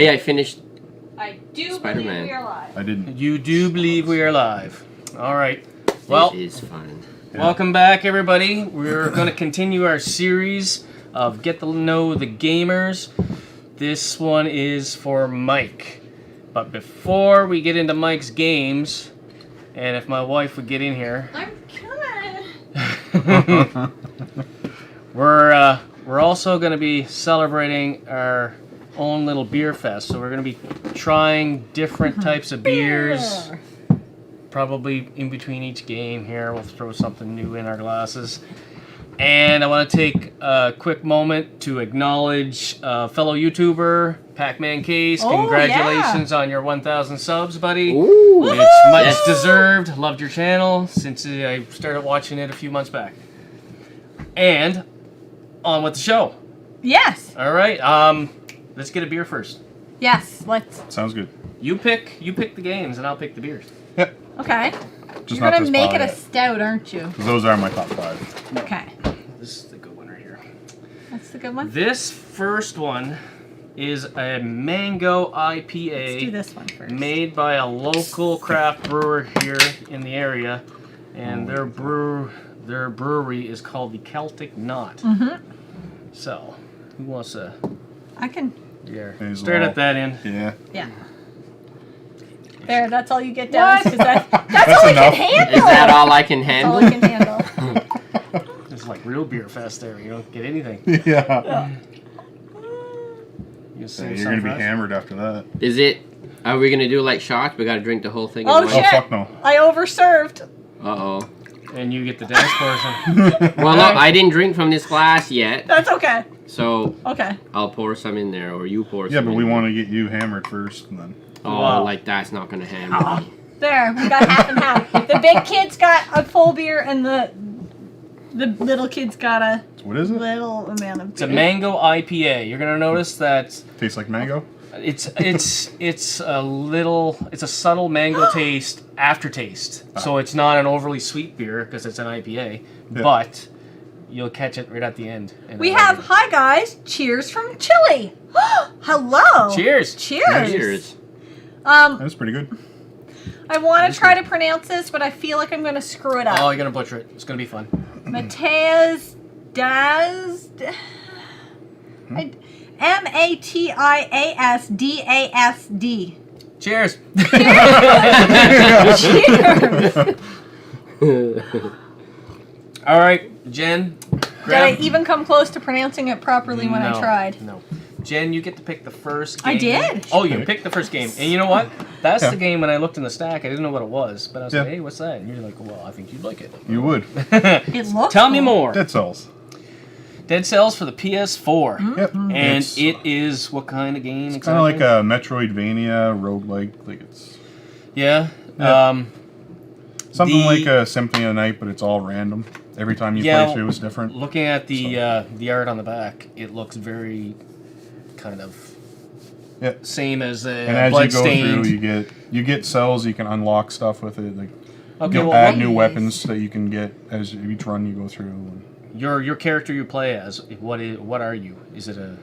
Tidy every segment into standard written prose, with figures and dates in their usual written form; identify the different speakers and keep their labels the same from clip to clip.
Speaker 1: Hey, I finished
Speaker 2: I do
Speaker 1: Spider-Man.
Speaker 2: believe we are live.
Speaker 3: I didn't.
Speaker 4: You do believe we are live. All right. Well,
Speaker 1: It is fun.
Speaker 4: welcome back, everybody. We're going to continue our series of Get to Know the Gamers. This one is for Mike. But before we get into Mike's games, and if my wife would get in here,
Speaker 2: I'm coming.
Speaker 4: we're also going to be celebrating our own little beer fest. So we're going to be trying different types of beers. Probably in between each game here, we'll throw something new in our glasses. And I want to take a quick moment to acknowledge fellow YouTuber, Pac-Man Case.
Speaker 2: Oh,
Speaker 4: Congratulations on your 1,000 subs, buddy.
Speaker 1: Ooh.
Speaker 4: It's much deserved. Loved your channel since I started watching it a few months back. And on with the show.
Speaker 2: Yes.
Speaker 4: All right. Let's get a beer first.
Speaker 2: Yes. Let's.
Speaker 3: Sounds good.
Speaker 4: You pick the games, and I'll pick the beers.
Speaker 3: Yep.
Speaker 2: Okay.
Speaker 3: Just
Speaker 2: You're
Speaker 3: not
Speaker 2: gonna
Speaker 3: this
Speaker 2: make it a
Speaker 3: pod.
Speaker 2: stout, aren't you?
Speaker 3: Those are my top 5.
Speaker 2: Okay.
Speaker 4: This is the good one right here.
Speaker 2: That's the good one.
Speaker 4: This first one is a mango IPA.
Speaker 2: Let's do this one first.
Speaker 4: Made by a local craft brewer here in the area, and their brewery is called the Celtic Knot.
Speaker 2: Mm-hmm.
Speaker 4: So, who wants to?
Speaker 2: I can.
Speaker 4: Yeah.
Speaker 3: Hazel.
Speaker 4: Start at that end.
Speaker 3: Yeah.
Speaker 2: Yeah. There. That's all you get down. That's all I
Speaker 3: enough.
Speaker 2: can handle.
Speaker 1: Is that all I can
Speaker 2: That's all
Speaker 1: handle?
Speaker 2: I can handle.
Speaker 4: It's like real beer fest there. You don't get anything.
Speaker 3: Yeah.
Speaker 4: You sing
Speaker 3: You're gonna be
Speaker 4: something else?
Speaker 3: hammered after that.
Speaker 1: Is it? Are we gonna do like shots? We gotta drink the whole thing.
Speaker 2: Oh,
Speaker 1: at once?
Speaker 2: shit.
Speaker 3: Oh fuck no.
Speaker 2: I overserved.
Speaker 1: Uh-oh.
Speaker 4: And you get the dance portion.
Speaker 1: Well, look, I didn't drink from this glass yet,
Speaker 2: That's okay.
Speaker 1: so
Speaker 2: Okay.
Speaker 1: I'll pour some in there, or you pour some.
Speaker 3: Yeah, but we
Speaker 1: in.
Speaker 3: want to get you hammered first, and then.
Speaker 1: Oh,
Speaker 4: Wow.
Speaker 1: like that's not gonna hammer me.
Speaker 2: There. We got half and half. The big kids got a full beer, and the little kids got a
Speaker 3: What is it?
Speaker 2: little amount of
Speaker 4: It's a
Speaker 2: beer.
Speaker 4: mango IPA. You're gonna notice that
Speaker 3: Tastes like mango.
Speaker 4: it's a subtle mango taste aftertaste. So it's not an overly sweet beer because it's an IPA,
Speaker 3: Yeah.
Speaker 4: but you'll catch it right at the end. And
Speaker 2: We
Speaker 4: it'll-
Speaker 2: have, hi guys, cheers from Chile. Hello.
Speaker 4: Cheers.
Speaker 2: Cheers.
Speaker 1: Cheers.
Speaker 3: That's pretty good.
Speaker 2: I want to try to pronounce this, but I feel like I'm going to screw it
Speaker 4: Oh,
Speaker 2: up.
Speaker 4: you're gonna butcher it. It's gonna be fun.
Speaker 2: Mateas Daz. Matiasdasd.
Speaker 4: Cheers.
Speaker 2: Cheers.
Speaker 4: All right, Jen.
Speaker 2: Did I even come close to pronouncing it properly when I
Speaker 4: No,
Speaker 2: tried?
Speaker 4: No. Jen, you get to pick the first game.
Speaker 2: I did.
Speaker 4: Oh, you picked the first game. And you know what? That's
Speaker 3: Yeah.
Speaker 4: the game when I looked in the stack, I didn't know what it was. But I was
Speaker 3: Yeah.
Speaker 4: like, hey, what's that? And you're like, well, I think you'd like it.
Speaker 3: You would.
Speaker 2: It looks
Speaker 4: Tell me
Speaker 2: cool.
Speaker 4: more.
Speaker 3: Dead Cells.
Speaker 4: Dead Cells for the PS4.
Speaker 3: Yep.
Speaker 4: And
Speaker 3: It's
Speaker 4: it is what kind of game
Speaker 3: kind of
Speaker 4: exactly?
Speaker 3: like a Metroidvania roguelike. Like it's
Speaker 4: Yeah.
Speaker 3: Yeah. something
Speaker 4: The-
Speaker 3: like a Symphony of the Night, but it's all random. Every time you
Speaker 4: Yeah,
Speaker 3: play through, it's different.
Speaker 4: Looking at the art on the back, it looks very kind of
Speaker 3: Yeah.
Speaker 4: same as
Speaker 3: And as you go
Speaker 4: Bloodstained.
Speaker 3: through, you get cells. You can unlock stuff with it. Like
Speaker 4: Okay,
Speaker 3: you'll
Speaker 4: well,
Speaker 3: add
Speaker 4: what-
Speaker 3: new weapons that you can get as each run you go through. And
Speaker 4: your character you play as, what are you? Is it a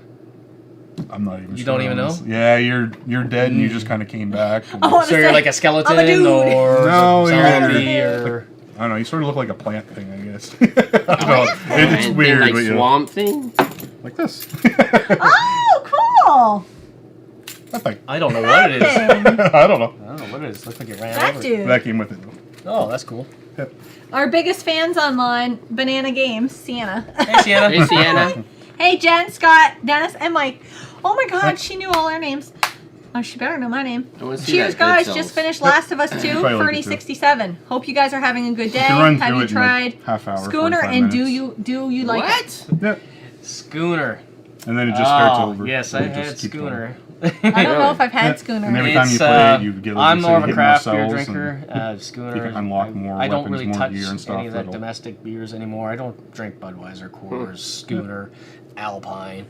Speaker 3: I'm not even.
Speaker 4: You
Speaker 3: sure
Speaker 4: don't even
Speaker 3: on
Speaker 4: know?
Speaker 3: this. Yeah, you're dead, and you just kind of came back. and-
Speaker 2: Oh,
Speaker 4: so you're like a skeleton
Speaker 2: I'm a dude.
Speaker 4: or
Speaker 3: No, you're-
Speaker 4: zombie or
Speaker 3: I don't know. You sort of look like a plant thing, I guess. I don't know. It's
Speaker 1: And
Speaker 3: weird,
Speaker 1: like
Speaker 3: but yeah.
Speaker 1: swamp thing.
Speaker 3: Like this.
Speaker 2: Oh, cool.
Speaker 3: That thing.
Speaker 4: I don't know what it is.
Speaker 2: Thing.
Speaker 3: I don't know.
Speaker 4: I don't know what it is. Looks like it ran
Speaker 2: That
Speaker 4: over.
Speaker 2: dude.
Speaker 3: That came with it.
Speaker 4: Oh, that's cool.
Speaker 3: Yep.
Speaker 2: Our biggest fans online, Banana Games, Sienna.
Speaker 4: Hey, Sienna.
Speaker 1: Hey, Sienna.
Speaker 2: Hey, Jen, Scott, Dennis, and Mike. Oh my God, she knew all our names. Oh, she better know my name.
Speaker 1: I wanna see
Speaker 2: Cheers,
Speaker 1: that Dead
Speaker 2: guys.
Speaker 1: Cells.
Speaker 2: Just finished Last of Us 2,
Speaker 3: Probably like
Speaker 2: Fernie
Speaker 3: it too.
Speaker 2: 67. Hope you guys are having a good day.
Speaker 3: You can run
Speaker 2: Have
Speaker 3: through
Speaker 2: you
Speaker 3: it in
Speaker 2: tried
Speaker 3: like half hour,
Speaker 2: Schooner
Speaker 3: 45
Speaker 2: and
Speaker 3: minutes.
Speaker 2: do you like it?
Speaker 1: What?
Speaker 3: Yep.
Speaker 4: Schooner.
Speaker 3: And then it just starts
Speaker 4: Oh,
Speaker 3: over.
Speaker 4: yes, I
Speaker 3: It just
Speaker 4: had
Speaker 3: keeps going.
Speaker 4: Schooner.
Speaker 2: I don't know
Speaker 1: Really?
Speaker 2: if I've had
Speaker 3: Yeah.
Speaker 2: Schooner.
Speaker 3: And every time you
Speaker 4: It's,
Speaker 3: play it, you get like
Speaker 4: I'm
Speaker 3: you
Speaker 4: more
Speaker 3: said,
Speaker 4: of a
Speaker 3: you hit
Speaker 4: craft
Speaker 3: more
Speaker 4: beer
Speaker 3: cells
Speaker 4: drinker.
Speaker 3: and
Speaker 4: Schooner.
Speaker 3: you can unlock more
Speaker 4: I don't
Speaker 3: weapons,
Speaker 4: really
Speaker 3: more
Speaker 4: touch
Speaker 3: gear and stuff
Speaker 4: any of the
Speaker 3: that'll-
Speaker 4: domestic beers anymore. I don't drink Budweiser, Coors, Schooner, Alpine.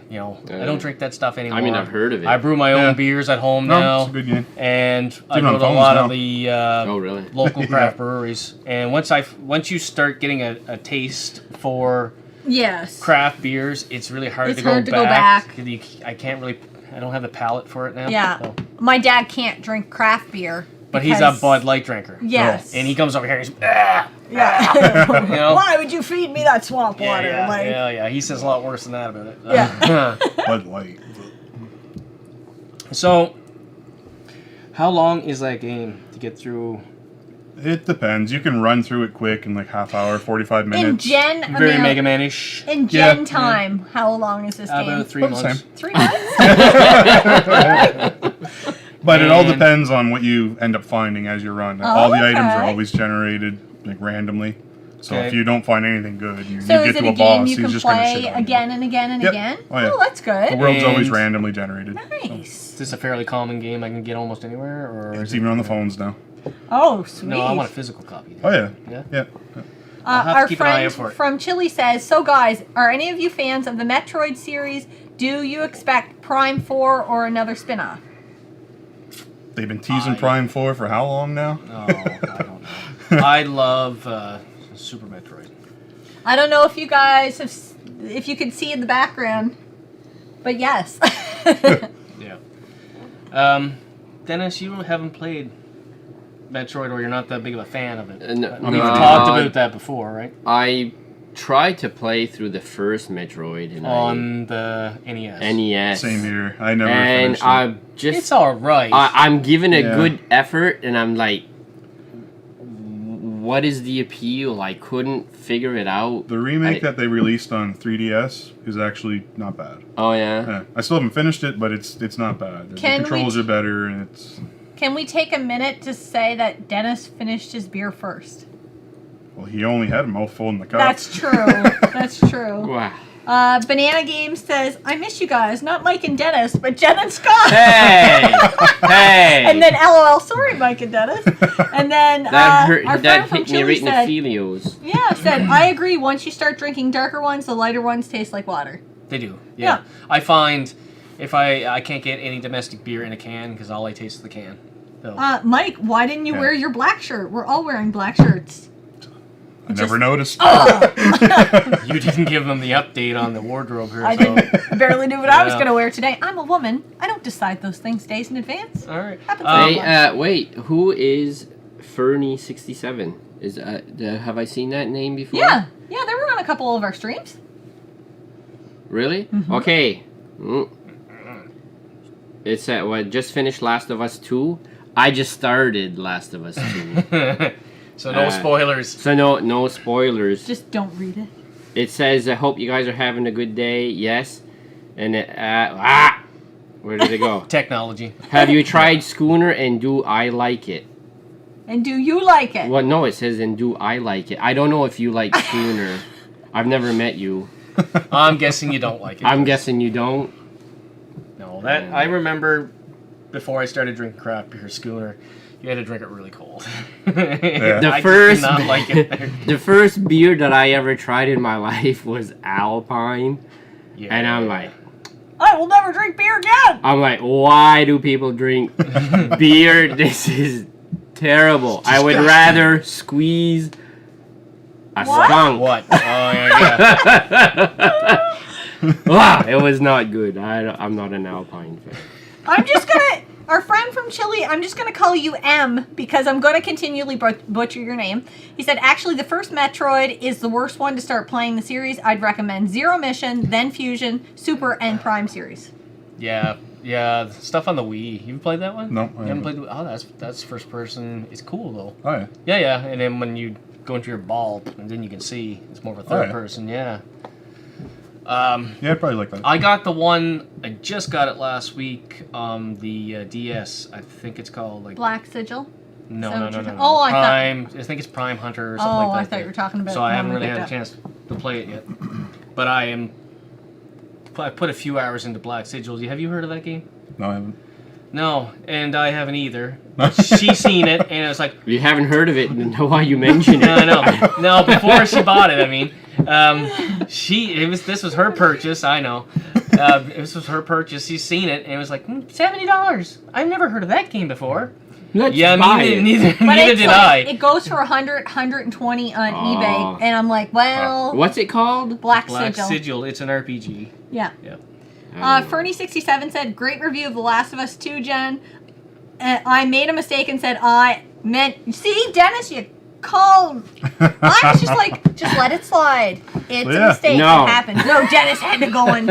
Speaker 4: You know, I don't drink that stuff anymore.
Speaker 1: I mean, I've heard of it.
Speaker 4: I brew my own
Speaker 3: Yeah.
Speaker 4: beers at home
Speaker 3: No,
Speaker 4: now.
Speaker 3: it's a good game.
Speaker 4: And I
Speaker 3: even
Speaker 4: go
Speaker 3: on
Speaker 4: to a
Speaker 3: phones
Speaker 4: lot
Speaker 3: now.
Speaker 4: of the
Speaker 1: Oh, really?
Speaker 4: local
Speaker 3: Yeah.
Speaker 4: craft breweries. And once you start getting a taste for
Speaker 2: Yes.
Speaker 4: craft beers, it's really hard
Speaker 2: It's
Speaker 4: to go
Speaker 2: hard to go
Speaker 4: back.
Speaker 2: back.
Speaker 4: I can't really I don't have the palate for it now.
Speaker 2: Yeah.
Speaker 4: so.
Speaker 2: My dad can't drink craft beer.
Speaker 4: But he's a
Speaker 2: because-
Speaker 4: Bud Light drinker.
Speaker 2: Yes.
Speaker 4: And he comes over here and he's, ah!
Speaker 2: Yeah.
Speaker 4: You know?
Speaker 2: Why would you feed me that swamp
Speaker 4: Yeah,
Speaker 2: water?
Speaker 4: yeah,
Speaker 2: like,
Speaker 4: yeah. He says a lot worse than that about it.
Speaker 2: Yeah.
Speaker 3: Bud Light.
Speaker 4: So, how long is that game to get through?
Speaker 3: It depends. You can run through it quick in like half hour, 45
Speaker 2: in
Speaker 3: minutes.
Speaker 2: Gen,
Speaker 4: Very
Speaker 2: amount-
Speaker 4: Mega Man-ish.
Speaker 2: in
Speaker 3: Yeah.
Speaker 2: Gen time, how long is this game?
Speaker 4: About 3
Speaker 3: About the
Speaker 4: months.
Speaker 3: same.
Speaker 2: 3 months?
Speaker 3: But it all
Speaker 4: And-
Speaker 3: depends on what you end up finding as you run.
Speaker 2: Oh,
Speaker 3: All the items are
Speaker 2: okay.
Speaker 3: always generated like randomly. So
Speaker 4: Okay.
Speaker 3: if you don't find anything good, you
Speaker 2: So
Speaker 3: get
Speaker 2: is it
Speaker 3: to
Speaker 2: a
Speaker 3: a
Speaker 2: game
Speaker 3: boss,
Speaker 2: you
Speaker 3: he's
Speaker 2: can
Speaker 3: just going to
Speaker 2: play
Speaker 3: shit on
Speaker 2: again and again and
Speaker 3: Yep.
Speaker 2: again?
Speaker 3: Oh, yeah.
Speaker 2: that's
Speaker 3: you. The
Speaker 2: good.
Speaker 3: world's always
Speaker 4: And-
Speaker 3: randomly generated.
Speaker 2: Nice.
Speaker 4: Is this a fairly common game I can get almost anywhere? Or
Speaker 3: It's
Speaker 4: is
Speaker 3: even
Speaker 4: it-
Speaker 3: on the phones now.
Speaker 2: Oh, sweet.
Speaker 4: No, I want a physical copy.
Speaker 3: Oh yeah.
Speaker 4: Yeah?
Speaker 3: Yeah.
Speaker 4: I'll have to
Speaker 2: Our
Speaker 4: keep an eye
Speaker 2: friend
Speaker 4: out for it.
Speaker 2: from Chile says, so guys, are any of you fans of the Metroid series? Do you expect Prime 4 or another spin-off?
Speaker 3: They've been teasing Prime 4 for how long now?
Speaker 4: Oh, I don't know. I love Super Metroid.
Speaker 2: I don't know if you guys have, if you can see in the background, but yes.
Speaker 4: Yeah. Dennis, you haven't played Metroid, or you're not that big of a fan of it.
Speaker 1: No,
Speaker 4: We've
Speaker 1: no,
Speaker 4: talked about that before, right?
Speaker 1: I tried to play through the first Metroid and
Speaker 4: On the NES.
Speaker 1: NES.
Speaker 3: Same here. I never
Speaker 1: And
Speaker 3: finished it.
Speaker 1: I just
Speaker 4: It's alright.
Speaker 1: I'm giving a
Speaker 3: Yeah.
Speaker 1: good effort, and I'm like, what is the appeal? I couldn't figure it out.
Speaker 3: The remake
Speaker 1: I-
Speaker 3: that they released on 3DS is actually not bad.
Speaker 1: Oh yeah.
Speaker 3: Yeah. I still haven't finished it, but it's not bad.
Speaker 2: Can
Speaker 3: The
Speaker 2: we
Speaker 3: controls are better, and it's
Speaker 2: Can we take a minute to say that Dennis finished his beer first?
Speaker 3: well, he only had a mouthful in the cup.
Speaker 2: That's true. That's true.
Speaker 1: Wow.
Speaker 2: Banana Game says, I miss you guys. Not Mike and Dennis, but Jen and Scott.
Speaker 1: Hey, hey.
Speaker 2: And then LOL, sorry, Mike and Dennis. And then
Speaker 1: that hurt.
Speaker 2: our
Speaker 1: That
Speaker 2: friend from
Speaker 1: hit me
Speaker 2: Chile
Speaker 1: right in the
Speaker 2: said,
Speaker 1: filios.
Speaker 2: yeah, said, I agree. Once you start drinking darker ones, the lighter ones taste like water.
Speaker 4: They do.
Speaker 2: Yeah.
Speaker 4: I find if I can't get any domestic beer in a can because all I taste is the can. So.
Speaker 2: Mike, why didn't you
Speaker 3: Yeah.
Speaker 2: wear your black shirt? We're all wearing black shirts.
Speaker 3: I never noticed.
Speaker 4: You didn't give them the update on the wardrobe here.
Speaker 2: I
Speaker 4: so.
Speaker 2: didn't barely knew what I was
Speaker 4: Yeah.
Speaker 2: going to wear today. I'm a woman. I don't decide those things days in advance.
Speaker 4: All right.
Speaker 2: Happens
Speaker 1: Hey, wait. Who is Fernie67? Is have I seen that name before?
Speaker 2: Yeah, they were on a couple of our streams.
Speaker 1: Really?
Speaker 2: Mm-hmm.
Speaker 1: Okay. It's what just finished Last of Us 2. I just started Last of Us 2.
Speaker 4: So no spoilers.
Speaker 1: So no spoilers.
Speaker 2: Just don't read it.
Speaker 1: It says, I hope you guys are having a good day. Yes. And where did it go?
Speaker 4: Technology.
Speaker 1: Have you tried Schooner, and do I like it?
Speaker 2: And do you like it?
Speaker 1: Well, no, it says, and do I like it? I don't know if you like Schooner. I've never met you.
Speaker 4: I'm guessing you don't like it.
Speaker 1: I'm guessing you don't.
Speaker 4: No, that I remember before I started drinking craft beer, Schooner. You had to drink it really cold.
Speaker 3: The
Speaker 4: I
Speaker 1: first-
Speaker 4: did not like it.
Speaker 1: The first beer that I ever tried in my life was Alpine.
Speaker 4: Yeah.
Speaker 1: And I'm like,
Speaker 2: I will never drink beer again.
Speaker 1: why do people drink beer? This is terrible. I would rather squeeze a
Speaker 2: What?
Speaker 1: skunk.
Speaker 4: What? Oh yeah.
Speaker 1: Wow, it was not good. I'm not an Alpine fan.
Speaker 2: I'm just gonna. Our friend from Chile, I'm just gonna call you M because I'm gonna continually butcher your name. He said, actually, the first Metroid is the worst one to start playing the series. I'd recommend Zero Mission, then Fusion, Super, and Prime series.
Speaker 4: Yeah. Yeah. Stuff on the Wii. You played that one?
Speaker 3: No, I
Speaker 4: You haven't
Speaker 3: haven't.
Speaker 4: played. Oh, that's first person. It's cool though.
Speaker 3: Oh yeah.
Speaker 4: Yeah, yeah. And then when you go into your ball, and then you can see it's more of a third
Speaker 3: yeah.
Speaker 4: person. Yeah.
Speaker 3: Yeah, I'd probably like that.
Speaker 4: I got the one. I just got it last week on the DS. I think it's called like.
Speaker 2: Black Sigil.
Speaker 4: No,
Speaker 2: Is that
Speaker 4: no,
Speaker 2: what
Speaker 4: no,
Speaker 2: you're
Speaker 4: no,
Speaker 2: ta-
Speaker 4: no.
Speaker 2: Oh, I thought-
Speaker 4: Prime. I think it's Prime Hunter or something
Speaker 2: Oh,
Speaker 4: like that.
Speaker 2: I thought you were talking about
Speaker 4: So I
Speaker 2: the
Speaker 4: haven't
Speaker 2: one we
Speaker 4: really had a
Speaker 2: picked up.
Speaker 4: chance to play it yet. But I put a few hours into Black Sigil. Have you heard of that game?
Speaker 3: No, I haven't.
Speaker 4: No, and I haven't either. She's seen it, and I was like,
Speaker 1: You haven't heard of it, and know why you mention it.
Speaker 4: no, no, no. Before she bought it, I mean, this was her purchase. I know, this was her purchase. She's seen it, and it was like $70. I've never heard of that game before.
Speaker 1: Let's
Speaker 4: Yeah,
Speaker 1: buy
Speaker 4: neither
Speaker 1: it.
Speaker 2: But
Speaker 4: neither
Speaker 2: it's
Speaker 4: did
Speaker 2: like,
Speaker 4: I.
Speaker 2: it goes for 100, 120 on eBay, and I'm like, well,
Speaker 1: What's it called?
Speaker 2: Black
Speaker 4: Black
Speaker 2: Sigil.
Speaker 4: Sigil. It's an RPG.
Speaker 2: Yeah.
Speaker 4: Yeah.
Speaker 2: Fernie67 said, great review of The Last of Us 2, Jen. I made a mistake and said I meant... See, Dennis, you called... I was just like, just let it slide. It's a mistake.
Speaker 1: No.
Speaker 2: It happens. No, Dennis had to go in.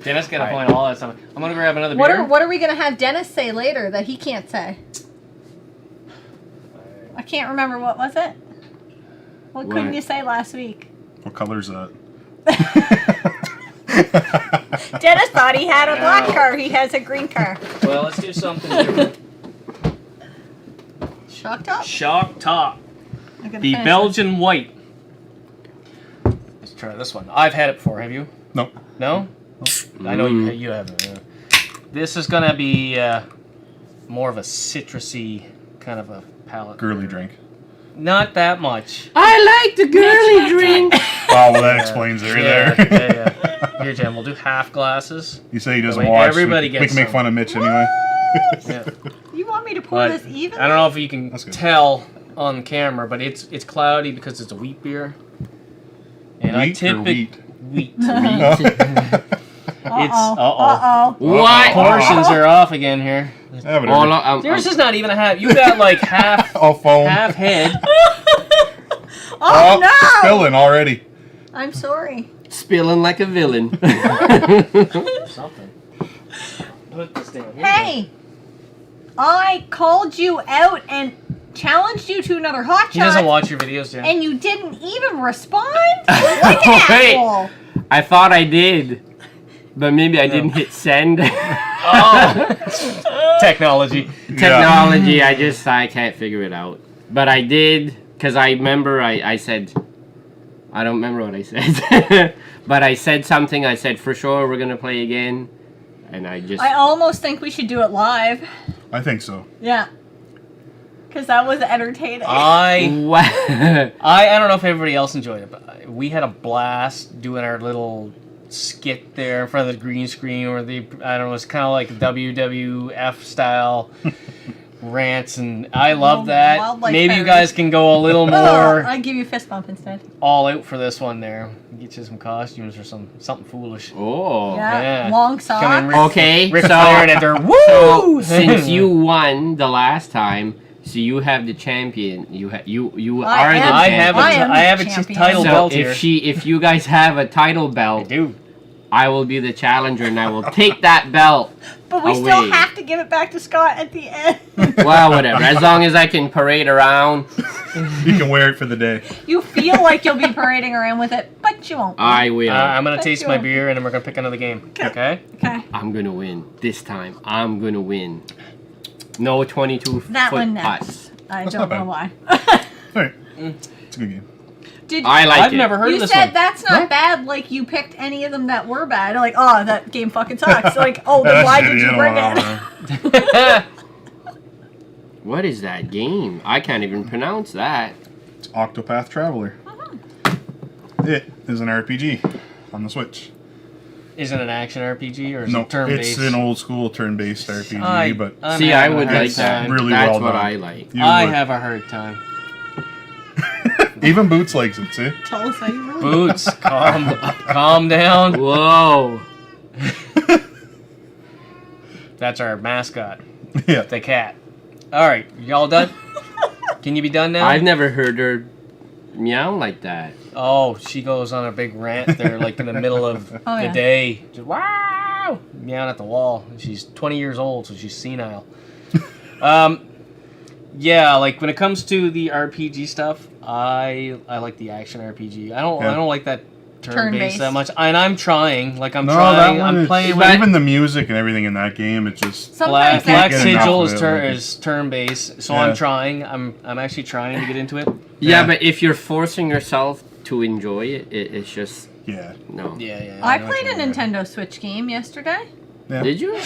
Speaker 4: Dennis got to point all that stuff. I'm going to grab another beer.
Speaker 2: What are we going to have Dennis say later that he can't say? I can't remember. What was it? What couldn't you say last week?
Speaker 3: What color's that?
Speaker 2: Dennis thought he had a black car. He has a green car.
Speaker 4: Well, let's do something different.
Speaker 2: Shock top?
Speaker 4: Shock top.
Speaker 2: I gotta
Speaker 4: The
Speaker 2: finish
Speaker 4: Belgian white. Let's try this one. I've had it before. Have you?
Speaker 3: Nope.
Speaker 4: No? I know you haven't. This is going to be more of a citrusy kind of a palate.
Speaker 3: Girly drink.
Speaker 4: Not that much.
Speaker 1: I like the girly drink.
Speaker 3: Oh, well, that explains it right there.
Speaker 4: Yeah. Here, Jen, we'll do half glasses.
Speaker 3: You say he doesn't
Speaker 4: Wait,
Speaker 3: watch.
Speaker 4: everybody
Speaker 3: we
Speaker 4: gets
Speaker 3: can make
Speaker 4: some.
Speaker 3: fun of Mitch anyway.
Speaker 4: Yeah.
Speaker 2: You want me to pour
Speaker 4: But
Speaker 2: this even?
Speaker 4: I don't know if you can
Speaker 3: That's good.
Speaker 4: tell on camera, but it's cloudy because it's a wheat beer. And I
Speaker 3: Wheat or
Speaker 4: typically
Speaker 3: wheat?
Speaker 4: It's
Speaker 2: Uh-oh.
Speaker 1: What?
Speaker 4: Portions are off again here.
Speaker 3: Yeah, whatever.
Speaker 1: All
Speaker 4: Yours is not even a half. You got like half
Speaker 3: All foam.
Speaker 4: half head.
Speaker 2: Oh, no!
Speaker 3: Spilling already.
Speaker 2: I'm sorry.
Speaker 1: spilling like a villain.
Speaker 4: Something. Put this down here.
Speaker 2: Hey! I called you out and challenged you to another hot
Speaker 4: He doesn't
Speaker 2: shot,
Speaker 4: watch your videos, Jen.
Speaker 2: and you didn't even respond? Like an
Speaker 1: Wait.
Speaker 2: asshole.
Speaker 1: I thought I did, but maybe I didn't hit send.
Speaker 4: Oh, technology.
Speaker 1: Technology, I can't figure it out. But I did, because I remember I said, I don't remember what I said. But I said something, I said, for sure we're going to play again. And I just...
Speaker 2: I almost think we should do it live.
Speaker 3: I think so.
Speaker 2: Yeah. Because that was entertaining.
Speaker 4: I
Speaker 1: What?
Speaker 4: don't know if everybody else enjoyed it, but we had a blast doing our little skit there in front of the green screen, or the, I don't know, it's kind of like WWF style rants, and I love that.
Speaker 2: Wildlife
Speaker 4: Maybe you
Speaker 2: parodies.
Speaker 4: guys can go a little more
Speaker 2: I'll give you a fist bump instead.
Speaker 4: all out for this one there. Get you some costumes or something foolish.
Speaker 1: Oh.
Speaker 2: Yeah.
Speaker 4: Yeah.
Speaker 2: Long
Speaker 4: Come in,
Speaker 2: socks.
Speaker 4: Rick-
Speaker 1: Okay,
Speaker 4: Rick
Speaker 1: so-
Speaker 4: Flair and they're
Speaker 1: So,
Speaker 4: woo!
Speaker 1: since you won the last time, so you have the champion. You are the
Speaker 2: I
Speaker 1: champion.
Speaker 2: am
Speaker 4: I have a
Speaker 2: champion.
Speaker 4: title
Speaker 1: So
Speaker 4: belt here.
Speaker 1: if you guys have a title
Speaker 4: I
Speaker 1: belt,
Speaker 4: do.
Speaker 1: I will be the challenger and I will take that belt.
Speaker 2: But we
Speaker 1: away.
Speaker 2: still have to give it back to Scott at the end.
Speaker 1: Well, whatever. As long as I can parade around,
Speaker 3: You can wear it for the day.
Speaker 2: You feel like you'll be parading around with it, but you won't.
Speaker 1: I will.
Speaker 4: I'm gonna
Speaker 2: Thank
Speaker 4: taste
Speaker 2: you.
Speaker 4: my beer and then we're gonna pick another game. Okay?
Speaker 2: Okay.
Speaker 1: I'm gonna win this time. I'm gonna win. No 22
Speaker 2: That
Speaker 1: foot
Speaker 2: one next.
Speaker 1: putts.
Speaker 2: I
Speaker 3: That's
Speaker 2: don't
Speaker 3: not
Speaker 2: know why.
Speaker 3: Alright. It's a good game.
Speaker 2: Did
Speaker 1: I like
Speaker 4: I've
Speaker 1: it.
Speaker 4: never heard
Speaker 2: you
Speaker 4: of this
Speaker 2: said
Speaker 4: one.
Speaker 2: that's not
Speaker 3: Huh?
Speaker 2: bad, like you picked any of them that were bad. Like, oh, that game fucking sucks. Like, oh, then
Speaker 3: That's
Speaker 2: why
Speaker 3: shitty,
Speaker 2: did you
Speaker 3: I
Speaker 2: bring
Speaker 3: don't
Speaker 2: it?
Speaker 3: know.
Speaker 1: What is that game? I can't even pronounce that.
Speaker 3: It's Octopath Traveler. It is an RPG on the Switch.
Speaker 4: Is it an action RPG or is
Speaker 3: No,
Speaker 4: it turn-based?
Speaker 3: it's an old school turn-based RPG,
Speaker 4: I-
Speaker 3: but
Speaker 4: I'm
Speaker 1: See, I
Speaker 4: having a
Speaker 1: would
Speaker 4: hard
Speaker 1: like that.
Speaker 4: time.
Speaker 3: really
Speaker 1: That's
Speaker 3: well
Speaker 1: what
Speaker 3: done.
Speaker 1: I like.
Speaker 3: you
Speaker 4: I
Speaker 3: would.
Speaker 4: have a hard time.
Speaker 3: Even Boots likes it, see?
Speaker 2: Tell us how you really
Speaker 4: Boots, calm down.
Speaker 1: Whoa.
Speaker 4: That's our mascot,
Speaker 3: Yeah.
Speaker 4: the cat. All right, y'all done? Can you be done now?
Speaker 1: I've never heard her meow like that.
Speaker 4: Oh, she goes on a big rant there, like in the middle of
Speaker 2: Oh,
Speaker 4: the
Speaker 2: yeah.
Speaker 4: day. Just wow, meowing at the wall. She's 20 years old, so she's senile. Yeah, like when it comes to the RPG stuff, I like the action RPG. I
Speaker 3: Yeah.
Speaker 4: don't like that turn-based
Speaker 2: Turn-based.
Speaker 4: that much. And I'm trying. Like I'm
Speaker 3: No,
Speaker 4: trying.
Speaker 3: that one
Speaker 4: I'm
Speaker 3: is,
Speaker 4: playing
Speaker 1: but-
Speaker 4: with
Speaker 3: even the music and everything in that game, it's just...
Speaker 2: Sometimes
Speaker 4: Black
Speaker 3: get enough
Speaker 4: Sigil
Speaker 3: of
Speaker 4: is
Speaker 3: it, like
Speaker 4: is turn-based, so
Speaker 3: Yeah.
Speaker 4: I'm trying. I'm actually trying to get into it.
Speaker 1: Yeah,
Speaker 3: Yeah.
Speaker 1: but if you're forcing yourself to enjoy it, it's just
Speaker 3: Yeah.
Speaker 1: no.
Speaker 4: Yeah.
Speaker 2: I
Speaker 4: know what
Speaker 2: played
Speaker 4: you
Speaker 2: a
Speaker 4: mean.
Speaker 2: Nintendo Switch game yesterday.
Speaker 3: Yeah.
Speaker 1: Did you?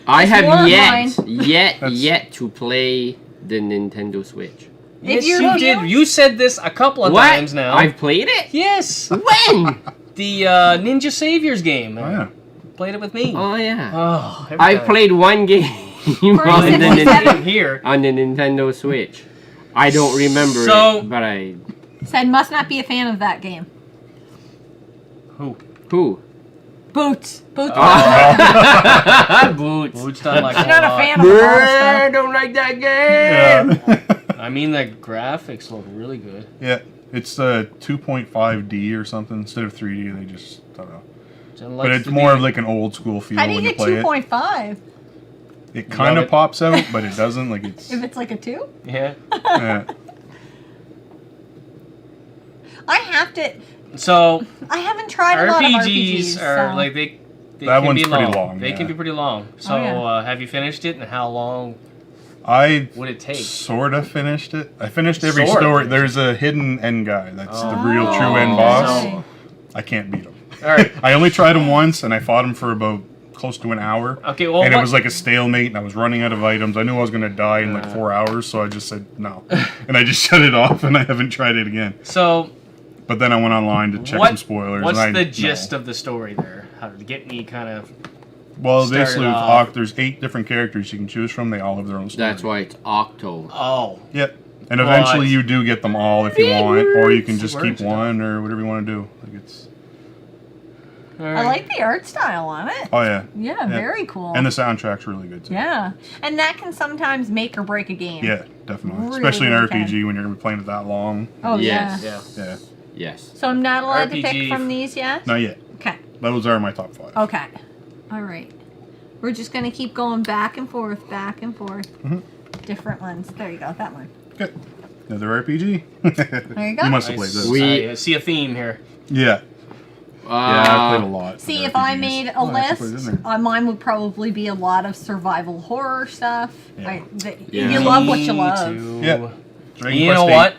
Speaker 1: I
Speaker 2: It's
Speaker 1: have
Speaker 2: more
Speaker 1: yet
Speaker 3: That's-
Speaker 1: yet to play the Nintendo Switch.
Speaker 2: If
Speaker 4: Yes,
Speaker 2: you're
Speaker 4: you
Speaker 2: new-
Speaker 4: did. You said this a couple of
Speaker 1: What?
Speaker 4: times now.
Speaker 1: I've played it.
Speaker 4: Yes,
Speaker 1: When?
Speaker 4: the Ninja Saviors game.
Speaker 3: Oh, yeah.
Speaker 4: Played it with me.
Speaker 1: Oh yeah.
Speaker 4: Oh, every
Speaker 1: I
Speaker 4: time.
Speaker 1: played one game on the,
Speaker 2: 67?
Speaker 4: here.
Speaker 1: on the Nintendo Switch. I don't remember
Speaker 4: So-
Speaker 1: it, but I...
Speaker 2: Said must not be a fan of that game.
Speaker 4: Who?
Speaker 1: Who?
Speaker 2: Boots. Boots.
Speaker 1: Boots.
Speaker 4: Boots don't like
Speaker 2: I'm
Speaker 4: a
Speaker 2: not a
Speaker 4: lot.
Speaker 2: fan of a lot of
Speaker 1: I
Speaker 2: stuff.
Speaker 1: don't like that game.
Speaker 3: Yeah.
Speaker 4: I mean, the graphics look really good.
Speaker 3: Yeah. It's 2.5D or something instead of 3D. They just I don't know. But it's more of like an old school feel
Speaker 2: How do you
Speaker 3: when you
Speaker 2: get
Speaker 3: play it.
Speaker 2: 2.5?
Speaker 3: It kind
Speaker 4: Love
Speaker 3: of
Speaker 4: it.
Speaker 3: pops out, but it doesn't. Like it's.
Speaker 2: If it's like a 2?
Speaker 4: Yeah.
Speaker 3: Yeah.
Speaker 2: I have to.
Speaker 4: So
Speaker 2: I haven't tried a lot of
Speaker 4: RPGs
Speaker 2: RPGs.
Speaker 4: are
Speaker 2: so.
Speaker 4: like they
Speaker 3: That
Speaker 4: can
Speaker 3: one's
Speaker 4: be
Speaker 3: pretty
Speaker 4: long.
Speaker 3: long,
Speaker 4: They
Speaker 3: yeah.
Speaker 4: can be pretty long. So
Speaker 2: yeah.
Speaker 4: have you finished it, and how long
Speaker 3: I
Speaker 4: would it take?
Speaker 3: sort of finished it. I finished every
Speaker 4: Sort of
Speaker 3: story.
Speaker 4: finished
Speaker 3: There's a hidden end guy. That's the real
Speaker 2: Oh,
Speaker 3: true end boss.
Speaker 2: okay.
Speaker 3: I can't beat him.
Speaker 4: All right.
Speaker 3: I only tried him once, and I fought him for about close to an hour.
Speaker 4: Okay. Well,
Speaker 3: And it
Speaker 4: what-
Speaker 3: was like a stalemate, and I was running out of items. I knew I was going to die in like 4 hours, so I just said no. And I just shut it off, and I haven't tried it again.
Speaker 4: so
Speaker 3: But then I went online to check
Speaker 4: what?
Speaker 3: some spoilers.
Speaker 4: What's
Speaker 3: and
Speaker 4: the gist of the story there? How to get me kind of?
Speaker 3: Well,
Speaker 4: started
Speaker 3: basically, with
Speaker 4: off-
Speaker 3: Oct, there's 8 different characters you can choose from. They all have their own story.
Speaker 1: That's why it's Octo.
Speaker 4: Oh,
Speaker 3: Yep. And eventually
Speaker 4: What?
Speaker 3: you do get them all if you want, or you can just
Speaker 4: Words
Speaker 3: keep
Speaker 4: and
Speaker 3: one, or whatever you want to do. Like it's.
Speaker 4: all
Speaker 2: I
Speaker 4: right.
Speaker 2: like the art style on it.
Speaker 3: Oh yeah.
Speaker 2: Yeah, very cool.
Speaker 3: And the soundtrack's really good too.
Speaker 2: yeah, and that can sometimes make or break a game.
Speaker 3: Yeah, definitely.
Speaker 2: Really,
Speaker 3: Especially in
Speaker 2: really
Speaker 3: RPG when you're gonna be playing it that long.
Speaker 2: Oh
Speaker 1: Yes.
Speaker 2: yeah.
Speaker 4: Yeah.
Speaker 3: Yeah.
Speaker 1: Yes.
Speaker 2: So I'm not allowed to
Speaker 4: RPG
Speaker 2: pick from these yet.
Speaker 3: Not yet.
Speaker 2: Okay.
Speaker 3: Those are my top 5.
Speaker 2: Okay. All right. We're just gonna keep going back and forth, back and forth.
Speaker 3: Mhm.
Speaker 2: Different ones. There you go. That one.
Speaker 3: Good. Another RPG.
Speaker 2: There you go.
Speaker 3: You must have
Speaker 4: I
Speaker 3: played this.
Speaker 1: We-
Speaker 4: I see a theme here.
Speaker 3: Yeah. Yeah, I played a lot.
Speaker 2: See,
Speaker 3: of
Speaker 2: if I
Speaker 3: RPGs.
Speaker 2: made a
Speaker 3: Oh, I actually put it
Speaker 2: list,
Speaker 3: in there.
Speaker 2: mine would probably be a lot of survival horror stuff.
Speaker 3: Yeah.
Speaker 1: Yeah.
Speaker 2: You love what you
Speaker 4: Me
Speaker 2: love.
Speaker 4: too.
Speaker 3: Yeah. Dragon
Speaker 4: You
Speaker 3: Quest
Speaker 4: know
Speaker 3: 8.
Speaker 4: what?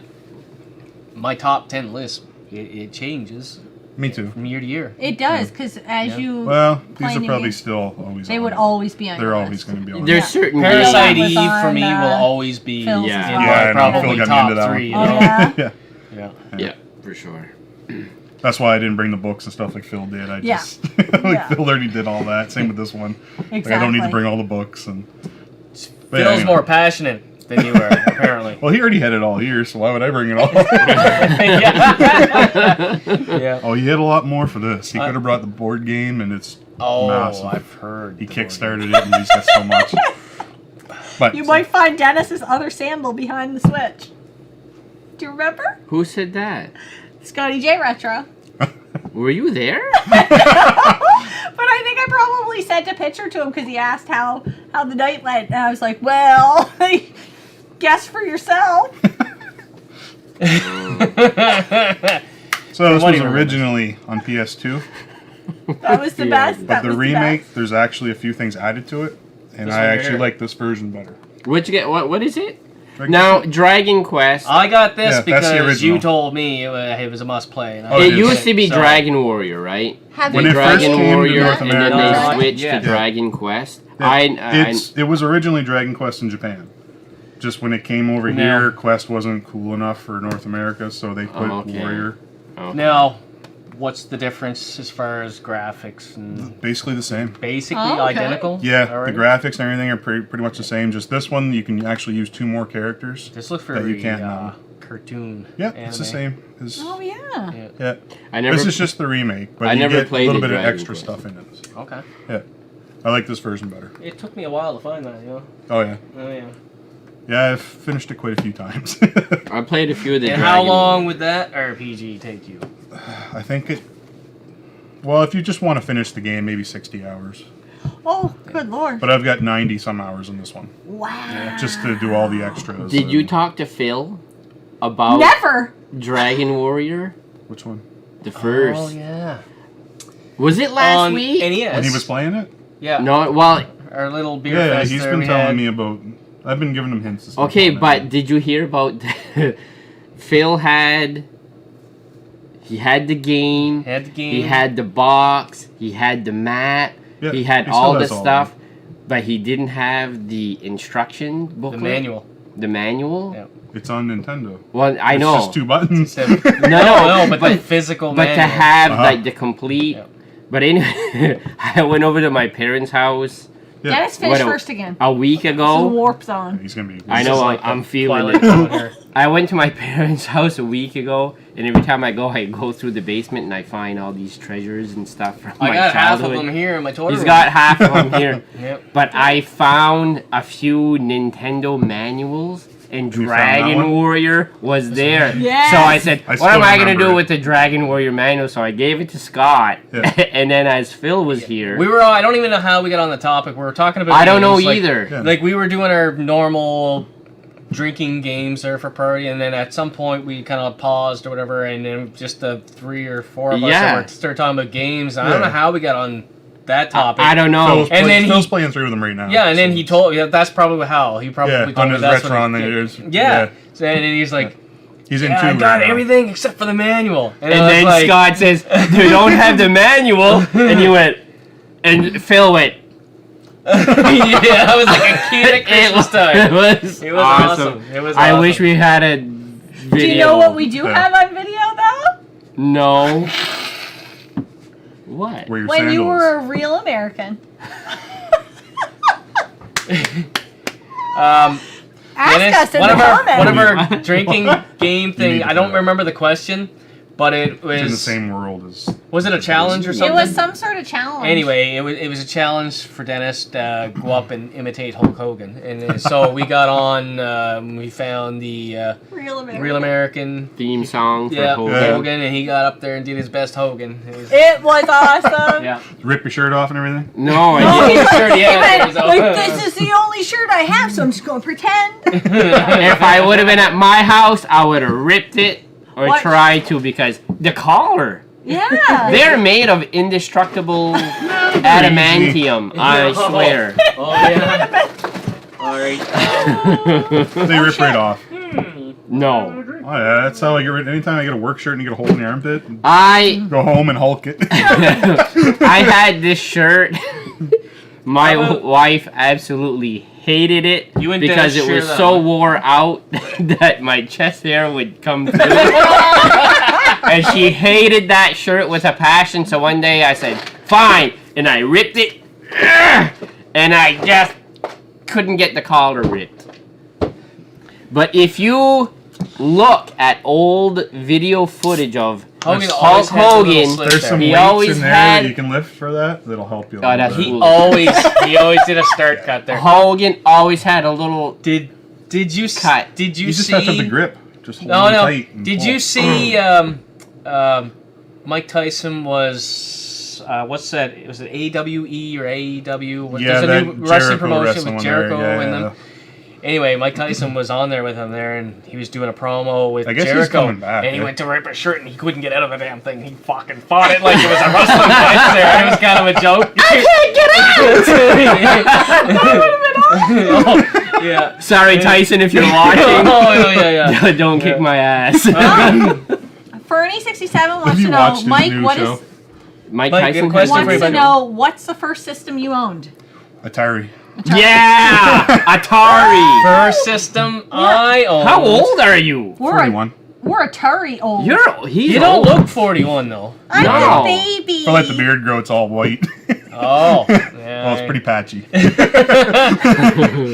Speaker 4: My top 10 list it changes
Speaker 3: Me too.
Speaker 4: from year to year.
Speaker 2: It does, because as
Speaker 4: Yeah.
Speaker 2: you
Speaker 3: Well, these
Speaker 2: playing
Speaker 3: are
Speaker 2: new
Speaker 3: probably
Speaker 2: games,
Speaker 3: still always.
Speaker 2: they
Speaker 3: on
Speaker 2: would
Speaker 3: it.
Speaker 2: always be on
Speaker 3: They're
Speaker 2: your
Speaker 3: always
Speaker 2: list.
Speaker 3: going to be on.
Speaker 1: There's
Speaker 2: Yeah.
Speaker 1: certain
Speaker 4: Parasite
Speaker 1: games.
Speaker 2: was
Speaker 4: Eve for
Speaker 2: on,
Speaker 4: me will always be
Speaker 2: Phil's
Speaker 1: Yeah.
Speaker 2: as
Speaker 3: Yeah,
Speaker 2: well.
Speaker 3: I know.
Speaker 4: probably
Speaker 3: Phil got me
Speaker 4: top
Speaker 3: into that
Speaker 4: 3.
Speaker 3: one.
Speaker 2: Oh, yeah?
Speaker 3: Yeah.
Speaker 4: Yeah.
Speaker 1: Yeah, for sure.
Speaker 3: That's why I didn't bring the books and stuff like Phil did. I
Speaker 2: Yeah.
Speaker 3: just like
Speaker 2: Yeah.
Speaker 3: Phil already did all that. Same with this one.
Speaker 2: Exactly.
Speaker 3: Like I don't need to bring all the books and. But
Speaker 4: Phil's
Speaker 3: anyway.
Speaker 4: more passionate than you are, apparently.
Speaker 3: Well, he already had it all here, so why would I bring it all?
Speaker 4: yeah. Yeah.
Speaker 3: Oh, he had a lot more for this. He could have brought the board game, and it's
Speaker 4: Oh,
Speaker 3: massive.
Speaker 4: I've heard.
Speaker 3: He
Speaker 4: the board
Speaker 3: kickstarted it, and he's got so much. But
Speaker 2: You might find Dennis's other sandal behind the Switch. Do you remember?
Speaker 1: Who said that?
Speaker 2: Scotty J Retro.
Speaker 1: Were you there?
Speaker 2: But I think I probably sent a picture to him because he asked how the night went, and I was like, "Well, guess for yourself."
Speaker 3: So this
Speaker 4: What
Speaker 3: was
Speaker 4: do you
Speaker 3: originally on PS2,
Speaker 2: That was the
Speaker 1: Yeah,
Speaker 2: best.
Speaker 3: but
Speaker 2: That
Speaker 3: the
Speaker 2: was
Speaker 3: remake,
Speaker 2: best.
Speaker 3: there's actually a few things added to it, and
Speaker 4: This
Speaker 3: I
Speaker 4: one
Speaker 3: actually
Speaker 4: here.
Speaker 3: like this version better.
Speaker 1: What'd you get? What is it?
Speaker 3: Dragon
Speaker 1: Now,
Speaker 3: Quest-
Speaker 1: Dragon Quest.
Speaker 4: I got this
Speaker 3: Yeah, that's the
Speaker 4: because you
Speaker 3: original.
Speaker 4: told me it was a must play. and I
Speaker 3: Oh,
Speaker 1: It
Speaker 3: is.
Speaker 1: used to be
Speaker 4: So-
Speaker 1: Dragon Warrior, right?
Speaker 2: Have
Speaker 3: When
Speaker 2: you
Speaker 3: it
Speaker 2: played
Speaker 3: first
Speaker 1: Dragon
Speaker 3: came to
Speaker 1: Warrior,
Speaker 3: North
Speaker 1: and then
Speaker 3: America-
Speaker 1: they switched
Speaker 4: Yeah.
Speaker 1: to Dragon Quest.
Speaker 3: Yeah. It was originally Dragon Quest in Japan. Just when it came over
Speaker 4: No.
Speaker 3: here, Quest wasn't cool enough for North America, so they put
Speaker 1: okay.
Speaker 3: Warrior.
Speaker 1: Okay.
Speaker 4: Now, what's the difference as far as graphics and
Speaker 3: Basically the same.
Speaker 4: basically
Speaker 2: Oh, okay.
Speaker 4: identical?
Speaker 3: Yeah,
Speaker 4: Alright.
Speaker 3: the graphics and everything are pretty much the same. Just this one, you can actually use 2 more characters.
Speaker 4: This looks
Speaker 3: that
Speaker 4: very
Speaker 3: you can't now.
Speaker 4: cartoon.
Speaker 3: Yeah,
Speaker 4: anime.
Speaker 3: it's the same. It's-
Speaker 2: Oh yeah.
Speaker 4: Yeah.
Speaker 3: yeah.
Speaker 1: I never.
Speaker 3: This is just the remake, but
Speaker 1: I
Speaker 3: you
Speaker 1: never
Speaker 3: get a
Speaker 1: played
Speaker 3: little
Speaker 1: the
Speaker 3: bit of
Speaker 1: Dragon
Speaker 3: extra
Speaker 1: Quest.
Speaker 3: stuff in it.
Speaker 4: Okay.
Speaker 3: Yeah, I like this version better.
Speaker 4: It took me a while to find that, you know.
Speaker 3: Oh yeah,
Speaker 4: Oh yeah.
Speaker 3: yeah. I've finished it quite a few times.
Speaker 1: I played a few of the.
Speaker 4: And
Speaker 1: Dragon
Speaker 4: how long would that RPG take you?
Speaker 3: I think it. Well, if you just want to finish the game, maybe 60 hours.
Speaker 2: Oh, good lord.
Speaker 3: But I've got 90 some hours in this one,
Speaker 2: Wow.
Speaker 3: just to do all the extras.
Speaker 1: Did you
Speaker 3: and-
Speaker 1: talk to Phil about
Speaker 2: Never.
Speaker 1: Dragon Warrior?
Speaker 3: Which one?
Speaker 1: The first.
Speaker 4: Oh yeah.
Speaker 1: Was it last
Speaker 4: On
Speaker 1: week?
Speaker 4: NES.
Speaker 3: When he was playing it?
Speaker 4: Yeah.
Speaker 1: No, well,
Speaker 4: Our little beer
Speaker 3: Yeah,
Speaker 4: fest
Speaker 3: he's
Speaker 4: there
Speaker 3: been
Speaker 4: we
Speaker 3: telling
Speaker 4: had.
Speaker 3: me about. I've been giving him hints. and stuff
Speaker 1: okay,
Speaker 3: on that.
Speaker 1: but did you hear about Phil he had the game,
Speaker 4: Had the game.
Speaker 1: he had the box, he had the mat,
Speaker 3: Yeah,
Speaker 1: he had
Speaker 3: he still
Speaker 1: all the
Speaker 3: has all
Speaker 1: stuff, but he didn't have the instruction
Speaker 4: the
Speaker 1: booklet.
Speaker 4: manual.
Speaker 1: The manual?
Speaker 4: Yeah.
Speaker 3: It's on Nintendo.
Speaker 1: Well, I
Speaker 3: It's
Speaker 1: know.
Speaker 3: just 2 buttons.
Speaker 4: No,
Speaker 1: No,
Speaker 4: but the physical
Speaker 1: But
Speaker 4: manual.
Speaker 1: to have
Speaker 3: Uh-huh.
Speaker 1: like the complete.
Speaker 4: Yeah.
Speaker 1: But anyway, I went over to my parents' house
Speaker 2: Dennis finished
Speaker 1: What,
Speaker 2: first again.
Speaker 1: a week
Speaker 2: This is
Speaker 1: ago.
Speaker 2: warp zone.
Speaker 3: He's gonna be.
Speaker 1: I know,
Speaker 4: This is like
Speaker 1: I'm
Speaker 4: the
Speaker 1: feeling
Speaker 4: Twilight
Speaker 1: it.
Speaker 4: Zone here.
Speaker 1: I went to my parents' house a week ago, and every time I go through the basement and I find all these treasures and stuff from
Speaker 4: I
Speaker 1: my
Speaker 4: got half
Speaker 1: childhood.
Speaker 4: of them here in my toy
Speaker 1: He's
Speaker 4: room.
Speaker 1: got half of them here.
Speaker 4: Yep.
Speaker 1: But I found a few Nintendo manuals, and
Speaker 3: You found that
Speaker 1: Dragon
Speaker 3: one?
Speaker 1: Warrior was there.
Speaker 2: Yes.
Speaker 1: So I said,
Speaker 3: I
Speaker 1: what
Speaker 3: still
Speaker 1: am I going to
Speaker 3: remember
Speaker 1: do
Speaker 3: it.
Speaker 1: with the Dragon Warrior manual? So I gave it to Scott.
Speaker 3: Yeah.
Speaker 1: And then as Phil was here,
Speaker 4: We were. I don't even know how we got on the topic. We were talking about.
Speaker 1: I don't know
Speaker 4: games, like-
Speaker 1: either.
Speaker 3: Yeah.
Speaker 4: Like we were doing our normal drinking games there for party, and then at some point we kind of paused or whatever, and then just the 3 or 4 of us
Speaker 1: Yeah.
Speaker 4: that were started talking about games. And I don't
Speaker 3: Yeah.
Speaker 4: know how we got on that topic.
Speaker 1: I don't know.
Speaker 3: Phil's playing through them right now.
Speaker 4: Yeah, and then
Speaker 3: so-
Speaker 4: he told. Yeah, that's probably how he probably
Speaker 3: Yeah,
Speaker 4: told
Speaker 3: on
Speaker 4: me
Speaker 3: his
Speaker 4: that's what
Speaker 3: Retron
Speaker 4: he-
Speaker 3: there is.
Speaker 4: Yeah. So, and then he's like,
Speaker 3: He's in
Speaker 4: yeah,
Speaker 3: two.
Speaker 4: I got
Speaker 3: right now.
Speaker 4: everything except for the manual.
Speaker 1: And
Speaker 4: I was
Speaker 1: then
Speaker 4: like,
Speaker 1: Scott says, you don't have the manual. And you went, and Phil went,
Speaker 4: yeah, I was like a kid at Christmas time.
Speaker 1: It was,
Speaker 4: It was
Speaker 1: awesome.
Speaker 4: awesome. It was
Speaker 1: I
Speaker 4: awesome.
Speaker 1: wish we had a video.
Speaker 2: Do you know what we do
Speaker 3: Yeah.
Speaker 2: have on video though?
Speaker 1: No. What?
Speaker 3: Where your
Speaker 2: When you
Speaker 3: sandals.
Speaker 2: were a real American. Ask
Speaker 4: Dennis,
Speaker 2: us in
Speaker 4: one
Speaker 2: the
Speaker 4: of our
Speaker 2: comments.
Speaker 4: one of our drinking game
Speaker 3: need
Speaker 4: thing.
Speaker 3: to
Speaker 4: I don't
Speaker 3: do that.
Speaker 4: remember the question, but it was
Speaker 3: It's in the same world as.
Speaker 4: was it a challenge or
Speaker 2: It
Speaker 4: something?
Speaker 2: was some sort of challenge.
Speaker 4: Anyway, it was a challenge for Dennis to go up and imitate Hulk Hogan, and so we got on. We found the
Speaker 2: Real American.
Speaker 4: Real American.
Speaker 1: Theme song for
Speaker 4: Yeah,
Speaker 1: Hogan.
Speaker 4: Hogan, and he got up there and did his best Hogan. It was,
Speaker 2: It was awesome.
Speaker 4: yeah.
Speaker 3: Rip your shirt off and everything?
Speaker 1: No, I
Speaker 2: Oh,
Speaker 1: didn't.
Speaker 2: he's like,
Speaker 4: Sure, yeah,
Speaker 2: he
Speaker 4: it
Speaker 2: went,
Speaker 4: was
Speaker 2: like,
Speaker 4: awesome.
Speaker 2: this is the only shirt I have, so I'm just going to pretend.
Speaker 1: If I would have been at my house, I would have ripped it or
Speaker 2: What?
Speaker 1: tried to, because the collar.
Speaker 2: Yeah.
Speaker 1: They're made of indestructible adamantium, I swear.
Speaker 4: Oh yeah. All right.
Speaker 3: They rip right off.
Speaker 1: No.
Speaker 3: Oh yeah, that's how I get rid. Anytime I get a work shirt and you get a hole in your armpit,
Speaker 1: I
Speaker 3: go home and Hulk it.
Speaker 1: I had this shirt. My
Speaker 4: How about-
Speaker 1: wife absolutely hated it
Speaker 4: You and
Speaker 1: because
Speaker 4: Dennis
Speaker 1: it was
Speaker 4: share that
Speaker 1: so
Speaker 4: one.
Speaker 1: wore out that my chest hair would come through. And she hated that shirt with a passion, so one day I said, fine, and I ripped it, and I just couldn't get the collar ripped. But if you look at old video footage of
Speaker 4: Hogan
Speaker 1: Hulk
Speaker 4: always has a little
Speaker 1: Hogan,
Speaker 4: slip
Speaker 3: There's
Speaker 4: there.
Speaker 3: some
Speaker 1: He
Speaker 3: weights
Speaker 1: always
Speaker 3: in there
Speaker 1: had-
Speaker 3: that you can lift for that. That'll help you. A
Speaker 1: Oh,
Speaker 3: little
Speaker 1: that's
Speaker 3: bit.
Speaker 4: He
Speaker 1: cool.
Speaker 4: always did a start cut there.
Speaker 1: Hogan always had a little.
Speaker 4: Did you
Speaker 1: Cut.
Speaker 4: Did you
Speaker 3: You just
Speaker 4: see?
Speaker 3: have to have the grip. Just hold
Speaker 4: No,
Speaker 3: on
Speaker 4: no.
Speaker 3: tight. And
Speaker 4: Did
Speaker 3: pull.
Speaker 4: you see? Mike Tyson was what's that? Was it AWE or AEW?
Speaker 3: Yeah,
Speaker 4: There's a
Speaker 3: that
Speaker 4: new wrestling
Speaker 3: Jericho
Speaker 4: promotion
Speaker 3: wrestling
Speaker 4: with
Speaker 3: one there,
Speaker 4: Jericho
Speaker 3: yeah,
Speaker 4: in
Speaker 3: yeah.
Speaker 4: them. Anyway, Mike Tyson was on there with him there, and he was doing a promo with
Speaker 3: I guess he's
Speaker 4: Jericho.
Speaker 3: coming back,
Speaker 4: and he
Speaker 3: yeah.
Speaker 4: went to rip his shirt, and he couldn't get out of the damn thing. He fucking fought it like it was a wrestling match there. It was kind of a joke. Oh, yeah.
Speaker 1: Sorry, Tyson, if you're watching.
Speaker 4: Oh, yeah.
Speaker 1: Don't kick my ass.
Speaker 2: Fernie67 wants
Speaker 3: Have
Speaker 2: to
Speaker 3: you
Speaker 2: know,
Speaker 3: watched his
Speaker 2: Mike,
Speaker 3: new
Speaker 2: what
Speaker 3: show?
Speaker 2: is
Speaker 1: Mike
Speaker 4: Mike,
Speaker 1: Tyson
Speaker 4: good question
Speaker 2: wants
Speaker 4: for
Speaker 2: to
Speaker 4: everybody.
Speaker 2: know what's the first system you owned?
Speaker 3: Atari.
Speaker 1: Yeah, Atari.
Speaker 4: First system I owned.
Speaker 1: How old are you?
Speaker 2: We're
Speaker 3: 41.
Speaker 2: we're Atari old.
Speaker 1: He's
Speaker 4: You don't
Speaker 1: old.
Speaker 4: look 41 though.
Speaker 2: I'm
Speaker 1: No.
Speaker 2: a baby.
Speaker 3: If I let the beard grow, it's all white.
Speaker 4: Oh, yeah.
Speaker 3: Well, it's pretty patchy.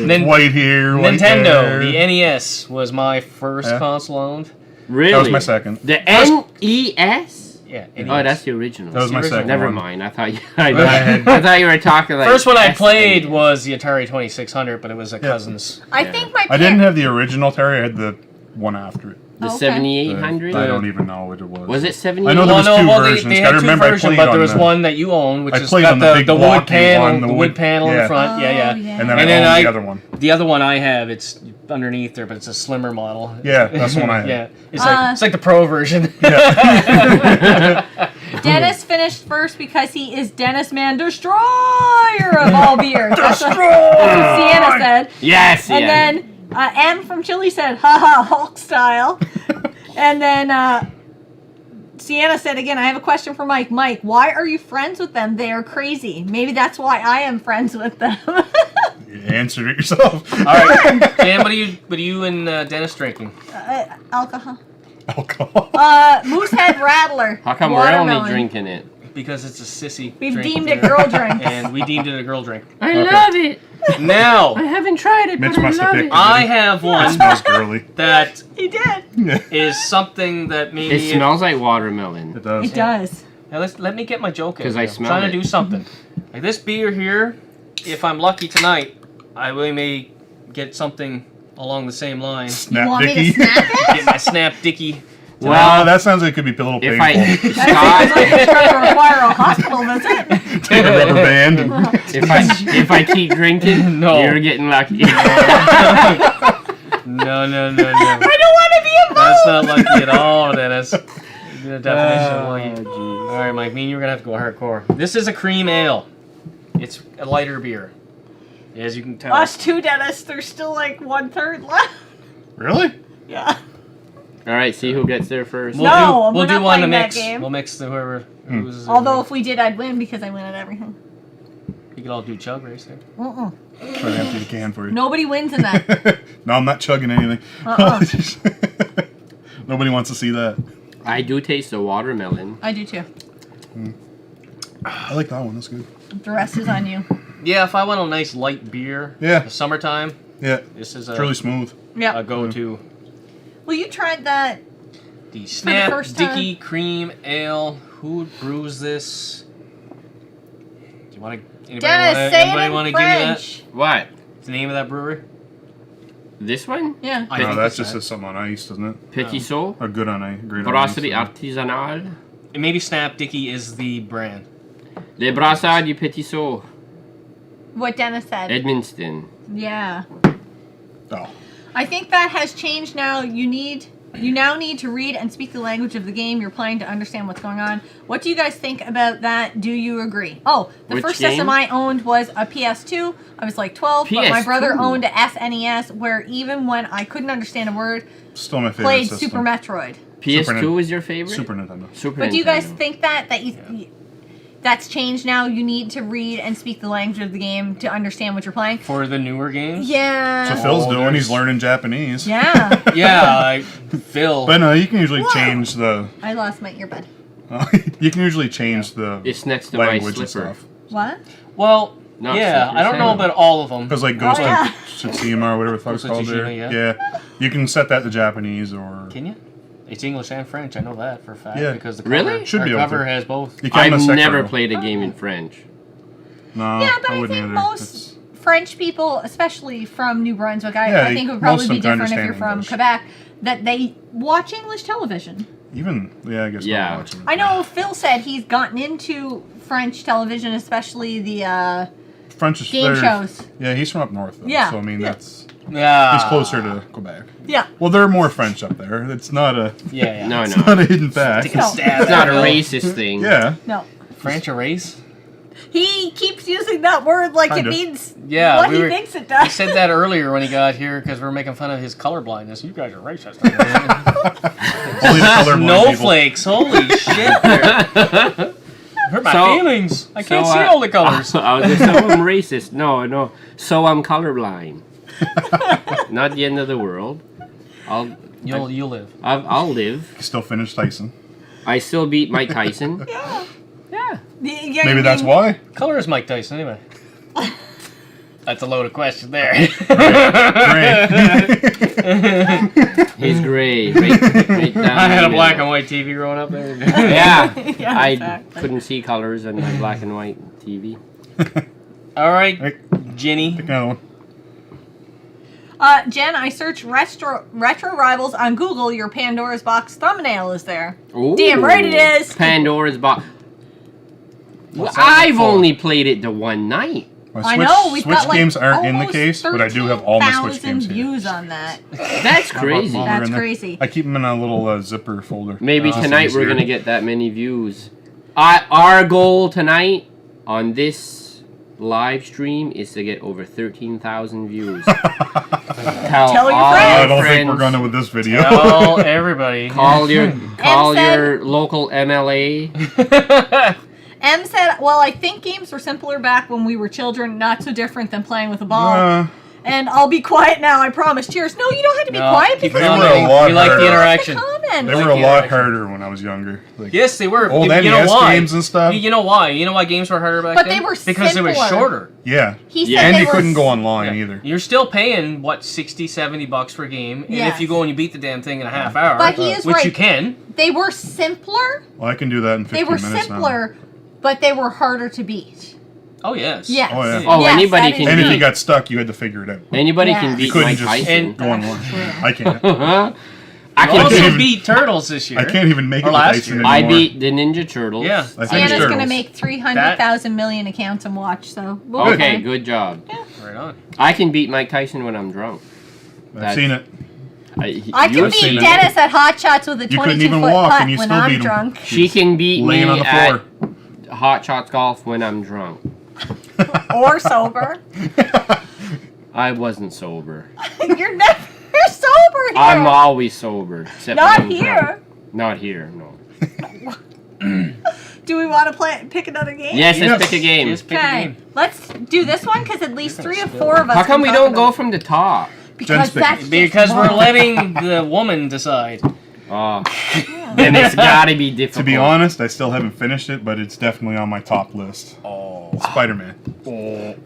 Speaker 4: Nin-
Speaker 3: White hair, white
Speaker 4: Nintendo,
Speaker 3: hair.
Speaker 4: the NES was my first
Speaker 3: Yeah.
Speaker 4: console owned.
Speaker 1: Really?
Speaker 3: That was my second.
Speaker 1: The NES.
Speaker 4: Yeah, NES.
Speaker 1: Oh, that's the original.
Speaker 3: That was my
Speaker 4: original.
Speaker 3: second
Speaker 1: Never
Speaker 3: one.
Speaker 1: mind. I thought I thought you were talking like.
Speaker 4: First one I
Speaker 1: SNES.
Speaker 4: played was the Atari 2600, but it was a cousin's.
Speaker 2: I
Speaker 1: Yeah.
Speaker 2: think my
Speaker 3: I didn't have the original Atari. I had the one after it.
Speaker 1: The
Speaker 2: Okay.
Speaker 1: 7800.
Speaker 3: I don't even know what it was.
Speaker 1: Was it 78?
Speaker 3: I know there was two
Speaker 4: well,
Speaker 3: versions.
Speaker 4: They
Speaker 3: Gotta
Speaker 4: had two
Speaker 3: remember, I
Speaker 4: versions,
Speaker 3: played
Speaker 4: but
Speaker 3: on
Speaker 4: there was
Speaker 3: the-
Speaker 4: one that you own, which
Speaker 3: I
Speaker 4: has
Speaker 3: played
Speaker 4: got
Speaker 3: on the big
Speaker 4: the wood
Speaker 3: blocky
Speaker 4: panel,
Speaker 3: one,
Speaker 4: the
Speaker 3: the
Speaker 4: wood
Speaker 3: wood-
Speaker 4: panel in
Speaker 3: yeah.
Speaker 4: front.
Speaker 2: Oh,
Speaker 4: Yeah,
Speaker 2: yeah.
Speaker 3: And then
Speaker 4: And
Speaker 3: I
Speaker 4: then
Speaker 3: owned the other one.
Speaker 4: The other one I have, it's underneath there, but it's a slimmer model.
Speaker 3: Yeah, that's the one I had.
Speaker 4: Yeah, it's like the pro version.
Speaker 2: Dennis finished first because he is Dennis Man Destroyer of all beers. That's what Sienna said.
Speaker 1: Yes.
Speaker 2: And
Speaker 1: yeah.
Speaker 2: then M from Chile said, haha, Hulk style. And then Sienna said again, I have a question for Mike. Mike, why are you friends with them? They are crazy. Maybe that's why I am friends with them.
Speaker 3: You answered it yourself.
Speaker 4: All right, Dan, what are you and Dennis drinking?
Speaker 2: Alcohol.
Speaker 3: Alcohol.
Speaker 2: Moosehead Rattler.
Speaker 1: How come we're only
Speaker 2: Watermelon.
Speaker 1: drinking it?
Speaker 4: because it's a sissy
Speaker 2: We've
Speaker 4: drink
Speaker 2: deemed
Speaker 4: beer,
Speaker 2: it girl drink.
Speaker 4: and we deemed it a girl drink.
Speaker 1: I
Speaker 3: Okay.
Speaker 1: love it. I
Speaker 4: Now,
Speaker 1: haven't tried it,
Speaker 3: Mitch
Speaker 1: but I
Speaker 3: must have
Speaker 1: love
Speaker 3: picked
Speaker 1: it.
Speaker 3: it.
Speaker 4: I have
Speaker 3: It
Speaker 4: one
Speaker 3: smells girly.
Speaker 4: that
Speaker 2: He did.
Speaker 3: Yeah,
Speaker 4: is something that maybe...
Speaker 1: It smells like watermelon.
Speaker 3: it does.
Speaker 2: It does.
Speaker 4: Now let me get my joke in.
Speaker 1: 'Cause I
Speaker 4: here.
Speaker 1: smell
Speaker 4: I'm trying
Speaker 1: it.
Speaker 4: to do something. Like this beer here, if I'm lucky tonight, I really may get something along the same line.
Speaker 2: You
Speaker 3: Snap
Speaker 2: want me to
Speaker 3: Dicky.
Speaker 2: snap it?
Speaker 4: Get my Snap Dicky.
Speaker 3: Well, that sounds like it could be a little
Speaker 1: If
Speaker 3: painful.
Speaker 1: I
Speaker 2: That seems like it's going to require a hospital visit.
Speaker 3: Take a rubber band.
Speaker 1: if I keep drinking,
Speaker 4: No.
Speaker 1: you're getting lucky.
Speaker 4: No.
Speaker 2: I don't want to be involved.
Speaker 4: That's not lucky at all, Dennis. The definition of lucky.
Speaker 1: jeez.
Speaker 4: All right, Mike, me and you're going to have to go hardcore. This is a cream ale. It's a lighter beer. As you can tell.
Speaker 2: Us two, Dennis. There's still like 1/3 left.
Speaker 3: Really?
Speaker 2: Yeah.
Speaker 1: All right, see who gets there first.
Speaker 4: We'll
Speaker 2: No,
Speaker 4: do,
Speaker 2: we're
Speaker 4: we'll do
Speaker 2: not
Speaker 4: one to
Speaker 2: playing that
Speaker 4: mix.
Speaker 2: game.
Speaker 4: We'll mix the whoever loses.
Speaker 2: Although if we did, I'd win because I win at everything.
Speaker 4: You could all do chug race there.
Speaker 2: Uh-uh.
Speaker 3: Try to empty the can for you.
Speaker 2: Nobody wins in that.
Speaker 3: No, I'm not chugging anything.
Speaker 2: Uh-uh.
Speaker 3: Nobody wants to see that.
Speaker 1: I do taste the watermelon.
Speaker 2: I do too.
Speaker 3: I like that one. That's good.
Speaker 2: The rest is on you.
Speaker 4: Yeah, if I want a nice light beer,
Speaker 3: Yeah.
Speaker 4: the summertime,
Speaker 3: Yeah,
Speaker 4: this is
Speaker 3: it's really smooth.
Speaker 2: Yeah.
Speaker 4: a go-to.
Speaker 2: Well, you tried that.
Speaker 4: The Snap
Speaker 2: first time.
Speaker 4: Dicky Cream Ale. Who brews this? Do you want to?
Speaker 2: Dennis, say
Speaker 4: anybody
Speaker 2: it
Speaker 4: want
Speaker 2: in
Speaker 4: to give me that?
Speaker 2: French.
Speaker 1: What?
Speaker 4: What's the name of that brewery?
Speaker 1: This one?
Speaker 2: Yeah.
Speaker 4: I
Speaker 3: No,
Speaker 4: think
Speaker 3: that
Speaker 4: it's
Speaker 3: just
Speaker 4: that.
Speaker 3: says something on ice, doesn't it?
Speaker 1: Petit Saut?
Speaker 3: Or good on ice. Great on
Speaker 1: Brasserie
Speaker 3: ice.
Speaker 1: artisanale?
Speaker 4: And maybe Snap Dicky is the brand.
Speaker 1: Les Brassards du Petit Saut.
Speaker 2: What Dennis said.
Speaker 1: Edmundston.
Speaker 2: Yeah.
Speaker 3: Oh.
Speaker 2: I think that has changed now. You now need to read and speak the language of the game you're playing to understand what's going on. What do you guys think about that? Do you agree? Oh, the
Speaker 1: Which
Speaker 2: first
Speaker 1: game?
Speaker 2: system I owned was a PS2. I was like 12, but my
Speaker 1: PS2.
Speaker 2: brother owned a SNES where even when I couldn't understand a word,
Speaker 3: Still my favorite
Speaker 2: played
Speaker 3: system.
Speaker 2: Super Metroid.
Speaker 1: PS2 is your favorite?
Speaker 3: Super Nintendo.
Speaker 1: Super
Speaker 2: But do you guys
Speaker 1: Nintendo.
Speaker 2: think that you that's changed now? You need to read and speak the language of the game to understand what you're playing.
Speaker 4: For the newer games?
Speaker 2: Yeah.
Speaker 3: So Phil's
Speaker 4: Oh,
Speaker 3: doing. He's
Speaker 4: there's-
Speaker 3: learning Japanese.
Speaker 2: Yeah.
Speaker 4: Yeah, Phil.
Speaker 3: But no, you can usually
Speaker 2: Whoa.
Speaker 3: change the.
Speaker 2: I lost my earbud.
Speaker 3: You can usually change the
Speaker 1: It's next to my
Speaker 3: language and
Speaker 1: slipper.
Speaker 3: stuff.
Speaker 2: What?
Speaker 4: Well,
Speaker 1: No,
Speaker 4: yeah,
Speaker 1: slipper
Speaker 4: I don't know
Speaker 1: sandal.
Speaker 4: about all of them.
Speaker 3: Because like Ghost
Speaker 2: Oh, yeah.
Speaker 3: of Tsushima or whatever the fuck it's
Speaker 4: Ghost of
Speaker 3: called there.
Speaker 4: Tsushima,
Speaker 3: Yeah. You can set that to Japanese or.
Speaker 4: Can you? It's English and French. I know that for a fact.
Speaker 3: Yeah.
Speaker 4: Because the
Speaker 1: Really?
Speaker 4: cover,
Speaker 3: Should
Speaker 4: our
Speaker 3: be able
Speaker 4: cover
Speaker 3: to.
Speaker 4: has both.
Speaker 3: You can
Speaker 1: I've
Speaker 3: on Sekiro.
Speaker 1: never played a game in French.
Speaker 3: No,
Speaker 2: Yeah, but I
Speaker 3: wouldn't
Speaker 2: think
Speaker 3: either.
Speaker 2: most French people, especially from New Brunswick,
Speaker 3: Yeah,
Speaker 2: I think it would
Speaker 3: most
Speaker 2: probably
Speaker 3: of
Speaker 2: be
Speaker 3: them can
Speaker 2: different if you're
Speaker 3: understand
Speaker 2: from
Speaker 3: English.
Speaker 2: Quebec, that they watch English television.
Speaker 3: Even yeah, I guess.
Speaker 1: Yeah.
Speaker 3: Not watching.
Speaker 2: I know Phil said he's gotten into French television, especially the
Speaker 3: French is
Speaker 2: game
Speaker 3: they're-
Speaker 2: shows.
Speaker 3: Yeah, he's from up north though.
Speaker 2: Yeah.
Speaker 3: So I mean
Speaker 2: Yeah.
Speaker 3: that's
Speaker 4: Yeah.
Speaker 3: he's closer to Quebec.
Speaker 2: Yeah.
Speaker 3: Well, there are more French up there. It's not a
Speaker 4: Yeah, yeah.
Speaker 1: No,
Speaker 3: it's
Speaker 1: no.
Speaker 3: not a hidden fact.
Speaker 4: Take a stab
Speaker 1: It's
Speaker 4: at
Speaker 1: not a
Speaker 4: Phil.
Speaker 1: racist thing.
Speaker 3: Yeah.
Speaker 2: No.
Speaker 4: French a race?
Speaker 2: He keeps using that word like
Speaker 3: Kind
Speaker 2: it
Speaker 3: of.
Speaker 2: means
Speaker 4: Yeah,
Speaker 2: what
Speaker 4: we
Speaker 2: he
Speaker 4: were-
Speaker 2: thinks it
Speaker 4: He
Speaker 2: does.
Speaker 4: said that earlier when he got here because we were making fun of his colorblindness. You guys are racist.
Speaker 3: Only the colorblind people.
Speaker 4: Snowflakes. Holy shit. Hurt my
Speaker 1: So-
Speaker 4: feelings. I can't
Speaker 1: so,
Speaker 4: see all the colors.
Speaker 1: I was just so I'm racist. No. So I'm colorblind. Not the end of the world.
Speaker 4: You'll live.
Speaker 1: I'll live.
Speaker 3: Still finished Tyson.
Speaker 1: I still beat Mike Tyson.
Speaker 2: Yeah.
Speaker 1: Yeah.
Speaker 2: Yeah,
Speaker 3: Maybe that's why.
Speaker 4: Color is Mike Tyson anyway. That's a loaded question there.
Speaker 3: Great.
Speaker 1: He's gray. Right down
Speaker 4: I had
Speaker 1: the
Speaker 4: a black and
Speaker 1: middle.
Speaker 4: white TV growing up there.
Speaker 1: Yeah.
Speaker 2: Yeah,
Speaker 1: I
Speaker 2: exactly.
Speaker 1: couldn't see colors on my black and white TV.
Speaker 4: All right,
Speaker 3: Hey,
Speaker 4: Ginny.
Speaker 3: pick another one.
Speaker 2: Jen, I searched retro rivals on Google. Your Pandora's box thumbnail is there.
Speaker 1: Ooh.
Speaker 2: Damn right it is.
Speaker 1: Pandora's box.
Speaker 4: What's that
Speaker 1: I've
Speaker 4: for?
Speaker 1: only played it the one night.
Speaker 3: My
Speaker 2: I
Speaker 3: Switch,
Speaker 2: know we've
Speaker 3: Switch
Speaker 2: got like
Speaker 3: games aren't in the
Speaker 2: almost
Speaker 3: case, but I do have all my Switch
Speaker 2: 13,000
Speaker 3: games here.
Speaker 2: views on that.
Speaker 1: That's crazy.
Speaker 3: They're
Speaker 2: That's
Speaker 3: in there.
Speaker 2: crazy.
Speaker 3: I keep them in a little zipper folder.
Speaker 1: Maybe
Speaker 3: Just
Speaker 1: tonight
Speaker 3: this
Speaker 1: we're
Speaker 3: here.
Speaker 1: gonna get that many views. Our goal tonight on this live stream is to get over 13,000 views.
Speaker 2: Tell your
Speaker 1: all
Speaker 2: friends.
Speaker 3: I
Speaker 1: your
Speaker 3: don't think
Speaker 1: friends,
Speaker 3: we're going to with this video.
Speaker 4: Tell everybody.
Speaker 1: Call
Speaker 2: said-
Speaker 1: your local MLA.
Speaker 2: M said, well, I think games were simpler back when we were children, not so different than playing with a ball. And I'll be quiet now, I promise. Cheers. No, you don't have to be quiet
Speaker 4: keep
Speaker 2: because
Speaker 3: They were
Speaker 4: commenting.
Speaker 3: a lot
Speaker 4: We like the
Speaker 3: harder.
Speaker 4: interaction.
Speaker 2: comment.
Speaker 3: They were a lot harder when I was younger. Like,
Speaker 4: Yes, they were.
Speaker 3: Old
Speaker 4: you know
Speaker 3: NES
Speaker 4: why?
Speaker 3: games and stuff.
Speaker 4: You know why? You know why games were harder back
Speaker 2: But
Speaker 4: then?
Speaker 2: they were
Speaker 4: because they were
Speaker 2: simpler.
Speaker 4: shorter.
Speaker 3: yeah.
Speaker 2: He
Speaker 1: Yeah.
Speaker 2: said
Speaker 3: And
Speaker 2: they
Speaker 3: you
Speaker 2: were
Speaker 3: couldn't go online
Speaker 4: Yeah.
Speaker 3: either.
Speaker 4: You're still paying what $60-$70 per game, and
Speaker 2: Yes.
Speaker 4: if you go and you beat the damn thing in a half hour,
Speaker 2: But he is
Speaker 4: which
Speaker 2: right.
Speaker 4: you can,
Speaker 2: They were simpler.
Speaker 3: Well, I can do that in 15
Speaker 2: They were
Speaker 3: minutes
Speaker 2: simpler, but they were harder to beat.
Speaker 4: oh yes,
Speaker 2: Yes.
Speaker 3: Oh, yeah.
Speaker 1: Oh,
Speaker 2: Yes,
Speaker 1: anybody
Speaker 2: that
Speaker 1: can
Speaker 2: is
Speaker 3: And if
Speaker 2: true.
Speaker 3: you got stuck, you had to figure it out.
Speaker 1: Anybody
Speaker 2: Yeah.
Speaker 1: can
Speaker 2: You
Speaker 1: beat
Speaker 3: couldn't
Speaker 1: Mike
Speaker 3: just
Speaker 1: Tyson.
Speaker 3: go online. I can't.
Speaker 1: I
Speaker 4: You
Speaker 1: can
Speaker 4: also
Speaker 3: even-
Speaker 4: beat Turtles this year.
Speaker 3: I can't even make
Speaker 4: Or
Speaker 3: it to
Speaker 4: last
Speaker 3: Tyson
Speaker 4: year.
Speaker 3: anymore.
Speaker 1: I beat the Ninja Turtles.
Speaker 4: Yeah.
Speaker 3: I think
Speaker 2: Anna's
Speaker 3: Turtles.
Speaker 2: going to make 300,000 million accounts and watch, so we'll be
Speaker 1: Okay,
Speaker 2: fine.
Speaker 1: good job.
Speaker 4: Right on.
Speaker 1: I can beat Mike Tyson when I'm drunk.
Speaker 3: I've seen it.
Speaker 2: I
Speaker 3: You
Speaker 2: can
Speaker 3: have seen
Speaker 2: beat
Speaker 3: it.
Speaker 2: Dennis at Hot Shots with a
Speaker 3: You couldn't
Speaker 2: 22-foot
Speaker 3: even walk
Speaker 2: putt
Speaker 3: and you
Speaker 2: when
Speaker 3: still
Speaker 2: I'm
Speaker 3: beat him.
Speaker 2: drunk.
Speaker 1: She can beat
Speaker 3: Laying
Speaker 1: me
Speaker 3: on the
Speaker 1: at
Speaker 3: floor.
Speaker 1: Hot Shots Golf when I'm drunk.
Speaker 2: Or sober.
Speaker 1: I wasn't sober.
Speaker 2: You're never sober here.
Speaker 1: I'm always sober. Except
Speaker 2: Not
Speaker 1: when I'm
Speaker 2: here.
Speaker 1: drunk. Not here, no.
Speaker 2: Do we want to pick another game?
Speaker 1: Yes, let's
Speaker 3: Yes.
Speaker 1: pick a game.
Speaker 4: Just pick a
Speaker 2: Okay,
Speaker 4: game.
Speaker 2: let's do this one because at least
Speaker 4: You're gonna
Speaker 2: 3 or
Speaker 4: spill
Speaker 2: 4 of us.
Speaker 1: How come
Speaker 2: can
Speaker 1: we
Speaker 2: talk
Speaker 1: don't go
Speaker 2: about it.
Speaker 1: from the top?
Speaker 2: Because
Speaker 3: Jen's picking.
Speaker 2: that's just
Speaker 4: Because we're
Speaker 2: fun.
Speaker 4: letting the woman decide.
Speaker 1: Oh, then it's gotta be difficult.
Speaker 3: To be honest, I still haven't finished it, but it's definitely on my top list.
Speaker 4: Oh,
Speaker 3: Spider-Man.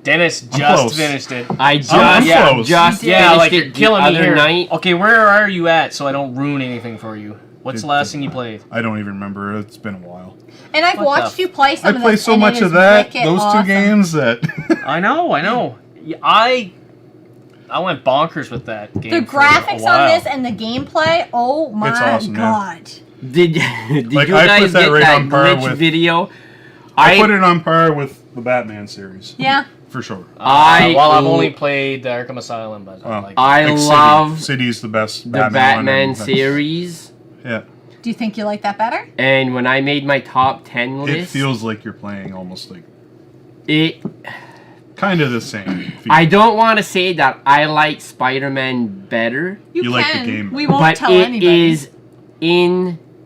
Speaker 4: Dennis
Speaker 3: I'm
Speaker 4: just
Speaker 3: close.
Speaker 4: finished it.
Speaker 1: I just,
Speaker 3: I'm
Speaker 4: yeah,
Speaker 3: close.
Speaker 1: just
Speaker 2: You
Speaker 4: Yeah,
Speaker 1: finished
Speaker 4: like
Speaker 1: it
Speaker 4: you're killing
Speaker 1: the
Speaker 4: me
Speaker 1: other
Speaker 4: here.
Speaker 1: night.
Speaker 4: Okay, where are you at so I don't ruin anything for you? What's the last thing you played?
Speaker 3: I don't even remember. It's been a while.
Speaker 2: And I've
Speaker 4: What
Speaker 2: watched
Speaker 4: the
Speaker 2: you play some
Speaker 3: I
Speaker 2: of
Speaker 3: play
Speaker 2: this,
Speaker 3: so
Speaker 2: and
Speaker 3: much
Speaker 2: it
Speaker 3: of
Speaker 2: is
Speaker 3: that,
Speaker 2: wicked
Speaker 3: those
Speaker 2: awesome.
Speaker 3: two games that
Speaker 4: I know. Yeah, I went bonkers with that game.
Speaker 2: The
Speaker 4: for a
Speaker 2: graphics
Speaker 4: while.
Speaker 2: on this and the gameplay, oh my
Speaker 3: awesome, yeah.
Speaker 2: god.
Speaker 1: Did
Speaker 3: Like,
Speaker 1: you
Speaker 3: I put
Speaker 1: guys
Speaker 3: that
Speaker 1: get
Speaker 3: right
Speaker 1: that
Speaker 3: on par
Speaker 1: glitch
Speaker 3: with-
Speaker 1: video?
Speaker 3: I put it on par with the Batman series
Speaker 2: Yeah.
Speaker 3: for sure.
Speaker 4: Well, I've only played the Arkham Asylum, but
Speaker 3: Oh.
Speaker 4: like,
Speaker 1: I
Speaker 3: Like
Speaker 1: love
Speaker 3: City's the best
Speaker 1: the
Speaker 3: Batman,
Speaker 1: Batman
Speaker 3: one, and
Speaker 1: series,
Speaker 3: Yeah,
Speaker 2: Do you think you like that better?
Speaker 1: and when I made my top 10 list,
Speaker 3: it feels like you're playing almost like
Speaker 1: it.
Speaker 3: kind of the same.
Speaker 1: I don't want to say that I like Spider-Man better,
Speaker 3: You like the game
Speaker 2: We
Speaker 3: better.
Speaker 2: won't
Speaker 1: but
Speaker 2: tell
Speaker 1: it
Speaker 2: anybody.
Speaker 1: is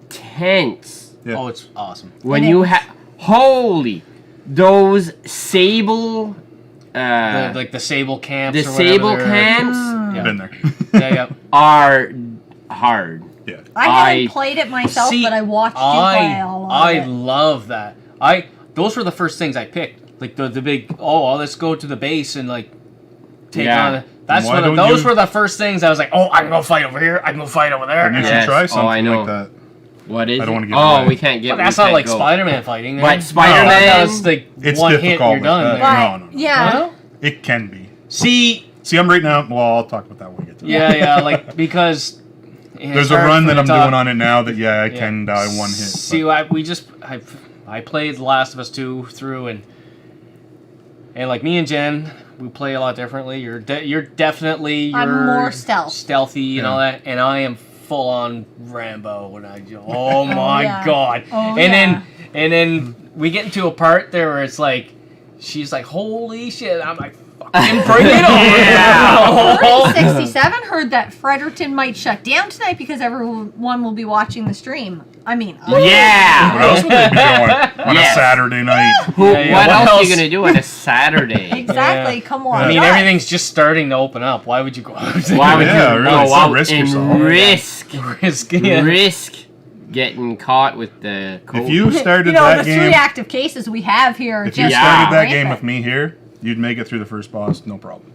Speaker 1: intense.
Speaker 3: Yeah.
Speaker 4: oh, it's awesome.
Speaker 1: When
Speaker 2: It
Speaker 1: you
Speaker 2: is.
Speaker 1: have holy those sable
Speaker 4: Like the Sable camps.
Speaker 1: the
Speaker 4: or whatever
Speaker 1: sable
Speaker 4: they're-
Speaker 1: camps
Speaker 4: Yeah.
Speaker 3: Been there.
Speaker 4: Yeah.
Speaker 1: are hard.
Speaker 3: Yeah.
Speaker 2: I haven't
Speaker 1: I-
Speaker 2: played it myself,
Speaker 4: See,
Speaker 2: but I watched you play all of
Speaker 4: I
Speaker 2: it.
Speaker 4: love that. Those were the first things I picked. Like the big. Oh, let's go to the base and like take
Speaker 1: Yeah.
Speaker 4: on. That's
Speaker 3: Why
Speaker 4: one of
Speaker 3: don't
Speaker 4: those
Speaker 3: you-
Speaker 4: were the first things I was like, oh, I can go fight over here. I can go fight over there.
Speaker 3: And you
Speaker 4: And
Speaker 3: should
Speaker 1: Yes.
Speaker 3: try
Speaker 1: Oh,
Speaker 3: something
Speaker 1: I know.
Speaker 3: like that.
Speaker 1: What is
Speaker 3: I don't
Speaker 1: it?
Speaker 3: wanna give
Speaker 1: Oh,
Speaker 3: away.
Speaker 1: we can't get.
Speaker 4: but that's
Speaker 1: we
Speaker 4: not
Speaker 1: can't
Speaker 4: like
Speaker 1: go.
Speaker 4: Spider-Man fighting.
Speaker 1: But
Speaker 4: man.
Speaker 1: Spider-Man-
Speaker 4: that was like
Speaker 3: It's
Speaker 4: one hit,
Speaker 3: difficult
Speaker 4: you're
Speaker 3: with
Speaker 4: done.
Speaker 3: that.
Speaker 4: there.
Speaker 2: Right.
Speaker 3: No.
Speaker 2: Yeah.
Speaker 4: Huh?
Speaker 3: It can be.
Speaker 4: See,
Speaker 3: See, I'm right now. Well, I'll talk about that when we get to that.
Speaker 4: yeah, like because yeah,
Speaker 3: There's
Speaker 4: it's
Speaker 3: a
Speaker 4: hard
Speaker 3: run
Speaker 4: for
Speaker 3: that
Speaker 4: me
Speaker 3: I'm
Speaker 4: to talk-
Speaker 3: doing on it now that I
Speaker 4: Yeah.
Speaker 3: can die one hit.
Speaker 4: See,
Speaker 3: but
Speaker 4: I played The Last of Us 2 through, and like me and Jen, we play a lot differently. You're definitely
Speaker 2: I'm more
Speaker 4: stealthy and
Speaker 3: Yeah.
Speaker 4: all that, and I am full on Rambo. When oh my
Speaker 2: yeah.
Speaker 4: god!
Speaker 2: Oh,
Speaker 4: and then we get into a part there where it's like, she's like, "Holy shit!" I'm like, "Fucking bring it on!"
Speaker 2: 67 heard that Fredericton might shut down tonight because everyone will be watching the stream. I mean,
Speaker 3: what
Speaker 1: Yeah.
Speaker 3: else would they be doing on
Speaker 1: Yes.
Speaker 3: a Saturday night?
Speaker 1: Who,
Speaker 4: Yeah,
Speaker 1: what
Speaker 4: what
Speaker 1: else are
Speaker 4: else?
Speaker 1: you gonna do on a Saturday?
Speaker 2: exactly.
Speaker 4: Yeah.
Speaker 2: Come on.
Speaker 4: I mean,
Speaker 2: guys.
Speaker 4: everything's just starting to open up. Why would you go out?
Speaker 1: Why would
Speaker 3: Yeah,
Speaker 1: you
Speaker 3: really,
Speaker 1: go
Speaker 3: so
Speaker 1: out
Speaker 3: risk
Speaker 1: and
Speaker 3: yourself.
Speaker 1: risk
Speaker 4: risk?
Speaker 1: getting caught with the
Speaker 3: If
Speaker 1: COVID?
Speaker 3: you started
Speaker 2: You know,
Speaker 3: that
Speaker 2: the 3
Speaker 3: game,
Speaker 2: active cases we have here are
Speaker 3: if you
Speaker 2: just
Speaker 3: started that
Speaker 2: rampant.
Speaker 3: game with me here, you'd make it through the first boss, no problem.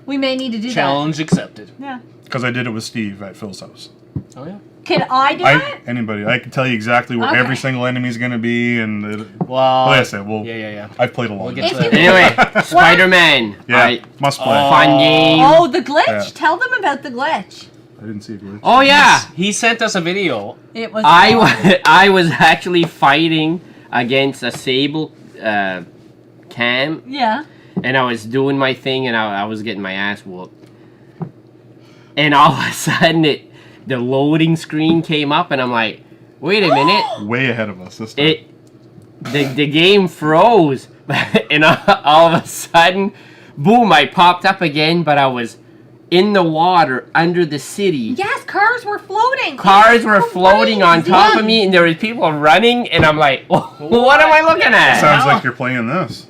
Speaker 2: We may need to do
Speaker 4: Challenge accepted.
Speaker 2: that. Yeah.
Speaker 3: Because I did it with Steve at Phil's house.
Speaker 4: Oh yeah.
Speaker 2: Can I do it?
Speaker 3: Anybody, I can tell you exactly where
Speaker 2: Okay.
Speaker 3: every single enemy's going to be, and
Speaker 4: Well,
Speaker 3: like I said,
Speaker 4: yeah.
Speaker 3: I've played a lot.
Speaker 4: We'll
Speaker 3: of
Speaker 4: get
Speaker 3: it.
Speaker 4: to
Speaker 2: If
Speaker 4: that.
Speaker 2: you-
Speaker 1: Anyway, Spider-Man.
Speaker 3: Yeah, must play.
Speaker 1: Fun game.
Speaker 2: Oh, the glitch.
Speaker 3: Yeah.
Speaker 2: Tell them about the glitch.
Speaker 3: I didn't see it. Glitch.
Speaker 1: Oh yeah,
Speaker 4: He sent us a video.
Speaker 2: It was.
Speaker 1: I was actually fighting against a sable cam,
Speaker 2: Yeah.
Speaker 1: and I was doing my thing, and I was getting my ass whooped. And all of a sudden, the loading screen came up, and I'm like, wait a minute.
Speaker 3: Way ahead of us this time.
Speaker 1: The game froze, and all of a sudden, boom! I popped up again, but I was in the water under the city.
Speaker 2: Yes, cars were floating.
Speaker 1: Cars
Speaker 2: It
Speaker 1: were
Speaker 2: was
Speaker 1: floating on
Speaker 2: crazy.
Speaker 1: top of me, and there was people running, and I'm like, what am I looking at?
Speaker 3: Sounds like you're playing this.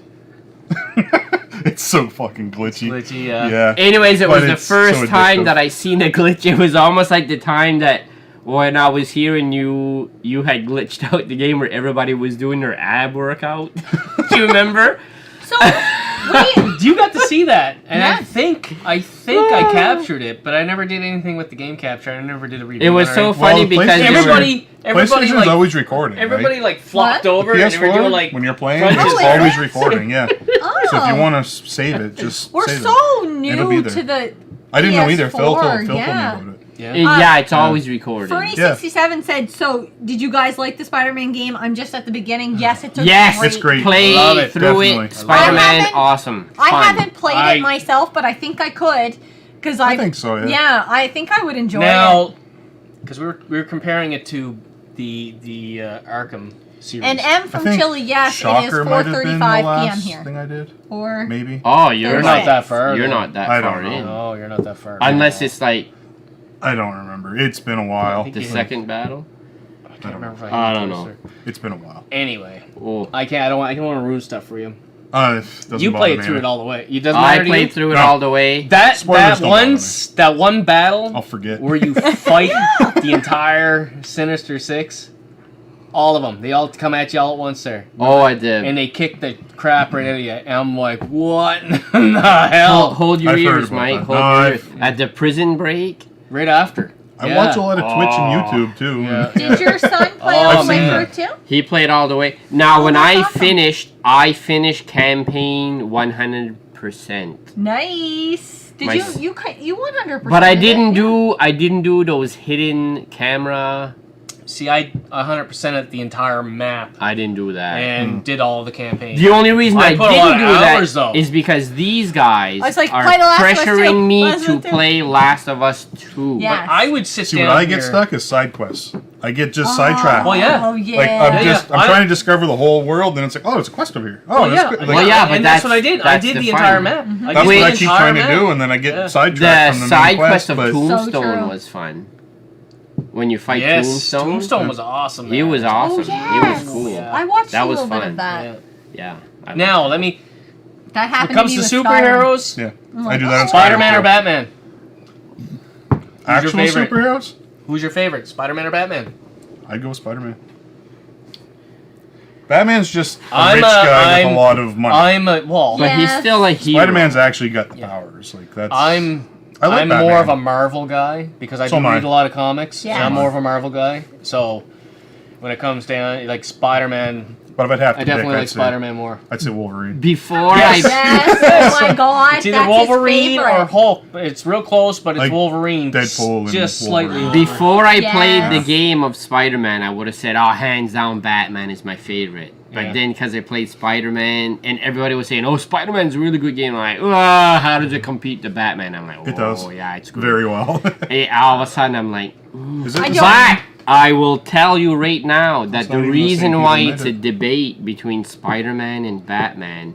Speaker 3: It's so fucking glitchy.
Speaker 4: Glitchy, yeah.
Speaker 3: Yeah.
Speaker 1: Anyways, it
Speaker 3: But
Speaker 1: was the
Speaker 3: it's
Speaker 1: first
Speaker 3: so
Speaker 1: time
Speaker 3: addictive.
Speaker 1: that I seen a glitch. It was almost like the time that when I was here and you had glitched out the game where everybody was doing their ab workout. Do you remember?
Speaker 2: So, wait.
Speaker 4: You got to see that, and
Speaker 2: Yes.
Speaker 4: I think I captured it, but I never did anything with the game capture. I never did a review.
Speaker 1: It was
Speaker 4: on
Speaker 1: so
Speaker 4: anything.
Speaker 1: funny
Speaker 3: Well,
Speaker 1: because
Speaker 3: PlayStation-
Speaker 1: they were-
Speaker 4: everybody
Speaker 3: PlayStation's
Speaker 4: like
Speaker 3: always recording.
Speaker 4: everybody
Speaker 3: right?
Speaker 4: like flopped
Speaker 2: What?
Speaker 4: over and they were doing like
Speaker 3: when you're playing,
Speaker 4: crunches.
Speaker 3: it's
Speaker 2: Oh,
Speaker 3: always
Speaker 2: is it?
Speaker 3: recording. Yeah.
Speaker 2: Oh.
Speaker 3: So if you want to save it, just
Speaker 2: We're
Speaker 3: save
Speaker 2: so
Speaker 3: it. It'll be
Speaker 2: new
Speaker 3: there.
Speaker 2: to the
Speaker 3: I didn't know either. Phil
Speaker 2: PS4,
Speaker 3: told me
Speaker 2: yeah.
Speaker 3: about it.
Speaker 4: yeah.
Speaker 1: yeah, it's always recording.
Speaker 2: Fernie67 said, so did you guys like the Spider-Man game? I'm just at the beginning. Yes, it's a
Speaker 1: Yes,
Speaker 2: great
Speaker 3: It's great.
Speaker 1: Play
Speaker 4: Love it,
Speaker 1: through
Speaker 3: definitely.
Speaker 1: it. Spider-Man,
Speaker 2: I haven't-
Speaker 1: awesome.
Speaker 2: I
Speaker 1: Fun.
Speaker 2: haven't played
Speaker 4: I-
Speaker 2: it myself, but I think I could. Because
Speaker 3: I think so. Yeah.
Speaker 2: Yeah, I think I would enjoy it.
Speaker 4: Now, because we were comparing it to the Arkham series.
Speaker 2: And M
Speaker 3: I
Speaker 2: from
Speaker 3: think
Speaker 2: Chile, yes,
Speaker 3: Shocker
Speaker 2: it is
Speaker 3: might have been the
Speaker 2: 4:35 p.m.
Speaker 3: last
Speaker 2: here.
Speaker 3: thing I did.
Speaker 2: Or
Speaker 3: Maybe.
Speaker 1: Oh, you're
Speaker 2: You're
Speaker 1: not
Speaker 2: not
Speaker 4: that far.
Speaker 1: You're
Speaker 4: then.
Speaker 1: not that
Speaker 3: I don't
Speaker 1: far
Speaker 3: know.
Speaker 1: in.
Speaker 4: No, you're not that far.
Speaker 1: Unless it's like
Speaker 3: I don't remember. It's been a while.
Speaker 4: think
Speaker 1: the
Speaker 4: you-
Speaker 1: second battle.
Speaker 4: I can't remember if
Speaker 1: I
Speaker 4: I
Speaker 1: don't
Speaker 4: hit
Speaker 1: know.
Speaker 4: this or-
Speaker 3: It's been a while.
Speaker 4: Anyway,
Speaker 1: Oh.
Speaker 4: I can't. I don't want to ruin stuff for you.
Speaker 3: It doesn't
Speaker 4: You
Speaker 3: bother
Speaker 4: played
Speaker 3: me.
Speaker 4: through it all the way. It doesn't
Speaker 1: I
Speaker 4: matter to
Speaker 1: played
Speaker 4: you?
Speaker 1: through it
Speaker 3: No.
Speaker 1: all the way.
Speaker 4: That
Speaker 3: Spoilers don't bother me.
Speaker 4: that one battle
Speaker 3: I'll forget.
Speaker 4: where you fight the entire Sinister Six. All of them. They all come at you all at once there.
Speaker 1: Oh, I did.
Speaker 4: And they kick the crap right out of you. And I'm like, what in the hell?
Speaker 1: Hold your
Speaker 3: I've heard
Speaker 1: ears,
Speaker 3: about
Speaker 1: Mike.
Speaker 3: that.
Speaker 1: Hold
Speaker 3: No,
Speaker 1: your ears. At the prison break.
Speaker 4: Right after.
Speaker 3: I
Speaker 4: Yeah.
Speaker 3: watch a lot of Twitch and
Speaker 1: Oh.
Speaker 3: YouTube too.
Speaker 4: Yeah.
Speaker 2: did your son play
Speaker 4: Oh,
Speaker 2: all the
Speaker 3: I've
Speaker 2: way
Speaker 3: seen
Speaker 2: through
Speaker 3: that.
Speaker 2: too?
Speaker 1: He played all the way. Now,
Speaker 2: Oh,
Speaker 1: when
Speaker 2: that's
Speaker 1: I
Speaker 2: awesome.
Speaker 1: finished campaign 100%.
Speaker 2: Nice. Did
Speaker 1: My
Speaker 2: you
Speaker 1: s-
Speaker 2: you 100%?
Speaker 1: But I
Speaker 2: did
Speaker 1: didn't
Speaker 2: it?
Speaker 1: I didn't do those hidden camera.
Speaker 4: See, I 100% at the entire map
Speaker 1: I didn't do that.
Speaker 4: and did all the campaigns.
Speaker 1: The only reason
Speaker 4: I
Speaker 1: I
Speaker 4: put a lot
Speaker 1: didn't
Speaker 4: of
Speaker 1: do
Speaker 4: hours,
Speaker 1: that
Speaker 4: though.
Speaker 1: is because these guys
Speaker 2: I was like,
Speaker 1: are
Speaker 2: play The Last of Us 2.
Speaker 1: pressuring me
Speaker 2: Last of
Speaker 1: to
Speaker 2: Us 2.
Speaker 1: play Last of Us 2.
Speaker 2: Yeah.
Speaker 4: But I would sit
Speaker 3: See,
Speaker 4: down
Speaker 3: what I get
Speaker 4: here-
Speaker 3: stuck is side quests. I get just sidetracked.
Speaker 4: Well, yeah.
Speaker 2: Oh yeah.
Speaker 3: Like I'm
Speaker 4: Yeah,
Speaker 3: I'm
Speaker 4: I-
Speaker 3: trying to discover the whole world, and it's like, oh, there's a quest over here. Oh,
Speaker 4: Well,
Speaker 3: that's
Speaker 4: yeah,
Speaker 3: good.
Speaker 4: well,
Speaker 3: Like,
Speaker 1: Well, yeah, but
Speaker 4: and that's what I
Speaker 1: that's-
Speaker 4: did. I
Speaker 1: that's
Speaker 4: did
Speaker 1: the
Speaker 4: the
Speaker 1: fun.
Speaker 4: entire map.
Speaker 2: Mm-hmm.
Speaker 4: I
Speaker 3: that's
Speaker 4: did
Speaker 3: what I
Speaker 4: the
Speaker 3: keep
Speaker 4: entire
Speaker 3: trying to
Speaker 4: map.
Speaker 3: do, and then I get
Speaker 4: Yeah.
Speaker 3: sidetracked from
Speaker 1: The
Speaker 3: the
Speaker 1: side
Speaker 3: main
Speaker 1: quest
Speaker 3: quest.
Speaker 1: of
Speaker 3: But
Speaker 1: Tombstone
Speaker 2: true.
Speaker 1: was fun. When you fight
Speaker 4: Yes,
Speaker 1: Tombstone.
Speaker 4: Tombstone was awesome.
Speaker 1: He
Speaker 4: man.
Speaker 1: was
Speaker 2: Oh
Speaker 1: awesome.
Speaker 2: yes.
Speaker 1: He was cool.
Speaker 4: Yeah.
Speaker 2: I watched
Speaker 1: That
Speaker 2: a
Speaker 1: was
Speaker 2: little bit
Speaker 1: fun.
Speaker 2: of that.
Speaker 4: Yeah.
Speaker 1: Yeah. I
Speaker 4: Now,
Speaker 1: liked
Speaker 4: let me.
Speaker 2: That
Speaker 4: When it
Speaker 2: happened
Speaker 4: comes
Speaker 2: to
Speaker 4: to
Speaker 2: me with Skyrim.
Speaker 4: superheroes,
Speaker 3: yeah,
Speaker 2: I'm
Speaker 3: I
Speaker 2: like,
Speaker 3: do that. in
Speaker 4: Spider-Man
Speaker 3: Skyrim,
Speaker 4: or
Speaker 3: too.
Speaker 4: Batman?
Speaker 3: Actual
Speaker 4: favorite?
Speaker 3: superheroes?
Speaker 4: Who's your favorite, Spider-Man or Batman?
Speaker 3: I'd go with Spider-Man. Batman's just a
Speaker 4: I'm
Speaker 3: rich
Speaker 4: a-
Speaker 3: guy with
Speaker 4: I'm-
Speaker 3: a lot of money.
Speaker 4: I'm a well.
Speaker 1: But he's
Speaker 2: Yes.
Speaker 1: still a hero.
Speaker 3: Spider-Man's actually got the
Speaker 4: Yeah.
Speaker 3: powers. Like that's.
Speaker 4: I'm
Speaker 3: I like
Speaker 4: more
Speaker 3: Batman.
Speaker 4: of a Marvel guy because I
Speaker 3: So
Speaker 4: do
Speaker 3: am I.
Speaker 4: read a lot of comics.
Speaker 2: Yeah.
Speaker 4: And I'm more of a Marvel guy. So when it comes down like Spider-Man,
Speaker 3: But if I'd have to
Speaker 4: I definitely
Speaker 3: pick,
Speaker 4: like Spider-Man more.
Speaker 3: I'd say Wolverine.
Speaker 1: Before
Speaker 4: Yes.
Speaker 1: I
Speaker 2: Yes. Oh my God.
Speaker 4: It's either
Speaker 2: that's
Speaker 4: Wolverine
Speaker 2: his
Speaker 4: or
Speaker 2: favorite.
Speaker 4: Hulk. It's real close, but it's
Speaker 3: Like
Speaker 4: Wolverine.
Speaker 3: Deadpool and
Speaker 4: just
Speaker 3: Wolverine.
Speaker 4: slightly. over.
Speaker 1: Before I
Speaker 2: Yes.
Speaker 1: played the game of Spider-Man, I would have said, "Oh, hands down, Batman is my favorite." But
Speaker 4: Yeah.
Speaker 1: then, because I played Spider-Man, and everybody was saying, "Oh, Spider-Man's a really good game," I'm like, how does it compete to Batman? I'm like, "Oh,
Speaker 3: It does.
Speaker 1: yeah, it's good."
Speaker 3: Very well.
Speaker 1: Hey, all of a sudden, I'm like,
Speaker 3: Is
Speaker 2: I
Speaker 3: it?
Speaker 2: don't-
Speaker 1: but I will tell you right now that
Speaker 3: It's
Speaker 1: the
Speaker 3: not even the same
Speaker 1: reason
Speaker 3: people
Speaker 1: why
Speaker 3: made
Speaker 1: it's a
Speaker 3: it.
Speaker 1: debate between Spider-Man and Batman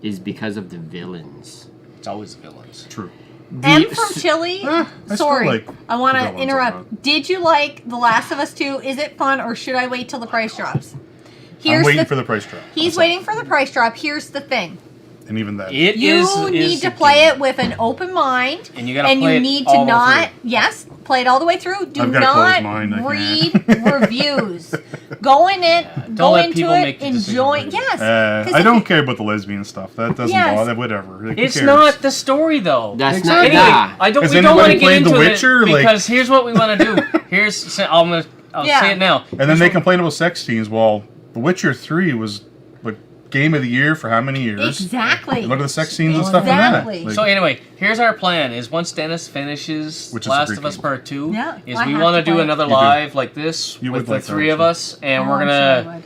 Speaker 1: is because of the villains.
Speaker 4: It's always the villains.
Speaker 3: True.
Speaker 2: M
Speaker 1: The-
Speaker 2: from Chile.
Speaker 3: I still
Speaker 2: Sorry,
Speaker 3: like
Speaker 2: I want
Speaker 3: the
Speaker 2: to
Speaker 3: villains
Speaker 2: interrupt.
Speaker 3: a lot.
Speaker 2: Did you like The Last of Us 2? Is it fun, or should I wait till the price drops? Here's
Speaker 3: I'm waiting
Speaker 2: the,
Speaker 3: for the price drop.
Speaker 2: He's waiting for the price drop. Here's the thing.
Speaker 3: And even that.
Speaker 4: It
Speaker 2: You
Speaker 4: is
Speaker 2: need to
Speaker 4: a
Speaker 2: play
Speaker 4: game.
Speaker 2: it with an open mind,
Speaker 4: And you gotta
Speaker 2: and
Speaker 4: play
Speaker 2: you
Speaker 4: it
Speaker 2: need
Speaker 4: all
Speaker 2: to
Speaker 4: the way
Speaker 2: not
Speaker 4: through.
Speaker 2: yes play it all the way through. Do
Speaker 3: I've got a closed
Speaker 2: not
Speaker 3: mind, I
Speaker 2: read
Speaker 3: can't.
Speaker 2: reviews. Go in it,
Speaker 4: Don't
Speaker 2: go
Speaker 4: let
Speaker 2: into
Speaker 4: people
Speaker 2: it,
Speaker 4: make the decision
Speaker 2: enjoy.
Speaker 4: for you.
Speaker 2: Yes, 'cause
Speaker 3: I
Speaker 2: if
Speaker 3: don't
Speaker 2: you-
Speaker 3: care about the lesbian stuff. That doesn't
Speaker 2: Yes.
Speaker 3: bother. Whatever. Like, who
Speaker 4: It's
Speaker 3: cares?
Speaker 4: not the story though.
Speaker 1: That's
Speaker 3: Exactly.
Speaker 1: not.
Speaker 4: Anyway,
Speaker 1: Nah.
Speaker 4: I don't.
Speaker 3: Has
Speaker 4: We don't want to
Speaker 3: anybody
Speaker 4: get
Speaker 3: played The
Speaker 4: into
Speaker 3: Witcher?
Speaker 4: it
Speaker 3: Like-
Speaker 4: because here's what we want to do. I'll
Speaker 2: Yeah.
Speaker 4: say it now.
Speaker 3: And then they complain about sex scenes. Well, The Witcher 3 was like game of the year for how many years?
Speaker 2: exactly.
Speaker 3: Look at the sex scenes and stuff in
Speaker 2: Exactly.
Speaker 3: that. Like,
Speaker 4: So anyway, here's our plan: is once Dennis finishes
Speaker 3: Which is a
Speaker 4: Last
Speaker 3: great
Speaker 4: of Us
Speaker 3: game.
Speaker 4: Part 2,
Speaker 2: Yeah,
Speaker 4: is
Speaker 2: I
Speaker 4: we
Speaker 2: have
Speaker 4: want
Speaker 2: to
Speaker 4: to do
Speaker 2: play it.
Speaker 4: another
Speaker 3: You do.
Speaker 4: live like this
Speaker 3: You
Speaker 4: with
Speaker 3: would
Speaker 4: the
Speaker 3: like that,
Speaker 4: three of
Speaker 3: wouldn't
Speaker 4: us, and
Speaker 2: Oh,
Speaker 4: we're
Speaker 2: I'm sure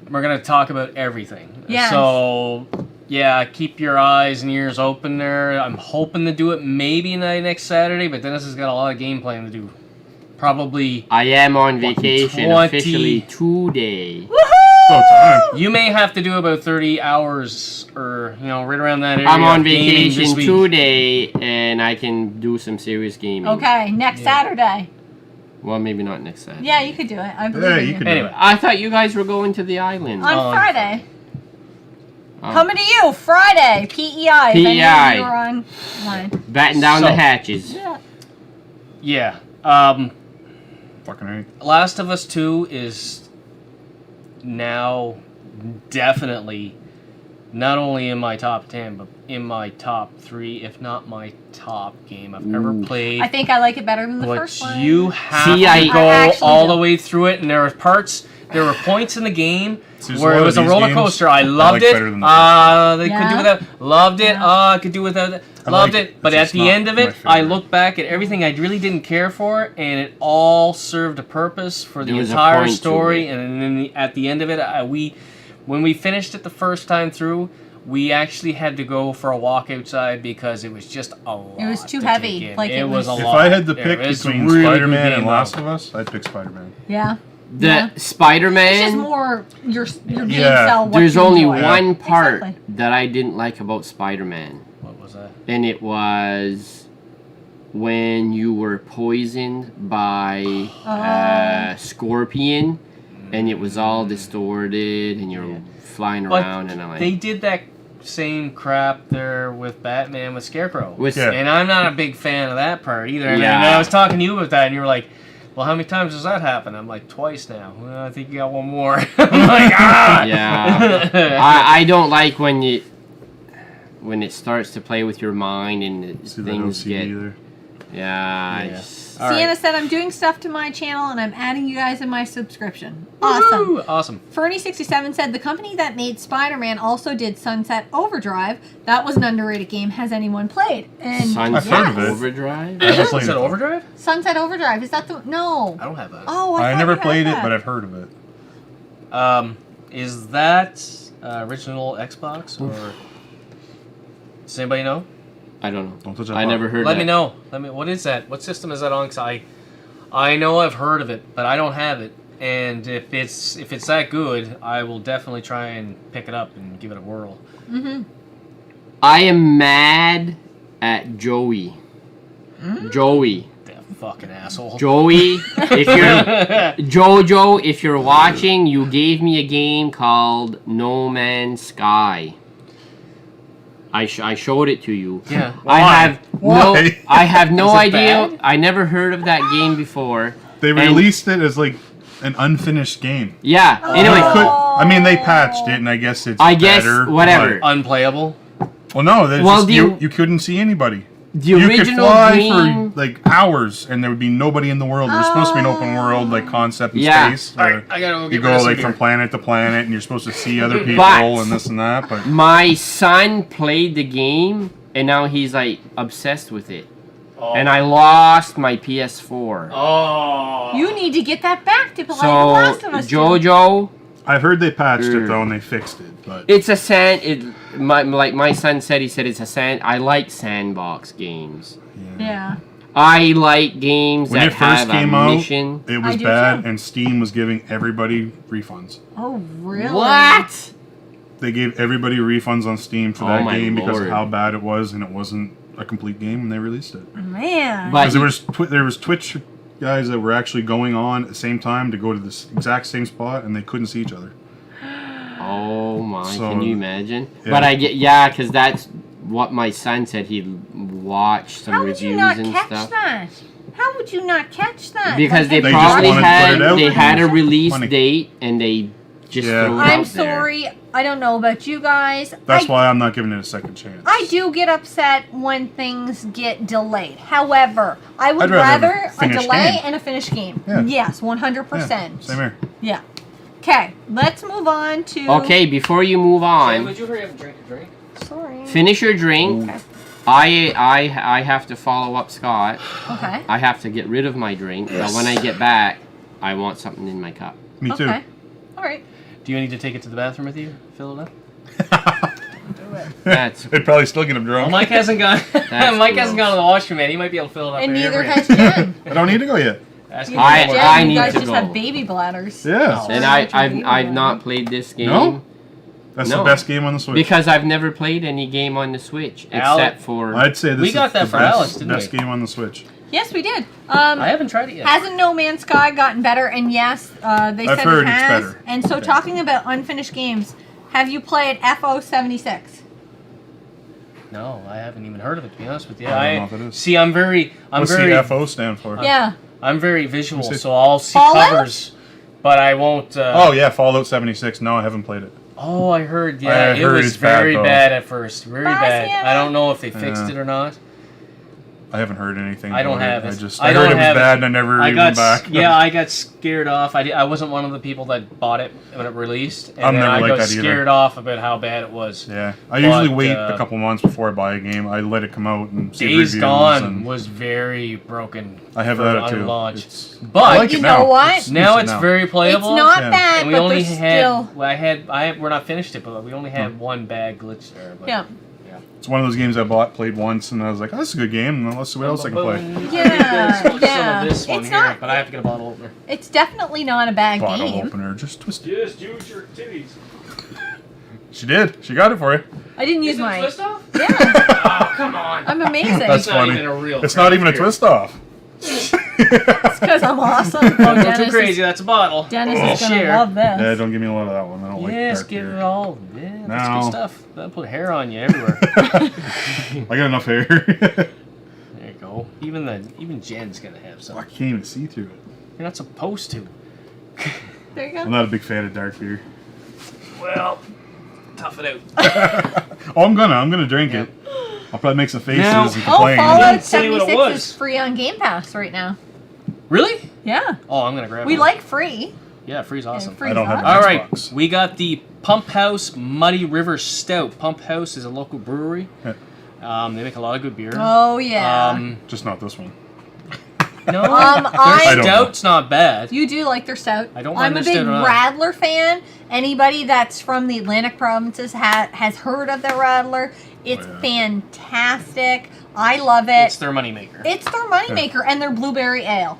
Speaker 2: I
Speaker 4: gonna
Speaker 2: would.
Speaker 4: talk about everything.
Speaker 2: Yes.
Speaker 4: So yeah, keep your eyes and ears open there. I'm hoping to do it maybe next Saturday, but Dennis has got a lot of game playing to do. Probably
Speaker 1: I am on vacation
Speaker 4: 20.
Speaker 1: officially today.
Speaker 3: oh, time.
Speaker 4: you may have to do about 30 hours or right around that area.
Speaker 1: I'm on
Speaker 4: of gaming this
Speaker 1: vacation
Speaker 4: week.
Speaker 1: today, and I can do some serious gaming.
Speaker 2: Okay, next Saturday.
Speaker 1: Well, maybe not next Saturday.
Speaker 2: Yeah, you could do it. I believe
Speaker 3: Yeah,
Speaker 2: in
Speaker 3: you
Speaker 2: you.
Speaker 3: could
Speaker 4: Anyway.
Speaker 3: do
Speaker 1: I thought you guys were going to the island.
Speaker 2: On
Speaker 4: Oh,
Speaker 2: Friday. Coming to you Friday, PEI. If any of you
Speaker 1: PEI.
Speaker 2: are online.
Speaker 1: Batten down the
Speaker 4: So-
Speaker 1: hatches.
Speaker 2: Yeah.
Speaker 4: Yeah.
Speaker 3: Fucking right.
Speaker 4: Last of Us 2 is now definitely not only in my top 10, but in my top 3, if not my top game I've ever played.
Speaker 2: I think I like it better than the
Speaker 4: But
Speaker 2: first one.
Speaker 4: you have
Speaker 1: See,
Speaker 4: to
Speaker 1: I
Speaker 4: go
Speaker 2: actually
Speaker 4: all
Speaker 2: do.
Speaker 4: the way through it, and there were points in the game
Speaker 3: See, there's
Speaker 4: where
Speaker 3: a
Speaker 4: it
Speaker 3: lot
Speaker 4: was
Speaker 3: of
Speaker 4: a
Speaker 3: these
Speaker 4: roller
Speaker 3: games
Speaker 4: coaster. I
Speaker 3: I
Speaker 4: loved
Speaker 3: like
Speaker 4: it.
Speaker 3: better than the
Speaker 4: They could
Speaker 2: Yeah.
Speaker 4: do without. Loved it.
Speaker 2: Yeah.
Speaker 4: I could do without it.
Speaker 3: I
Speaker 4: Loved
Speaker 3: like
Speaker 4: it.
Speaker 3: it.
Speaker 4: But
Speaker 3: It's
Speaker 4: at
Speaker 3: just
Speaker 4: the
Speaker 3: not
Speaker 4: end of
Speaker 3: my
Speaker 4: it, I
Speaker 3: favorite.
Speaker 4: look back at everything I really didn't care for, and it all served a purpose for the
Speaker 1: There was a
Speaker 4: entire
Speaker 1: point to
Speaker 4: story.
Speaker 1: it.
Speaker 4: And then at the end of it, when we finished it the first time through, we actually had to go for a walk outside because it was just a lot.
Speaker 2: It was too
Speaker 4: to
Speaker 2: heavy.
Speaker 4: take in.
Speaker 2: Like, it
Speaker 4: was a
Speaker 2: was-
Speaker 3: If
Speaker 4: lot.
Speaker 3: I had to
Speaker 4: There
Speaker 3: pick
Speaker 4: is
Speaker 3: between
Speaker 4: really good
Speaker 3: Spider-Man
Speaker 4: game
Speaker 3: and Last
Speaker 4: mode.
Speaker 3: of Us, I'd pick Spider-Man.
Speaker 2: Yeah.
Speaker 1: The
Speaker 2: Yeah. It's just
Speaker 1: Spider-Man.
Speaker 2: more your game
Speaker 3: Yeah.
Speaker 2: style. What
Speaker 1: There's
Speaker 2: you
Speaker 1: only
Speaker 2: enjoy.
Speaker 1: one part
Speaker 2: Exactly.
Speaker 1: that I didn't like about Spider-Man,
Speaker 4: What was that?
Speaker 1: and it was when you were poisoned by Scorpion, and it was all distorted, and you're flying
Speaker 4: But
Speaker 1: around, and I'm like,
Speaker 4: They did that same crap there with Batman with Scarecrow.
Speaker 1: with
Speaker 3: Yeah.
Speaker 4: And I'm not a big fan of that part either. And
Speaker 1: Yeah.
Speaker 4: I was talking to you about that, and you were like, well, how many times does that happen? I'm like, twice now. Well, I think you got one more. I'm like, ah!
Speaker 1: yeah, I don't like when it starts to play with your mind and
Speaker 3: See that
Speaker 1: things
Speaker 3: OCD
Speaker 1: get
Speaker 3: there.
Speaker 1: yeah.
Speaker 4: Yeah.
Speaker 1: Just-
Speaker 4: All
Speaker 2: Sienna
Speaker 4: right.
Speaker 2: said, I'm doing stuff to my channel and I'm adding you guys in my subscription. Awesome.
Speaker 4: Woo! Awesome.
Speaker 2: Fernie67 said, the company that made Spider-Man also did Sunset Overdrive. That was an underrated game. Has anyone played? And
Speaker 1: Sunset
Speaker 3: I've heard of it.
Speaker 1: Overdrive.
Speaker 3: I haven't played
Speaker 4: Is that
Speaker 3: it.
Speaker 4: Overdrive?
Speaker 2: Sunset Overdrive. Is that the... No.
Speaker 4: I don't have that.
Speaker 2: Oh,
Speaker 3: I
Speaker 2: thought
Speaker 3: never
Speaker 2: you had
Speaker 3: played it,
Speaker 2: that.
Speaker 3: but I've heard of it.
Speaker 4: Is that original Xbox or does anybody know?
Speaker 1: I don't know.
Speaker 3: Don't touch that
Speaker 1: I
Speaker 3: button.
Speaker 1: never heard
Speaker 4: Let
Speaker 1: that.
Speaker 4: me know. What is that? What system is that on? 'Cause I know I've heard of it, but I don't have it. And if it's that good, I will definitely try and pick it up and give it a whirl.
Speaker 1: I am mad at Joey. Joey.
Speaker 4: That fucking asshole.
Speaker 1: Joey, if you're Jojo, if you're watching, you gave me a game called No Man's Sky. I showed it to you.
Speaker 4: Yeah.
Speaker 1: I have
Speaker 3: Why?
Speaker 1: I have no
Speaker 4: Is it
Speaker 1: idea.
Speaker 4: bad?
Speaker 1: I never heard of that game before.
Speaker 3: They
Speaker 1: And-
Speaker 3: released it as like an unfinished game.
Speaker 1: Yeah. Anyway,
Speaker 3: I mean, they patched it, and I guess it's
Speaker 1: I guess
Speaker 3: better,
Speaker 1: whatever.
Speaker 4: Unplayable.
Speaker 3: but- well, no, there's
Speaker 1: Well,
Speaker 3: just,
Speaker 1: the-
Speaker 3: you couldn't see anybody.
Speaker 1: the
Speaker 3: You could
Speaker 1: original
Speaker 3: fly
Speaker 1: game.
Speaker 3: for like hours, and there would be nobody in the world. It was supposed to be an open world like concept in
Speaker 1: Yeah.
Speaker 3: space.
Speaker 4: All right, I gotta go
Speaker 3: You
Speaker 4: get
Speaker 3: go
Speaker 4: rid of some
Speaker 3: like
Speaker 4: beer.
Speaker 3: from planet to planet, and you're supposed to see other people
Speaker 1: But-
Speaker 3: and this and that. But
Speaker 1: My son played the game, and now he's like obsessed with it.
Speaker 4: Oh.
Speaker 1: And I lost my PS4.
Speaker 4: Oh.
Speaker 2: You need to get that back to play The
Speaker 1: So
Speaker 2: Last of Us 2.
Speaker 1: Jojo,
Speaker 3: I've heard they patched it though, and they fixed it. But
Speaker 1: it's a sand. Like my son said, he said it's a sand. I like sandbox games.
Speaker 2: Yeah.
Speaker 1: I like games
Speaker 3: when
Speaker 1: that
Speaker 3: it first
Speaker 1: have
Speaker 3: came
Speaker 1: a
Speaker 3: out,
Speaker 1: mission.
Speaker 3: it
Speaker 2: I
Speaker 3: was
Speaker 2: do
Speaker 3: bad,
Speaker 2: too.
Speaker 3: and Steam was giving everybody refunds.
Speaker 2: Oh, really?
Speaker 1: What?
Speaker 3: They gave everybody refunds on Steam for
Speaker 1: Oh
Speaker 3: that
Speaker 1: my
Speaker 3: game because
Speaker 1: Lord.
Speaker 3: of how bad it was, and it wasn't a complete game when they released it.
Speaker 2: Man.
Speaker 1: But
Speaker 3: Because there was Twitch guys that were actually going on at the same time to go to this exact same spot, and they couldn't see each other.
Speaker 1: oh my,
Speaker 3: So,
Speaker 1: can you imagine?
Speaker 3: yeah.
Speaker 1: But I get because that's what my son said. He'd watch some
Speaker 2: How would you
Speaker 1: reviews
Speaker 2: not
Speaker 1: and
Speaker 2: catch
Speaker 1: stuff.
Speaker 2: that? How would you not catch that?
Speaker 1: Because
Speaker 2: Like,
Speaker 1: they
Speaker 3: They just
Speaker 1: probably
Speaker 3: wanted to put it out
Speaker 1: they
Speaker 3: there.
Speaker 1: had a release
Speaker 3: Money.
Speaker 1: date and they just
Speaker 3: Yeah.
Speaker 1: threw it
Speaker 2: I'm
Speaker 1: out there.
Speaker 2: sorry. I don't know about you guys.
Speaker 3: That's
Speaker 2: I,
Speaker 3: why I'm not giving it a second chance.
Speaker 2: I do get upset when things get delayed. However, I would
Speaker 3: I'd rather
Speaker 2: rather
Speaker 3: have a
Speaker 2: a
Speaker 3: finished
Speaker 2: delay
Speaker 3: game.
Speaker 2: and a finished game.
Speaker 3: Yeah.
Speaker 2: Yes,
Speaker 3: Yeah,
Speaker 2: 100%.
Speaker 3: same here.
Speaker 2: Yeah. Okay, let's move on to.
Speaker 1: Okay, before you move on,
Speaker 4: would you hurry up and drink a drink?
Speaker 2: Sorry.
Speaker 1: finish your drink.
Speaker 2: Okay.
Speaker 1: I have to follow up Scott.
Speaker 2: Okay.
Speaker 1: I have to get rid of my drink, but when I get back, I want something in my cup.
Speaker 3: Me too.
Speaker 2: Okay. All right.
Speaker 4: Do you need to take it to the bathroom with you? Fill it up?
Speaker 1: That's
Speaker 3: It'd probably still get him
Speaker 4: Well,
Speaker 3: drunk.
Speaker 4: Mike hasn't gone.
Speaker 1: That's
Speaker 4: Mike hasn't
Speaker 1: gross.
Speaker 4: gone to the washroom yet. He might be able to fill it up.
Speaker 2: And
Speaker 4: in here
Speaker 2: neither
Speaker 4: for
Speaker 2: has
Speaker 4: you.
Speaker 2: Jen.
Speaker 3: I don't need to go yet.
Speaker 4: Ask
Speaker 2: You
Speaker 4: him
Speaker 1: I-
Speaker 4: for
Speaker 2: Jen,
Speaker 4: more.
Speaker 1: I
Speaker 2: you
Speaker 1: need
Speaker 2: guys
Speaker 1: to
Speaker 2: just
Speaker 1: go.
Speaker 2: have baby bladders.
Speaker 3: Yeah.
Speaker 1: and
Speaker 2: Baby
Speaker 1: I've
Speaker 2: bladder.
Speaker 1: not played this game
Speaker 3: No? That's
Speaker 1: No.
Speaker 3: the best game on the Switch.
Speaker 1: because I've never played any game on the Switch
Speaker 4: Al-
Speaker 1: except for
Speaker 3: I'd say this
Speaker 4: We
Speaker 3: is
Speaker 4: got that
Speaker 3: the
Speaker 4: for
Speaker 3: best,
Speaker 4: Alex, didn't
Speaker 3: best
Speaker 4: we?
Speaker 3: game on the Switch.
Speaker 2: Yes, we did.
Speaker 4: I haven't tried it yet.
Speaker 2: Hasn't No Man's Sky gotten better? And yes, they
Speaker 3: I've
Speaker 2: said
Speaker 3: heard
Speaker 2: it
Speaker 3: it's
Speaker 2: has.
Speaker 3: better.
Speaker 2: And so,
Speaker 3: Okay.
Speaker 2: talking about unfinished games, Have you played FO76?
Speaker 4: No, I haven't even heard of it, to be honest with you.
Speaker 3: I don't know if it is.
Speaker 4: See, I'm very
Speaker 3: What's the FO stand for?
Speaker 2: Yeah.
Speaker 4: I'm very visual,
Speaker 3: What's it?
Speaker 4: so I'll see
Speaker 2: Fallout?
Speaker 4: covers, but I won't.
Speaker 3: Oh yeah, Fallout 76. No, I haven't played it.
Speaker 4: Oh, I heard. Yeah,
Speaker 3: I
Speaker 4: it
Speaker 3: heard
Speaker 4: was
Speaker 3: it's bad,
Speaker 4: very
Speaker 3: though.
Speaker 4: bad at first. Very bad.
Speaker 2: Sienna.
Speaker 4: I don't know if they fixed
Speaker 3: Yeah.
Speaker 4: it or not.
Speaker 3: I haven't heard anything.
Speaker 4: I don't
Speaker 3: about
Speaker 4: have
Speaker 3: it.
Speaker 4: it.
Speaker 3: I
Speaker 4: I don't
Speaker 3: heard it was
Speaker 4: have it.
Speaker 3: bad, and I never
Speaker 4: I
Speaker 3: even
Speaker 4: got
Speaker 3: went back.
Speaker 4: yeah, I got scared off. I wasn't one of the people that bought it when it released, and
Speaker 3: I'm
Speaker 4: then
Speaker 3: never
Speaker 4: I
Speaker 3: like
Speaker 4: got
Speaker 3: that either.
Speaker 4: scared off about how bad it was.
Speaker 3: Yeah, I usually
Speaker 4: But,
Speaker 3: wait a couple months before I buy a game. I let it come out and see
Speaker 4: Days
Speaker 3: reviews.
Speaker 4: Gone
Speaker 3: and
Speaker 4: was very broken.
Speaker 3: I have
Speaker 4: for
Speaker 3: that
Speaker 4: on
Speaker 3: too.
Speaker 4: launch.
Speaker 3: It's-
Speaker 4: But
Speaker 3: I like
Speaker 2: You
Speaker 3: it
Speaker 2: know
Speaker 3: now.
Speaker 2: what?
Speaker 4: now
Speaker 3: decent
Speaker 4: it's very
Speaker 2: It's
Speaker 4: playable.
Speaker 2: not
Speaker 3: Yeah.
Speaker 2: bad,
Speaker 4: And we
Speaker 2: but
Speaker 4: only
Speaker 2: there's
Speaker 4: had.
Speaker 2: still.
Speaker 4: We're not finished it, but we only had one bad glitch there. But
Speaker 2: Yeah.
Speaker 3: It's one of those games I played once, and I was like, "Oh, this is a good game. And let's see what else I can play."
Speaker 2: Yeah,
Speaker 4: Some
Speaker 2: yeah.
Speaker 4: of this one
Speaker 2: It's
Speaker 4: here,
Speaker 2: not-
Speaker 4: but I have to get a bottle opener.
Speaker 2: It's definitely not a bad
Speaker 3: Bottle
Speaker 2: game.
Speaker 3: opener, just twist it.
Speaker 4: Just use your titties.
Speaker 3: She did. She got it for you.
Speaker 2: I didn't use
Speaker 4: Is it
Speaker 2: mine.
Speaker 4: twist off?
Speaker 2: Yeah,
Speaker 4: Oh, come on.
Speaker 2: I'm amazing.
Speaker 3: That's
Speaker 4: It's not
Speaker 3: funny.
Speaker 4: even a real
Speaker 3: It's not even a
Speaker 4: craft
Speaker 3: twist off.
Speaker 2: It's because I'm awesome. Oh,
Speaker 4: Don't go
Speaker 2: Dennis
Speaker 4: too crazy. That's a bottle.
Speaker 2: Dennis
Speaker 3: Oh.
Speaker 2: is gonna
Speaker 4: Share.
Speaker 2: love this.
Speaker 3: Yeah, don't give me a lot of that one. I don't like
Speaker 4: Yes,
Speaker 3: dark
Speaker 4: give
Speaker 3: beer.
Speaker 4: it all. Yeah, that's
Speaker 3: No.
Speaker 4: good stuff. That'll put hair on you everywhere.
Speaker 3: I got enough hair.
Speaker 4: There you go. Even Jen's gonna have
Speaker 3: I
Speaker 4: some.
Speaker 3: can't even see through it.
Speaker 4: You're not supposed to.
Speaker 2: There you
Speaker 3: I'm
Speaker 2: go.
Speaker 3: not a big fan of dark beer.
Speaker 4: Well, tough it out.
Speaker 3: Oh, I'm gonna drink
Speaker 4: Yeah.
Speaker 3: it. I'll probably make some faces
Speaker 4: Now-
Speaker 3: and
Speaker 2: Oh,
Speaker 3: complain.
Speaker 2: Fallout
Speaker 4: didn't say what it
Speaker 2: 76
Speaker 4: was.
Speaker 2: is free on Game Pass right now.
Speaker 4: Really?
Speaker 2: Yeah.
Speaker 4: Oh, I'm gonna grab
Speaker 2: We
Speaker 4: it.
Speaker 2: like free.
Speaker 4: Yeah, free's awesome.
Speaker 2: free.
Speaker 3: I don't have an
Speaker 4: All right,
Speaker 3: Xbox.
Speaker 4: we got the Pump House Muddy River Stout. Pump House is a local brewery.
Speaker 3: Yeah.
Speaker 4: They make a lot of good beer.
Speaker 2: Oh yeah.
Speaker 3: Just not this one.
Speaker 4: No,
Speaker 2: I
Speaker 4: their
Speaker 3: don't
Speaker 4: stout's not bad.
Speaker 2: You do like their stout.
Speaker 4: I don't mind
Speaker 2: I'm a
Speaker 4: their
Speaker 2: big
Speaker 4: stout at all.
Speaker 2: Radler fan. Anybody that's from the Atlantic provinces has heard of the Radler. It's
Speaker 3: Oh, yeah.
Speaker 2: fantastic. I love it.
Speaker 4: It's their moneymaker.
Speaker 2: It's their moneymaker and their blueberry ale.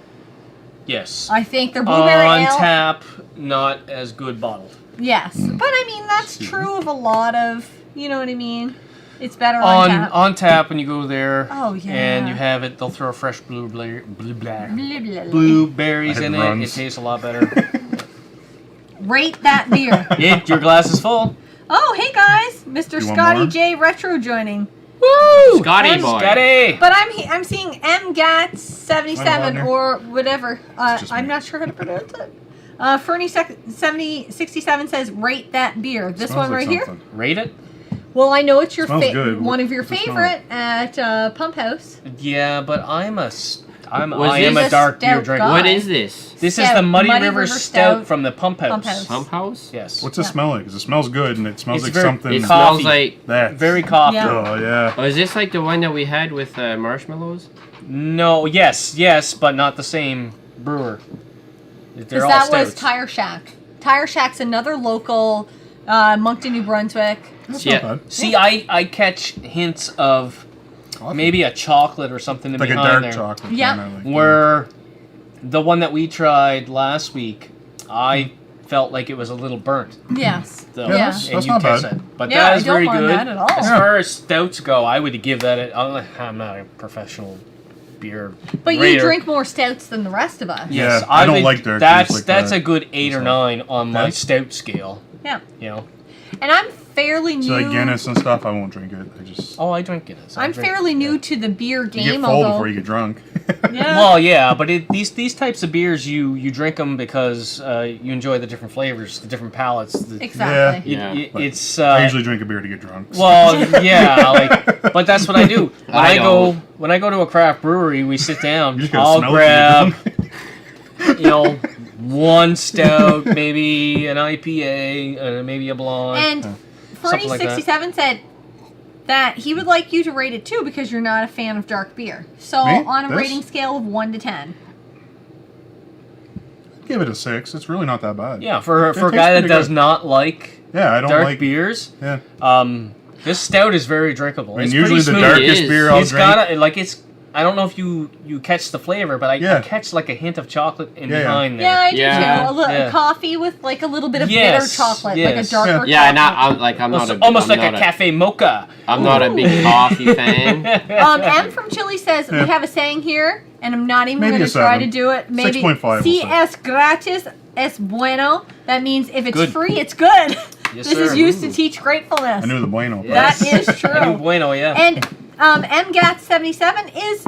Speaker 4: Yes.
Speaker 2: I think their blueberry
Speaker 4: On
Speaker 2: ale.
Speaker 4: tap, not as good bottled.
Speaker 2: Yes, but I mean that's true of a lot of. You know what I mean? It's better on tap.
Speaker 4: On tap when you go there.
Speaker 2: Oh, yeah.
Speaker 4: And you have it. They'll throw fresh blueberries
Speaker 2: Blah, blah, blah.
Speaker 4: blueberries
Speaker 3: I had
Speaker 4: in it.
Speaker 3: runs.
Speaker 4: It tastes a lot better.
Speaker 2: Rate that beer.
Speaker 4: Your glass is full.
Speaker 2: Oh, hey guys, Mr.
Speaker 3: You want
Speaker 2: Scotty
Speaker 3: more?
Speaker 2: J Retro joining.
Speaker 4: Woo!
Speaker 1: Scotty
Speaker 2: And
Speaker 1: boy.
Speaker 4: Scotty!
Speaker 2: But I'm seeing MGAT 77
Speaker 3: Wagner.
Speaker 2: or whatever.
Speaker 3: just
Speaker 2: I'm
Speaker 3: me.
Speaker 2: not sure how to pronounce it. Fernie 67 says rate that beer. This
Speaker 3: Smells
Speaker 2: one
Speaker 3: like
Speaker 2: right here.
Speaker 3: something.
Speaker 4: Rate it?
Speaker 2: Well, I know it's your
Speaker 3: Smells good.
Speaker 2: one of your
Speaker 3: What's the smell?
Speaker 2: favorite at Pump House.
Speaker 4: Yeah, but I am
Speaker 1: Was
Speaker 4: a
Speaker 1: this
Speaker 4: dark beer
Speaker 2: stout
Speaker 4: drinker.
Speaker 2: guy?
Speaker 1: What is this?
Speaker 4: This is
Speaker 2: Stout.
Speaker 4: the Muddy
Speaker 2: Muddy
Speaker 4: River
Speaker 2: River
Speaker 4: Stout
Speaker 2: Stout
Speaker 4: from the Pump House.
Speaker 2: Pump House.
Speaker 1: Pump house?
Speaker 4: Yes.
Speaker 3: What's it
Speaker 2: Yeah.
Speaker 3: smell like? 'Cause it smells good, and it smells
Speaker 4: It's
Speaker 3: like
Speaker 4: very-
Speaker 3: something.
Speaker 1: It
Speaker 4: Coffee.
Speaker 1: smells like.
Speaker 3: that.
Speaker 4: Very coffee.
Speaker 2: Yeah.
Speaker 3: Oh yeah.
Speaker 1: Oh, is this like the one that we had with marshmallows?
Speaker 4: No, yes, but not the same brewer. They're
Speaker 2: Because
Speaker 4: all
Speaker 2: that was
Speaker 4: stouts.
Speaker 2: Tire Shack. Tire Shack's another local, Moncton, New Brunswick.
Speaker 3: That's
Speaker 1: Yeah.
Speaker 3: not bad.
Speaker 4: See, I catch hints of
Speaker 3: Coffee.
Speaker 4: maybe a chocolate or something
Speaker 3: like a
Speaker 4: behind
Speaker 3: dark
Speaker 4: there.
Speaker 3: chocolate.
Speaker 2: Yeah.
Speaker 3: kinda like
Speaker 4: Where the one that we tried last week, I felt like it was a little burnt.
Speaker 2: Yes.
Speaker 4: Though,
Speaker 3: Yeah,
Speaker 2: Yeah.
Speaker 3: that's
Speaker 4: and you
Speaker 3: not
Speaker 4: catch
Speaker 3: bad.
Speaker 4: that. But
Speaker 2: Yeah,
Speaker 4: that
Speaker 2: I
Speaker 4: is
Speaker 2: don't
Speaker 4: very
Speaker 2: mind
Speaker 4: good.
Speaker 2: that at all.
Speaker 4: As
Speaker 3: Yeah.
Speaker 4: far as stouts go, I would give that. I'm not a professional beer.
Speaker 2: But you
Speaker 4: rater.
Speaker 2: drink more stouts than the rest of us.
Speaker 4: Yes,
Speaker 3: Yeah, I don't
Speaker 4: would-
Speaker 3: like dark
Speaker 4: That's
Speaker 3: beers like
Speaker 4: that's
Speaker 3: that.
Speaker 4: a good 8 or 9 on my
Speaker 3: That's-
Speaker 4: stout scale.
Speaker 2: Yeah.
Speaker 4: You know.
Speaker 2: And I'm fairly new.
Speaker 3: So like Guinness and stuff, I won't drink it. I just
Speaker 4: Oh, I drink Guinness.
Speaker 2: I'm fairly new to the beer
Speaker 3: you
Speaker 2: game,
Speaker 3: get full
Speaker 2: although
Speaker 3: before you get drunk.
Speaker 2: yeah.
Speaker 4: Well, yeah, but these types of beers, you drink them because you enjoy the different flavors, the different palates.
Speaker 2: exactly.
Speaker 1: Yeah.
Speaker 4: It's
Speaker 3: I usually drink a beer to get drunk. so-
Speaker 4: well, yeah, like, but that's what I do when
Speaker 1: I
Speaker 4: when I go to a craft brewery. We sit down.
Speaker 3: You just gotta
Speaker 4: I'll
Speaker 3: smell it
Speaker 4: grab
Speaker 3: to get
Speaker 4: one stout, maybe an IPA, maybe a blonde.
Speaker 2: And
Speaker 4: Something like that.
Speaker 2: Fernie67 said that he would like you to rate it too because you're not a fan of dark beer. So
Speaker 3: Me?
Speaker 2: on a
Speaker 3: This?
Speaker 2: rating scale of 1 to 10.
Speaker 3: Give it a 6. It's really not that bad.
Speaker 4: Yeah, for a
Speaker 3: tastes
Speaker 4: guy that
Speaker 3: pretty
Speaker 4: does
Speaker 3: good.
Speaker 4: not like
Speaker 3: Yeah, I don't
Speaker 4: dark
Speaker 3: like
Speaker 4: beers,
Speaker 3: Yeah.
Speaker 4: this stout is very drinkable.
Speaker 3: I mean,
Speaker 4: It's
Speaker 3: usually
Speaker 4: pretty
Speaker 3: the
Speaker 4: smooth.
Speaker 3: darkest
Speaker 1: It is.
Speaker 3: beer I'll
Speaker 4: It's
Speaker 3: drink.
Speaker 4: got it's. I don't know if you catch the flavor, but I
Speaker 3: Yeah.
Speaker 4: catch like a hint of chocolate in
Speaker 3: Yeah, yeah.
Speaker 4: behind there.
Speaker 2: Yeah, I do
Speaker 1: Yeah.
Speaker 2: too.
Speaker 4: Yeah.
Speaker 2: Coffee with like a little bit of
Speaker 4: Yes,
Speaker 2: bitter chocolate,
Speaker 4: yes.
Speaker 2: like a darker
Speaker 1: Yeah,
Speaker 2: chocolate.
Speaker 1: I'm not a
Speaker 4: Almost
Speaker 1: I'm
Speaker 4: like a
Speaker 1: not
Speaker 4: cafe mocha.
Speaker 1: I'm not a big coffee fan.
Speaker 2: M from Chile says
Speaker 3: Yeah.
Speaker 2: we have a saying here, and I'm not even
Speaker 3: Maybe
Speaker 2: going
Speaker 3: a
Speaker 2: to try
Speaker 3: 7.
Speaker 2: to do it. Maybe
Speaker 3: 6.5 we'll
Speaker 2: si
Speaker 3: say.
Speaker 2: es gratis es bueno. That means if it's
Speaker 4: Good.
Speaker 2: free, it's good.
Speaker 4: Yes,
Speaker 2: This
Speaker 4: sir.
Speaker 2: is used to teach gratefulness.
Speaker 3: I knew the bueno.
Speaker 2: That is true.
Speaker 4: I knew bueno, yeah.
Speaker 2: And MGAT77 is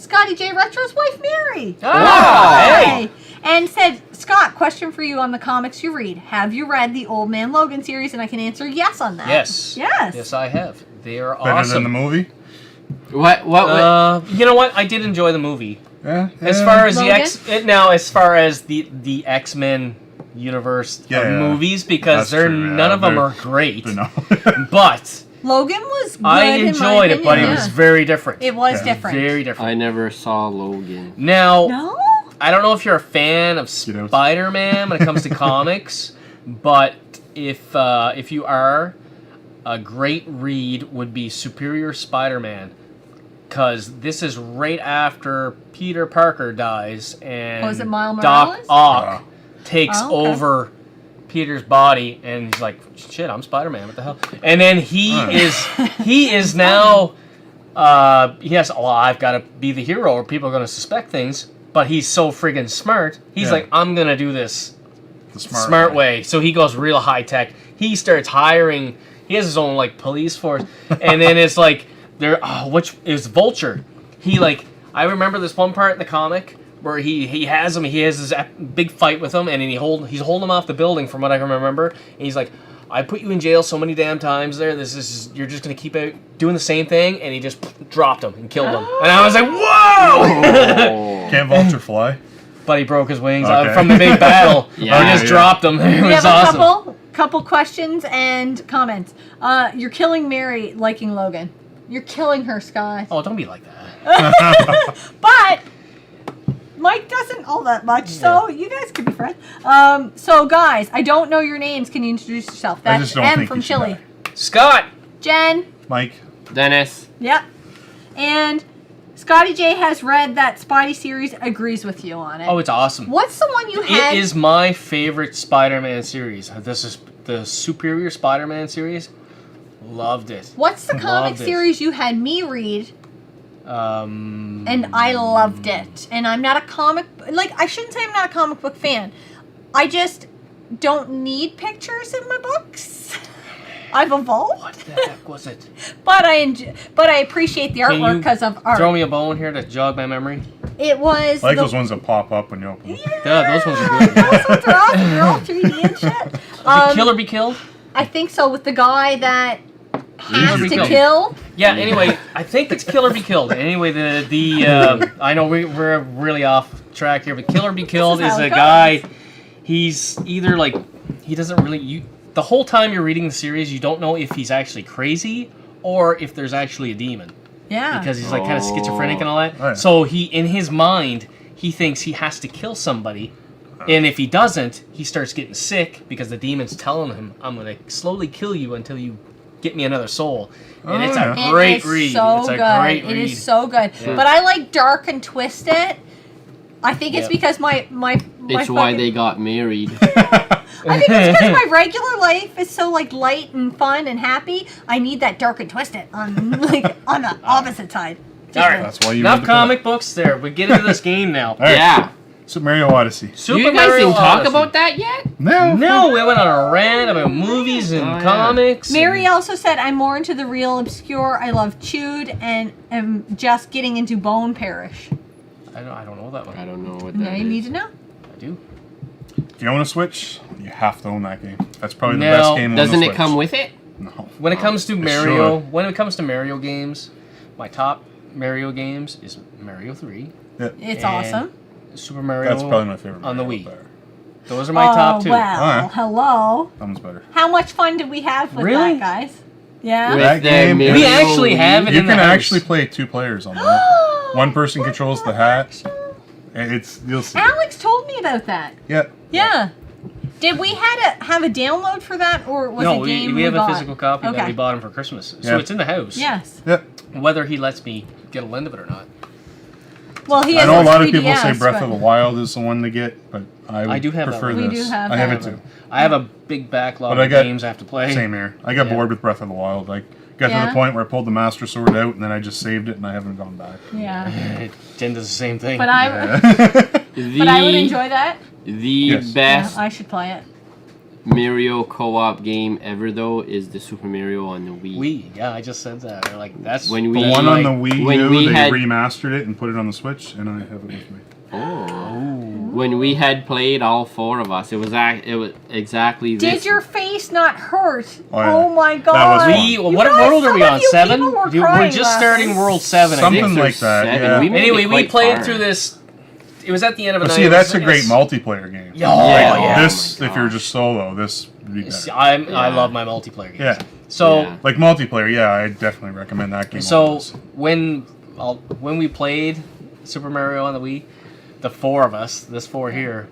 Speaker 2: Scotty J. Retro's wife, Mary.
Speaker 4: Oh,
Speaker 2: Hey! And said, Scott, question for you on the comics you read. Have you read the Old Man Logan series? And I can answer yes on that.
Speaker 4: Yes.
Speaker 2: Yes.
Speaker 4: Yes, I have. They are
Speaker 3: Better
Speaker 4: awesome.
Speaker 3: than the movie?
Speaker 1: What?
Speaker 4: You know what? I did enjoy the movie.
Speaker 3: Yeah.
Speaker 4: As far as
Speaker 2: Logan?
Speaker 4: as far as the X-Men universe of
Speaker 3: Yeah.
Speaker 4: movies, because
Speaker 3: That's true, yeah.
Speaker 4: none of them
Speaker 3: They're-
Speaker 4: are great.
Speaker 3: No.
Speaker 2: Logan
Speaker 4: But
Speaker 2: was good
Speaker 4: I
Speaker 2: in my
Speaker 4: enjoyed it, but
Speaker 2: opinion,
Speaker 4: it was
Speaker 2: yeah.
Speaker 4: very different.
Speaker 2: It was
Speaker 3: Yeah.
Speaker 2: different.
Speaker 4: Very different.
Speaker 1: I never saw Logan.
Speaker 4: Now,
Speaker 2: No?
Speaker 4: I don't know if you're a fan of
Speaker 3: Get out.
Speaker 4: Spider-Man when it comes to comics, but if you are, a great read would be Superior Spider-Man, because this is right after Peter Parker dies and
Speaker 2: Oh, is it Miles
Speaker 4: Doc
Speaker 2: Morales?
Speaker 4: Ock takes
Speaker 2: Oh, okay.
Speaker 4: over Peter's body, and he's like, "Shit, I'm Spider-Man. What the hell?" And then he is now. Yes, well, I've got to be the hero, or people are going to suspect things. But he's so friggin' smart. He's
Speaker 3: Yeah.
Speaker 4: like, I'm gonna do this
Speaker 3: The
Speaker 4: smart way. So he goes real high tech. He starts hiring. He has his own like police force, and then it's like which is Vulture. He like I remember this one part in the comic where he has this big fight with him, and then he's holding him off the building from what I can remember, and he's like, I put you in jail so many damn times there. You're just gonna keep out doing the same thing, and he just dropped him and killed him. And I was like, whoa!
Speaker 3: Can't Vulture fly?
Speaker 4: But he broke his wings
Speaker 3: Okay.
Speaker 4: from the big battle.
Speaker 1: Yeah,
Speaker 4: I just
Speaker 3: yeah.
Speaker 4: dropped him. It
Speaker 2: We
Speaker 4: was
Speaker 2: have a
Speaker 4: awesome.
Speaker 2: couple questions and comments. You're killing Mary liking Logan. You're killing her, Scott.
Speaker 4: Oh, don't be like that.
Speaker 2: But Mike doesn't all that much, so you guys could be friends. So guys, I don't know your names. Can you introduce yourself?
Speaker 3: I
Speaker 2: That's
Speaker 3: just don't
Speaker 2: M
Speaker 3: think
Speaker 2: from
Speaker 3: you should
Speaker 2: Chile.
Speaker 3: die.
Speaker 4: Scott.
Speaker 2: Jen.
Speaker 3: Mike.
Speaker 1: Dennis.
Speaker 2: Yep. And Scotty J has read that Spidey series, agrees with you on it.
Speaker 4: Oh, it's awesome.
Speaker 2: What's the one you had?
Speaker 4: It is my favorite Spider-Man series. This is the Superior Spider-Man series. Loved it.
Speaker 2: What's the comic
Speaker 4: Loved it.
Speaker 2: series you had me read? And I loved it. And I'm not a I shouldn't say I'm not a comic book fan. I just don't need pictures in my books. I've evolved.
Speaker 4: What the heck was it?
Speaker 2: But I appreciate the
Speaker 4: Can
Speaker 2: artwork
Speaker 4: you
Speaker 2: because of art.
Speaker 4: Throw me a bone here to jog my memory.
Speaker 2: It was
Speaker 3: I like
Speaker 2: the-
Speaker 3: those ones that pop up when you open them.
Speaker 4: Yeah, those ones are good.
Speaker 2: Those ones are awesome. They're all 3D and shit.
Speaker 4: Did Kill or Be Killed?
Speaker 2: I think so, with the guy that has
Speaker 4: Be
Speaker 2: to
Speaker 4: Killed.
Speaker 2: kill.
Speaker 4: Yeah. Anyway, I think it's Kill or Be Killed. Anyway, I know we're really off track here, but Kill or Be Killed
Speaker 2: This is
Speaker 4: is
Speaker 2: how
Speaker 4: a
Speaker 2: it
Speaker 4: guy. He's either like he doesn't really the whole time you're reading the series, you don't know if he's actually crazy or if there's actually a demon.
Speaker 2: Yeah.
Speaker 4: Because he's like kind of schizophrenic and all that.
Speaker 3: Oh, yeah.
Speaker 4: So in his mind, he thinks he has to kill somebody, and if he doesn't, he starts getting sick because the demon's telling him, "I'm gonna slowly kill you until you get me another soul." And it's
Speaker 3: Oh,
Speaker 4: a great
Speaker 2: It is
Speaker 4: read.
Speaker 2: so
Speaker 4: It's a
Speaker 2: good.
Speaker 4: great
Speaker 2: It
Speaker 4: read.
Speaker 2: is so good.
Speaker 4: Yeah.
Speaker 2: But I like dark and twisted. I think it's
Speaker 4: Yeah.
Speaker 2: because my
Speaker 1: It's why
Speaker 2: fucking-
Speaker 1: they got married.
Speaker 2: I think it's because my regular life is so like light and fun and happy. I need that dark and twisted on on the opposite side.
Speaker 4: All right,
Speaker 3: That's why you
Speaker 4: enough
Speaker 3: read the
Speaker 4: comic books there. We get into this game now.
Speaker 3: All right.
Speaker 1: Yeah.
Speaker 3: Super Mario Odyssey.
Speaker 4: Super
Speaker 1: you guys
Speaker 4: Mario
Speaker 1: didn't talk
Speaker 4: Odyssey.
Speaker 1: about that yet?
Speaker 4: No, we went on a rant about movies and
Speaker 1: Oh, yeah.
Speaker 4: comics.
Speaker 2: Mary
Speaker 4: and-
Speaker 2: also said, I'm more into the real obscure. I love Chewed and am just getting into Bone Parish.
Speaker 4: I don't know that one.
Speaker 1: I don't know what
Speaker 2: Now
Speaker 1: that
Speaker 2: you
Speaker 1: is.
Speaker 2: need to know.
Speaker 4: I do.
Speaker 3: If you own a Switch, you have to own that game. That's probably the
Speaker 4: No.
Speaker 3: best game on the
Speaker 1: Doesn't
Speaker 3: Switch.
Speaker 1: it come with it?
Speaker 3: No.
Speaker 4: When it comes to
Speaker 3: It
Speaker 4: Mario,
Speaker 3: should.
Speaker 4: when it comes to Mario games, my top Mario games is Mario 3,
Speaker 3: Yeah.
Speaker 2: It's
Speaker 4: And
Speaker 2: awesome.
Speaker 4: Super Mario
Speaker 3: That's probably my favorite.
Speaker 4: on the
Speaker 3: Mario
Speaker 4: Wii.
Speaker 3: there.
Speaker 4: Those are my top two.
Speaker 2: Well,
Speaker 3: Alright.
Speaker 2: hello.
Speaker 3: That one's better.
Speaker 2: How much fun did we have with
Speaker 4: Really?
Speaker 2: that, guys? Yeah.
Speaker 1: With
Speaker 3: That
Speaker 1: the
Speaker 3: game-
Speaker 1: Mario
Speaker 4: We actually have it
Speaker 3: You
Speaker 4: in the
Speaker 3: can
Speaker 4: house.
Speaker 3: actually play 2 players on that. One person controls the hat. It's you'll see.
Speaker 2: Alex told me about that.
Speaker 3: Yeah.
Speaker 2: Yeah. Did we have a download for that, or was
Speaker 4: No,
Speaker 2: it a game
Speaker 4: we have a
Speaker 2: got?
Speaker 4: physical copy that
Speaker 2: Okay.
Speaker 4: we bought him for Christmas. So
Speaker 3: Yeah.
Speaker 4: it's in the house.
Speaker 2: Yes.
Speaker 3: Yeah.
Speaker 4: Whether he lets me get a lend of it or not.
Speaker 2: Well, he
Speaker 3: I
Speaker 2: has
Speaker 3: know a lot of people
Speaker 2: 3DS,
Speaker 3: say Breath
Speaker 2: but-
Speaker 3: of the Wild is the one to get, but I would
Speaker 4: do have that
Speaker 3: prefer
Speaker 4: one.
Speaker 3: this.
Speaker 2: We do have
Speaker 3: I have
Speaker 2: that
Speaker 3: it
Speaker 2: one.
Speaker 3: too.
Speaker 4: I have a big backlog
Speaker 3: But I
Speaker 4: of
Speaker 3: got-
Speaker 4: games I have to play.
Speaker 3: Same here. I got
Speaker 4: Yeah.
Speaker 3: bored with Breath of the Wild. Like got to
Speaker 2: Yeah.
Speaker 3: the point where I pulled the Master Sword out and then I just saved it and I haven't gone back.
Speaker 2: Yeah.
Speaker 4: Jen does the same thing.
Speaker 2: But I
Speaker 3: Yeah.
Speaker 1: The,
Speaker 2: but I would enjoy that.
Speaker 1: The
Speaker 3: Yes.
Speaker 1: best
Speaker 2: Yeah, I should play it.
Speaker 1: Mario co-op game ever though is the Super Mario on the Wii.
Speaker 4: Yeah, I just said that. They're like, that's
Speaker 1: When
Speaker 3: The
Speaker 1: we
Speaker 3: one on the Wii
Speaker 1: when
Speaker 3: U,
Speaker 1: we
Speaker 3: they
Speaker 1: had-
Speaker 3: remastered it and put it on the Switch, and I have it with me.
Speaker 1: When we had played all 4 of us, it was exactly this.
Speaker 2: Did your face not hurt?
Speaker 3: Oh, yeah.
Speaker 2: Oh my god.
Speaker 3: That was fun.
Speaker 2: You
Speaker 4: what
Speaker 2: guys,
Speaker 4: world are we
Speaker 2: some of
Speaker 4: on?
Speaker 2: you
Speaker 4: 7?
Speaker 2: people were
Speaker 4: We're
Speaker 2: crying
Speaker 4: just
Speaker 2: last
Speaker 4: starting
Speaker 2: night.
Speaker 4: world 7. I think.
Speaker 3: Something like that, yeah.
Speaker 1: We made
Speaker 4: Anyway,
Speaker 1: it
Speaker 4: we
Speaker 1: quite
Speaker 4: played
Speaker 1: far.
Speaker 4: through this. It was at the end of a
Speaker 3: But
Speaker 4: night.
Speaker 3: see,
Speaker 4: It
Speaker 3: that's
Speaker 4: was-
Speaker 3: a great
Speaker 4: it's-
Speaker 3: multiplayer game.
Speaker 1: Yeah.
Speaker 3: This,
Speaker 1: Oh my
Speaker 3: if you're
Speaker 1: gosh.
Speaker 3: just solo, this would be better.
Speaker 4: I
Speaker 1: Yeah.
Speaker 4: love my multiplayer games.
Speaker 3: Yeah.
Speaker 4: So
Speaker 1: Yeah.
Speaker 3: Like multiplayer, yeah, I definitely recommend that game.
Speaker 4: So
Speaker 3: over this.
Speaker 4: when we played Super Mario on the Wii, the 4 of us, this 4 here,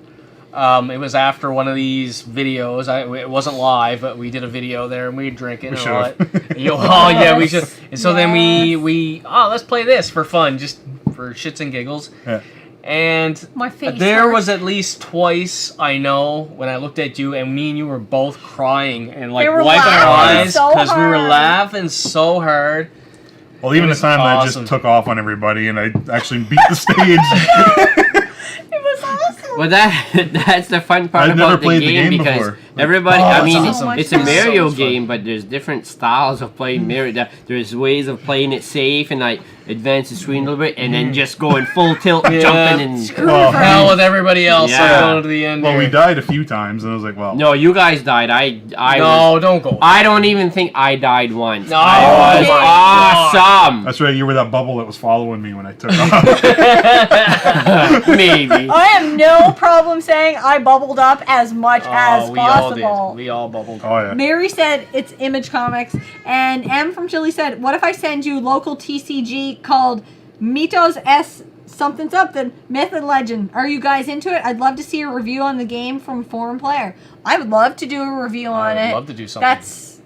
Speaker 4: it was after one of these videos. It wasn't live, but we did a video there and we were drinking
Speaker 3: We
Speaker 4: and all
Speaker 3: should've.
Speaker 4: that. Oh yeah, we should. And so then
Speaker 2: Yes.
Speaker 4: we let's play this for fun, just for shits and giggles.
Speaker 3: Yeah.
Speaker 4: And
Speaker 2: My face
Speaker 4: there
Speaker 2: hurts.
Speaker 4: was at least twice I know when I looked at you and me and you were both crying and like
Speaker 2: They were
Speaker 4: wiping our
Speaker 2: laughing
Speaker 4: eyes
Speaker 2: so
Speaker 4: because we were
Speaker 2: hard.
Speaker 4: laughing so hard.
Speaker 3: Well, even
Speaker 4: It
Speaker 3: the
Speaker 4: was
Speaker 3: time that I
Speaker 4: awesome.
Speaker 3: just took off on everybody and I actually beat the stage.
Speaker 2: It was awesome.
Speaker 1: Well, that's the fun part
Speaker 3: I've never
Speaker 1: about the
Speaker 3: played the
Speaker 1: game
Speaker 3: game
Speaker 1: because
Speaker 3: before.
Speaker 1: everybody.
Speaker 4: Oh,
Speaker 1: I
Speaker 4: that's
Speaker 1: mean,
Speaker 4: awesome.
Speaker 1: it's a
Speaker 2: So
Speaker 1: Mario
Speaker 4: much fun.
Speaker 1: game, but there's different styles of playing Mario. There's ways of playing it safe and like advance the screen a little bit, and then just going full tilt,
Speaker 4: Yeah.
Speaker 1: jumping and.
Speaker 2: Screw
Speaker 3: Well,
Speaker 2: for
Speaker 4: Hell
Speaker 2: me.
Speaker 4: with everybody else.
Speaker 1: Yeah.
Speaker 4: I'm going to the end.
Speaker 3: Well, we
Speaker 4: here.
Speaker 3: died a few times, and I was like, well,
Speaker 1: No, you guys died. I
Speaker 4: No, don't go.
Speaker 1: I don't even think I died once.
Speaker 4: No.
Speaker 1: I was
Speaker 2: Oh
Speaker 4: my
Speaker 1: awesome.
Speaker 3: that's right. You were that bubble that was following me when I took off.
Speaker 1: Maybe.
Speaker 2: I have no problem saying I bubbled up as much as
Speaker 4: we all
Speaker 2: possible.
Speaker 4: did. We all bubbled.
Speaker 3: Oh yeah.
Speaker 2: Mary said it's Image Comics, and M from Chile said, "What if I send you local TCG called Mitos S something something Myth and Legend? Are you guys into it? I'd love to see a review on the game from a foreign player. I would love to do a review on
Speaker 4: I'd
Speaker 2: it.
Speaker 4: love to do something.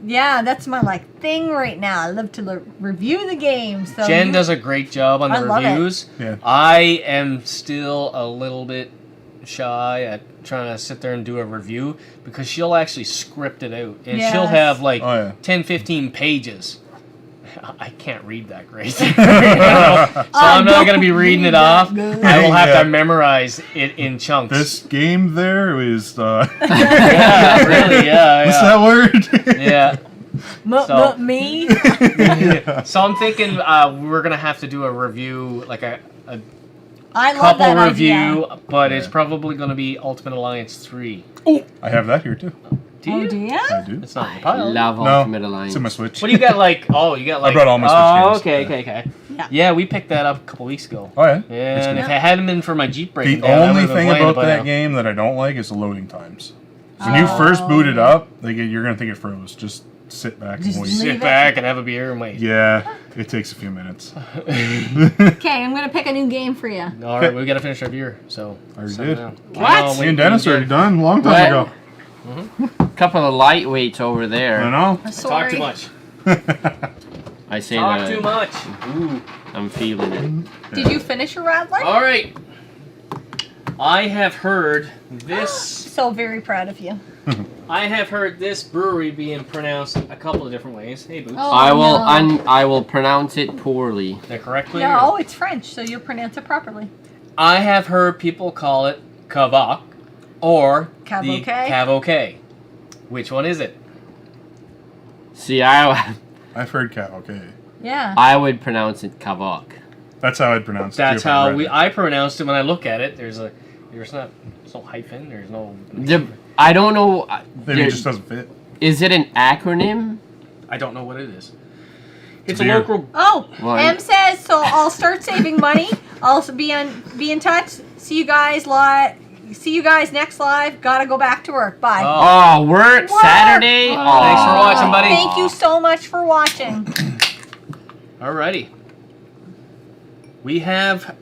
Speaker 2: That's my like thing right now. I love to review the game. So
Speaker 4: Jen
Speaker 2: you-
Speaker 4: does a great job on
Speaker 2: I
Speaker 4: the
Speaker 2: love it.
Speaker 4: reviews.
Speaker 3: Yeah.
Speaker 4: I am still a little bit shy at trying to sit there and do a review because she'll actually script it out and she'll
Speaker 2: Yes.
Speaker 4: have like
Speaker 3: Oh, yeah.
Speaker 4: 10-15 pages. I can't read that great. So I'm not going to be reading it off. I will have
Speaker 3: Yeah.
Speaker 4: to memorize it in chunks.
Speaker 3: This game there is.
Speaker 4: Yeah, really, yeah.
Speaker 3: What's
Speaker 4: Yeah.
Speaker 3: that word?
Speaker 4: Yeah. So-
Speaker 2: me.
Speaker 4: So I'm thinking we're going to have to do a review, like a
Speaker 2: I love
Speaker 4: couple
Speaker 2: that
Speaker 4: review,
Speaker 2: idea.
Speaker 4: but it's
Speaker 3: Yeah.
Speaker 4: probably going to be Ultimate Alliance 3.
Speaker 3: I have that here too.
Speaker 4: Do
Speaker 2: Oh,
Speaker 4: you?
Speaker 2: do ya?
Speaker 3: I do.
Speaker 4: It's not in the
Speaker 1: I
Speaker 4: pile.
Speaker 1: love
Speaker 3: No,
Speaker 1: Ultimate Alliance.
Speaker 3: it's in my Switch.
Speaker 4: What do you got like? Oh, you got like.
Speaker 3: brought all my Switch
Speaker 4: Oh,
Speaker 3: games.
Speaker 4: okay, okay.
Speaker 2: Yeah.
Speaker 4: Yeah, we picked that up a couple weeks ago.
Speaker 3: Oh yeah.
Speaker 4: Yeah, and if
Speaker 2: good.
Speaker 4: it hadn't been for my Jeep breaking
Speaker 3: The
Speaker 4: down, I
Speaker 3: only
Speaker 4: would've been
Speaker 3: thing
Speaker 4: playing it
Speaker 3: about
Speaker 4: by
Speaker 3: that
Speaker 4: now.
Speaker 3: game that I don't like is the loading times. When you first boot it up, you're gonna think it froze. Just sit back and
Speaker 2: Just
Speaker 3: wait.
Speaker 2: leave
Speaker 4: Sit
Speaker 2: it.
Speaker 4: back and have a beer and wait.
Speaker 3: Yeah, it takes a few minutes.
Speaker 2: Okay, I'm gonna pick a new game for you.
Speaker 4: All right, we got to finish our beer. So
Speaker 3: I already
Speaker 4: so
Speaker 3: did.
Speaker 4: now-
Speaker 1: What?
Speaker 4: I know,
Speaker 3: Me and Dennis
Speaker 4: we
Speaker 3: are
Speaker 4: did.
Speaker 3: done a long time
Speaker 1: What?
Speaker 3: ago.
Speaker 1: Couple of lightweights over
Speaker 3: I
Speaker 1: there.
Speaker 3: know.
Speaker 4: Talk
Speaker 2: Sorry.
Speaker 4: too much.
Speaker 1: I say
Speaker 4: Talk
Speaker 1: that
Speaker 4: too much. Ooh.
Speaker 1: I'm feeling it.
Speaker 2: Did you finish your rattler?
Speaker 4: All right. I have heard this.
Speaker 2: So very proud of you.
Speaker 4: I have heard this brewery being pronounced a couple of different ways. Hey, Boots.
Speaker 2: Oh,
Speaker 1: I will pronounce it poorly.
Speaker 4: Is that correctly?
Speaker 2: No, it's French, so you'll pronounce it properly.
Speaker 4: I have heard people call it Kavak or the
Speaker 2: Cavoque?
Speaker 4: Cavoque. Which one is it?
Speaker 1: See, I
Speaker 3: I've heard cat. Okay,
Speaker 2: Yeah.
Speaker 1: would pronounce it Kavak.
Speaker 3: that's how I'd pronounce it.
Speaker 4: That's
Speaker 3: too, if I
Speaker 4: how
Speaker 3: read it.
Speaker 4: I pronounced it when I look at it. There's no hyphen. There's no.
Speaker 1: I don't know.
Speaker 3: Maybe it just doesn't fit.
Speaker 1: Is it an acronym?
Speaker 4: I don't know what it is. It's a
Speaker 3: beer.
Speaker 4: local.
Speaker 2: Oh,
Speaker 1: Well,
Speaker 2: M says so. I'll start saving money. I'll also be in touch. See you guys live. See you guys next live. Gotta go back to work. Bye.
Speaker 1: Oh, work
Speaker 2: Work.
Speaker 1: Saturday.
Speaker 2: Oh,
Speaker 4: Thanks for watching, buddy.
Speaker 2: Thank you so much for watching.
Speaker 4: Alrighty. We have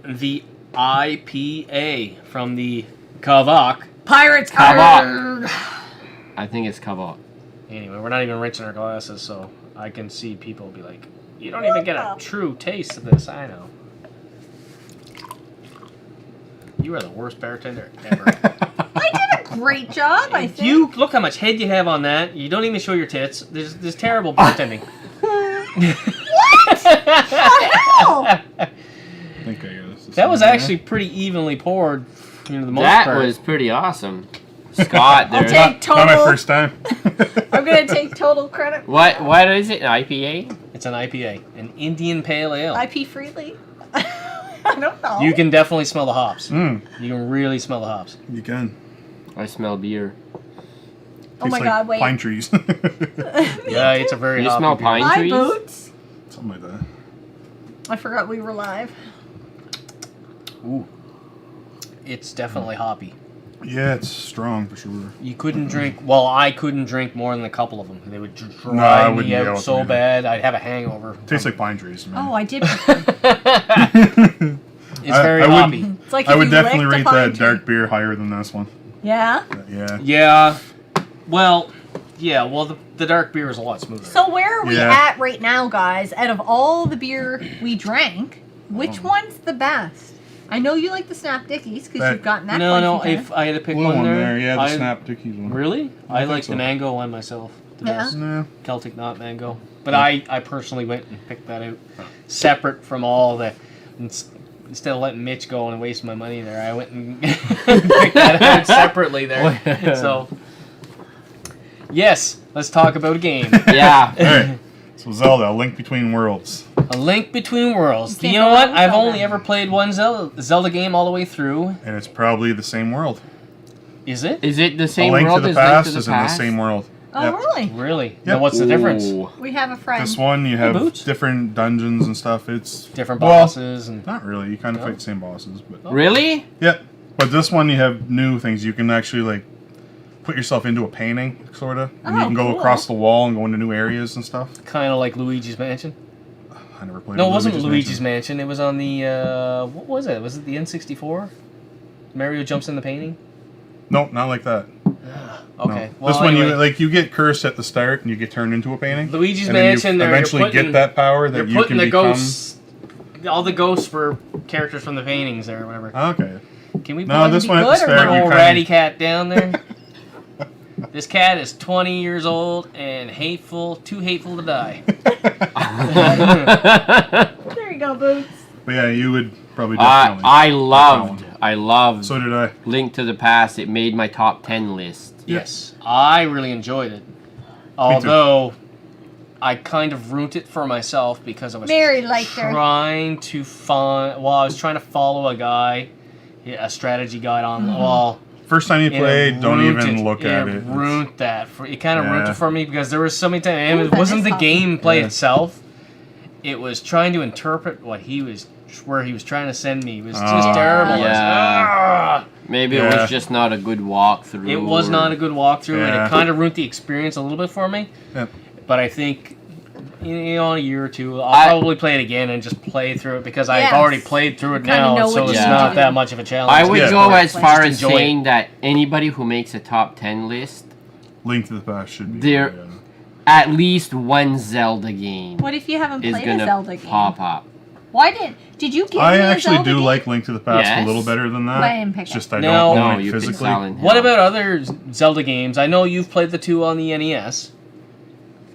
Speaker 4: the IPA from the Kavak.
Speaker 2: Pirates.
Speaker 1: Kavak. I think it's Kavak.
Speaker 4: Anyway, we're not even rinsing our glasses, so I can see people be like, "You don't even get a true taste of this." I know. You are the worst bartender ever.
Speaker 2: I did a great job. I think.
Speaker 4: You look how much head you have on that. You don't even show your tits. There's terrible bartending.
Speaker 2: Oh,
Speaker 3: I think I got this.
Speaker 4: That was actually pretty evenly poured. The most
Speaker 1: That
Speaker 4: part.
Speaker 1: was pretty awesome. Scott,
Speaker 2: I'll
Speaker 1: there's
Speaker 2: take total.
Speaker 3: Not my first time.
Speaker 2: I'm gonna take total credit.
Speaker 1: what is it? IPA?
Speaker 4: It's an IPA, an Indian Pale Ale.
Speaker 2: I pee freely. I don't know.
Speaker 4: You can definitely smell the hops.
Speaker 3: Mm,
Speaker 4: You can really smell the hops.
Speaker 3: you can.
Speaker 1: I smell beer.
Speaker 2: Oh my
Speaker 3: Tastes like
Speaker 2: God! Wait.
Speaker 3: Pine trees.
Speaker 4: Yeah, it's a very
Speaker 1: You
Speaker 4: hoppy
Speaker 1: smell
Speaker 4: beer.
Speaker 1: pine
Speaker 2: Hi,
Speaker 1: trees?
Speaker 2: Boots.
Speaker 3: Something like that.
Speaker 2: I forgot we were live.
Speaker 4: Ooh. It's definitely hoppy.
Speaker 3: Yeah, it's strong for sure.
Speaker 4: You couldn't drink. Well, I couldn't drink more than a couple of them. They would
Speaker 3: No, I
Speaker 4: drive
Speaker 3: wouldn't
Speaker 4: me
Speaker 3: be able
Speaker 4: out
Speaker 3: to
Speaker 4: so
Speaker 3: either.
Speaker 4: bad. I'd have a hangover.
Speaker 3: Tastes like pine trees, man.
Speaker 2: Oh, I did.
Speaker 4: It's very
Speaker 3: I would-
Speaker 4: hoppy.
Speaker 2: It's like
Speaker 3: I
Speaker 2: if
Speaker 3: would
Speaker 2: you
Speaker 3: definitely
Speaker 2: licked a
Speaker 3: rate
Speaker 2: pine
Speaker 3: that
Speaker 2: tree.
Speaker 3: dark beer higher than this one.
Speaker 2: Yeah.
Speaker 3: Yeah.
Speaker 4: Yeah. Well, yeah. Well, the dark beer is a lot smoother.
Speaker 2: So where are we
Speaker 3: Yeah.
Speaker 2: at right now, guys? Out of all the beer we drank, which one's the best? I know you like the Snap Dickies because
Speaker 3: That-
Speaker 2: you've gotten that.
Speaker 4: no,
Speaker 2: quite a
Speaker 4: no.
Speaker 2: few times.
Speaker 4: If I had to pick
Speaker 3: Blue
Speaker 4: one
Speaker 3: one
Speaker 4: there,
Speaker 3: there, yeah, the
Speaker 4: I-
Speaker 3: Snap Dickies one.
Speaker 4: Really? I
Speaker 3: think
Speaker 4: like
Speaker 3: so.
Speaker 4: the mango one myself. The
Speaker 2: Yeah?
Speaker 4: best.
Speaker 3: No.
Speaker 4: Celtic Knot mango. But I personally went and picked that out separate from all the. Instead of letting Mitch go and waste my money there, I went and picked that out separately there. So, yes, let's talk about a game.
Speaker 1: Yeah.
Speaker 3: Alright. So Zelda, A Link Between Worlds.
Speaker 4: A Link Between Worlds.
Speaker 2: You
Speaker 4: You
Speaker 2: can't
Speaker 4: know
Speaker 2: go
Speaker 4: what?
Speaker 2: wrong with
Speaker 4: I've
Speaker 2: Zelda.
Speaker 4: only ever played one Zelda game all the way through.
Speaker 3: And it's probably the same world.
Speaker 4: Is it?
Speaker 1: Is it the same
Speaker 3: A Link
Speaker 1: world
Speaker 3: to the
Speaker 1: as
Speaker 3: Past
Speaker 1: Link to the
Speaker 3: is in the
Speaker 1: Past?
Speaker 3: same world.
Speaker 2: Oh,
Speaker 3: Yep.
Speaker 2: really?
Speaker 4: Really? Now, what's the
Speaker 1: Ooh.
Speaker 4: difference?
Speaker 2: We have a friend.
Speaker 3: This one, you have
Speaker 4: Boots?
Speaker 3: different dungeons and stuff. It's
Speaker 4: Different
Speaker 3: well,
Speaker 4: bosses and.
Speaker 3: not really. You kind of
Speaker 4: No?
Speaker 3: fight the same bosses, but
Speaker 1: Really?
Speaker 3: yeah. But this one, you have new things. You can actually like put yourself into a painting, sorta, and you
Speaker 2: Oh,
Speaker 3: can go
Speaker 2: cool.
Speaker 3: across the wall and go into new areas and stuff.
Speaker 4: Kind of like Luigi's Mansion.
Speaker 3: I never played.
Speaker 4: No,
Speaker 3: a
Speaker 4: it wasn't
Speaker 3: Mansion.
Speaker 4: Luigi's Mansion. It was on the what was it? Was it the N64? Mario jumps in the painting.
Speaker 3: Nope, not like that.
Speaker 4: Okay.
Speaker 3: No.
Speaker 4: Well,
Speaker 3: This one,
Speaker 4: anyway,
Speaker 3: you get cursed at the start and you get turned into a painting.
Speaker 4: Luigi's
Speaker 3: and then
Speaker 4: Mansion.
Speaker 3: you
Speaker 4: They're
Speaker 3: eventually
Speaker 4: putting,
Speaker 3: get that power
Speaker 4: They're
Speaker 3: that you
Speaker 4: putting
Speaker 3: can
Speaker 4: the
Speaker 3: become.
Speaker 4: ghosts. All the ghosts were characters from the paintings there, or whatever.
Speaker 3: Okay.
Speaker 4: Can we
Speaker 3: No,
Speaker 4: put
Speaker 3: this
Speaker 2: be
Speaker 3: one at the
Speaker 2: good or
Speaker 3: start,
Speaker 2: no?
Speaker 3: you
Speaker 4: old
Speaker 3: kind
Speaker 4: ratty
Speaker 3: of.
Speaker 4: cat down there? This cat is 20 years old and too hateful to die.
Speaker 2: There you go, Boots.
Speaker 3: But yeah, you would probably definitely.
Speaker 1: I loved
Speaker 3: So did I.
Speaker 1: Link to the Past. It made my top 10 list.
Speaker 4: Yes, I really enjoyed it. Although I kind of ruined it for myself because I was
Speaker 2: Mary liked her.
Speaker 4: trying to find. Well, I was trying to follow a guy, a strategy guide on.
Speaker 2: Mm-hmm.
Speaker 4: Well,
Speaker 3: First time you
Speaker 4: it
Speaker 3: play, don't
Speaker 4: ruined
Speaker 3: even
Speaker 4: it.
Speaker 3: look at it.
Speaker 4: Ruined that. It kind of ruined
Speaker 3: Yeah.
Speaker 4: it for me because there was so many times. And
Speaker 2: Ooh,
Speaker 4: it
Speaker 2: that
Speaker 4: wasn't
Speaker 2: is
Speaker 4: the
Speaker 2: hoppy.
Speaker 4: gameplay
Speaker 3: Yeah.
Speaker 4: itself. It was trying to interpret where he was trying to send me. It was just
Speaker 3: Oh.
Speaker 4: terrible. It was,
Speaker 1: Yeah.
Speaker 4: "Ah!"
Speaker 1: Maybe it
Speaker 3: Yeah.
Speaker 1: was just not a good walkthrough.
Speaker 4: It was not a good walkthrough, and
Speaker 3: Yeah.
Speaker 4: it kind of ruined the experience a little bit for me.
Speaker 3: Yep.
Speaker 4: But I think, in a year or two, I'll
Speaker 1: I-
Speaker 4: probably play it again and just play through it because
Speaker 2: Yes.
Speaker 4: I've already played through it
Speaker 2: You kinda
Speaker 4: now,
Speaker 2: know
Speaker 4: so
Speaker 2: what
Speaker 4: it's
Speaker 1: you
Speaker 4: not
Speaker 1: do.
Speaker 4: that much of a challenge.
Speaker 1: I would
Speaker 3: Yeah.
Speaker 1: go as
Speaker 2: Just
Speaker 1: far as
Speaker 4: enjoy it.
Speaker 1: saying that anybody who makes a top 10 list,
Speaker 3: Link to the Past should be.
Speaker 1: There- at least one Zelda game
Speaker 2: What if you haven't
Speaker 1: is
Speaker 2: played a
Speaker 1: gonna
Speaker 2: Zelda game?
Speaker 1: pop up.
Speaker 2: Why did you give
Speaker 3: I
Speaker 2: me a
Speaker 3: actually
Speaker 2: Zelda
Speaker 3: do
Speaker 2: game?
Speaker 3: like Link to the Past
Speaker 1: Yes.
Speaker 3: a little better than that.
Speaker 2: But I didn't pick
Speaker 3: It's
Speaker 2: it.
Speaker 3: just I
Speaker 4: No.
Speaker 3: don't
Speaker 1: No,
Speaker 3: own it
Speaker 1: you picked
Speaker 3: physically.
Speaker 1: Silent Hill.
Speaker 4: What about other Zelda games? I know you've played the two on the NES,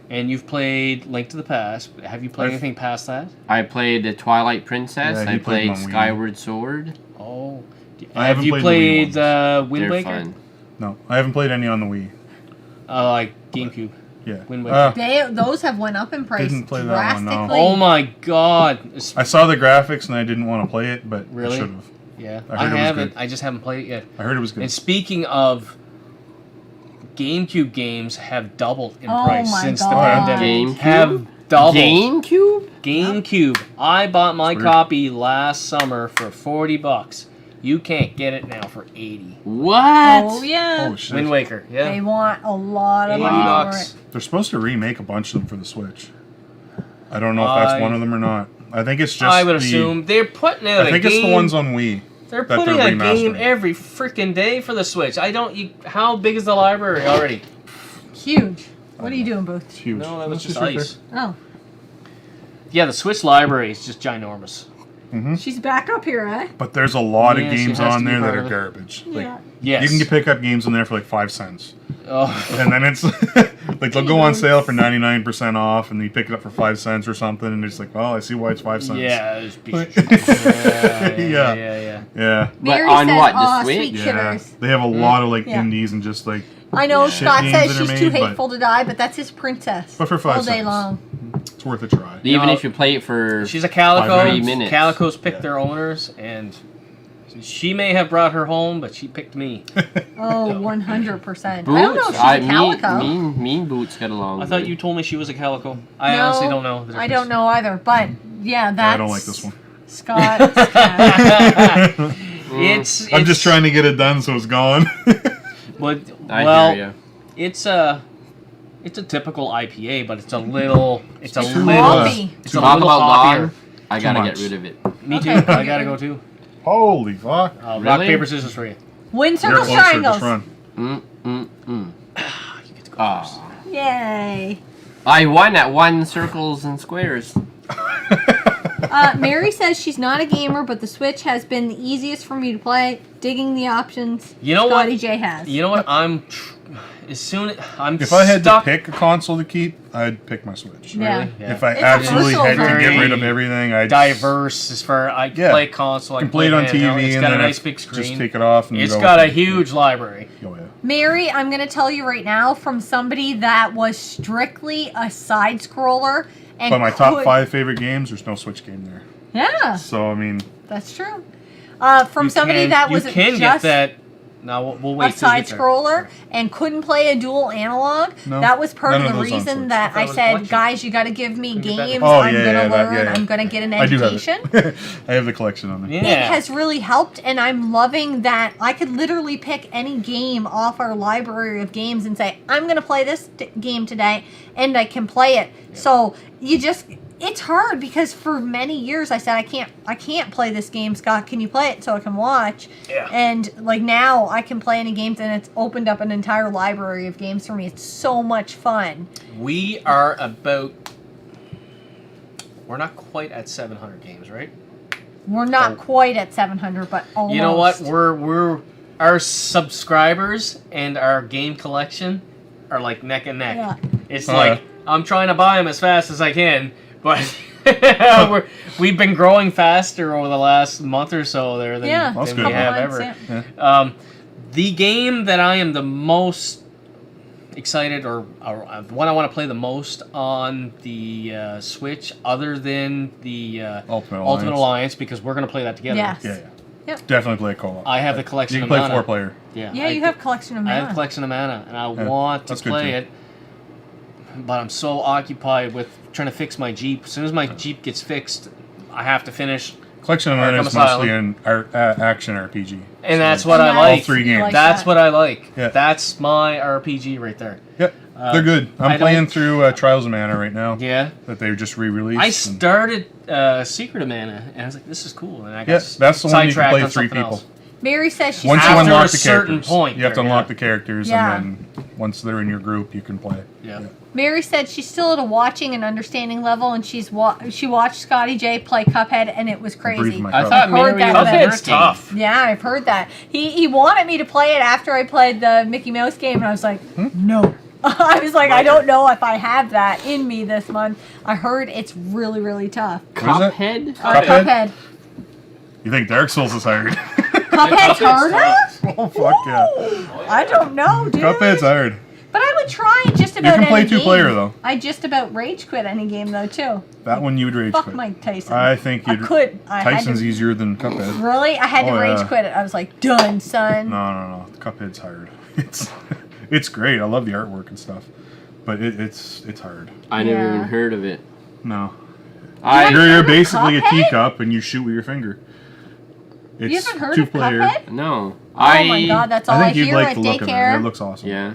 Speaker 4: and you've played Link to the Past. Have you played
Speaker 3: I've-
Speaker 4: anything past that?
Speaker 1: I played the Twilight Princess.
Speaker 3: Yeah,
Speaker 1: I
Speaker 3: he played
Speaker 1: played
Speaker 3: them on Wii.
Speaker 1: Skyward Sword.
Speaker 4: Oh.
Speaker 3: I
Speaker 4: Have
Speaker 3: haven't
Speaker 4: you
Speaker 3: played the Wii
Speaker 4: played Wind
Speaker 1: They're
Speaker 4: Waker?
Speaker 1: fun.
Speaker 3: No, I haven't played any on the Wii.
Speaker 4: Like GameCube.
Speaker 3: Yeah.
Speaker 4: Wind Waker.
Speaker 2: Those have went up in price
Speaker 3: Didn't play that one, no.
Speaker 2: drastically.
Speaker 4: Oh my god.
Speaker 3: I saw the graphics and I didn't want to play it, but
Speaker 4: Really?
Speaker 3: I should have.
Speaker 4: Yeah,
Speaker 3: I
Speaker 4: I
Speaker 3: heard it was
Speaker 4: haven't.
Speaker 3: good.
Speaker 4: I just haven't played it yet.
Speaker 3: I heard it was good.
Speaker 4: And speaking of, GameCube games have doubled in
Speaker 2: Oh
Speaker 4: price
Speaker 2: my
Speaker 4: since
Speaker 2: God.
Speaker 4: the pandemic.
Speaker 1: GameCube?
Speaker 4: Have doubled.
Speaker 1: GameCube?
Speaker 4: GameCube. I bought my
Speaker 3: It's weird.
Speaker 4: copy last summer for $40. You can't get it now for $80.
Speaker 1: What?
Speaker 2: Oh yeah.
Speaker 3: Oh shit!
Speaker 4: Wind Waker. Yeah.
Speaker 2: They want a lot of
Speaker 4: 80
Speaker 2: money for
Speaker 4: bucks.
Speaker 2: it.
Speaker 3: They're supposed to remake a bunch of them for the Switch. I don't know if that's one of them or not. I think it's just.
Speaker 4: I would
Speaker 3: the,
Speaker 4: assume they're putting out
Speaker 3: I think
Speaker 4: a
Speaker 3: it's
Speaker 4: game.
Speaker 3: the ones on Wii.
Speaker 4: They're
Speaker 3: that
Speaker 4: putting
Speaker 3: they're
Speaker 4: a game
Speaker 3: remastering.
Speaker 4: every freaking day for the Switch. How big is the library already?
Speaker 2: Huge. What are you doing, Booth?
Speaker 3: It's huge.
Speaker 4: No, that was
Speaker 3: It's
Speaker 4: just
Speaker 3: right
Speaker 4: ice.
Speaker 2: Oh,
Speaker 4: Yeah, the Switch library is just ginormous.
Speaker 2: she's back up here, eh?
Speaker 3: there. But there's a lot
Speaker 4: Yeah,
Speaker 3: of
Speaker 4: she
Speaker 3: games
Speaker 4: has to
Speaker 3: on
Speaker 4: be
Speaker 3: there that
Speaker 4: part
Speaker 3: are
Speaker 4: of it.
Speaker 3: garbage. Like,
Speaker 2: Yeah.
Speaker 4: Yes.
Speaker 3: you can pick up games in there for like 5 cents,
Speaker 4: Oh.
Speaker 3: and then it's Like they'll go on sale for 99% off, and you pick it up for 5 cents or something, and it's like, oh, I see why it's 5 cents.
Speaker 4: Yeah, it's
Speaker 3: Yeah.
Speaker 1: But
Speaker 2: Mary
Speaker 1: on
Speaker 2: said,
Speaker 1: what? The
Speaker 2: "Aw,
Speaker 1: Switch?
Speaker 2: sweet kidders."
Speaker 3: They have a lot of like
Speaker 2: Yeah.
Speaker 3: indies and just like.
Speaker 2: I know
Speaker 3: shit
Speaker 2: Scott
Speaker 3: games
Speaker 2: says
Speaker 3: that are
Speaker 2: she's too
Speaker 3: made, but-
Speaker 2: hateful to die, but that's his princess.
Speaker 3: But for 5
Speaker 2: all day
Speaker 3: cents.
Speaker 2: long.
Speaker 3: It's worth a try.
Speaker 1: Even
Speaker 4: No.
Speaker 1: if you play it for
Speaker 4: She's a Calico.
Speaker 3: 3
Speaker 1: minutes.
Speaker 4: Calicos pick
Speaker 3: Yeah.
Speaker 4: their owners, and she may have brought her home, but she picked me.
Speaker 2: Oh, 100%.
Speaker 1: Boots,
Speaker 2: I don't know if she's a calico.
Speaker 1: mean Boots get along.
Speaker 4: I thought
Speaker 1: good.
Speaker 4: you told me she was a Calico. I
Speaker 2: No,
Speaker 4: honestly don't know. the
Speaker 2: I
Speaker 4: difference.
Speaker 2: don't know either, but yeah, that's.
Speaker 3: I don't like this one.
Speaker 2: Scott.
Speaker 3: I'm just trying to get it done so it's gone.
Speaker 4: But
Speaker 1: I
Speaker 4: well,
Speaker 1: hear ya.
Speaker 4: it's a typical IPA, but it's a little. It's a
Speaker 2: It's
Speaker 4: little.
Speaker 2: hoppy.
Speaker 4: It's a
Speaker 1: Talk
Speaker 4: little
Speaker 1: about
Speaker 4: hoppier.
Speaker 1: long. I gotta
Speaker 3: Too
Speaker 1: get
Speaker 3: much.
Speaker 1: rid of it.
Speaker 4: Me too.
Speaker 2: Okay.
Speaker 4: I gotta go too.
Speaker 3: Holy fuck.
Speaker 4: Rock
Speaker 1: Really?
Speaker 4: paper scissors for you.
Speaker 2: Win
Speaker 3: You're
Speaker 2: circles,
Speaker 3: closer,
Speaker 2: triangles.
Speaker 3: just run.
Speaker 4: You get to go first.
Speaker 1: Ah.
Speaker 2: Yay.
Speaker 1: I won at 1 circles and squares.
Speaker 2: Mary says she's not a gamer, but the Switch has been the easiest for me to play. Digging the options.
Speaker 4: You know what?
Speaker 2: Scotty J has.
Speaker 4: You know what? I'm
Speaker 3: If I had to
Speaker 4: stuck.
Speaker 3: pick a console to keep, I'd pick my Switch.
Speaker 2: Yeah.
Speaker 4: Really? Yeah.
Speaker 3: If I
Speaker 2: It's a
Speaker 3: absolutely had to
Speaker 2: versatile
Speaker 3: get rid
Speaker 4: very
Speaker 3: of everything, I'd
Speaker 4: diverse as far I
Speaker 3: Yeah.
Speaker 4: play console. I
Speaker 3: can play it on TV
Speaker 4: It's
Speaker 3: and
Speaker 4: got a
Speaker 3: then
Speaker 4: nice
Speaker 3: I
Speaker 4: big screen.
Speaker 3: just take it off. And
Speaker 4: It's
Speaker 3: go
Speaker 4: got
Speaker 3: with
Speaker 4: a
Speaker 3: it.
Speaker 4: huge library.
Speaker 3: Oh yeah.
Speaker 2: Mary, I'm going to tell you right now from somebody that was strictly a side scroller. And
Speaker 3: But my top
Speaker 2: could-
Speaker 3: 5 favorite games, there's no Switch game there.
Speaker 2: Yeah,
Speaker 3: So I mean,
Speaker 2: that's true. From
Speaker 4: You
Speaker 2: somebody
Speaker 4: can-
Speaker 2: that
Speaker 4: you
Speaker 2: was
Speaker 4: can
Speaker 2: just
Speaker 4: get that. No, we'll
Speaker 2: a
Speaker 4: wait. till you
Speaker 2: side
Speaker 4: get there.
Speaker 2: scroller and couldn't play a dual analog.
Speaker 3: No,
Speaker 2: That was part
Speaker 3: none
Speaker 2: of
Speaker 3: of
Speaker 2: the
Speaker 3: those on
Speaker 2: reason
Speaker 3: Switch.
Speaker 2: that
Speaker 4: That
Speaker 2: I
Speaker 4: was
Speaker 2: said,
Speaker 4: collection.
Speaker 2: guys, you got to give me
Speaker 4: Couldn't get that
Speaker 2: games.
Speaker 3: oh
Speaker 2: I'm
Speaker 3: yeah,
Speaker 2: going to
Speaker 3: yeah,
Speaker 2: learn.
Speaker 3: that, yeah.
Speaker 2: I'm going to get an
Speaker 3: I do have
Speaker 2: education.
Speaker 3: it. I have the collection on there.
Speaker 4: Yeah.
Speaker 2: It has really helped, and I'm loving that I could literally pick any game off our library of games and say, I'm going to play this game today, and I can play it. So you just, it's hard because for many years I said, I can't play this game, Scott. Can you play it so I can watch?
Speaker 4: Yeah.
Speaker 2: And like now I can play any games, and it's opened up an entire library of games for me. It's so much fun.
Speaker 4: We are about. We're not quite at 700 games, right?
Speaker 2: We're not quite at 700, but almost.
Speaker 4: You know what? We're our subscribers and our game collection are like neck and neck.
Speaker 2: Yeah.
Speaker 4: It's
Speaker 3: Oh,
Speaker 4: like
Speaker 3: yeah.
Speaker 4: I'm trying to buy them as fast as I can, but we've been growing faster over the last month or so there than,
Speaker 2: Yeah,
Speaker 3: That's
Speaker 4: than
Speaker 3: good.
Speaker 4: we have
Speaker 2: Couple
Speaker 4: ever.
Speaker 2: months,
Speaker 3: Yeah.
Speaker 4: The game that I am the most excited or one I want to play the most on the Switch, other than the
Speaker 3: Ultimate
Speaker 4: Alliance, because we're going to play that together.
Speaker 2: Yes.
Speaker 3: Yeah, yeah.
Speaker 2: Yep.
Speaker 3: Definitely play co-op.
Speaker 4: I have the collection
Speaker 3: You can
Speaker 4: of
Speaker 3: play
Speaker 4: mana.
Speaker 3: 4-player.
Speaker 2: Yeah, you have collection of
Speaker 4: I have
Speaker 2: mana.
Speaker 4: a collection of mana, and I
Speaker 3: Yeah,
Speaker 4: want to
Speaker 3: that's good
Speaker 4: play
Speaker 3: too.
Speaker 4: it, but I'm so occupied with trying to fix my Jeep. As soon as my Jeep gets fixed, I have to finish,
Speaker 3: Collection of Mana
Speaker 4: Arkham
Speaker 3: is mostly
Speaker 4: Asylum.
Speaker 3: an action RPG.
Speaker 4: and that's
Speaker 3: So-
Speaker 4: what
Speaker 2: And
Speaker 4: I
Speaker 2: that's-
Speaker 4: like.
Speaker 3: All 3 games.
Speaker 2: like
Speaker 4: That's
Speaker 2: that.
Speaker 4: what I like.
Speaker 3: Yeah.
Speaker 4: That's my RPG right there.
Speaker 3: Yep, they're good.
Speaker 4: I
Speaker 3: I'm playing
Speaker 4: don't-
Speaker 3: through Trials of Mana right now.
Speaker 4: Yeah.
Speaker 3: That they just re-released.
Speaker 4: I
Speaker 3: and-
Speaker 4: started Secret of Mana, and I was like, "This is cool." And I got
Speaker 3: Yeah, that's the one you can
Speaker 4: sidetracked
Speaker 3: play
Speaker 4: on
Speaker 3: 3
Speaker 4: something
Speaker 3: people.
Speaker 4: else.
Speaker 2: Mary says she's
Speaker 3: Once you
Speaker 4: After
Speaker 3: unlock
Speaker 4: a
Speaker 3: the
Speaker 4: certain
Speaker 3: characters,
Speaker 4: point
Speaker 3: you have to
Speaker 4: there,
Speaker 3: unlock
Speaker 4: yeah.
Speaker 3: the characters,
Speaker 2: Yeah.
Speaker 3: and then once they're in your group, you can play.
Speaker 4: Yeah.
Speaker 2: Mary said she's still at a watching and understanding level, and she watched Scotty J play Cuphead, and it was
Speaker 3: Breathe
Speaker 2: crazy.
Speaker 3: my
Speaker 1: I
Speaker 3: cup.
Speaker 1: thought
Speaker 2: I've heard
Speaker 1: Mary
Speaker 2: that
Speaker 1: was
Speaker 2: about
Speaker 4: Cuphead's
Speaker 1: working.
Speaker 4: tough.
Speaker 2: Yeah, I've heard that. He wanted me to play it after I played the Mickey Mouse game, and I was like, no. I was like, I don't know if I have that in me this month. I heard it's really, really tough.
Speaker 3: What is it?
Speaker 1: Cuphead?
Speaker 3: Cuphead?
Speaker 2: Cuphead.
Speaker 3: You think Dark Souls is hard?
Speaker 2: Cuphead's harder?
Speaker 3: Oh fuck yeah!
Speaker 2: I don't know, dude.
Speaker 3: Cuphead's hard.
Speaker 2: But I would try just about
Speaker 3: can play
Speaker 2: any
Speaker 3: 2-player,
Speaker 2: game.
Speaker 3: though.
Speaker 2: I just about rage quit any game though too.
Speaker 3: That one you would rage
Speaker 2: Fuck
Speaker 3: quit.
Speaker 2: Mike Tyson.
Speaker 3: I think
Speaker 2: I
Speaker 3: you'd.
Speaker 2: could. I had
Speaker 3: Tyson's
Speaker 2: to,
Speaker 3: easier than Cuphead.
Speaker 2: Really? I had to
Speaker 3: Oh,
Speaker 2: rage
Speaker 3: yeah.
Speaker 2: quit it. I was like, done, son.
Speaker 3: No. Cuphead's hard. It's great. I love the artwork and stuff, but it's hard.
Speaker 1: I never
Speaker 2: Yeah.
Speaker 1: even heard of it.
Speaker 3: No,
Speaker 1: I
Speaker 2: haven't
Speaker 3: you're
Speaker 2: heard of
Speaker 3: basically a
Speaker 2: Cuphead?
Speaker 3: teacup and you shoot with your finger. It's
Speaker 2: You haven't heard
Speaker 3: 2-player.
Speaker 2: of Cuphead?
Speaker 1: No.
Speaker 2: Oh my god, that's all
Speaker 3: I
Speaker 2: I,
Speaker 3: think you'd
Speaker 2: hear
Speaker 3: like
Speaker 2: at
Speaker 3: the look of it.
Speaker 2: daycare.
Speaker 3: It looks awesome.
Speaker 1: Yeah.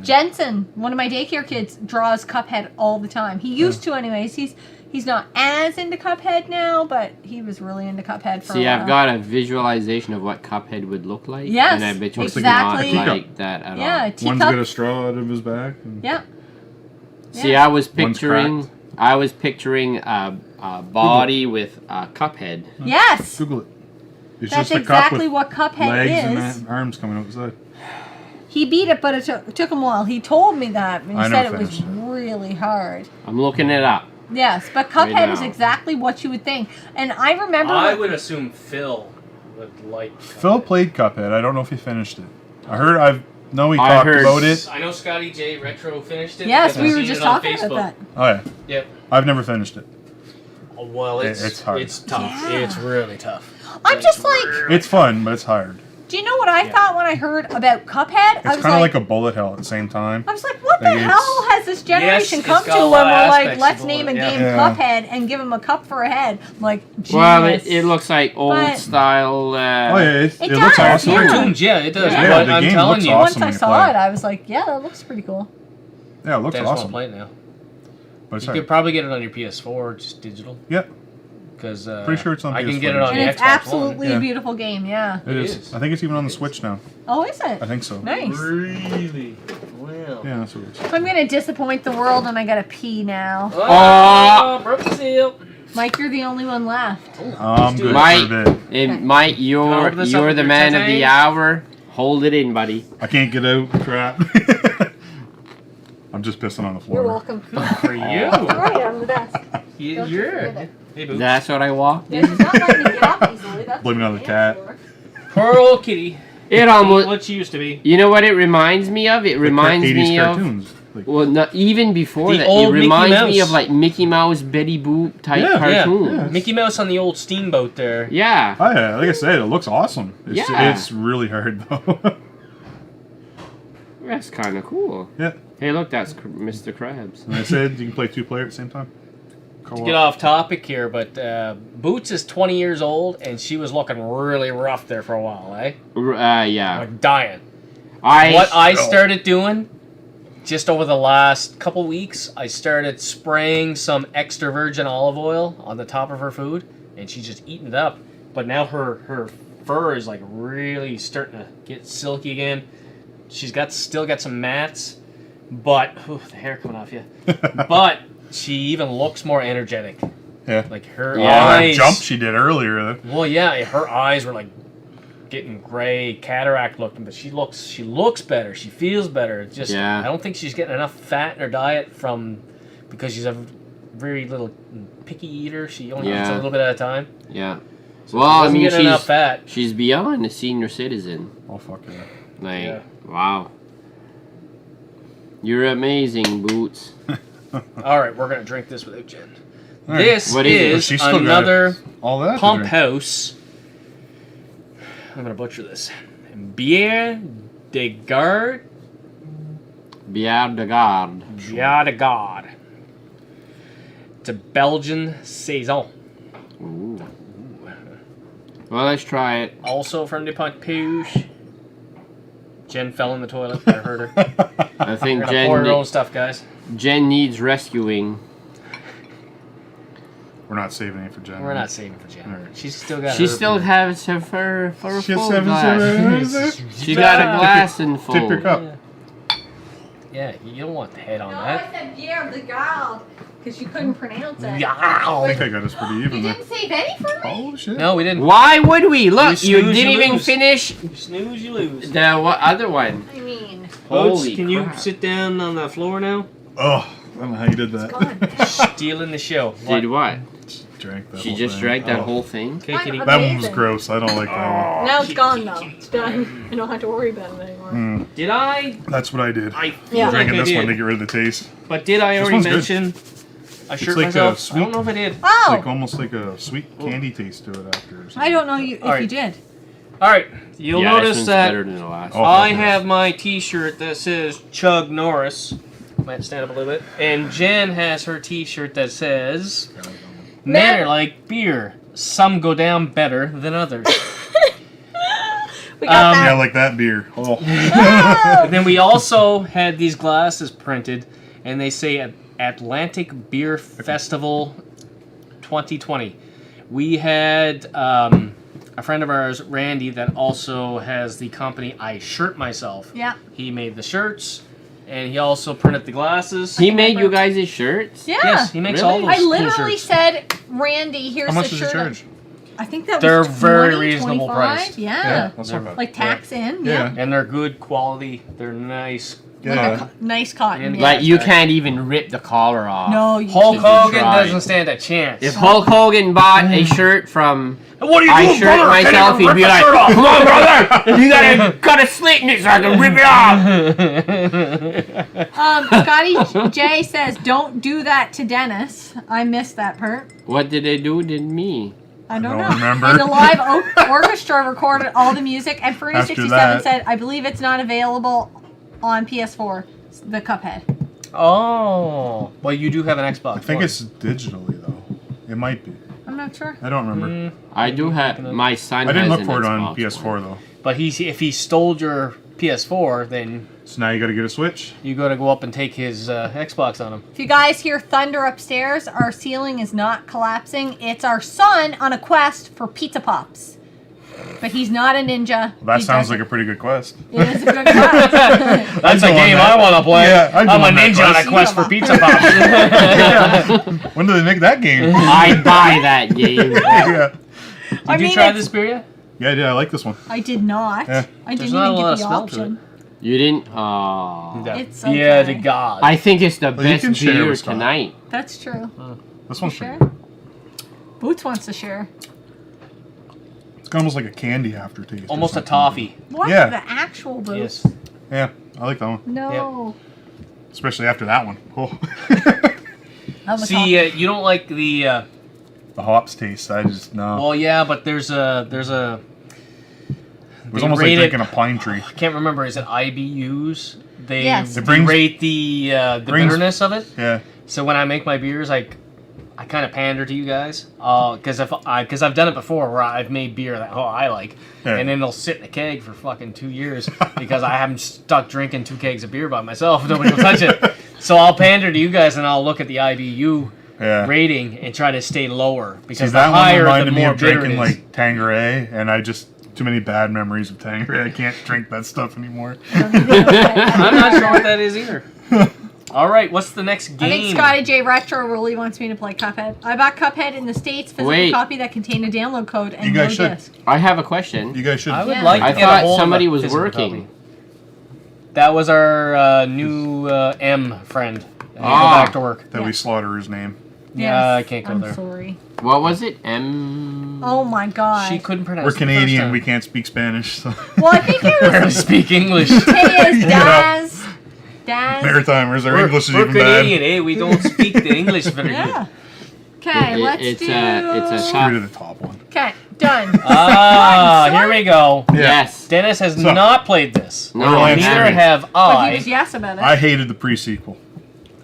Speaker 2: Jensen, one of my daycare kids, draws Cuphead all the time. He used to, anyways. He's not as into Cuphead now, but he was really into Cuphead for
Speaker 1: See,
Speaker 2: a while.
Speaker 1: I've got a visualization of what Cuphead would look like.
Speaker 2: Yes,
Speaker 1: And I bet you it's
Speaker 2: exactly.
Speaker 1: not like that at
Speaker 2: Yeah,
Speaker 1: all.
Speaker 2: a
Speaker 3: One's
Speaker 2: teacup.
Speaker 3: got a straw out of his back. And
Speaker 2: Yeah.
Speaker 1: See, I was
Speaker 3: One's
Speaker 1: picturing a body with a Cuphead.
Speaker 2: Yes.
Speaker 3: Google it. It's
Speaker 2: That's
Speaker 3: just a cup
Speaker 2: exactly
Speaker 3: with
Speaker 2: what Cuphead
Speaker 3: legs
Speaker 2: is.
Speaker 3: and arms coming out the side.
Speaker 2: He beat it, but it took him a while. He told me that. And he
Speaker 3: I
Speaker 2: said
Speaker 3: never
Speaker 2: it was
Speaker 3: finished
Speaker 2: really hard.
Speaker 1: I'm looking it up.
Speaker 2: Yes, but
Speaker 1: Right
Speaker 2: Cuphead is
Speaker 1: now.
Speaker 2: exactly what you would think. And I remember...
Speaker 4: I would assume Phil would like.
Speaker 3: Phil played Cuphead. I don't know if he finished it. I know he
Speaker 1: I
Speaker 3: talked
Speaker 1: heard-
Speaker 3: about it.
Speaker 4: I know Scotty J Retro finished it.
Speaker 2: Yes,
Speaker 4: because
Speaker 2: we
Speaker 4: I've
Speaker 2: were
Speaker 4: seen
Speaker 2: just
Speaker 4: it on
Speaker 2: talking about
Speaker 4: Facebook.
Speaker 2: that.
Speaker 3: Oh yeah,
Speaker 4: Yep.
Speaker 3: I've never finished it.
Speaker 4: Oh, well,
Speaker 3: It's hard.
Speaker 4: It's tough.
Speaker 2: Yeah.
Speaker 4: It's really tough.
Speaker 2: I'm just like...
Speaker 3: It's fun, but it's hard.
Speaker 2: Do you know what I thought when I heard about Cuphead? I
Speaker 3: It's
Speaker 2: was
Speaker 3: kind of like a bullet hell at the same time.
Speaker 2: I was like, what the
Speaker 3: Like, it's-
Speaker 2: hell has this generation
Speaker 4: Yes,
Speaker 2: come
Speaker 4: it's got
Speaker 2: to
Speaker 4: a
Speaker 2: when
Speaker 4: lot of
Speaker 2: we're like,
Speaker 4: aspects
Speaker 2: let's
Speaker 4: of
Speaker 2: name a
Speaker 4: it, yeah.
Speaker 2: game
Speaker 3: Yeah.
Speaker 2: Cuphead and give him a cup for a head? I'm like, genius.
Speaker 1: Well, it looks like old
Speaker 2: But-
Speaker 1: style.
Speaker 3: Oh yeah, it
Speaker 2: It
Speaker 3: looks
Speaker 2: does,
Speaker 3: awesome.
Speaker 2: yeah.
Speaker 4: Cartoons, yeah, it does.
Speaker 3: Yeah,
Speaker 4: but
Speaker 3: the
Speaker 4: I'm
Speaker 3: game
Speaker 4: telling
Speaker 3: looks
Speaker 4: you,
Speaker 3: awesome.
Speaker 2: Once I
Speaker 3: when you
Speaker 2: saw
Speaker 3: play.
Speaker 2: it, I was like, yeah, that looks pretty cool.
Speaker 3: Yeah, it looks
Speaker 4: I just want to
Speaker 3: awesome.
Speaker 4: play it now.
Speaker 3: But it's
Speaker 4: You
Speaker 3: hard.
Speaker 4: could probably get it on your PS4, just digital.
Speaker 3: Yep,
Speaker 4: Because
Speaker 3: Pretty sure it's on
Speaker 4: I can
Speaker 3: PS4.
Speaker 4: get it on
Speaker 2: And
Speaker 4: the
Speaker 2: it's
Speaker 4: Xbox
Speaker 2: absolutely
Speaker 3: Yeah.
Speaker 2: a beautiful game, yeah.
Speaker 3: it is.
Speaker 4: is.
Speaker 3: I think it's even on the Switch now.
Speaker 2: Oh, is it?
Speaker 3: I think so.
Speaker 2: Nice.
Speaker 4: One. Really? Well.
Speaker 3: Yeah, that's what it is.
Speaker 2: I'm going to disappoint the world and I got to pee now.
Speaker 4: Oh, broke the seal.
Speaker 2: Mike, you're the only one left.
Speaker 3: I'm
Speaker 4: do
Speaker 3: good
Speaker 4: it.
Speaker 1: Mike.
Speaker 3: for a bit.
Speaker 1: Mike,
Speaker 4: Can I
Speaker 1: you're
Speaker 4: open this up with
Speaker 1: the
Speaker 4: your
Speaker 1: man of the
Speaker 4: tete?
Speaker 1: hour. Hold it in, buddy.
Speaker 3: I can't get out. Crap. I'm just pissing on the floor.
Speaker 2: You're welcome.
Speaker 4: For you.
Speaker 2: Right on the desk.
Speaker 4: You're. Hey, boo.
Speaker 1: That's what I walked
Speaker 2: Yeah,
Speaker 1: in.
Speaker 2: she's not letting me get up easily. That's
Speaker 3: Blame it on the cat.
Speaker 4: Poor old kitty.
Speaker 1: It almost.
Speaker 4: What she used to be.
Speaker 1: You know what it reminds me of? It reminds
Speaker 3: 80s
Speaker 1: me of.
Speaker 3: cartoons. Like,
Speaker 1: Well, not even before
Speaker 4: The
Speaker 1: that. It
Speaker 4: old Mickey
Speaker 1: reminds me
Speaker 4: Mouse.
Speaker 1: of like Mickey Mouse, Betty Boop type
Speaker 3: Yeah,
Speaker 1: cartoons.
Speaker 3: yeah.
Speaker 4: Mickey Mouse on the old steamboat there.
Speaker 1: Yeah.
Speaker 3: oh yeah, like I said, it looks awesome.
Speaker 1: Yeah.
Speaker 3: It's really hard though.
Speaker 1: That's kind of cool.
Speaker 3: yeah.
Speaker 1: Hey, look, that's Mr. Krabs.
Speaker 3: And I said you can play 2 player at the same time.
Speaker 4: To get off topic here, but Boots is 20 years old, and she was looking really rough there for a while, eh?
Speaker 1: Yeah.
Speaker 4: Like dying.
Speaker 1: I
Speaker 4: What I started doing, just over the last couple weeks, I started spraying some extra virgin olive oil on the top of her food, and she's just eating it up. But now her fur is like really starting to get silky again. She's still got some mats, but the hair coming off you. But she even looks more energetic.
Speaker 3: Yeah.
Speaker 4: Like her
Speaker 1: Yeah.
Speaker 3: That
Speaker 4: eyes.
Speaker 3: jump she did earlier.
Speaker 4: Well, yeah, her eyes were like getting gray, cataract looking, but she looks better. She feels better. It's just
Speaker 1: Yeah.
Speaker 4: I don't think she's getting enough fat in her diet because she's a very little picky eater. She only eats
Speaker 1: Yeah.
Speaker 4: a little bit at a time.
Speaker 1: Yeah.
Speaker 4: So
Speaker 1: Well,
Speaker 4: she
Speaker 1: I
Speaker 4: wasn't
Speaker 1: mean,
Speaker 4: getting enough fat.
Speaker 1: she's beyond a senior citizen.
Speaker 3: Oh fuck yeah.
Speaker 1: Like,
Speaker 4: Yeah.
Speaker 1: wow. You're amazing, Boots.
Speaker 4: All right, we're gonna drink this without Jen.
Speaker 3: All right.
Speaker 4: This
Speaker 1: What is it?
Speaker 4: is
Speaker 3: She's still got
Speaker 4: another
Speaker 3: All that. to
Speaker 4: pump
Speaker 3: drink.
Speaker 4: house. I'm gonna butcher this. Bière de Garde.
Speaker 1: Bière de garde.
Speaker 4: Bière de Garde. It's a Belgian saison.
Speaker 1: Ooh. Well, let's try it.
Speaker 4: Also from the Pont Pouche. Jen fell in the toilet. I heard her.
Speaker 1: I think
Speaker 4: We're gonna pour her own
Speaker 1: Jen,
Speaker 4: stuff, guys.
Speaker 1: Jen needs rescuing.
Speaker 3: We're not saving it for Jen.
Speaker 4: We're not saving for Jen.
Speaker 3: Alright.
Speaker 4: She's still got.
Speaker 1: She
Speaker 4: her
Speaker 1: still
Speaker 4: beer.
Speaker 1: has her for a
Speaker 3: She
Speaker 1: full
Speaker 3: has 7
Speaker 1: glass. She got a glass and full.
Speaker 3: Tip your cup.
Speaker 4: Yeah, you don't want the head on
Speaker 2: No,
Speaker 4: that.
Speaker 2: I said Bière de Garde because you couldn't pronounce it.
Speaker 3: I
Speaker 4: Yeah.
Speaker 3: think I got us pretty
Speaker 2: You
Speaker 3: even there.
Speaker 2: didn't save any for me?
Speaker 3: Oh shit.
Speaker 4: No, we didn't.
Speaker 1: Why would we? Look,
Speaker 4: You
Speaker 1: you
Speaker 4: snooze,
Speaker 1: didn't
Speaker 4: you
Speaker 1: even
Speaker 4: lose.
Speaker 1: finish
Speaker 4: You snooze, you lose.
Speaker 1: the other one.
Speaker 2: I mean,
Speaker 4: Boots,
Speaker 1: Holy
Speaker 4: can you
Speaker 1: crap.
Speaker 4: sit down on the floor now?
Speaker 3: Oh, I don't know how you did that.
Speaker 2: gone.
Speaker 4: Stealing the show.
Speaker 1: Did what?
Speaker 3: Drank that
Speaker 1: She
Speaker 3: whole
Speaker 1: just
Speaker 3: thing.
Speaker 1: drank that
Speaker 3: Oh.
Speaker 1: whole thing?
Speaker 4: Okay, kitty.
Speaker 2: I'm-
Speaker 3: That one was
Speaker 2: Amazing.
Speaker 3: gross. I don't like that
Speaker 2: Now it's gone though. It's done. I don't have to worry about it anymore.
Speaker 3: one.
Speaker 4: Did I?
Speaker 3: That's what I did.
Speaker 4: I
Speaker 2: Yeah.
Speaker 4: feel like
Speaker 3: Drinking
Speaker 4: I
Speaker 3: this one to
Speaker 4: did.
Speaker 3: get rid of the taste.
Speaker 4: But did I
Speaker 3: This
Speaker 4: already
Speaker 3: one's good.
Speaker 4: mention I shirt
Speaker 3: like a
Speaker 4: myself? I
Speaker 3: sweet-
Speaker 4: don't know if I did.
Speaker 2: Oh,
Speaker 3: Like almost like a sweet candy taste to it after. Or something.
Speaker 2: I don't know if
Speaker 4: Alright.
Speaker 2: you did.
Speaker 4: All right, you'll
Speaker 1: Yeah, this
Speaker 4: notice
Speaker 1: one's
Speaker 4: that
Speaker 1: better than the last
Speaker 3: Oh,
Speaker 1: one.
Speaker 4: I have my T-shirt that says Chug Norris. Might stand up a little bit. And Jen has her T-shirt that says Men are like beer. Some go down better than others.
Speaker 2: We got
Speaker 3: Yeah,
Speaker 2: that.
Speaker 3: like that beer. Oh.
Speaker 4: And then we also had these glasses printed, and they say Atlantic Beer Festival 2020. We had a friend of ours, Randy, that also has the company I Shirt Myself.
Speaker 2: Yeah.
Speaker 4: He made the shirts, and he also printed the glasses.
Speaker 1: He made you guys' shirts?
Speaker 2: Yeah.
Speaker 4: Yes, he makes
Speaker 1: Really?
Speaker 4: all those
Speaker 2: I
Speaker 4: cool
Speaker 2: literally
Speaker 4: shirts.
Speaker 2: said, Randy, here's
Speaker 3: How much
Speaker 2: the
Speaker 3: does it
Speaker 2: shirt.
Speaker 3: charge?
Speaker 2: I think that
Speaker 4: They're
Speaker 2: was
Speaker 4: very
Speaker 2: 20,
Speaker 4: reasonable
Speaker 2: 25.
Speaker 4: priced.
Speaker 2: Yeah.
Speaker 3: That's not bad.
Speaker 2: Like tax in.
Speaker 3: Yeah.
Speaker 2: Yeah.
Speaker 4: And they're good quality. They're nice.
Speaker 3: Yeah.
Speaker 2: Nice cotton.
Speaker 4: And
Speaker 2: Yeah.
Speaker 1: Like you can't even rip the collar off.
Speaker 2: No, you
Speaker 4: Hulk
Speaker 2: can't.
Speaker 4: Hogan
Speaker 1: try.
Speaker 4: doesn't stand a chance.
Speaker 1: If Hulk Hogan bought a shirt from
Speaker 4: What are you
Speaker 1: I
Speaker 4: doing,
Speaker 1: shirt
Speaker 4: brother?
Speaker 1: myself,
Speaker 4: Can't even
Speaker 1: he'd be
Speaker 4: rip
Speaker 1: like,
Speaker 4: the shirt off.
Speaker 1: "Come on, brother, you gotta cut a slit in it so I can rip it off."
Speaker 2: Scotty J says, "Don't do that to Dennis." I missed that part.
Speaker 1: What did they do to me?
Speaker 2: I don't
Speaker 3: don't
Speaker 2: know.
Speaker 3: remember.
Speaker 2: And the live orchestra recorded all the music. And Fernie
Speaker 3: After
Speaker 2: 67
Speaker 3: that-
Speaker 2: said, "I believe it's not available on PS4." The Cuphead.
Speaker 4: Oh. Well, you do have an Xbox.
Speaker 3: I think
Speaker 4: One.
Speaker 3: it's digitally though. It might be.
Speaker 2: I'm not sure.
Speaker 3: I don't remember.
Speaker 1: I do have my son.
Speaker 3: I didn't
Speaker 1: has
Speaker 3: look
Speaker 1: an
Speaker 3: for it on
Speaker 1: Xbox
Speaker 3: PS4
Speaker 1: One.
Speaker 3: though.
Speaker 4: But if he stole your PS4, then
Speaker 3: So now you got to get a Switch.
Speaker 4: you got to go up and take his Xbox on him.
Speaker 2: If you guys hear thunder upstairs, our ceiling is not collapsing. It's our son on a quest for pizza pops. But he's not a ninja.
Speaker 3: Well, that
Speaker 2: He
Speaker 3: sounds like
Speaker 2: doesn't-
Speaker 3: a pretty good quest.
Speaker 2: It is a good quest.
Speaker 4: That's a
Speaker 3: go on
Speaker 4: game
Speaker 3: that.
Speaker 4: I want to play.
Speaker 3: Yeah, I'd go
Speaker 4: I'm a
Speaker 3: on that
Speaker 4: ninja on a
Speaker 3: quest.
Speaker 4: quest for pizza pops.
Speaker 3: When do they make that game?
Speaker 1: I buy that game.
Speaker 3: Yeah.
Speaker 2: I
Speaker 4: Did you
Speaker 2: mean,
Speaker 4: try
Speaker 2: it's-
Speaker 4: this beer yet?
Speaker 3: Yeah, I like this one.
Speaker 2: I did not.
Speaker 3: Yeah.
Speaker 2: I
Speaker 4: There's
Speaker 2: didn't
Speaker 4: not a
Speaker 2: even
Speaker 4: lot
Speaker 2: get
Speaker 4: of
Speaker 2: the
Speaker 4: smell to
Speaker 2: option.
Speaker 1: You didn't? Oh.
Speaker 2: It's
Speaker 4: Yeah,
Speaker 2: okay.
Speaker 4: the god.
Speaker 1: I think it's the
Speaker 3: Well, you
Speaker 1: best
Speaker 3: can share
Speaker 1: beer
Speaker 3: with Scott.
Speaker 1: tonight.
Speaker 2: That's true.
Speaker 3: This one's
Speaker 2: Share?
Speaker 3: pretty good.
Speaker 2: Boots wants to share.
Speaker 3: It's got almost like a candy aftertaste. or
Speaker 4: Almost a
Speaker 3: something.
Speaker 2: What?
Speaker 4: toffee.
Speaker 3: Yeah.
Speaker 2: The actual boots?
Speaker 4: Yes.
Speaker 3: Yeah, I like that one.
Speaker 2: No.
Speaker 3: Especially after that one. Oh.
Speaker 2: I'm a
Speaker 4: See,
Speaker 2: top-
Speaker 4: you don't like the.
Speaker 3: The hops taste, I just, no.
Speaker 4: Well, yeah, but there's a.
Speaker 3: It was
Speaker 4: they
Speaker 3: almost like
Speaker 4: rate it-
Speaker 3: drinking a pine tree.
Speaker 4: I can't remember. Is it IBUs? They,
Speaker 2: Yes.
Speaker 3: It brings-
Speaker 4: rate the
Speaker 3: brings-
Speaker 4: bitterness of it.
Speaker 3: Yeah.
Speaker 4: So when I make my beers, I kind of pander to you guys, because I've done it before where I've made beer that I like,
Speaker 3: Yeah.
Speaker 4: and then they'll sit in a keg for fucking 2 years because I haven't stuck drinking 2 kegs of beer by myself. Nobody will touch it. So I'll pander to you guys and I'll look at the IBU
Speaker 3: Yeah.
Speaker 4: rating and try to stay lower
Speaker 3: See,
Speaker 4: because
Speaker 3: that
Speaker 4: the
Speaker 3: one
Speaker 4: higher the
Speaker 3: reminded me
Speaker 4: more
Speaker 3: of
Speaker 4: bitter it
Speaker 3: drinking
Speaker 4: is.
Speaker 3: like Tanqueray, and I just, too many bad memories of Tanqueray. I can't drink that stuff anymore.
Speaker 4: I'm not sure what that is either. All right, what's the next game?
Speaker 2: I think Scotty J Retro really wants me to play Cuphead. I bought Cuphead in the States, physical
Speaker 1: Wait.
Speaker 2: copy that contained a download code and
Speaker 3: You
Speaker 2: no
Speaker 3: guys should.
Speaker 2: disc.
Speaker 1: I have a question.
Speaker 3: You guys should.
Speaker 4: I would
Speaker 2: Yeah.
Speaker 4: like to
Speaker 1: I
Speaker 4: get a
Speaker 1: thought
Speaker 4: hold of
Speaker 1: somebody
Speaker 4: a
Speaker 1: was
Speaker 4: physical
Speaker 1: working.
Speaker 4: copy. That was our new M friend. Go
Speaker 1: Ah.
Speaker 4: back to work.
Speaker 3: That
Speaker 2: Yeah.
Speaker 3: we slaughter his name.
Speaker 4: Yeah, I can't go
Speaker 2: I'm
Speaker 4: there.
Speaker 2: sorry.
Speaker 1: What was it? M.
Speaker 2: Oh my god.
Speaker 4: She couldn't pronounce
Speaker 3: We're
Speaker 4: it the first
Speaker 3: Canadian.
Speaker 4: time.
Speaker 3: We can't speak Spanish. So.
Speaker 2: Well, I think it
Speaker 4: Learn to
Speaker 2: was
Speaker 4: speak English.
Speaker 2: Tejas, Daz. Daz.
Speaker 3: Maritimers. Our English is
Speaker 4: we're
Speaker 3: even
Speaker 4: Canadian,
Speaker 3: bad.
Speaker 4: eh? We don't speak the English very
Speaker 2: Yeah.
Speaker 4: good.
Speaker 2: Okay, let's
Speaker 1: it's
Speaker 2: do.
Speaker 1: it's a
Speaker 3: Screw to the top one.
Speaker 2: Okay, done.
Speaker 4: Ah,
Speaker 2: Fine,
Speaker 4: here we go.
Speaker 3: Yeah.
Speaker 1: Yes.
Speaker 4: Dennis has
Speaker 3: So-
Speaker 4: not played this.
Speaker 1: No, I
Speaker 3: Borderlands
Speaker 4: Neither
Speaker 3: three.
Speaker 4: have
Speaker 2: But he
Speaker 4: I.
Speaker 2: was yes about it.
Speaker 3: I hated the pre-sequel.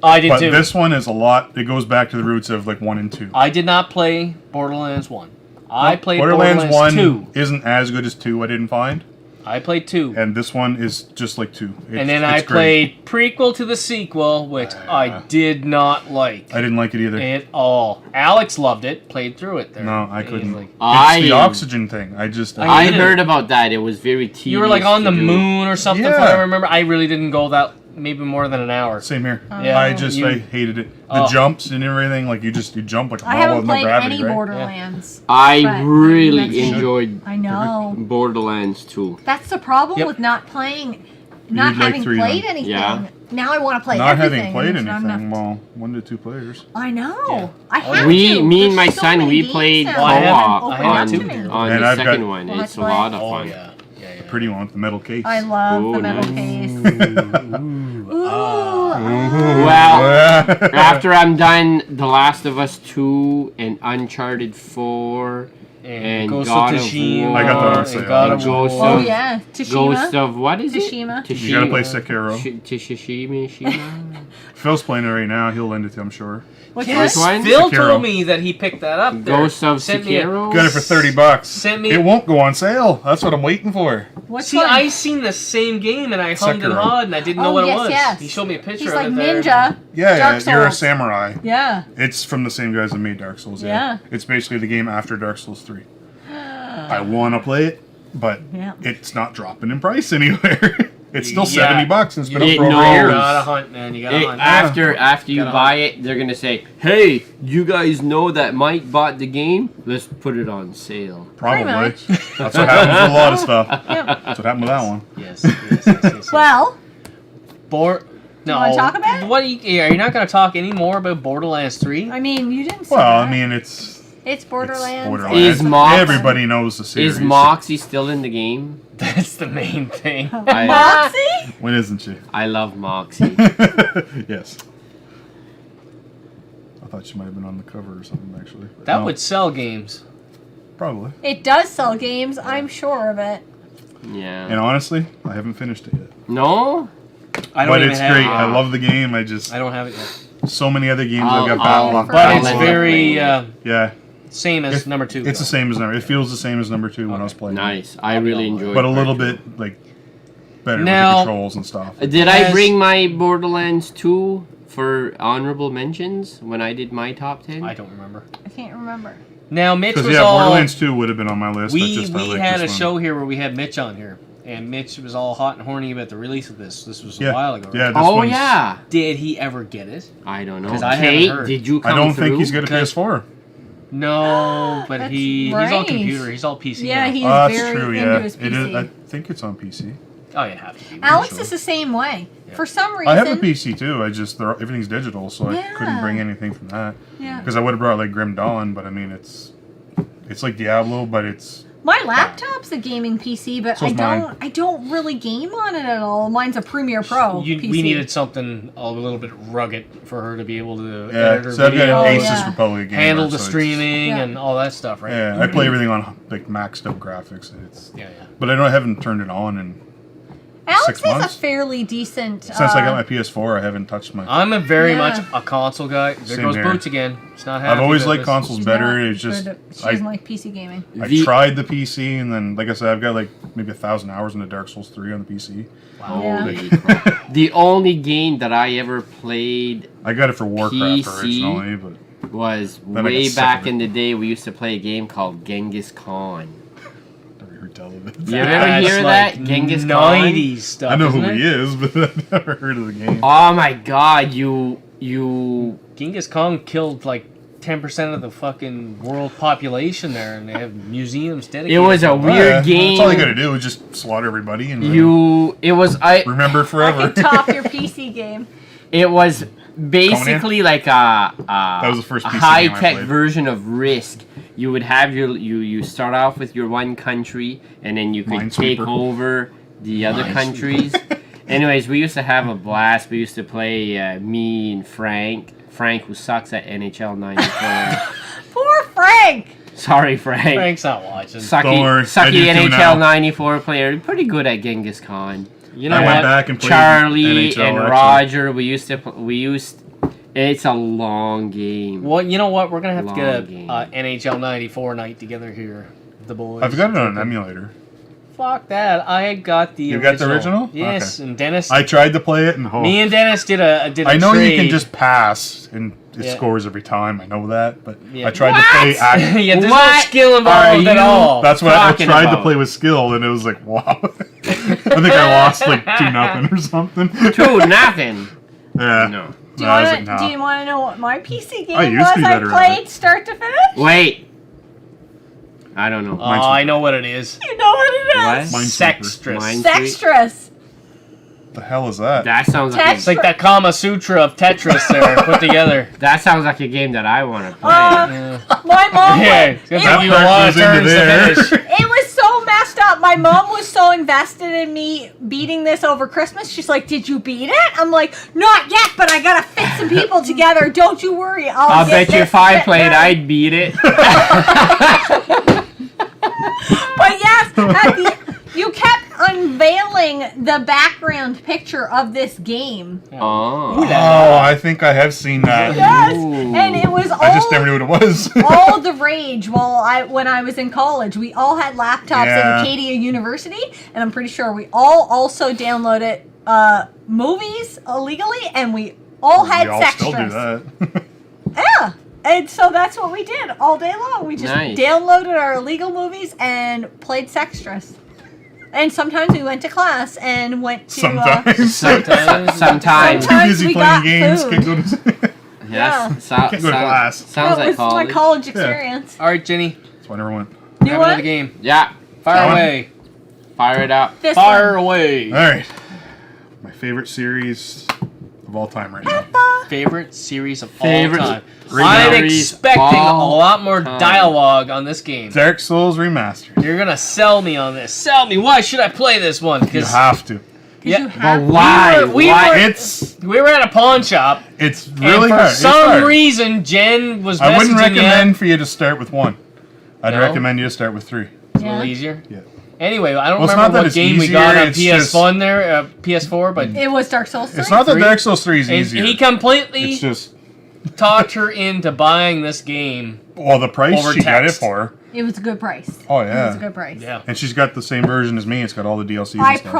Speaker 4: I did
Speaker 3: But
Speaker 4: too.
Speaker 3: this one is a lot. It goes back to the roots of like 1 and 2.
Speaker 4: I did not play Borderlands 1. I played
Speaker 3: Borderlands 1
Speaker 4: 2.
Speaker 3: isn't as good as 2, I didn't find.
Speaker 4: I played 2.
Speaker 3: And this one is just like 2.
Speaker 4: And then I
Speaker 3: it's great.
Speaker 4: played prequel to the sequel, which I did not like
Speaker 3: I didn't like it either.
Speaker 4: at all. Alex loved it, played through it there.
Speaker 3: No, I
Speaker 4: He's
Speaker 3: couldn't.
Speaker 4: like-
Speaker 1: I
Speaker 3: It's the oxygen thing. I just.
Speaker 4: I
Speaker 1: I
Speaker 4: did it.
Speaker 1: heard about that. It was very tedious.
Speaker 4: you were like on
Speaker 1: to
Speaker 4: the
Speaker 1: do.
Speaker 4: moon or something,
Speaker 3: Yeah.
Speaker 4: from what I remember. I really didn't go that, maybe more than an hour.
Speaker 3: Same here.
Speaker 4: Yeah,
Speaker 3: I
Speaker 4: you-
Speaker 3: hated it. The
Speaker 4: Oh.
Speaker 3: jumps and everything, like you jump like a
Speaker 2: I
Speaker 3: ball
Speaker 2: haven't
Speaker 3: with no
Speaker 2: played
Speaker 3: gravity,
Speaker 2: any
Speaker 3: right?
Speaker 2: Borderlands.
Speaker 1: I
Speaker 2: But
Speaker 1: really
Speaker 2: that's-
Speaker 1: enjoyed
Speaker 2: I know.
Speaker 1: Borderlands 2.
Speaker 2: That's the problem
Speaker 4: Yep.
Speaker 2: with not playing, not
Speaker 3: You'd like
Speaker 2: having
Speaker 3: 3
Speaker 2: played
Speaker 3: then.
Speaker 2: anything.
Speaker 1: Yeah.
Speaker 2: Now I want to play
Speaker 3: Not
Speaker 2: everything.
Speaker 3: having played
Speaker 2: and there's not
Speaker 3: anything,
Speaker 2: enough-
Speaker 3: well, 1 to 2 players.
Speaker 2: I know.
Speaker 4: Yeah.
Speaker 2: I have
Speaker 1: Me
Speaker 2: to.
Speaker 1: and my
Speaker 2: There's so
Speaker 1: son,
Speaker 2: many
Speaker 1: we
Speaker 2: games
Speaker 1: played
Speaker 2: now.
Speaker 4: Well, I haven't-
Speaker 1: co-op
Speaker 2: Open
Speaker 4: I
Speaker 2: up
Speaker 1: on,
Speaker 2: to
Speaker 4: haven't
Speaker 2: me.
Speaker 1: on
Speaker 3: And
Speaker 1: the
Speaker 3: I've
Speaker 1: second
Speaker 3: got-
Speaker 1: one.
Speaker 2: Well,
Speaker 1: It's a
Speaker 2: that's
Speaker 1: lot of
Speaker 4: Oh,
Speaker 1: fun.
Speaker 4: yeah.
Speaker 3: Pretty one with the metal case.
Speaker 2: I love
Speaker 1: Ooh,
Speaker 2: the metal
Speaker 1: nice.
Speaker 2: case. Ooh.
Speaker 1: Well, after I'm done, The Last of Us 2 and Uncharted 4 and
Speaker 4: Ghost
Speaker 1: God
Speaker 4: of
Speaker 1: of
Speaker 4: Tsushima.
Speaker 1: War.
Speaker 3: I got that on
Speaker 4: and
Speaker 3: sale.
Speaker 4: God of
Speaker 1: Ghost
Speaker 4: War.
Speaker 2: Oh
Speaker 1: of-
Speaker 2: yeah, Tsushima.
Speaker 1: Ghost of what is
Speaker 2: Tsushima.
Speaker 1: it?
Speaker 3: You gotta play Sekiro.
Speaker 1: Tsushima.
Speaker 3: Phil's playing it right now. He'll lend it to you, I'm sure.
Speaker 2: Which
Speaker 4: Yes,
Speaker 1: one?
Speaker 4: Phil
Speaker 3: Sekiro.
Speaker 4: told me that he picked that up. There.
Speaker 1: Ghost of
Speaker 4: Sent me a-
Speaker 1: Sekiro.
Speaker 3: Got it for $30.
Speaker 4: Sent me.
Speaker 3: It won't go on sale. That's what I'm waiting for.
Speaker 2: Which
Speaker 4: See,
Speaker 2: one?
Speaker 4: I seen the same game and I hummed and
Speaker 3: Sekiro.
Speaker 4: hawed and I didn't know
Speaker 2: Oh,
Speaker 4: what it
Speaker 2: yes,
Speaker 4: was.
Speaker 2: yes.
Speaker 4: He showed me a picture
Speaker 2: He's
Speaker 4: of
Speaker 2: like
Speaker 4: it there.
Speaker 2: ninja.
Speaker 3: Yeah,
Speaker 2: Dark
Speaker 3: you're a
Speaker 2: Souls.
Speaker 3: samurai.
Speaker 2: Yeah.
Speaker 3: It's from the same guys that made Dark Souls.
Speaker 2: Yeah.
Speaker 3: It's basically the game after Dark Souls 3. I want to play it, but
Speaker 2: Yeah.
Speaker 3: it's not dropping in price anywhere. It's still
Speaker 4: Yeah.
Speaker 3: $70 and it's been up
Speaker 1: It
Speaker 3: for over a
Speaker 1: knows.
Speaker 3: year.
Speaker 4: You gotta hunt, man. You gotta hunt.
Speaker 1: After you
Speaker 4: Gotta
Speaker 1: buy it, they're gonna say, "Hey, you guys know that Mike bought the game? Let's put it on sale."
Speaker 3: Probably.
Speaker 2: much.
Speaker 3: That's what happens with a lot of stuff.
Speaker 2: Yeah.
Speaker 3: That's what happened with that one.
Speaker 4: Yes.
Speaker 2: Well,
Speaker 4: No.
Speaker 2: wanna talk about it?
Speaker 4: What are you not going to talk any more about Borderlands 3?
Speaker 2: I mean, you didn't say
Speaker 3: Well,
Speaker 2: that.
Speaker 3: I mean, it's
Speaker 2: Borderlands.
Speaker 3: Borderlands.
Speaker 1: Is Mox-
Speaker 3: Everybody knows the series.
Speaker 1: Is Moxie still in the game?
Speaker 4: That's the main thing.
Speaker 2: Moxie?
Speaker 3: When isn't she?
Speaker 1: I love Moxie.
Speaker 3: Yes. I thought she might have been on the cover or something, actually. but
Speaker 4: That
Speaker 3: no,
Speaker 4: would sell games.
Speaker 3: Probably.
Speaker 2: It does sell games, I'm sure of it.
Speaker 1: Yeah.
Speaker 3: And honestly, I haven't finished it yet.
Speaker 1: No?
Speaker 4: I don't
Speaker 3: But
Speaker 4: even
Speaker 3: it's
Speaker 4: have
Speaker 3: great.
Speaker 4: it.
Speaker 3: I love the game. I
Speaker 4: don't have it yet.
Speaker 3: so many other games
Speaker 1: I'll-
Speaker 3: I've got
Speaker 1: I'll-
Speaker 3: backlogged.
Speaker 4: But
Speaker 1: I'll
Speaker 4: it's
Speaker 1: let
Speaker 4: very
Speaker 1: you play
Speaker 3: Yeah.
Speaker 4: same as
Speaker 3: It-
Speaker 4: number 2.
Speaker 3: It's the same as number. It feels the same as number 2 when I was playing.
Speaker 1: Nice. I really enjoyed it.
Speaker 3: But a little bit like better
Speaker 4: Now-
Speaker 3: with the controls and stuff.
Speaker 1: Did I
Speaker 4: Yes.
Speaker 1: bring my Borderlands 2 for honorable mentions when I did my top 10?
Speaker 4: I don't remember.
Speaker 2: I can't remember.
Speaker 4: Now, Mitch
Speaker 3: Because
Speaker 4: was
Speaker 3: yeah,
Speaker 4: all...
Speaker 3: Borderlands 2 would have been on my list. but
Speaker 4: We
Speaker 3: just I like
Speaker 4: had a
Speaker 3: this one.
Speaker 4: show here where we had Mitch on here. And Mitch was all hot and horny about the release of this. This was a
Speaker 3: Yeah.
Speaker 4: while ago.
Speaker 3: Yeah.
Speaker 4: right?
Speaker 3: This
Speaker 1: Oh,
Speaker 3: one's-
Speaker 1: yeah.
Speaker 4: Did he ever get it?
Speaker 1: I don't know.
Speaker 4: 'Cause I haven't
Speaker 1: Kate,
Speaker 4: heard.
Speaker 1: did you come
Speaker 3: I don't
Speaker 1: through?
Speaker 3: think he's got a
Speaker 4: Because-
Speaker 3: PS4.
Speaker 4: No, but
Speaker 2: That's
Speaker 4: he's all
Speaker 2: right.
Speaker 4: computer. He's all PC.
Speaker 2: Yeah,
Speaker 4: now.
Speaker 2: he's
Speaker 3: That's
Speaker 2: very
Speaker 3: true.
Speaker 2: into
Speaker 3: Yeah,
Speaker 2: his
Speaker 3: it
Speaker 2: PC.
Speaker 3: is. I think it's on PC.
Speaker 4: Oh, you have to be.
Speaker 2: Alex
Speaker 3: sure.
Speaker 2: is the same way.
Speaker 4: Yeah.
Speaker 2: For some reason.
Speaker 3: I have a PC too. I just everything's digital, so I
Speaker 2: Yeah.
Speaker 3: couldn't bring anything from that.
Speaker 2: Yeah.
Speaker 3: Because I would have brought like Grim Dawn, but I mean it's like Diablo, but it's
Speaker 2: My laptop's a gaming PC, but
Speaker 3: So's mine.
Speaker 2: I don't really game on it at all. Mine's a Premiere Pro PC.
Speaker 4: We needed something a little bit rugged for her to be able to
Speaker 3: yeah.
Speaker 4: edit her
Speaker 3: So I've got
Speaker 4: video,
Speaker 3: an
Speaker 2: Oh,
Speaker 3: Asus
Speaker 2: yeah.
Speaker 3: Republic game.
Speaker 4: handle the
Speaker 3: so it's-
Speaker 4: streaming
Speaker 2: Yeah.
Speaker 4: and all that stuff, right?
Speaker 3: Yeah, I play everything on like maxed up graphics. It's
Speaker 4: Yeah.
Speaker 3: but I haven't turned it on in
Speaker 2: Alex
Speaker 3: 6
Speaker 2: is a
Speaker 3: months?
Speaker 2: fairly decent.
Speaker 3: since I got my PS4. I haven't touched my.
Speaker 4: I'm a very
Speaker 2: Yeah.
Speaker 4: much a console guy. There
Speaker 3: Same
Speaker 4: goes
Speaker 3: here.
Speaker 4: Boots again. It's not happy
Speaker 3: I've always
Speaker 4: about
Speaker 3: liked
Speaker 4: this.
Speaker 3: consoles
Speaker 2: She's
Speaker 3: better.
Speaker 2: not
Speaker 3: It's just
Speaker 2: good at- she
Speaker 3: I
Speaker 2: doesn't like PC gaming.
Speaker 1: The-
Speaker 3: tried the PC and then like I said, I've got like maybe 1,000 hours into Dark Souls 3 on the PC.
Speaker 1: Holy crap. The only game that I ever played
Speaker 3: I got it for Warcraft
Speaker 1: PC?
Speaker 3: originally, but
Speaker 1: was
Speaker 3: Then I
Speaker 1: way
Speaker 3: got sick
Speaker 1: back
Speaker 3: of it.
Speaker 1: in the day. We used to play a game called Genghis Khan.
Speaker 3: never heard tell of it.
Speaker 1: You ever
Speaker 4: That's
Speaker 1: hear
Speaker 4: like
Speaker 1: that? Genghis Khan?
Speaker 4: 90s stuff.
Speaker 3: I know who
Speaker 4: isn't it?
Speaker 3: he is, but I've never heard of the game.
Speaker 1: Oh my god, you
Speaker 4: Genghis Khan killed like 10% of the fucking world population there, and they have museums dedicated.
Speaker 1: it was a
Speaker 4: to it.
Speaker 1: weird game.
Speaker 3: That's all you gotta do is just slaughter everybody and
Speaker 1: It was
Speaker 3: remember it
Speaker 2: I
Speaker 3: forever.
Speaker 2: can top your PC game.
Speaker 1: It was basically like a
Speaker 3: was the first PC game I
Speaker 1: high tech
Speaker 3: played.
Speaker 1: version of Risk. You would have you start off with your one country, and then you could take
Speaker 3: Minesweeper.
Speaker 1: over the other countries. Anyways, we used to have a blast. We used to play me and Frank, who sucks at NHL 94.
Speaker 2: Poor Frank.
Speaker 1: Sorry, Frank.
Speaker 4: Frank's not watching.
Speaker 3: Don't
Speaker 1: Sucky,
Speaker 3: worry, I
Speaker 1: sucky
Speaker 3: do too now.
Speaker 1: NHL 94 player. Pretty good at Genghis Khan.
Speaker 4: You know
Speaker 3: I
Speaker 4: what?
Speaker 3: went back and played
Speaker 1: Charlie
Speaker 3: NHL,
Speaker 1: and
Speaker 3: actually.
Speaker 1: Roger. It's a long game.
Speaker 4: Well, you know what? We're gonna have to get
Speaker 1: Long game.
Speaker 4: a NHL '94 night together here, the boys.
Speaker 3: I've got it on an emulator.
Speaker 4: Fuck that! I got the.
Speaker 3: You got the original?
Speaker 4: Yes,
Speaker 3: Okay.
Speaker 4: and Dennis.
Speaker 3: I tried to play it and
Speaker 4: me and Dennis did a
Speaker 3: I know
Speaker 4: trade.
Speaker 3: you can just pass and it
Speaker 4: Yeah.
Speaker 3: scores every time. I know that, but
Speaker 4: Yeah.
Speaker 3: I tried to play.
Speaker 4: yeah, there's no
Speaker 1: What
Speaker 4: skill
Speaker 1: are
Speaker 4: involved at
Speaker 1: you-
Speaker 4: all.
Speaker 3: That's what I
Speaker 1: talking
Speaker 3: tried to
Speaker 1: about?
Speaker 3: play with skill, and it was like, wow. I think I lost like 2-0 or something.
Speaker 1: 2-0.
Speaker 3: Yeah.
Speaker 1: No.
Speaker 2: Do you
Speaker 3: I was
Speaker 2: want
Speaker 3: like, nah.
Speaker 2: to know what my PC game
Speaker 3: I used
Speaker 2: was
Speaker 3: to be
Speaker 2: I
Speaker 3: better at
Speaker 2: played
Speaker 3: it.
Speaker 2: start to finish?
Speaker 1: Wait. I don't know.
Speaker 4: Oh, I know what it is.
Speaker 2: You know what it
Speaker 1: What?
Speaker 2: is?
Speaker 3: Minesweeper.
Speaker 4: Sextress.
Speaker 1: Mine-
Speaker 2: Sextress.
Speaker 3: What the hell is that?
Speaker 1: That sounds like
Speaker 2: Text-
Speaker 4: It's like that Kama Sutra of Tetris there put together.
Speaker 1: that sounds like a game that I want to play.
Speaker 4: Yeah.
Speaker 2: My mom
Speaker 4: Yeah,
Speaker 2: was,
Speaker 4: it's gonna
Speaker 2: it,
Speaker 4: take you a lot of
Speaker 3: goes into
Speaker 4: turns to
Speaker 3: there.
Speaker 4: finish.
Speaker 2: it was so messed up. My mom was so invested in me beating this over Christmas. She's like, "Did you beat it?" I'm like, "Not yet, but I gotta fit some people together. Don't you worry.
Speaker 1: I'll
Speaker 2: get
Speaker 1: bet you
Speaker 2: this
Speaker 1: if I
Speaker 2: shit
Speaker 1: played,
Speaker 2: done."
Speaker 1: I'd beat it.
Speaker 2: But yes, you kept unveiling the background picture of this game.
Speaker 1: Oh.
Speaker 3: Oh, I think I have seen that.
Speaker 2: Yes,
Speaker 1: Ooh.
Speaker 2: and it was
Speaker 3: I just never knew what it was.
Speaker 2: all the rage when I was in college. We all had laptops
Speaker 3: Yeah.
Speaker 2: at Acadia University, and I'm pretty sure we all also downloaded movies illegally, and we all had
Speaker 3: we all
Speaker 2: sex
Speaker 3: still do
Speaker 2: strips.
Speaker 3: that.
Speaker 2: Yeah. And so that's what we did all day long. We just
Speaker 1: Nice.
Speaker 2: downloaded our illegal movies and played Sextress. And sometimes we went to class and went to.
Speaker 3: Sometimes.
Speaker 4: Sometimes.
Speaker 1: Sometimes.
Speaker 3: Too busy
Speaker 2: we
Speaker 3: playing
Speaker 2: got
Speaker 3: games.
Speaker 2: food.
Speaker 3: Can't go to.
Speaker 1: Yes.
Speaker 3: Can't go to class.
Speaker 1: Sounds
Speaker 2: That
Speaker 1: like
Speaker 2: was my
Speaker 1: college.
Speaker 2: college experience.
Speaker 4: All right, Jenny.
Speaker 3: That's why I never went.
Speaker 2: You
Speaker 4: Have
Speaker 2: what?
Speaker 4: another game.
Speaker 1: Yeah.
Speaker 4: Fire
Speaker 3: Go on.
Speaker 4: away.
Speaker 1: Fire it up.
Speaker 2: This
Speaker 4: Fire
Speaker 2: one.
Speaker 4: away.
Speaker 3: All right. My favorite series of all time right now.
Speaker 4: Favorite series of
Speaker 1: Favorite
Speaker 4: all time.
Speaker 3: series
Speaker 4: I'm
Speaker 1: of
Speaker 4: expecting a
Speaker 1: all
Speaker 4: lot more
Speaker 1: time.
Speaker 4: dialogue on this game.
Speaker 3: Dark Souls Remastered.
Speaker 4: You're gonna sell me on this. Sell me. Why should I play this one?
Speaker 3: You
Speaker 4: Because
Speaker 3: have to.
Speaker 4: yeah,
Speaker 2: You have
Speaker 1: But why?
Speaker 4: we
Speaker 1: Why?
Speaker 4: were-
Speaker 3: It's
Speaker 4: we were at a pawn shop,
Speaker 3: it's
Speaker 4: and
Speaker 3: really
Speaker 4: for
Speaker 3: hard. It's
Speaker 4: some
Speaker 3: hard.
Speaker 4: reason, Jen was messaging
Speaker 3: I wouldn't
Speaker 4: you.
Speaker 3: recommend for you to start with 1. I'd
Speaker 4: No?
Speaker 3: recommend you to start with 3.
Speaker 4: It's a
Speaker 2: Yeah.
Speaker 4: little easier.
Speaker 3: Yeah.
Speaker 4: Anyway, I don't
Speaker 3: Well, it's not
Speaker 4: remember
Speaker 3: that
Speaker 4: what
Speaker 3: it's
Speaker 4: game we got
Speaker 3: easier,
Speaker 4: on
Speaker 3: it's
Speaker 4: PS1 there, PS4, but
Speaker 2: It was Dark Souls 3.
Speaker 3: It's not that
Speaker 4: 3?
Speaker 3: Dark Souls 3 is
Speaker 4: and
Speaker 3: easier.
Speaker 4: he completely
Speaker 3: It's just
Speaker 4: talked her into buying this game.
Speaker 3: well, the price
Speaker 4: Over
Speaker 3: she got it
Speaker 4: text.
Speaker 3: for.
Speaker 2: It was a good price.
Speaker 3: Oh
Speaker 2: It was
Speaker 3: yeah.
Speaker 2: a good price.
Speaker 4: Yeah.
Speaker 3: And she's got the same version as me. It's got all the DLCs.
Speaker 2: I
Speaker 3: and stuff.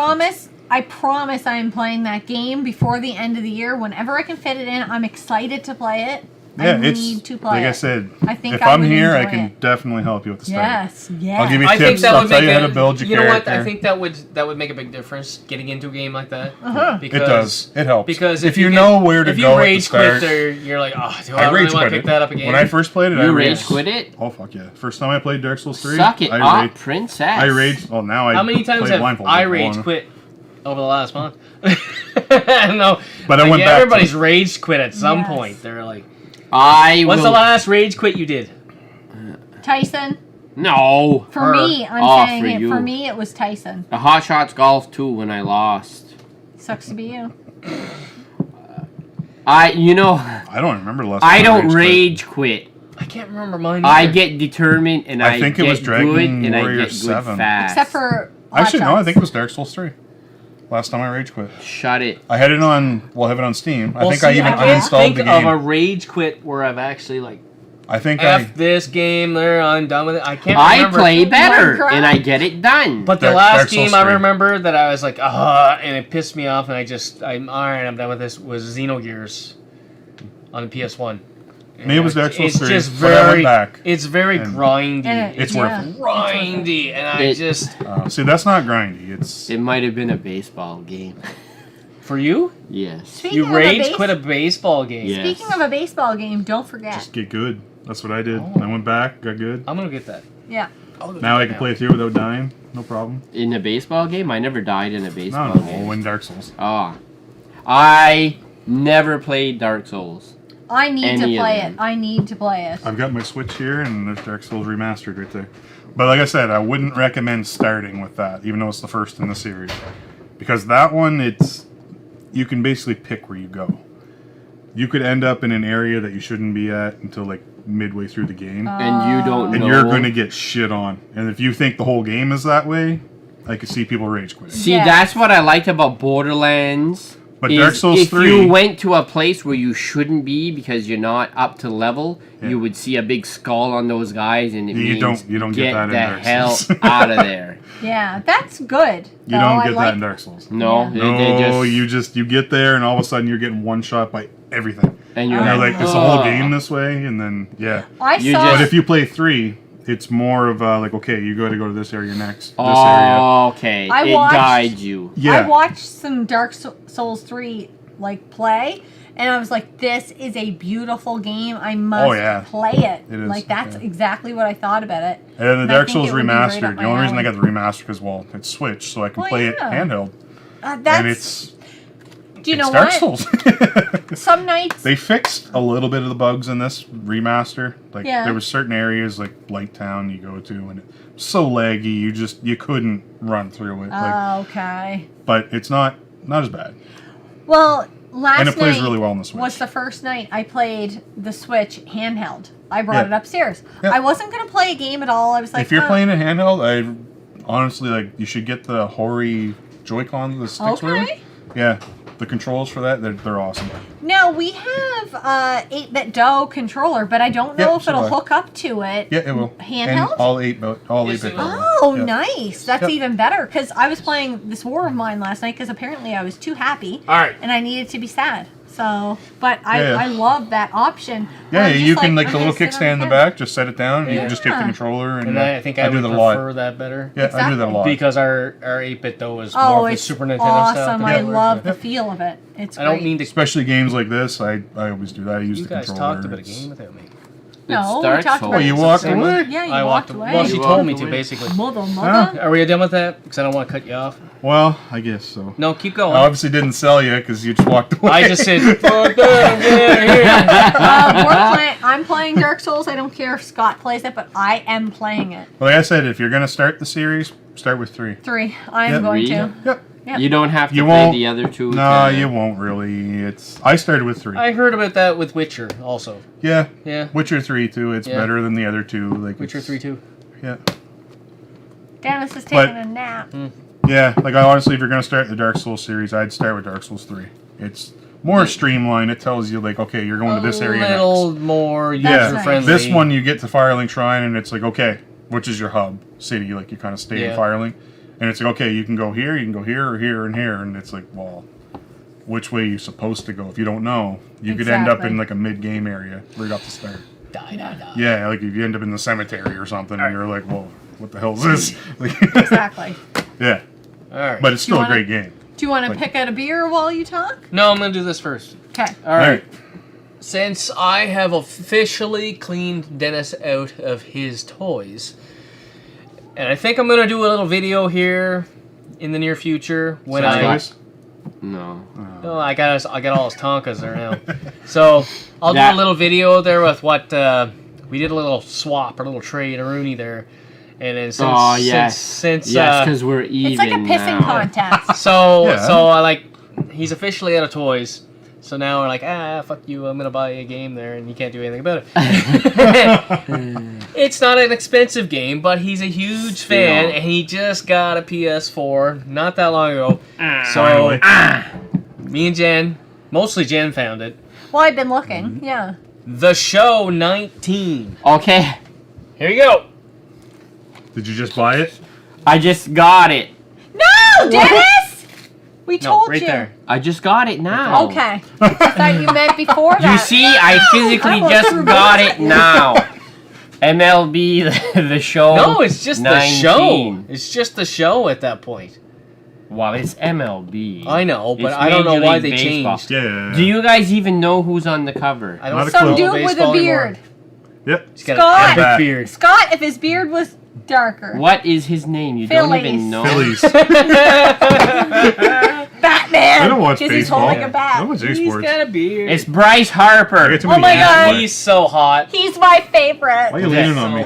Speaker 2: promise I am playing that game before the end of the year. Whenever I can fit it in, I'm excited to play it.
Speaker 3: Yeah,
Speaker 2: I
Speaker 3: it's
Speaker 2: need to play
Speaker 3: like
Speaker 2: it.
Speaker 3: I said.
Speaker 2: I think
Speaker 3: if
Speaker 2: I
Speaker 3: I'm
Speaker 2: would
Speaker 3: here, I
Speaker 2: enjoy
Speaker 3: can
Speaker 2: it.
Speaker 3: definitely help you with the start.
Speaker 2: Yes, yes.
Speaker 3: I'll give you
Speaker 4: I think
Speaker 3: tips.
Speaker 4: that
Speaker 3: I'll
Speaker 4: would
Speaker 3: tell
Speaker 4: make
Speaker 3: you how to
Speaker 4: a,
Speaker 3: build your
Speaker 4: you know
Speaker 3: character.
Speaker 4: what? I think that would make a big difference getting into a game like that.
Speaker 2: Uh-huh.
Speaker 4: Because,
Speaker 3: It does. It helps.
Speaker 4: Because
Speaker 3: if you know where to
Speaker 4: if
Speaker 3: go
Speaker 4: you
Speaker 3: at the
Speaker 4: rage quit,
Speaker 3: start,
Speaker 4: there, you're like, oh, do
Speaker 3: I
Speaker 4: I really
Speaker 3: rage
Speaker 4: want to
Speaker 3: quit
Speaker 4: pick
Speaker 3: it.
Speaker 4: that up again?
Speaker 3: When I first played it, I
Speaker 1: You
Speaker 3: raged.
Speaker 1: rage quit it?
Speaker 3: Oh fuck yeah! First time I played Dark Souls 3,
Speaker 1: Suck it
Speaker 3: I
Speaker 1: up,
Speaker 3: raged.
Speaker 1: princess.
Speaker 3: I raged. Well, now I.
Speaker 4: How many times
Speaker 3: played
Speaker 4: have
Speaker 3: blindfolded
Speaker 4: I
Speaker 3: for
Speaker 4: rage
Speaker 3: one.
Speaker 4: quit over the last month? No,
Speaker 3: But I went back to
Speaker 4: everybody's
Speaker 3: it.
Speaker 4: rage quit at some
Speaker 2: Yes.
Speaker 4: point. They're like,
Speaker 1: I
Speaker 4: what's
Speaker 1: will.
Speaker 4: the last rage quit you did?
Speaker 2: Tyson.
Speaker 1: No.
Speaker 2: For
Speaker 4: Her.
Speaker 2: me, I'm
Speaker 1: Oh,
Speaker 2: saying
Speaker 1: for
Speaker 2: it.
Speaker 1: you.
Speaker 2: For me, it was Tyson.
Speaker 1: The Hot Shots Golf 2 when I lost.
Speaker 2: Sucks to be you.
Speaker 1: You know,
Speaker 3: I don't remember the last.
Speaker 1: I
Speaker 3: time
Speaker 1: don't
Speaker 3: quit.
Speaker 1: rage quit.
Speaker 4: I can't remember mine.
Speaker 1: I
Speaker 4: either.
Speaker 1: get determined and I
Speaker 3: think it
Speaker 1: get
Speaker 3: was Dragon
Speaker 1: good and I
Speaker 3: Warrior
Speaker 1: get good
Speaker 3: 7.
Speaker 1: fast.
Speaker 2: Except for Hot
Speaker 3: Actually, no. I
Speaker 2: Shots.
Speaker 3: think it was Dark Souls 3. Last time I rage quit.
Speaker 1: Shut it.
Speaker 3: I had it on. Well, I have it on Steam. I
Speaker 4: Well,
Speaker 3: think
Speaker 4: see,
Speaker 3: I even
Speaker 4: can't
Speaker 3: uninstalled
Speaker 4: think
Speaker 3: the
Speaker 4: of a
Speaker 3: game.
Speaker 4: rage quit where I've actually like
Speaker 3: I think
Speaker 4: F this game. There, I'm done with it. I can't.
Speaker 1: I
Speaker 4: remember.
Speaker 1: play better
Speaker 2: Minecraft.
Speaker 1: and I get it done.
Speaker 4: But the
Speaker 3: Dark
Speaker 4: last
Speaker 3: Souls
Speaker 4: game I
Speaker 3: 3.
Speaker 4: remember that I was like, and it pissed me off, and I'm alright, I'm done with this, was Xenogears on the PS1.
Speaker 3: Maybe it was Dark Souls
Speaker 4: It's
Speaker 3: 3,
Speaker 4: just
Speaker 3: but I went
Speaker 4: very,
Speaker 3: back
Speaker 4: it's very
Speaker 3: and-
Speaker 4: grindy.
Speaker 2: And
Speaker 3: It's worth it.
Speaker 4: Grindy, and I
Speaker 1: It-
Speaker 4: just,
Speaker 3: See, that's not grindy. It's
Speaker 1: it might have been a baseball game.
Speaker 4: for you,
Speaker 1: Yes.
Speaker 2: Speaking
Speaker 4: you
Speaker 2: of a
Speaker 4: rage
Speaker 2: base-
Speaker 4: quit a baseball game.
Speaker 1: Yeah.
Speaker 2: Speaking of a baseball game, don't forget.
Speaker 3: just get good. That's what I did.
Speaker 4: Oh.
Speaker 3: I went back, got good.
Speaker 4: I'm gonna get that.
Speaker 2: Yeah.
Speaker 4: I'll go
Speaker 3: Now
Speaker 4: get
Speaker 3: I
Speaker 4: that
Speaker 3: can play through without dying. No problem.
Speaker 1: In a baseball game? I never died in a baseball
Speaker 3: No,
Speaker 1: game.
Speaker 3: in Dark Souls.
Speaker 1: Oh. I never played Dark Souls.
Speaker 2: I need
Speaker 1: Any
Speaker 2: to
Speaker 1: of
Speaker 2: play
Speaker 1: them.
Speaker 2: it. I need to play it.
Speaker 3: I've got my Switch here, and there's Dark Souls Remastered right there. But like I said, I wouldn't recommend starting with that, even though it's the first in the series, because that one, you can basically pick where you go. You could end up in an area that you shouldn't be at until like midway through the game,
Speaker 1: And you don't
Speaker 3: and
Speaker 1: know.
Speaker 3: you're going to get shit on. And if you think the whole game is that way, I could see people rage quit.
Speaker 1: See,
Speaker 2: Yes.
Speaker 1: that's what I liked about Borderlands.
Speaker 3: But
Speaker 1: is
Speaker 3: Dark Souls
Speaker 1: if
Speaker 3: 3
Speaker 1: you went to a place where you shouldn't be because you're not up to level,
Speaker 3: Yeah.
Speaker 1: you would see a big skull on those guys, and it
Speaker 3: You
Speaker 1: means
Speaker 3: don't get that in
Speaker 1: the
Speaker 3: Dark
Speaker 1: hell
Speaker 3: Souls.
Speaker 1: out of there.
Speaker 2: Yeah, that's good.
Speaker 3: You
Speaker 2: though.
Speaker 3: don't
Speaker 2: I
Speaker 3: get
Speaker 2: like,
Speaker 3: that in Dark Souls.
Speaker 1: No,
Speaker 2: Yeah.
Speaker 1: they just
Speaker 3: you get there, and all of a sudden you're getting one shot by everything.
Speaker 1: and you're
Speaker 3: And you're
Speaker 1: like,
Speaker 3: like, it's the whole
Speaker 1: "Ugh."
Speaker 3: game this way, and then yeah.
Speaker 2: I
Speaker 1: You
Speaker 2: saw.
Speaker 1: just-
Speaker 3: But if you play 3, it's more of like, okay, you got to go to this area next. This area.
Speaker 1: Oh, okay.
Speaker 2: I
Speaker 1: it
Speaker 2: watched-
Speaker 1: guides you.
Speaker 3: Yeah.
Speaker 2: I watched some Dark Souls 3 like play, and I was like, "This is a beautiful game. I must
Speaker 3: Oh, yeah.
Speaker 2: play it."
Speaker 3: It is,
Speaker 2: Like that's
Speaker 3: yeah.
Speaker 2: exactly what I thought about it.
Speaker 3: And then the
Speaker 2: And I
Speaker 3: Dark
Speaker 2: think
Speaker 3: Souls
Speaker 2: it would be right up
Speaker 3: Remastered.
Speaker 2: my
Speaker 3: The only reason I
Speaker 2: alley.
Speaker 3: got the remaster because, well, it's Switch, so I can
Speaker 2: Well,
Speaker 3: play it
Speaker 2: yeah.
Speaker 3: handheld.
Speaker 2: That's.
Speaker 3: And it's
Speaker 2: do you know
Speaker 3: Dark
Speaker 2: what?
Speaker 3: Souls.
Speaker 2: Some nights.
Speaker 3: They fixed a little bit of the bugs in this remaster. Like
Speaker 2: Yeah.
Speaker 3: there were certain areas like Light Town you go to, and it's so laggy you couldn't run through it.
Speaker 2: Okay.
Speaker 3: But it's not as bad,
Speaker 2: Well, last
Speaker 3: and it plays
Speaker 2: night
Speaker 3: really well on the Switch.
Speaker 2: was the first night I played the Switch handheld. I brought
Speaker 3: Yeah.
Speaker 2: it upstairs.
Speaker 3: Yeah.
Speaker 2: I wasn't gonna play a game at all. I was like,
Speaker 3: if you're
Speaker 2: "Huh."
Speaker 3: playing it handheld, I honestly like you should get the Hori Joy-Con, the sticks.
Speaker 2: Okay.
Speaker 3: Really. Yeah, the controls for that they're awesome.
Speaker 2: Now we have 8-bit DOE controller, but I don't know
Speaker 3: Yep,
Speaker 2: if
Speaker 3: so
Speaker 2: it'll
Speaker 3: do I.
Speaker 2: hook up to it.
Speaker 3: Yeah, it will.
Speaker 2: Handheld?
Speaker 3: And all 8-bit.
Speaker 4: Yes, it will.
Speaker 2: Oh,
Speaker 3: Yep.
Speaker 2: nice! That's
Speaker 3: Yep.
Speaker 2: even better because I was playing this War of Mine last night because apparently I was too happy
Speaker 4: All right.
Speaker 2: and I needed to be sad. So, but
Speaker 3: Yeah.
Speaker 2: I love that option.
Speaker 3: Yeah,
Speaker 2: I'm just
Speaker 3: you can like
Speaker 2: I'm
Speaker 3: the little
Speaker 2: gonna sit
Speaker 3: kickstand
Speaker 2: on
Speaker 3: in the
Speaker 2: bed.
Speaker 3: back, just set it down, and you
Speaker 4: Yeah.
Speaker 3: can just take the controller. And,
Speaker 4: And I think I
Speaker 3: do
Speaker 4: would
Speaker 3: that a lot.
Speaker 4: prefer that better.
Speaker 3: Yeah, I do that a lot.
Speaker 4: Because our 8-bit though is
Speaker 2: Oh,
Speaker 4: more of the
Speaker 2: it's
Speaker 4: Super Nintendo
Speaker 2: awesome!
Speaker 4: stuff.
Speaker 2: I
Speaker 3: Yeah.
Speaker 2: love the feel of it. It's
Speaker 4: I don't
Speaker 2: great.
Speaker 4: mean to.
Speaker 3: Especially games like this, I always do that. I use
Speaker 4: You
Speaker 3: the
Speaker 4: guys
Speaker 3: controller.
Speaker 4: talked about a
Speaker 3: It's-
Speaker 4: game without me.
Speaker 2: No,
Speaker 1: It's
Speaker 2: we
Speaker 1: Dark
Speaker 2: talked
Speaker 1: Souls.
Speaker 2: about
Speaker 3: Oh, you
Speaker 2: it.
Speaker 3: walked
Speaker 4: Same
Speaker 3: away?
Speaker 2: Yeah, you
Speaker 4: I
Speaker 2: walked
Speaker 4: walked
Speaker 2: away.
Speaker 4: Well, she
Speaker 1: You
Speaker 4: told
Speaker 1: walked
Speaker 4: me to
Speaker 1: away.
Speaker 4: basically.
Speaker 2: Mother.
Speaker 4: Are we done with that? Because I don't want to cut you off.
Speaker 3: Well, I guess so.
Speaker 4: No, keep
Speaker 3: I
Speaker 4: going.
Speaker 3: obviously didn't sell you because you just walked away.
Speaker 4: I just said, fuck that, I'm getting here.
Speaker 2: I'm playing Dark Souls. I don't care if Scott plays it, but I am playing it.
Speaker 3: Like I said, if you're gonna start the series, start with 3.
Speaker 2: 3. I'm
Speaker 3: Yep.
Speaker 2: going
Speaker 1: 3?
Speaker 2: to.
Speaker 3: Yep.
Speaker 2: Yep.
Speaker 1: You don't have to
Speaker 3: You
Speaker 1: play
Speaker 3: won't-
Speaker 1: the other two.
Speaker 3: No,
Speaker 1: to-
Speaker 3: you won't really. I started with 3.
Speaker 4: I heard about that with Witcher also.
Speaker 3: Yeah,
Speaker 4: Yeah.
Speaker 3: Witcher 3 too. It's
Speaker 4: Yeah.
Speaker 3: better than the other 2. Like
Speaker 4: Witcher
Speaker 3: it's-
Speaker 4: 3 too.
Speaker 3: Yeah,
Speaker 2: Dennis is
Speaker 3: But-
Speaker 2: taking a nap.
Speaker 3: yeah. Like I honestly, if you're gonna start the Dark Souls series, I'd start with Dark Souls 3. It's more streamlined. It tells you like, okay, you're going to this area
Speaker 4: A little
Speaker 3: next.
Speaker 4: more
Speaker 2: That's
Speaker 4: user friendly.
Speaker 3: This one you get to Firelink Shrine and it's like, okay, which is your hub city? Like you kind of stay in
Speaker 4: Yeah.
Speaker 3: Firelink, and it's like, okay, you can go here, you can go here, or here, and here, and it's like, well, which way you supposed to go? If you don't know, you could end up
Speaker 2: Exactly.
Speaker 3: in like a mid-game area right off the start.
Speaker 4: Die.
Speaker 3: Yeah, like if you end up in the cemetery or something, and you're like, whoa, what the hell is this? Like,
Speaker 2: Exactly.
Speaker 3: yeah,
Speaker 4: All right.
Speaker 3: but it's still a
Speaker 2: wanna-
Speaker 3: great game.
Speaker 2: Do you want to
Speaker 3: Like-
Speaker 2: pick out a beer while you talk?
Speaker 4: No, I'm going to do this first.
Speaker 2: Okay.
Speaker 4: All right. Since I have officially cleaned Dennis out of his toys, and I think I'm going to do a little video here in the near future when
Speaker 3: Sex
Speaker 4: I...
Speaker 3: toys?
Speaker 1: No.
Speaker 4: Oh, I got all his Tonkas there now. So I'll do
Speaker 1: That-
Speaker 4: a little video there with what we did a little swap, a little trade, a Rooney there, and then since
Speaker 1: Oh yes.
Speaker 4: since
Speaker 1: yes, because we're even.
Speaker 2: It's like a pissing
Speaker 1: now.
Speaker 2: contest.
Speaker 4: so
Speaker 3: Yeah.
Speaker 4: so I like he's officially out of toys. So now we're like, fuck you, I'm gonna buy you a game there, and you can't do anything about it. It's not an expensive game, but he's a huge fan, and he just got a PS4 not that long ago. So
Speaker 3: Finally.
Speaker 4: me and Jen, mostly Jen found it.
Speaker 2: Well, I've been looking. Yeah.
Speaker 4: The Show 19.
Speaker 1: Okay,
Speaker 4: Here you go.
Speaker 3: Did you just buy it?
Speaker 1: I just got it.
Speaker 2: No, Dennis! We
Speaker 4: No,
Speaker 2: told
Speaker 4: right
Speaker 2: you.
Speaker 4: there.
Speaker 1: I just got it now.
Speaker 2: Okay. I thought you meant before that.
Speaker 1: You see, I physically
Speaker 2: I
Speaker 1: just
Speaker 2: was
Speaker 1: got it now. MLB the show.
Speaker 4: No, it's just the
Speaker 1: 19.
Speaker 4: show. It's just the show at that point.
Speaker 1: Well, it's MLB.
Speaker 4: I know, but
Speaker 1: It's
Speaker 4: I don't know
Speaker 1: Major
Speaker 4: why
Speaker 1: League
Speaker 4: they
Speaker 1: Baseball.
Speaker 4: changed.
Speaker 3: Yeah.
Speaker 1: Do you guys even know who's on the cover?
Speaker 4: I
Speaker 3: Not
Speaker 4: don't
Speaker 3: a
Speaker 2: Some
Speaker 3: clue.
Speaker 2: dude with a
Speaker 4: baseball
Speaker 2: beard.
Speaker 4: anymore.
Speaker 3: Yep.
Speaker 4: He's got
Speaker 2: Scott.
Speaker 4: an epic beard.
Speaker 2: Scott, if his beard was darker.
Speaker 1: What is his name? You don't
Speaker 2: Phillies.
Speaker 1: even know.
Speaker 3: Phillies.
Speaker 2: Batman!
Speaker 3: I don't watch
Speaker 2: Because he's
Speaker 3: baseball.
Speaker 2: holding
Speaker 3: I
Speaker 2: a bat.
Speaker 3: don't watch any
Speaker 4: He's
Speaker 3: sports.
Speaker 4: got a beard.
Speaker 1: It's Bryce
Speaker 3: I
Speaker 1: Harper.
Speaker 3: get too
Speaker 2: Oh
Speaker 3: many
Speaker 2: my
Speaker 3: Yankees
Speaker 2: God.
Speaker 3: players.
Speaker 4: He's so hot.
Speaker 2: He's my favorite.
Speaker 3: Why are you
Speaker 1: Okay.
Speaker 3: leaning on me?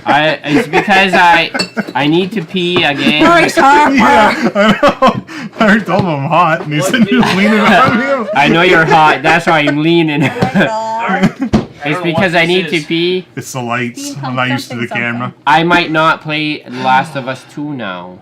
Speaker 1: It's because I need to pee again.
Speaker 2: Bryce Harper.
Speaker 3: Yeah, I know. I already told him I'm hot, and he said he was leaning on me.
Speaker 1: I know you're hot. That's why I'm leaning.
Speaker 2: Oh
Speaker 1: It's because I need to pee.
Speaker 3: It's the lights.
Speaker 2: Steampunk
Speaker 3: I'm not used to the
Speaker 2: something,
Speaker 3: camera.
Speaker 1: I might not play Last of Us 2 now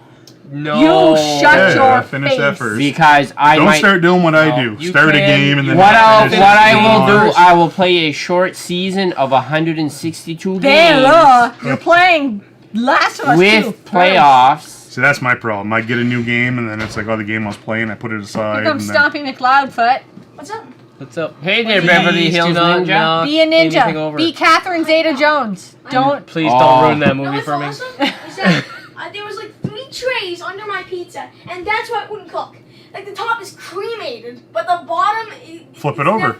Speaker 4: No.
Speaker 2: You shut
Speaker 3: Yeah,
Speaker 2: your
Speaker 3: finish that
Speaker 2: face.
Speaker 3: first.
Speaker 1: because I
Speaker 3: Don't
Speaker 1: might.
Speaker 3: start doing what I
Speaker 4: No,
Speaker 3: do.
Speaker 4: you
Speaker 3: Start a
Speaker 4: can-
Speaker 3: game and then
Speaker 1: What
Speaker 3: finish
Speaker 1: I
Speaker 3: it.
Speaker 1: will do,
Speaker 4: Yours.
Speaker 1: I will play a short season of 162 games
Speaker 2: Bella, you're playing Last of Us 2
Speaker 1: with
Speaker 2: first.
Speaker 1: playoffs.
Speaker 3: See, that's my problem. I get a new game, and then it's like, oh, the game I was playing, I put it aside.
Speaker 2: Here comes
Speaker 3: and then,
Speaker 2: Stomping McLeodfoot. What's up?
Speaker 4: What's up?
Speaker 1: Hey there,
Speaker 4: Please
Speaker 1: Beverly
Speaker 4: do
Speaker 1: Hills
Speaker 4: not
Speaker 1: Ninja.
Speaker 4: knock
Speaker 2: Be a
Speaker 4: anything
Speaker 2: ninja.
Speaker 4: over.
Speaker 2: Be Catherine Zeta-Jones. Don't.
Speaker 4: Please
Speaker 1: Oh.
Speaker 4: don't ruin that
Speaker 5: No,
Speaker 4: movie
Speaker 5: it's
Speaker 4: for me.
Speaker 5: awesome. Is that there was like 3 trays under my pizza, and that's why it wouldn't cook. Like the top is cremated, but the bottom.
Speaker 3: Flip it over.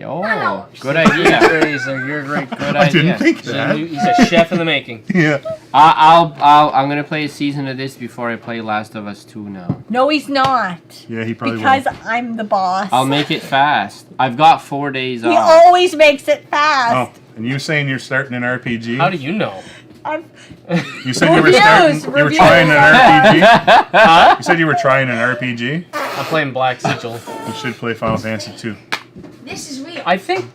Speaker 1: Oh, good idea.
Speaker 4: You're great.
Speaker 1: Good
Speaker 3: I
Speaker 1: idea.
Speaker 3: didn't think
Speaker 4: He's a,
Speaker 3: that.
Speaker 4: he's a chef in the making.
Speaker 3: Yeah.
Speaker 1: I'm gonna play a season of this before I play Last of Us 2 now.
Speaker 2: No, he's not.
Speaker 3: Yeah, he probably
Speaker 2: Because
Speaker 3: will.
Speaker 2: I'm the boss.
Speaker 1: I'll make it fast. I've got 4 days
Speaker 2: He
Speaker 1: off.
Speaker 2: always makes it
Speaker 3: Oh,
Speaker 2: fast.
Speaker 3: and you saying you're starting an RPG?
Speaker 4: How do you know?
Speaker 2: I'm,
Speaker 3: You said you were
Speaker 2: Reviews,
Speaker 3: starting. You were
Speaker 2: reviews.
Speaker 3: trying an RPG. You said you were trying an RPG.
Speaker 4: I'm playing Black Sigil.
Speaker 3: You should play Final Fantasy 2.
Speaker 5: This is real.
Speaker 4: I think.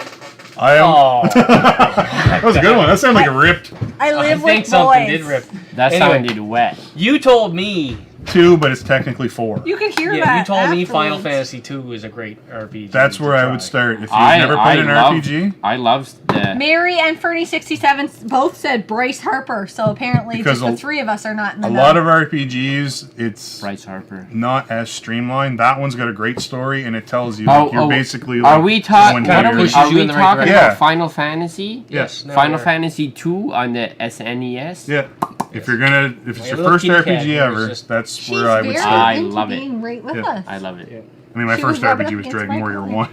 Speaker 3: I am.
Speaker 4: Oh.
Speaker 3: That was a good one. That sounded like it ripped.
Speaker 2: I
Speaker 4: I
Speaker 2: live
Speaker 4: think
Speaker 2: with
Speaker 4: something
Speaker 2: boys.
Speaker 4: did rip.
Speaker 1: That
Speaker 4: Anyway.
Speaker 1: sounded wet.
Speaker 4: You told me
Speaker 3: 2, but it's technically 4.
Speaker 2: You can hear
Speaker 4: Yeah,
Speaker 2: that.
Speaker 4: you told me Final
Speaker 2: afterwards.
Speaker 4: Fantasy 2 is a great RPG.
Speaker 3: That's
Speaker 4: to
Speaker 3: where I
Speaker 4: try.
Speaker 3: would start. If you've never played an RPG,
Speaker 1: I love the.
Speaker 2: Mary and Fernie67 both said Bryce Harper, so apparently
Speaker 3: Because
Speaker 2: just the
Speaker 3: a-
Speaker 2: three of us are not in the
Speaker 3: a
Speaker 2: know.
Speaker 3: lot of RPGs, it's
Speaker 1: Bryce Harper.
Speaker 3: not as streamlined. That one's got a great story, and it tells you
Speaker 1: Oh,
Speaker 3: like, you're
Speaker 1: oh,
Speaker 3: basically.
Speaker 1: Are
Speaker 3: Like,
Speaker 1: we talking?
Speaker 3: going
Speaker 4: Kinda
Speaker 3: to
Speaker 4: pushes
Speaker 1: Are
Speaker 4: you
Speaker 1: we
Speaker 4: in the right
Speaker 1: talking
Speaker 3: direction.
Speaker 1: about
Speaker 3: Yeah.
Speaker 1: Final Fantasy?
Speaker 3: Yes.
Speaker 4: now
Speaker 1: Final
Speaker 4: we're-
Speaker 1: Fantasy 2 on the SNES.
Speaker 3: Yeah. If you're gonna, if it's
Speaker 4: My
Speaker 3: your
Speaker 4: little
Speaker 3: first
Speaker 4: kitty cat
Speaker 3: RPG
Speaker 4: here is
Speaker 3: ever,
Speaker 4: just-
Speaker 3: that's
Speaker 2: She's
Speaker 3: where I would
Speaker 2: very
Speaker 3: start.
Speaker 1: I
Speaker 2: into
Speaker 1: love it.
Speaker 2: being right with
Speaker 3: Yeah.
Speaker 2: us.
Speaker 1: I love it.
Speaker 4: Yeah.
Speaker 3: I mean, my
Speaker 2: She was
Speaker 3: first
Speaker 2: rubbing
Speaker 3: RPG
Speaker 2: up
Speaker 3: was
Speaker 2: against
Speaker 3: Dragon
Speaker 2: my
Speaker 3: Warrior
Speaker 2: collar.
Speaker 3: 1.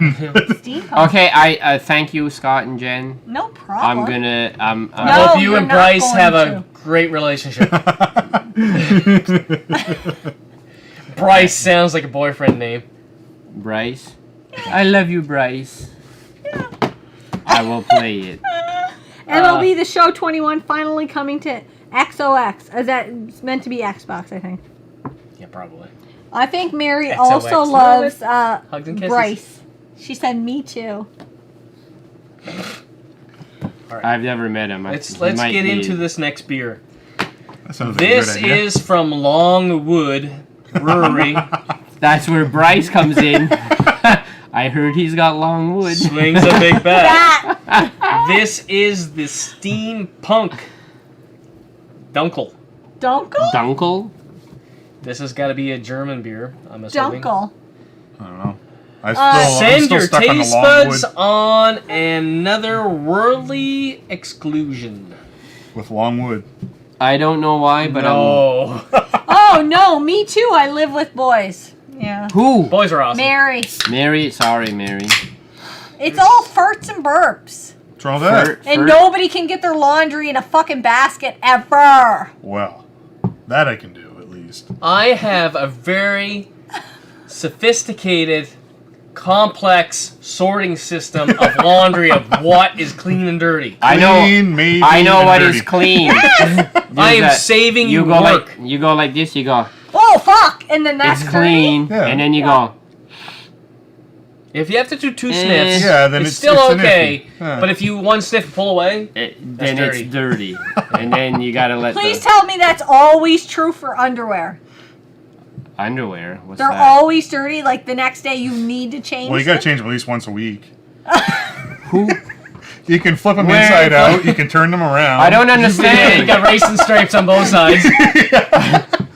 Speaker 2: Steampunk.
Speaker 1: Okay, I thank you, Scott and Jen.
Speaker 2: No problem.
Speaker 1: I'm gonna.
Speaker 4: I
Speaker 2: No,
Speaker 4: hope you
Speaker 2: you're
Speaker 4: and
Speaker 2: not
Speaker 4: Bryce
Speaker 2: going
Speaker 4: have
Speaker 2: to.
Speaker 4: a great relationship. Bryce sounds like a boyfriend name.
Speaker 1: Bryce. I love you, Bryce. I will play it.
Speaker 2: MLB The Show 21 finally coming to XOX. Is that it's meant to be Xbox, I think.
Speaker 4: Yeah, probably.
Speaker 2: I think Mary
Speaker 4: XOX.
Speaker 2: also loves
Speaker 4: Hugs and kisses.
Speaker 2: Bryce. She said me too.
Speaker 1: I've never met him.
Speaker 4: Let's
Speaker 1: He might
Speaker 4: get
Speaker 1: be-
Speaker 4: into this next beer.
Speaker 3: That sounds like
Speaker 4: This
Speaker 3: a good idea.
Speaker 4: is from Longwood Brewery.
Speaker 1: That's where Bryce comes in. I heard he's got long wood.
Speaker 4: Swings a big bat.
Speaker 2: That
Speaker 4: This is the Steampunk Dunkel.
Speaker 2: Dunkel?
Speaker 1: Dunkel?
Speaker 4: This has got to be a German beer, I'm assuming.
Speaker 2: Dunkel.
Speaker 3: I don't know. I'm
Speaker 4: Send
Speaker 3: still
Speaker 4: your
Speaker 3: stuck on the
Speaker 4: taste
Speaker 3: Longwood
Speaker 4: buds on another worldly exclusion.
Speaker 3: with Longwood.
Speaker 1: I don't know why, but
Speaker 4: No.
Speaker 2: Oh no, me too. I live with boys. Yeah.
Speaker 1: Who?
Speaker 4: Boys are awesome.
Speaker 2: Mary.
Speaker 1: Mary. Sorry, Mary.
Speaker 2: It's all farts and burps.
Speaker 3: What's wrong with that?
Speaker 2: And nobody can get their laundry in a fucking basket ever.
Speaker 3: Well, that I can do at least.
Speaker 4: I have a very sophisticated, complex sorting system of laundry of what is clean and dirty.
Speaker 1: I know.
Speaker 3: Clean, maybe,
Speaker 1: I know
Speaker 3: and
Speaker 1: what
Speaker 3: dirty.
Speaker 1: is clean.
Speaker 4: I am saving you
Speaker 1: go
Speaker 4: work.
Speaker 1: like you go like this. You go.
Speaker 2: Oh fuck! And then that's
Speaker 1: It's clean,
Speaker 3: Yeah.
Speaker 1: and then you go.
Speaker 4: If you have to do 2 sniffs,
Speaker 3: Yeah, then
Speaker 4: it's
Speaker 3: it's
Speaker 4: still
Speaker 3: it's
Speaker 4: okay.
Speaker 3: iffy. Yeah.
Speaker 4: But if you one sniff pull away,
Speaker 1: Then
Speaker 4: dirty.
Speaker 1: it's dirty, and then you gotta let
Speaker 2: Please
Speaker 1: the
Speaker 2: tell me that's always true for underwear.
Speaker 1: underwear. What's
Speaker 2: They're
Speaker 1: that?
Speaker 2: always dirty. Like the next day, you need to change.
Speaker 3: Well, you gotta
Speaker 2: them?
Speaker 3: change them at least once a week.
Speaker 1: Who?
Speaker 3: You can flip them
Speaker 1: Where-
Speaker 3: inside out. You can turn them around.
Speaker 1: I don't
Speaker 4: you
Speaker 1: understand.
Speaker 4: got racing stripes on both sides.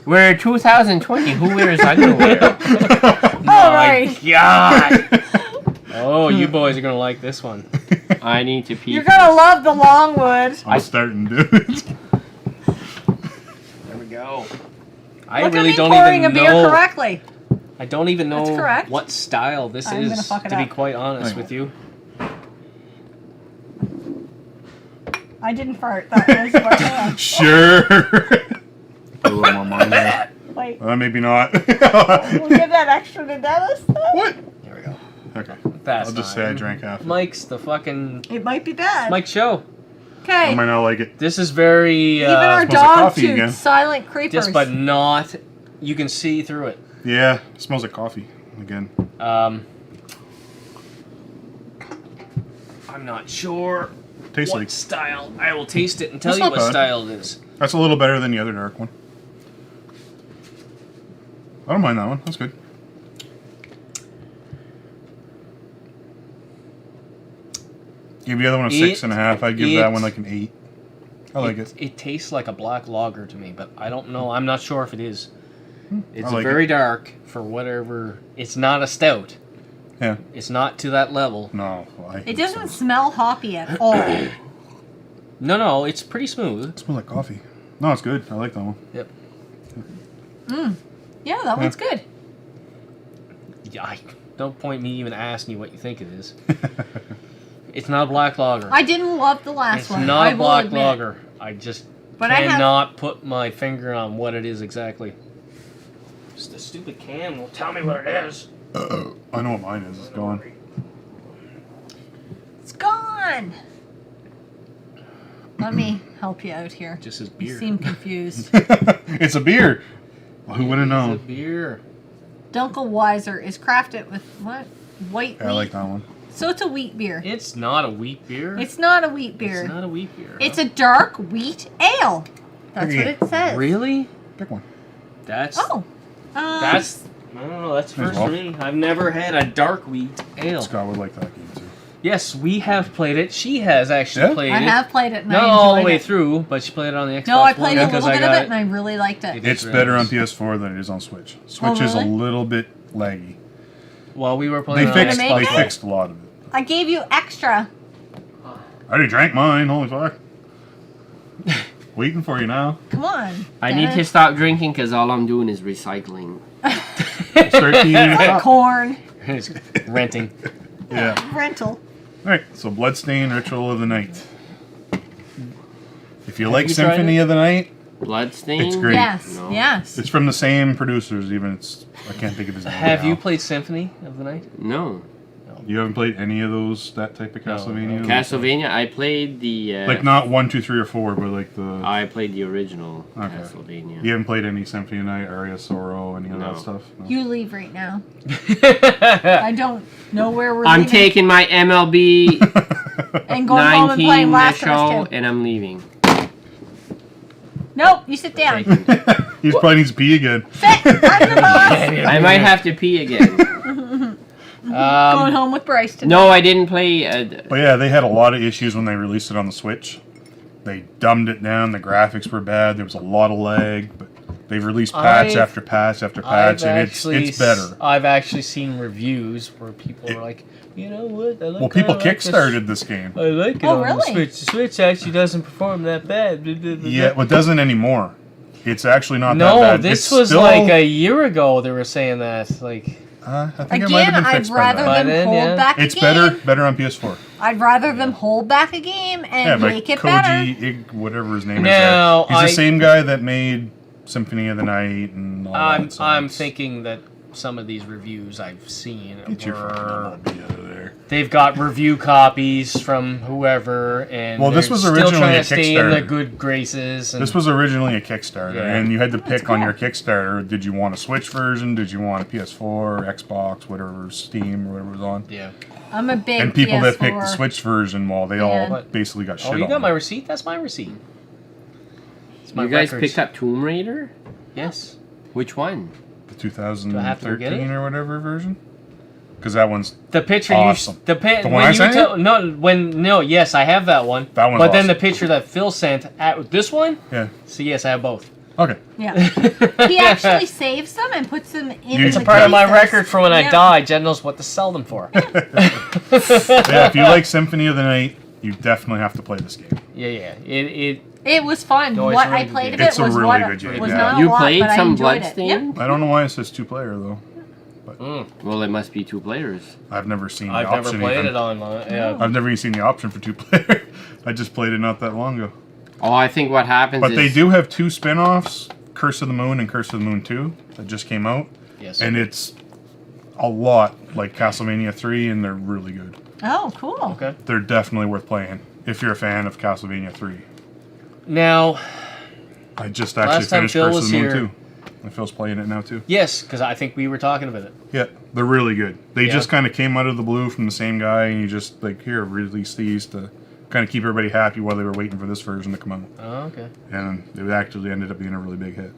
Speaker 1: We're 2020. Who wears underwear?
Speaker 2: Oh,
Speaker 4: My
Speaker 2: right.
Speaker 4: God. Oh, you boys are gonna like this one.
Speaker 1: I need to pee.
Speaker 2: You're gonna love the Longwood.
Speaker 3: I'm starting to do it.
Speaker 1: There we go.
Speaker 4: I
Speaker 2: Look
Speaker 4: really
Speaker 2: at me
Speaker 4: don't
Speaker 2: pouring
Speaker 4: even
Speaker 2: a beer
Speaker 4: know.
Speaker 2: correctly.
Speaker 4: I don't even know
Speaker 2: That's correct.
Speaker 4: what style this
Speaker 2: I'm
Speaker 4: is.
Speaker 2: gonna fuck it
Speaker 4: To be
Speaker 2: up.
Speaker 4: quite honest
Speaker 3: Hang
Speaker 4: with you.
Speaker 2: I didn't fart. That was what
Speaker 3: Sure. A little more mine there.
Speaker 2: Wait,
Speaker 3: Maybe not.
Speaker 2: we'll give that extra to Dennis.
Speaker 3: What?
Speaker 4: Here we go.
Speaker 3: Okay.
Speaker 4: That's
Speaker 3: I'll just say I drank half.
Speaker 4: Mike's the fucking
Speaker 2: It might be bad.
Speaker 4: Mike's show.
Speaker 2: Okay.
Speaker 3: I might not like it.
Speaker 4: This is very
Speaker 2: Even our
Speaker 3: smells like
Speaker 2: dog
Speaker 3: coffee
Speaker 2: tooth,
Speaker 3: again.
Speaker 2: silent creepers.
Speaker 4: just but not. You can see through it.
Speaker 3: Yeah, it smells like coffee again.
Speaker 4: I'm not sure
Speaker 3: Tastes
Speaker 4: what
Speaker 3: like
Speaker 4: style. I will taste it and tell
Speaker 3: That's
Speaker 4: you
Speaker 3: not
Speaker 4: what
Speaker 3: bad.
Speaker 4: style it is.
Speaker 3: that's a little better than the other dark one. I don't mind that one. That's good. Give the other one a 6.5. I'd give that one like an 8. I like it.
Speaker 4: It tastes like a black lager to me, but I don't know. I'm not sure if it is. It's
Speaker 3: I like
Speaker 4: very dark for whatever. It's not a stout.
Speaker 3: Yeah.
Speaker 4: It's not to that level.
Speaker 3: No.
Speaker 2: It doesn't smell hoppy at all.
Speaker 4: No, it's pretty smooth.
Speaker 3: It smells like coffee. No, it's good. I like that one.
Speaker 4: Yep.
Speaker 2: Yeah, that one's good.
Speaker 4: Yeah, don't point me even asking you what you think it is. It's not a black lager.
Speaker 2: I didn't love the last
Speaker 4: It's
Speaker 2: one.
Speaker 4: not
Speaker 2: I
Speaker 4: a
Speaker 2: will
Speaker 4: black
Speaker 2: admit.
Speaker 4: lager. I just
Speaker 2: But I have-
Speaker 4: cannot put my finger on what it is exactly. Just the stupid can will tell me what it is.
Speaker 3: I know what mine is. It's gone.
Speaker 2: It's gone. Let me help you out here.
Speaker 4: Just as
Speaker 2: You
Speaker 4: beer.
Speaker 2: seem confused.
Speaker 3: It's a beer. Well, who would have
Speaker 4: It's a
Speaker 3: known?
Speaker 4: beer.
Speaker 2: Dunkelweiser is crafted with what? White
Speaker 3: Yeah,
Speaker 2: wheat.
Speaker 3: I like that one.
Speaker 2: So it's a wheat beer.
Speaker 4: It's not a wheat beer.
Speaker 2: It's not a wheat beer.
Speaker 4: It's not a wheat beer.
Speaker 2: It's a dark wheat ale. That's
Speaker 3: Here
Speaker 2: what
Speaker 3: you
Speaker 2: it says.
Speaker 4: Really?
Speaker 3: Pick one.
Speaker 4: That's
Speaker 2: Oh.
Speaker 4: that's I don't know. That's first
Speaker 3: well.
Speaker 4: for me. I've never had a dark wheat ale.
Speaker 3: Scott would like that game too.
Speaker 4: Yes, we have played it. She has actually
Speaker 3: Yeah?
Speaker 4: played
Speaker 2: I
Speaker 4: it.
Speaker 2: have played it and
Speaker 4: Not
Speaker 2: I
Speaker 4: all the
Speaker 2: enjoyed
Speaker 4: way
Speaker 2: it.
Speaker 4: through, but she played it on the Xbox
Speaker 2: No, I played
Speaker 4: One
Speaker 2: a
Speaker 4: because
Speaker 2: little
Speaker 4: I
Speaker 2: bit of
Speaker 4: got
Speaker 2: it and I really liked it.
Speaker 4: It
Speaker 3: It's
Speaker 4: is
Speaker 3: better
Speaker 4: really
Speaker 3: on
Speaker 4: nice.
Speaker 3: PS4 than it is on Switch. Switch is a
Speaker 2: really?
Speaker 3: little bit laggy.
Speaker 4: While we were
Speaker 3: They
Speaker 4: playing on
Speaker 3: fixed.
Speaker 2: make
Speaker 3: They
Speaker 4: Xbox
Speaker 2: it?
Speaker 4: One.
Speaker 3: fixed a lot of it.
Speaker 2: I gave you extra.
Speaker 3: I already drank mine. Holy fuck! Waiting for you now.
Speaker 2: Come on.
Speaker 1: I need to
Speaker 2: Dennis.
Speaker 1: stop drinking because all I'm doing is recycling.
Speaker 3: Start eating it up.
Speaker 2: Corn.
Speaker 4: It's renting.
Speaker 3: Yeah.
Speaker 2: Rental.
Speaker 3: All right. So, Bloodstain Ritual of the Night. If you like
Speaker 4: you tried
Speaker 3: Symphony
Speaker 4: it?
Speaker 3: of the Night,
Speaker 1: Bloodstain?
Speaker 3: It's great.
Speaker 2: Yes.
Speaker 1: No.
Speaker 2: Yes.
Speaker 3: it's from the same producers. Even I can't think of his name.
Speaker 4: Have
Speaker 3: now.
Speaker 4: you played Symphony of the Night?
Speaker 1: No.
Speaker 3: You haven't played any of those that type of
Speaker 4: No,
Speaker 3: Castlevania?
Speaker 4: no.
Speaker 1: Castlevania, I played the...
Speaker 3: Like not 1, 2, 3, or 4, but like the.
Speaker 1: I played the original
Speaker 3: Okay.
Speaker 1: Castlevania.
Speaker 3: You haven't played any Symphony of the Night, Aria of Sorrow, any of
Speaker 1: No.
Speaker 3: that stuff? No?
Speaker 2: You leave right now. I don't know where we're
Speaker 1: I'm
Speaker 2: leaving.
Speaker 1: taking my MLB
Speaker 2: And going home and
Speaker 1: 19
Speaker 2: playing Last of
Speaker 1: show,
Speaker 2: Us 2.
Speaker 1: and I'm leaving.
Speaker 2: Nope, you sit down.
Speaker 3: He's probably needs to pee again.
Speaker 2: Sit. I'm the boss.
Speaker 1: I might have to pee again.
Speaker 2: Going home with Bryce tonight.
Speaker 1: No, I didn't play...
Speaker 3: But yeah, they had a lot of issues when they released it on the Switch. They dumbed it down. The graphics were bad. There was a lot of lag. But they've released patch
Speaker 4: I've-
Speaker 3: after patch after patch, and it's better.
Speaker 4: I've actually seen reviews where people are like, you know what? I like,
Speaker 3: Well, people
Speaker 4: I like
Speaker 3: kickstarted this game.
Speaker 4: I like it
Speaker 2: Oh,
Speaker 4: on
Speaker 2: really?
Speaker 4: the Switch. The Switch actually doesn't perform that bad.
Speaker 3: Yeah, well, it doesn't anymore. It's actually not that
Speaker 4: No,
Speaker 3: bad.
Speaker 4: this
Speaker 3: It's
Speaker 4: was
Speaker 3: still,
Speaker 4: like a year ago. They were saying that. Like,
Speaker 3: I think it might
Speaker 2: Again,
Speaker 3: have been
Speaker 2: I'd
Speaker 3: fixed by
Speaker 2: rather
Speaker 3: now.
Speaker 4: By
Speaker 2: them
Speaker 4: then,
Speaker 2: hold
Speaker 4: yeah.
Speaker 2: back
Speaker 3: It's
Speaker 2: a game.
Speaker 3: better on PS4.
Speaker 2: I'd rather them hold back a game and
Speaker 3: But
Speaker 2: make it better.
Speaker 3: Koji, whatever his name
Speaker 4: Now,
Speaker 3: is, he's the same guy that made Symphony of the Night and all that. so
Speaker 4: I'm
Speaker 3: it's-
Speaker 4: thinking that some of these reviews I've seen
Speaker 3: Get your fucking
Speaker 4: were
Speaker 3: MLB out of there.
Speaker 4: they've got review copies from whoever, and
Speaker 3: Well, this
Speaker 4: they're
Speaker 3: was
Speaker 4: still
Speaker 3: originally
Speaker 4: trying
Speaker 3: a
Speaker 4: to stay in the
Speaker 3: Kickstarter.
Speaker 4: good graces. And
Speaker 3: This was originally a Kickstarter,
Speaker 4: Yeah.
Speaker 3: and you had to pick on
Speaker 2: cool.
Speaker 3: your Kickstarter. Did you want a Switch version? Did you want a PS4, Xbox, whatever, Steam, or whatever was on?
Speaker 4: yeah.
Speaker 2: I'm a big
Speaker 3: And people that picked the
Speaker 2: PS4.
Speaker 3: Switch version, well, they
Speaker 2: Yeah.
Speaker 3: all basically got shit
Speaker 4: Oh, you
Speaker 3: on
Speaker 4: got my
Speaker 3: it.
Speaker 4: receipt? That's my receipt. It's my
Speaker 1: You guys
Speaker 4: records.
Speaker 1: picked up Tomb Raider?
Speaker 4: Yes.
Speaker 1: Which one?
Speaker 3: The
Speaker 4: Do I have to go get
Speaker 3: 2013
Speaker 4: it?
Speaker 3: or whatever version? Because that one's
Speaker 4: The picture
Speaker 3: Awesome.
Speaker 4: you
Speaker 3: The one
Speaker 4: when
Speaker 3: I
Speaker 4: you
Speaker 3: sent
Speaker 4: tell no yes I have that one.
Speaker 3: That one's
Speaker 4: But then the
Speaker 3: awesome.
Speaker 4: picture that Phil sent at this one.
Speaker 3: yeah.
Speaker 4: So yes, I have both.
Speaker 3: Okay.
Speaker 2: Yeah. He actually saves them and puts them in
Speaker 3: It's
Speaker 2: the
Speaker 3: a
Speaker 4: Part of my
Speaker 2: cases.
Speaker 4: record for when I
Speaker 2: Yeah.
Speaker 4: die. Jen knows what to sell them for.
Speaker 3: Yeah, if you like Symphony of the Night, you definitely have to play this game.
Speaker 4: Yeah. It
Speaker 2: It was fun.
Speaker 4: No, it's
Speaker 2: What
Speaker 4: a really
Speaker 2: I
Speaker 4: good
Speaker 2: played of
Speaker 4: game.
Speaker 2: it
Speaker 3: It's a
Speaker 2: was
Speaker 3: really
Speaker 2: what
Speaker 3: good game,
Speaker 2: was
Speaker 3: yeah.
Speaker 2: not a
Speaker 1: You
Speaker 2: lot,
Speaker 1: played
Speaker 2: but I
Speaker 1: some
Speaker 2: enjoyed it.
Speaker 1: Bloodstain?
Speaker 3: I don't know why it says 2 player though.
Speaker 1: Well, it must be 2 players.
Speaker 3: I've never seen
Speaker 4: I've
Speaker 3: the
Speaker 4: never
Speaker 3: option.
Speaker 4: played
Speaker 3: even.
Speaker 4: it online. Yeah.
Speaker 3: I've never even seen the option for 2 player. I just played it not that long ago.
Speaker 1: Oh, I think what happens
Speaker 3: But
Speaker 1: is...
Speaker 3: they do have 2 spin-offs, Curse of the Moon and Curse of the Moon 2, that just came out.
Speaker 4: Yes.
Speaker 3: And it's a lot like Castlevania 3, and they're really good.
Speaker 2: Oh, cool.
Speaker 4: Okay.
Speaker 3: They're definitely worth playing if you're a fan of Castlevania 3.
Speaker 4: Now,
Speaker 3: I just actually
Speaker 4: Last time
Speaker 3: finished
Speaker 4: Phil
Speaker 3: Curse of
Speaker 4: was
Speaker 3: the Moon
Speaker 4: here-
Speaker 3: 2. And Phil's playing it now too.
Speaker 4: yes, because I think we were talking about it.
Speaker 3: Yeah, they're really good. They
Speaker 4: Yeah.
Speaker 3: just kind of came out of the blue from the same guy, and you just like here release these to kind of keep everybody happy while they were waiting for this version to come out.
Speaker 4: Oh, okay.
Speaker 3: And it actually ended up being a really big hit.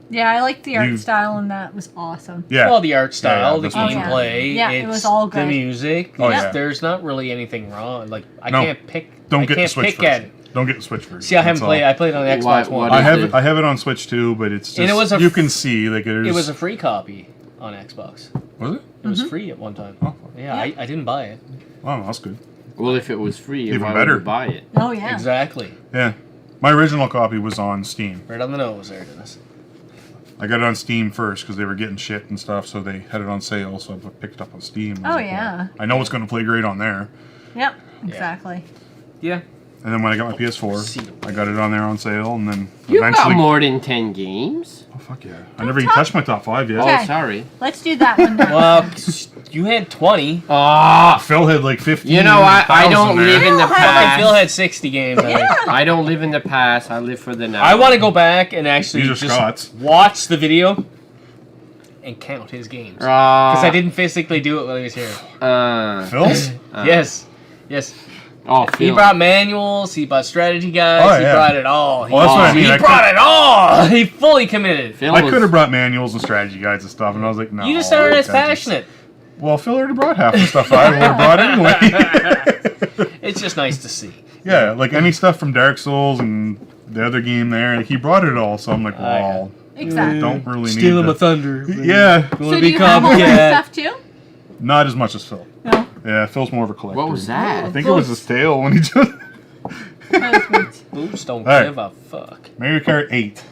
Speaker 2: Yeah, I liked the art
Speaker 3: You-
Speaker 2: style, and that was awesome.
Speaker 3: Yeah.
Speaker 4: Well, the art style, the
Speaker 3: this was-
Speaker 4: gameplay,
Speaker 2: Yeah, it
Speaker 4: it's
Speaker 2: was all
Speaker 4: the
Speaker 2: good.
Speaker 4: music.
Speaker 3: Oh,
Speaker 4: it's-
Speaker 3: yeah.
Speaker 4: There's not really anything wrong. Like I
Speaker 3: No.
Speaker 4: can't pick.
Speaker 3: Don't
Speaker 4: I
Speaker 3: get the
Speaker 4: can't
Speaker 3: Switch
Speaker 4: pick at
Speaker 3: version.
Speaker 4: it.
Speaker 3: Don't get the Switch version.
Speaker 4: See, I haven't
Speaker 3: That's
Speaker 4: played.
Speaker 3: all.
Speaker 4: I played on the Xbox
Speaker 1: What-
Speaker 4: One.
Speaker 1: what
Speaker 3: I
Speaker 1: is
Speaker 3: have it on Switch too, but it's just
Speaker 4: And it was a
Speaker 3: you
Speaker 4: f-
Speaker 3: can see like there's.
Speaker 4: It was a free copy on Xbox.
Speaker 3: Was it?
Speaker 4: It was free at one time.
Speaker 3: Oh,
Speaker 4: Yeah, I didn't buy it.
Speaker 3: wow, that's good.
Speaker 1: Well, if it was free,
Speaker 3: Even
Speaker 1: why
Speaker 3: better.
Speaker 1: would you buy it?
Speaker 2: Oh, yeah.
Speaker 4: Exactly.
Speaker 3: Yeah, my original copy was on Steam.
Speaker 4: Right on the nose there, Dennis.
Speaker 3: I got it on Steam first because they were getting shit and stuff, so they had it on sale. So I picked it up on Steam. I was
Speaker 2: Oh,
Speaker 3: like,
Speaker 2: yeah.
Speaker 3: well, I know it's going to play great on there.
Speaker 2: Yep, exactly.
Speaker 4: Yeah.
Speaker 3: And then when I got my PS4, I got it on there on sale, and then
Speaker 1: You got
Speaker 3: eventually.
Speaker 1: more than 10 games?
Speaker 3: Oh fuck yeah! I never even touched my top 5 yet.
Speaker 2: Okay.
Speaker 1: Oh, sorry.
Speaker 2: Let's do that one now.
Speaker 4: Well, you had 20.
Speaker 1: Ah,
Speaker 3: Phil had like 15.
Speaker 1: you know what? I don't live in the
Speaker 4: I Phil
Speaker 1: past.
Speaker 4: had 60 games. I think.
Speaker 1: I don't live in the past. I live for the now.
Speaker 4: I want to go back and actually
Speaker 3: These are
Speaker 4: just
Speaker 3: Scott's.
Speaker 4: watch the video and count his games. Because I didn't physically do it while he was here.
Speaker 3: Phil's?
Speaker 4: Yes. Yes.
Speaker 1: Oh,
Speaker 4: He
Speaker 1: Phil.
Speaker 4: brought manuals, he brought strategy guides,
Speaker 3: Oh,
Speaker 4: he
Speaker 3: yeah.
Speaker 4: brought it all.
Speaker 3: Well, that's what I mean.
Speaker 4: He
Speaker 3: I
Speaker 4: brought it all! He fully committed.
Speaker 1: Phil
Speaker 3: I
Speaker 1: was-
Speaker 3: could have brought manuals and strategy guides and stuff, and I was like, no.
Speaker 4: You just aren't as
Speaker 3: I just-
Speaker 4: passionate.
Speaker 3: Well, Phil already brought half the stuff I would have brought anyway.
Speaker 4: It's just nice to see.
Speaker 3: Yeah, like any stuff from Dark Souls and the other game there, like he brought it all, so I'm like, well,
Speaker 2: Exactly.
Speaker 3: don't really
Speaker 4: Stealing
Speaker 3: need
Speaker 4: my thunder.
Speaker 3: Yeah,
Speaker 4: You
Speaker 2: So
Speaker 4: want to
Speaker 2: do
Speaker 4: be
Speaker 2: you have all this
Speaker 4: copycat?
Speaker 2: stuff too?
Speaker 3: not as much as Phil.
Speaker 2: No.
Speaker 3: Yeah, Phil's more of a collector.
Speaker 1: What was that?
Speaker 3: I think it was his tail when he just...
Speaker 4: Oops, don't
Speaker 3: Alright.
Speaker 4: give a fuck.
Speaker 3: Mario Kart 8.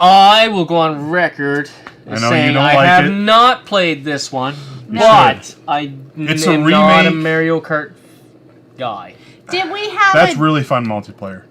Speaker 4: I will go on record as
Speaker 3: I know
Speaker 4: saying
Speaker 3: you don't
Speaker 4: I
Speaker 3: like
Speaker 4: have
Speaker 3: it.
Speaker 4: not played this one,
Speaker 2: No.
Speaker 4: but I
Speaker 3: It's
Speaker 4: am
Speaker 3: a
Speaker 4: not a
Speaker 3: remake.
Speaker 4: Mario Kart guy.
Speaker 2: Did we have
Speaker 3: That's
Speaker 2: a
Speaker 3: really fun multiplayer.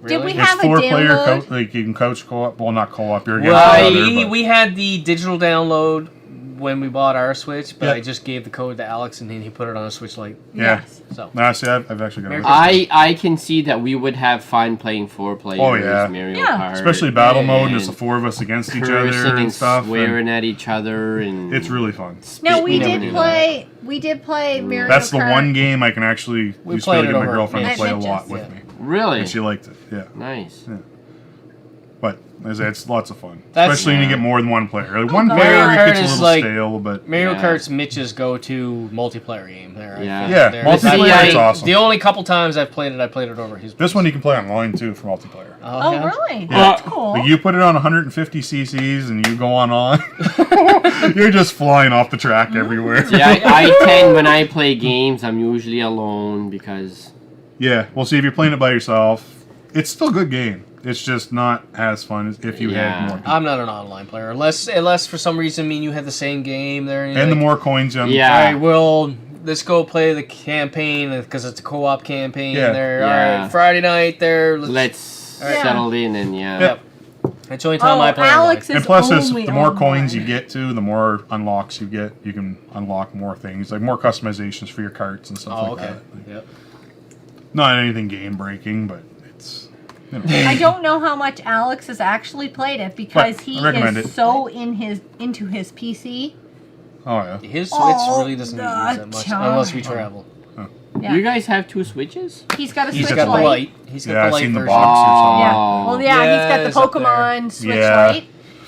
Speaker 2: Did we
Speaker 4: Really?
Speaker 2: have
Speaker 3: It's
Speaker 2: a
Speaker 3: 4-player
Speaker 2: download?
Speaker 3: like you can coach co-op. Well, not co-op. You're against
Speaker 4: Well,
Speaker 3: each other, but-
Speaker 4: we had the digital download when we bought our Switch, but
Speaker 3: Yeah.
Speaker 4: I just gave the code to Alex and then he put it on a Switch Lite.
Speaker 3: Yeah.
Speaker 2: Yes.
Speaker 4: So
Speaker 3: Nah, see, I've actually got it.
Speaker 1: I can see that we would have fun playing 4 players.
Speaker 3: Oh, yeah.
Speaker 1: Mario
Speaker 2: Yeah.
Speaker 1: Kart.
Speaker 3: Especially battle mode, and it's the
Speaker 1: and
Speaker 3: 4 of us against each
Speaker 1: cursing
Speaker 3: other and
Speaker 1: and
Speaker 3: stuff. and
Speaker 1: swearing at each other, and
Speaker 3: it's really fun.
Speaker 2: No, we
Speaker 1: never
Speaker 2: did
Speaker 1: knew
Speaker 2: play. We did play Mario
Speaker 3: That's the
Speaker 2: Kart.
Speaker 3: one game I can actually
Speaker 4: We
Speaker 3: used to be able
Speaker 4: played
Speaker 3: to
Speaker 4: it
Speaker 3: get my
Speaker 4: over
Speaker 3: girlfriend to
Speaker 2: at
Speaker 3: play a
Speaker 2: Mitch's.
Speaker 3: lot with
Speaker 4: Yeah.
Speaker 3: me,
Speaker 1: really
Speaker 3: and she liked it. Yeah,
Speaker 1: nice.
Speaker 3: but as I said, it's lots of fun,
Speaker 4: That's-
Speaker 3: especially when you
Speaker 1: Yeah.
Speaker 3: get more than one player. Like, one
Speaker 2: God.
Speaker 3: player
Speaker 4: Mario
Speaker 3: it
Speaker 4: Kart
Speaker 3: gets a
Speaker 4: is
Speaker 3: little
Speaker 4: like-
Speaker 3: stale, but
Speaker 4: Mario
Speaker 1: Yeah.
Speaker 4: Kart's Mitch's go-to multiplayer game. There, I
Speaker 1: Yeah.
Speaker 4: think.
Speaker 3: Yeah,
Speaker 4: There-
Speaker 3: multiplayer
Speaker 4: I-
Speaker 3: is awesome.
Speaker 4: The only couple times I've played it, I played it over his.
Speaker 3: this one you can play online too for multiplayer.
Speaker 2: Oh,
Speaker 4: yeah?
Speaker 2: really?
Speaker 3: Yeah.
Speaker 2: That's cool.
Speaker 3: Like you put it on 150 cc's and you go on, you're just flying off the track everywhere.
Speaker 1: Yeah, I tend when I play games, I'm usually alone because
Speaker 3: Yeah, well, see, if you're playing it by yourself, it's still a good game. It's just not as fun as if you
Speaker 1: Yeah.
Speaker 3: had more people.
Speaker 4: I'm not an online player, unless for some reason me and you had the same game there. And, you're
Speaker 3: And the
Speaker 4: like,
Speaker 3: more coins you
Speaker 1: Yeah.
Speaker 4: all right, well, let's go play the campaign because it's a co-op campaign.
Speaker 3: Yeah.
Speaker 4: There,
Speaker 1: Yeah.
Speaker 4: all right, Friday night there.
Speaker 1: let's
Speaker 2: Alright.
Speaker 1: settle in and yeah.
Speaker 4: Yep. That's the only time I play.
Speaker 2: Alex
Speaker 4: online.
Speaker 2: is
Speaker 3: And plus,
Speaker 2: only
Speaker 3: the more
Speaker 2: online.
Speaker 3: coins you get to, the more unlocks you get. You can unlock more things, like more customizations for your carts and stuff
Speaker 4: Oh,
Speaker 3: like
Speaker 4: okay.
Speaker 3: that. Like,
Speaker 4: Yep.
Speaker 3: not anything game breaking, but it's. You know.
Speaker 2: I don't know how much Alex has actually played it because
Speaker 3: But
Speaker 2: he
Speaker 3: I recommend
Speaker 2: is
Speaker 3: it.
Speaker 2: so into his PC.
Speaker 3: Oh yeah.
Speaker 4: His Switch
Speaker 2: All
Speaker 4: really doesn't need to use that
Speaker 2: the
Speaker 4: much
Speaker 2: time.
Speaker 4: unless we travel.
Speaker 2: Yeah.
Speaker 1: You guys have 2 Switches?
Speaker 2: He's got a
Speaker 4: He's
Speaker 2: Switch
Speaker 4: got the
Speaker 2: Lite.
Speaker 4: light. He's got
Speaker 3: Yeah,
Speaker 4: the
Speaker 3: I've
Speaker 4: light
Speaker 3: seen the
Speaker 4: version.
Speaker 3: box or something.
Speaker 2: Yeah.
Speaker 1: Oh.
Speaker 2: Well, yeah,
Speaker 4: Yeah,
Speaker 2: he's
Speaker 4: it's
Speaker 2: got
Speaker 4: up
Speaker 2: the
Speaker 4: there.
Speaker 2: Pokemon Switch
Speaker 3: Yeah.
Speaker 2: Lite.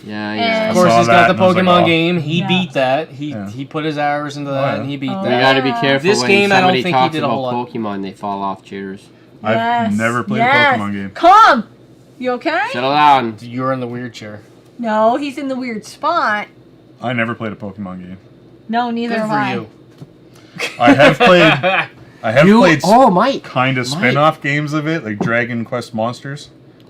Speaker 1: Yeah,
Speaker 2: And-
Speaker 1: yeah.
Speaker 4: Of course,
Speaker 3: saw
Speaker 4: he's got
Speaker 3: that
Speaker 4: the
Speaker 3: and I was like,
Speaker 4: Pokemon
Speaker 3: oh.
Speaker 4: game. He
Speaker 2: Yeah.
Speaker 4: beat that. He
Speaker 3: Yeah.
Speaker 4: he put his hours into
Speaker 3: Oh,
Speaker 4: that,
Speaker 3: yeah.
Speaker 4: and he beat
Speaker 2: Oh,
Speaker 1: You
Speaker 4: that.
Speaker 1: gotta be
Speaker 2: Yeah.
Speaker 1: careful
Speaker 4: This
Speaker 1: when
Speaker 4: game, I don't
Speaker 1: somebody
Speaker 4: think he
Speaker 1: talks
Speaker 4: did a
Speaker 1: about
Speaker 4: whole lot.
Speaker 1: Pokemon, they fall off chairs.
Speaker 3: I've
Speaker 2: Yes.
Speaker 3: never played
Speaker 2: Yes.
Speaker 3: a Pokemon game.
Speaker 2: Come. You okay?
Speaker 1: Settle down.
Speaker 4: You're in the weird chair.
Speaker 2: No, he's in the weird spot.
Speaker 3: I never played a Pokemon game.
Speaker 2: No, neither
Speaker 4: Good
Speaker 2: have
Speaker 4: for
Speaker 2: I.
Speaker 4: you.
Speaker 3: I have played. I have played
Speaker 1: Mike.
Speaker 3: kind of
Speaker 1: Mike.
Speaker 3: spin-off games of it, like Dragon Quest Monsters.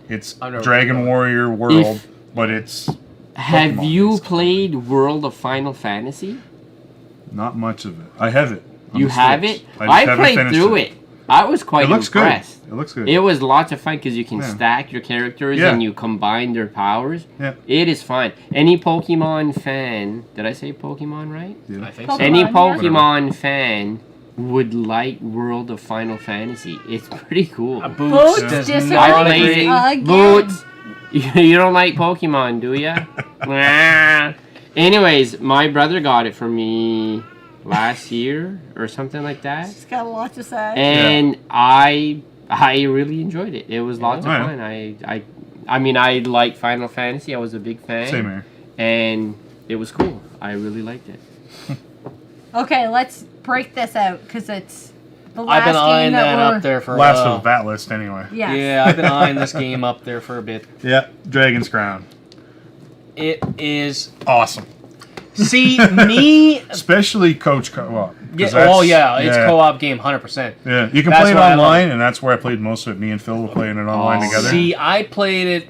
Speaker 3: It's
Speaker 4: I've never
Speaker 3: Dragon
Speaker 4: played that.
Speaker 3: Warrior World, but it's
Speaker 1: Have
Speaker 3: Pokemon
Speaker 1: you
Speaker 3: based.
Speaker 1: played World of Final Fantasy?
Speaker 3: not much of it. I have it. on
Speaker 1: You
Speaker 3: the
Speaker 1: have
Speaker 3: Switch.
Speaker 1: it?
Speaker 3: I just
Speaker 1: I
Speaker 3: haven't
Speaker 1: played
Speaker 3: finished
Speaker 1: through it. I was quite
Speaker 3: It looks
Speaker 1: impressed.
Speaker 3: good. It looks good.
Speaker 1: It was lots of fun because you can
Speaker 3: Yeah.
Speaker 1: stack your characters
Speaker 3: Yeah.
Speaker 1: and you combine their powers.
Speaker 3: Yeah.
Speaker 1: It is fun. Any Pokemon fan, did I say Pokemon right?
Speaker 3: Yeah.
Speaker 4: I think
Speaker 2: Pokemon,
Speaker 4: so.
Speaker 1: Any
Speaker 2: yeah.
Speaker 1: Pokemon fan would like World of Final Fantasy. It's pretty cool.
Speaker 4: Boots
Speaker 2: Boots
Speaker 4: does
Speaker 2: disagrees
Speaker 4: not
Speaker 1: I played
Speaker 4: agree.
Speaker 1: it.
Speaker 2: Again.
Speaker 1: Boots. You don't like Pokemon, do ya? Nah. Anyways, my brother got it for me last year or something like that.
Speaker 2: He's got a lot to say.
Speaker 1: And I really enjoyed it. It was lots of
Speaker 3: Yeah.
Speaker 1: fun. I mean I like Final Fantasy. I was a big fan.
Speaker 3: Same here.
Speaker 1: And it was cool. I really liked it.
Speaker 2: Okay, let's break this out because it's the last
Speaker 4: I've been eyeing
Speaker 2: game
Speaker 4: that
Speaker 2: we're...
Speaker 4: up there for a
Speaker 3: Last
Speaker 4: while.
Speaker 3: of that list, anyway.
Speaker 2: Yes.
Speaker 4: Yeah, I've been eyeing this game up there for a bit.
Speaker 3: Yeah. Dragon's Crown.
Speaker 4: It is.
Speaker 3: Awesome.
Speaker 4: See me.
Speaker 3: Especially Coach Co-op. 'cause
Speaker 4: Yeah,
Speaker 3: that's-
Speaker 4: oh yeah, it's co-op game, 100%.
Speaker 3: Yeah, you can
Speaker 4: That's
Speaker 3: play it
Speaker 4: why I love
Speaker 3: online, and that's where I played most of it. Me and Phil were playing it online
Speaker 1: Oh,
Speaker 3: together.
Speaker 4: See, I played it.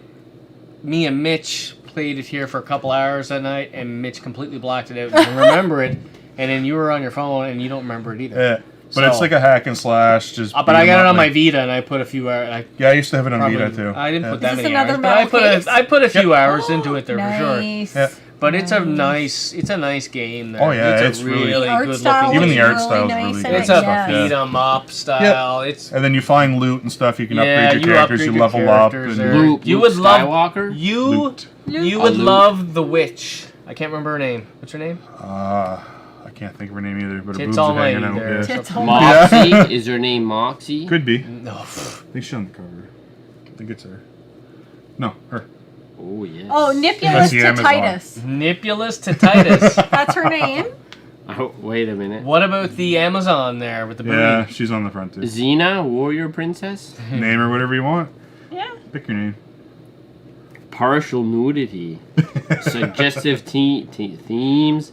Speaker 4: Me and Mitch played it here for a couple hours that night, and Mitch completely blacked it out and didn't remember it. And then you were on your phone, and you don't remember it either.
Speaker 3: Yeah, but it's
Speaker 4: So-
Speaker 3: like a hack and slash. Just
Speaker 4: But I
Speaker 3: beat 'em
Speaker 4: got it
Speaker 3: up,
Speaker 4: on my
Speaker 3: like-
Speaker 4: Vita, and I put a few hours.
Speaker 3: Yeah, I used to have it on
Speaker 4: Probably,
Speaker 3: Vita too.
Speaker 4: I didn't
Speaker 3: Yeah.
Speaker 4: put that
Speaker 2: Is this
Speaker 4: many
Speaker 2: another
Speaker 4: hours, but I put
Speaker 2: metal
Speaker 4: I put a few
Speaker 3: Yep.
Speaker 4: hours into it there for sure.
Speaker 2: Nice.
Speaker 3: Yeah.
Speaker 4: But it's a nice game. There.
Speaker 3: Oh, yeah,
Speaker 4: it's
Speaker 3: it's
Speaker 4: a
Speaker 3: really-
Speaker 4: really
Speaker 2: The art
Speaker 4: good
Speaker 2: style
Speaker 4: looking.
Speaker 3: Even
Speaker 2: was
Speaker 3: the art
Speaker 2: really
Speaker 3: style's
Speaker 2: nice
Speaker 3: really
Speaker 2: in
Speaker 3: good.
Speaker 2: it,
Speaker 4: It's a
Speaker 2: yeah.
Speaker 4: beat 'em up style. It's
Speaker 3: And then you find loot and stuff. You can
Speaker 4: Yeah,
Speaker 3: upgrade
Speaker 4: you
Speaker 3: your characters.
Speaker 4: upgrade
Speaker 3: You
Speaker 4: your
Speaker 3: level up.
Speaker 4: characters
Speaker 3: And
Speaker 4: there.
Speaker 1: Luke,
Speaker 4: You
Speaker 1: Luke
Speaker 4: would love-
Speaker 1: Skywalker.
Speaker 4: you
Speaker 3: Loot.
Speaker 4: you
Speaker 1: A
Speaker 4: would
Speaker 1: loot.
Speaker 4: love the witch. I can't remember her name. What's her name?
Speaker 3: I can't think of her name either, but her
Speaker 4: Tits
Speaker 3: boobs are
Speaker 4: Almighty
Speaker 3: hanging out.
Speaker 4: there.
Speaker 3: Yeah.
Speaker 2: Tits
Speaker 1: Moxie? Is her name Moxie?
Speaker 3: Could be.
Speaker 4: No.
Speaker 3: I think she's on the cover. I think it's her. No, her.
Speaker 1: Oh, yes.
Speaker 2: Oh,
Speaker 3: That's
Speaker 2: Nipulus
Speaker 3: the Amazon.
Speaker 2: Titus.
Speaker 4: Nipulus Titus.
Speaker 2: That's her name.
Speaker 1: Oh, wait a minute.
Speaker 4: What about the Amazon there with the booty?
Speaker 3: Yeah, she's on the front too.
Speaker 1: Xena, warrior princess?
Speaker 3: Name her whatever you want.
Speaker 2: Yeah.
Speaker 3: Pick your name.
Speaker 1: Partial nudity. Suggestive themes.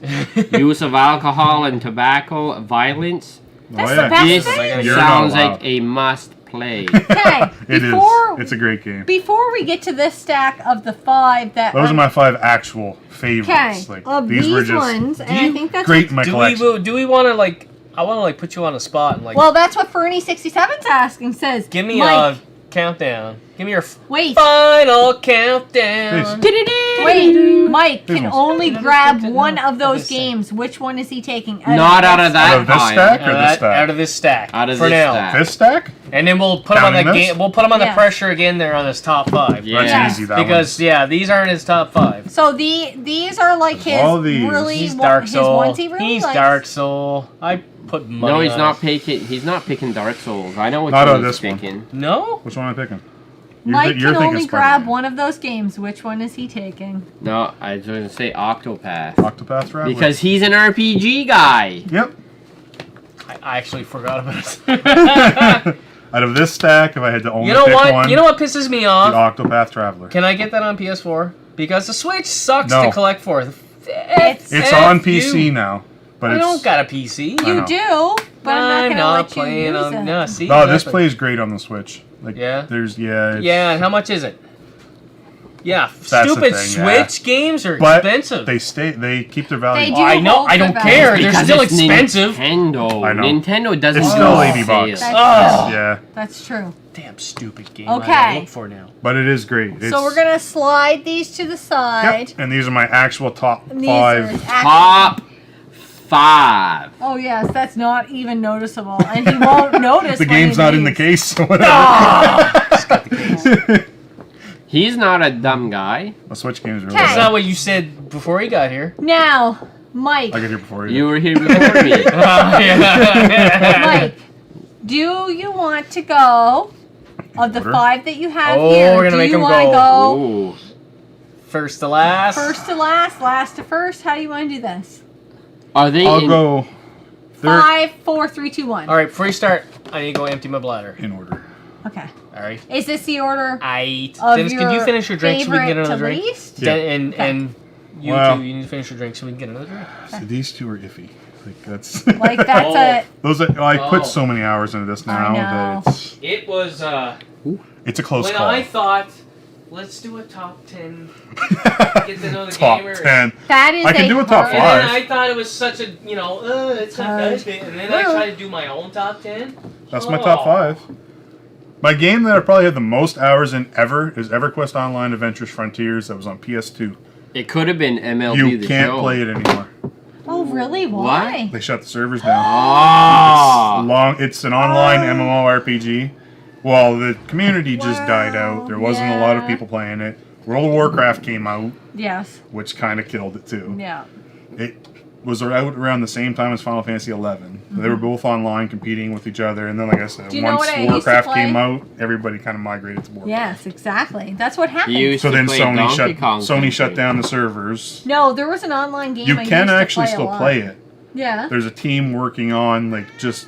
Speaker 1: Use of alcohol and tobacco. Violence.
Speaker 2: That's
Speaker 3: oh,
Speaker 2: the
Speaker 3: yeah.
Speaker 2: best
Speaker 1: This
Speaker 2: thing.
Speaker 3: You're
Speaker 1: sounds
Speaker 3: not allowed.
Speaker 1: like a must play.
Speaker 2: Okay.
Speaker 3: It is.
Speaker 2: Before
Speaker 3: It's a great game.
Speaker 2: before we get to this stack of the 5 that
Speaker 3: Those are my 5 actual favorites.
Speaker 2: okay
Speaker 3: Like
Speaker 2: of
Speaker 3: these
Speaker 2: these
Speaker 3: were just
Speaker 2: ones, and I think that's
Speaker 3: great in my collection.
Speaker 4: Do we want to like? I want to like put you on a spot and like.
Speaker 2: well, that's what Fernie67's asking. Says,
Speaker 4: give me
Speaker 2: Mike,
Speaker 4: a countdown. Give me your
Speaker 2: wait.
Speaker 4: final countdown.
Speaker 2: Wait, Mike
Speaker 3: Who's
Speaker 2: can
Speaker 3: most-
Speaker 2: only
Speaker 4: No,
Speaker 2: grab
Speaker 4: no,
Speaker 2: one
Speaker 4: no,
Speaker 2: of those
Speaker 4: this thing.
Speaker 2: games. Which one is he taking?
Speaker 1: Not out of that
Speaker 3: Out of this
Speaker 1: pile.
Speaker 3: stack or this stack?
Speaker 4: Out of this stack.
Speaker 1: Out of
Speaker 4: for
Speaker 1: this
Speaker 4: now.
Speaker 1: stack.
Speaker 3: This stack?
Speaker 4: And then we'll put him on the
Speaker 3: Counting this?
Speaker 4: game. We'll put him on the
Speaker 2: Yeah.
Speaker 4: pressure again there on his top 5.
Speaker 1: Yeah.
Speaker 3: That's
Speaker 2: Yeah.
Speaker 3: easy. That
Speaker 4: Because these aren't his top 5.
Speaker 2: So these are like his
Speaker 3: All these.
Speaker 2: really
Speaker 4: He's
Speaker 2: his
Speaker 4: Dark Soul.
Speaker 2: ones he really
Speaker 4: He's
Speaker 2: likes.
Speaker 4: Dark Soul. I put money.
Speaker 1: No, he's
Speaker 4: on
Speaker 1: not
Speaker 4: it.
Speaker 1: picking. He's not picking Dark Souls. I know what
Speaker 3: Not on
Speaker 1: he's
Speaker 3: this one.
Speaker 1: picking.
Speaker 4: No.
Speaker 3: Which one am I picking?
Speaker 2: Mike
Speaker 3: you're
Speaker 2: can
Speaker 3: thinking
Speaker 2: only
Speaker 3: Spider-Man.
Speaker 2: grab one of those games. Which one is he taking?
Speaker 1: No, I was going to say Octopath
Speaker 3: Octopath Traveler.
Speaker 1: because he's an RPG guy.
Speaker 3: Yep.
Speaker 4: I actually forgot about it.
Speaker 3: Out of this stack, if I had to only
Speaker 4: You know
Speaker 3: pick
Speaker 4: what?
Speaker 3: one,
Speaker 4: You know what pisses me
Speaker 3: the
Speaker 4: off?
Speaker 3: Octopath Traveler.
Speaker 4: Can I get that on PS4? Because the Switch sucks
Speaker 3: No.
Speaker 4: to collect for.
Speaker 2: It's
Speaker 3: It's
Speaker 4: F
Speaker 3: on
Speaker 4: you.
Speaker 3: PC now, but
Speaker 4: I
Speaker 3: it's
Speaker 4: don't got a PC.
Speaker 3: I
Speaker 2: You
Speaker 3: know.
Speaker 2: do, but I'm not gonna let you
Speaker 4: playing
Speaker 2: use
Speaker 4: on.
Speaker 2: it.
Speaker 4: No, see.
Speaker 3: no. This
Speaker 4: exactly.
Speaker 3: plays great on the Switch. Like,
Speaker 4: Yeah?
Speaker 3: It's,
Speaker 4: Yeah, and how much is it? Yeah,
Speaker 3: the
Speaker 4: stupid
Speaker 3: thing, yeah.
Speaker 4: Switch games are
Speaker 3: but
Speaker 4: expensive.
Speaker 3: they keep their value.
Speaker 2: They
Speaker 4: Oh,
Speaker 2: do.
Speaker 4: I know.
Speaker 2: hold
Speaker 4: I
Speaker 2: their
Speaker 4: don't
Speaker 2: value.
Speaker 4: care. They're
Speaker 1: Because
Speaker 4: still
Speaker 1: it's
Speaker 4: expensive.
Speaker 1: Nintendo.
Speaker 3: I know.
Speaker 1: Nintendo doesn't
Speaker 3: It's
Speaker 1: do
Speaker 3: still
Speaker 1: sales.
Speaker 3: 80 bucks.
Speaker 2: That's
Speaker 4: Oh.
Speaker 3: Yeah,
Speaker 2: That's true.
Speaker 4: Damn stupid game.
Speaker 2: Okay.
Speaker 4: I gotta look for now.
Speaker 3: but it is great. It's,
Speaker 2: So we're gonna slide these to the side.
Speaker 3: Yep, and these are my actual top
Speaker 2: And these are
Speaker 3: 5.
Speaker 2: his
Speaker 1: Top 5.
Speaker 2: Oh yes, that's not even noticeable, and he won't notice.
Speaker 3: The
Speaker 2: when
Speaker 3: game's
Speaker 2: he
Speaker 3: not in the
Speaker 2: leaves.
Speaker 3: case, so whatever.
Speaker 4: Just got the case.
Speaker 1: He's not a dumb guy.
Speaker 3: The Switch games are really
Speaker 2: Okay.
Speaker 4: That's
Speaker 3: good.
Speaker 4: not what you said before he got here.
Speaker 2: Now, Mike.
Speaker 3: I got here before you.
Speaker 1: You were here before me.
Speaker 2: Mike, do you want to go of the
Speaker 3: Order?
Speaker 2: 5 that you have
Speaker 4: Oh,
Speaker 2: here?
Speaker 4: we're gonna
Speaker 2: do
Speaker 4: make
Speaker 2: you
Speaker 4: him
Speaker 2: want to
Speaker 4: go.
Speaker 2: go
Speaker 1: Ooh.
Speaker 4: First to last.
Speaker 2: first to last, last to first? How do you want to do this?
Speaker 1: Are they
Speaker 3: I'll
Speaker 1: in,
Speaker 3: go third
Speaker 2: 5, 4, 3, 2, 1.
Speaker 4: All right, before you start, I need to go empty my bladder.
Speaker 3: in order.
Speaker 2: Okay.
Speaker 4: All right.
Speaker 2: Is this the order
Speaker 4: Aight.
Speaker 2: of
Speaker 4: Dennis,
Speaker 2: your
Speaker 4: can you finish your drink so we can get
Speaker 2: favorite
Speaker 4: another
Speaker 2: to
Speaker 4: drink?
Speaker 2: least?
Speaker 3: Yeah.
Speaker 4: And you
Speaker 3: Well-
Speaker 4: too, you need to finish your drink so we can get another drink.
Speaker 3: So these two are iffy. Like that's
Speaker 2: Like that's a
Speaker 3: those. Are, I
Speaker 4: Oh.
Speaker 3: put so many hours into this now
Speaker 2: know.
Speaker 3: that
Speaker 4: It was
Speaker 3: it's a close
Speaker 4: when
Speaker 3: call.
Speaker 4: I thought, let's do a top 10. Get to know the
Speaker 3: Top
Speaker 4: gamer.
Speaker 3: 10.
Speaker 2: that is
Speaker 3: I can do a top
Speaker 2: hard-
Speaker 4: And
Speaker 3: five.
Speaker 4: then I thought it was such a, it's not that big. And then I tried to do my own top 10.
Speaker 3: That's my top 5. My game that I probably had the most hours in ever is EverQuest Online Adventures Frontiers. That was on PS2.
Speaker 1: It could have been MLB
Speaker 3: You
Speaker 1: the
Speaker 3: can't
Speaker 1: show.
Speaker 3: play it anymore.
Speaker 2: Oh really? Why?
Speaker 3: They shut the servers down.
Speaker 1: Oh.
Speaker 3: It's an online MMORPG. Well, the community just died
Speaker 2: Wow,
Speaker 3: out. There wasn't a lot of
Speaker 2: yeah.
Speaker 3: people playing it. World of Warcraft came out,
Speaker 2: Yes.
Speaker 3: which kind of killed it too.
Speaker 2: Yeah.
Speaker 3: It was out around the same time as Final Fantasy XI. They were both online competing with each other, and then, like I said,
Speaker 2: Do you know
Speaker 3: once
Speaker 2: what I used to
Speaker 3: Warcraft
Speaker 2: play?
Speaker 3: came out, everybody kind of migrated to Warcraft.
Speaker 2: Yes, exactly. That's what happened.
Speaker 1: You used
Speaker 3: So
Speaker 1: to
Speaker 3: then
Speaker 1: play
Speaker 3: Sony
Speaker 1: Donkey Kong
Speaker 3: shut
Speaker 1: Country.
Speaker 3: down the servers.
Speaker 2: No, there was an online game.
Speaker 3: You
Speaker 2: I
Speaker 3: can
Speaker 2: used to
Speaker 3: actually
Speaker 2: play a
Speaker 3: still
Speaker 2: lot.
Speaker 3: play it.
Speaker 2: Yeah.
Speaker 3: There's a team working on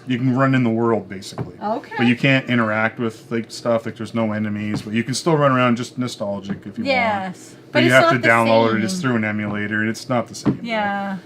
Speaker 3: you can run in the world basically.
Speaker 2: Okay.
Speaker 3: But you can't interact with stuff. Like there's no enemies, but you can still run around just nostalgic if you want.
Speaker 2: Yes.
Speaker 3: But you
Speaker 2: it's
Speaker 3: have
Speaker 2: not
Speaker 3: to
Speaker 2: the
Speaker 3: download
Speaker 2: same.
Speaker 3: it. It's through an emulator, and it's not the same.
Speaker 2: Yeah.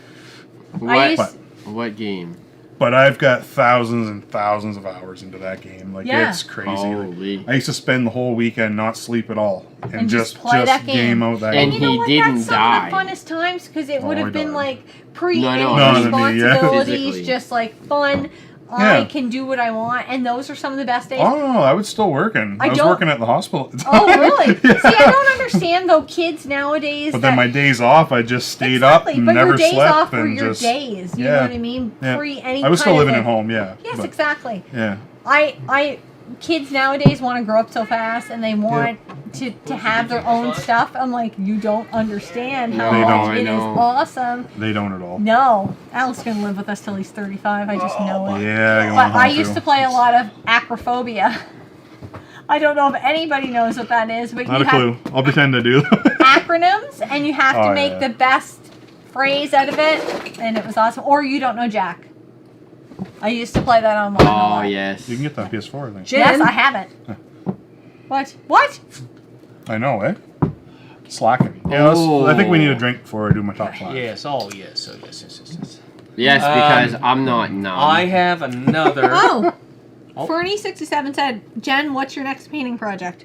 Speaker 1: What,
Speaker 2: used-
Speaker 1: what game?
Speaker 3: But I've got thousands and thousands of hours into that game. Like
Speaker 2: Yeah.
Speaker 3: it's crazy. Like,
Speaker 1: Holy.
Speaker 3: I used to spend the whole weekend not sleep at all and
Speaker 2: just
Speaker 3: just
Speaker 2: play that game.
Speaker 3: game out that
Speaker 1: And
Speaker 2: You
Speaker 3: game.
Speaker 2: know
Speaker 1: he
Speaker 2: what?
Speaker 1: didn't
Speaker 2: That's some
Speaker 1: die.
Speaker 2: of the funnest times because it
Speaker 3: Oh,
Speaker 2: would
Speaker 3: I
Speaker 2: have been
Speaker 3: died.
Speaker 2: like pre
Speaker 1: No,
Speaker 2: any
Speaker 1: no,
Speaker 3: no,
Speaker 2: responsibilities,
Speaker 1: physically.
Speaker 2: just like fun. I
Speaker 3: Yeah.
Speaker 2: can do what I want, and those are some of the best days.
Speaker 3: Oh no, I was still working.
Speaker 2: I
Speaker 3: I was
Speaker 2: don't-
Speaker 3: working at the hospital. At the
Speaker 2: Oh,
Speaker 3: time.
Speaker 2: really?
Speaker 3: Yeah.
Speaker 2: See, I don't understand though. Kids nowadays.
Speaker 3: But then
Speaker 2: that-
Speaker 3: my days off, I just stayed
Speaker 2: exactly,
Speaker 3: up and
Speaker 2: but
Speaker 3: never
Speaker 2: your days
Speaker 3: slept
Speaker 2: off were
Speaker 3: and
Speaker 2: your
Speaker 3: just.
Speaker 2: days. You
Speaker 3: yeah.
Speaker 2: know what I mean?
Speaker 3: Yeah.
Speaker 2: Free any.
Speaker 3: I was still
Speaker 2: kind of,
Speaker 3: living
Speaker 2: like-
Speaker 3: at home, yeah.
Speaker 2: Yes,
Speaker 3: but,
Speaker 2: exactly.
Speaker 3: Yeah.
Speaker 2: I kids nowadays want to grow up so fast and they want to have their own stuff. I'm like, you don't understand how
Speaker 3: They don't,
Speaker 2: much
Speaker 3: I
Speaker 2: it is
Speaker 3: know.
Speaker 2: awesome.
Speaker 3: They don't at all.
Speaker 2: No, Al's gonna live with us till he's 35. I just know it.
Speaker 3: Yeah, going
Speaker 2: But
Speaker 3: home
Speaker 2: I used
Speaker 3: too.
Speaker 2: to play a lot of acrophobia. I don't know if anybody knows what that is, but
Speaker 3: Not
Speaker 2: you
Speaker 3: a clue.
Speaker 2: have
Speaker 3: I'll pretend to do.
Speaker 2: acronyms and you have to
Speaker 3: Oh,
Speaker 2: make
Speaker 3: yeah.
Speaker 2: the best phrase out of it, and it was awesome. Or you don't know Jack. I used to play that online. a
Speaker 1: Oh
Speaker 2: lot.
Speaker 1: yes.
Speaker 3: You can get that on PS4, I think.
Speaker 2: Yes, I have it. What? What?
Speaker 3: I know, eh? Slacking. Yeah, I think we need a
Speaker 1: Oh.
Speaker 3: drink before I do my top 5.
Speaker 4: Yes. Oh, yes. Oh, yes. Yes. Yes. Yes.
Speaker 1: Yes, because I'm not numb.
Speaker 4: I have another.
Speaker 2: Oh.
Speaker 4: Oh.
Speaker 2: Fernie67 said, Jen, what's your next painting project?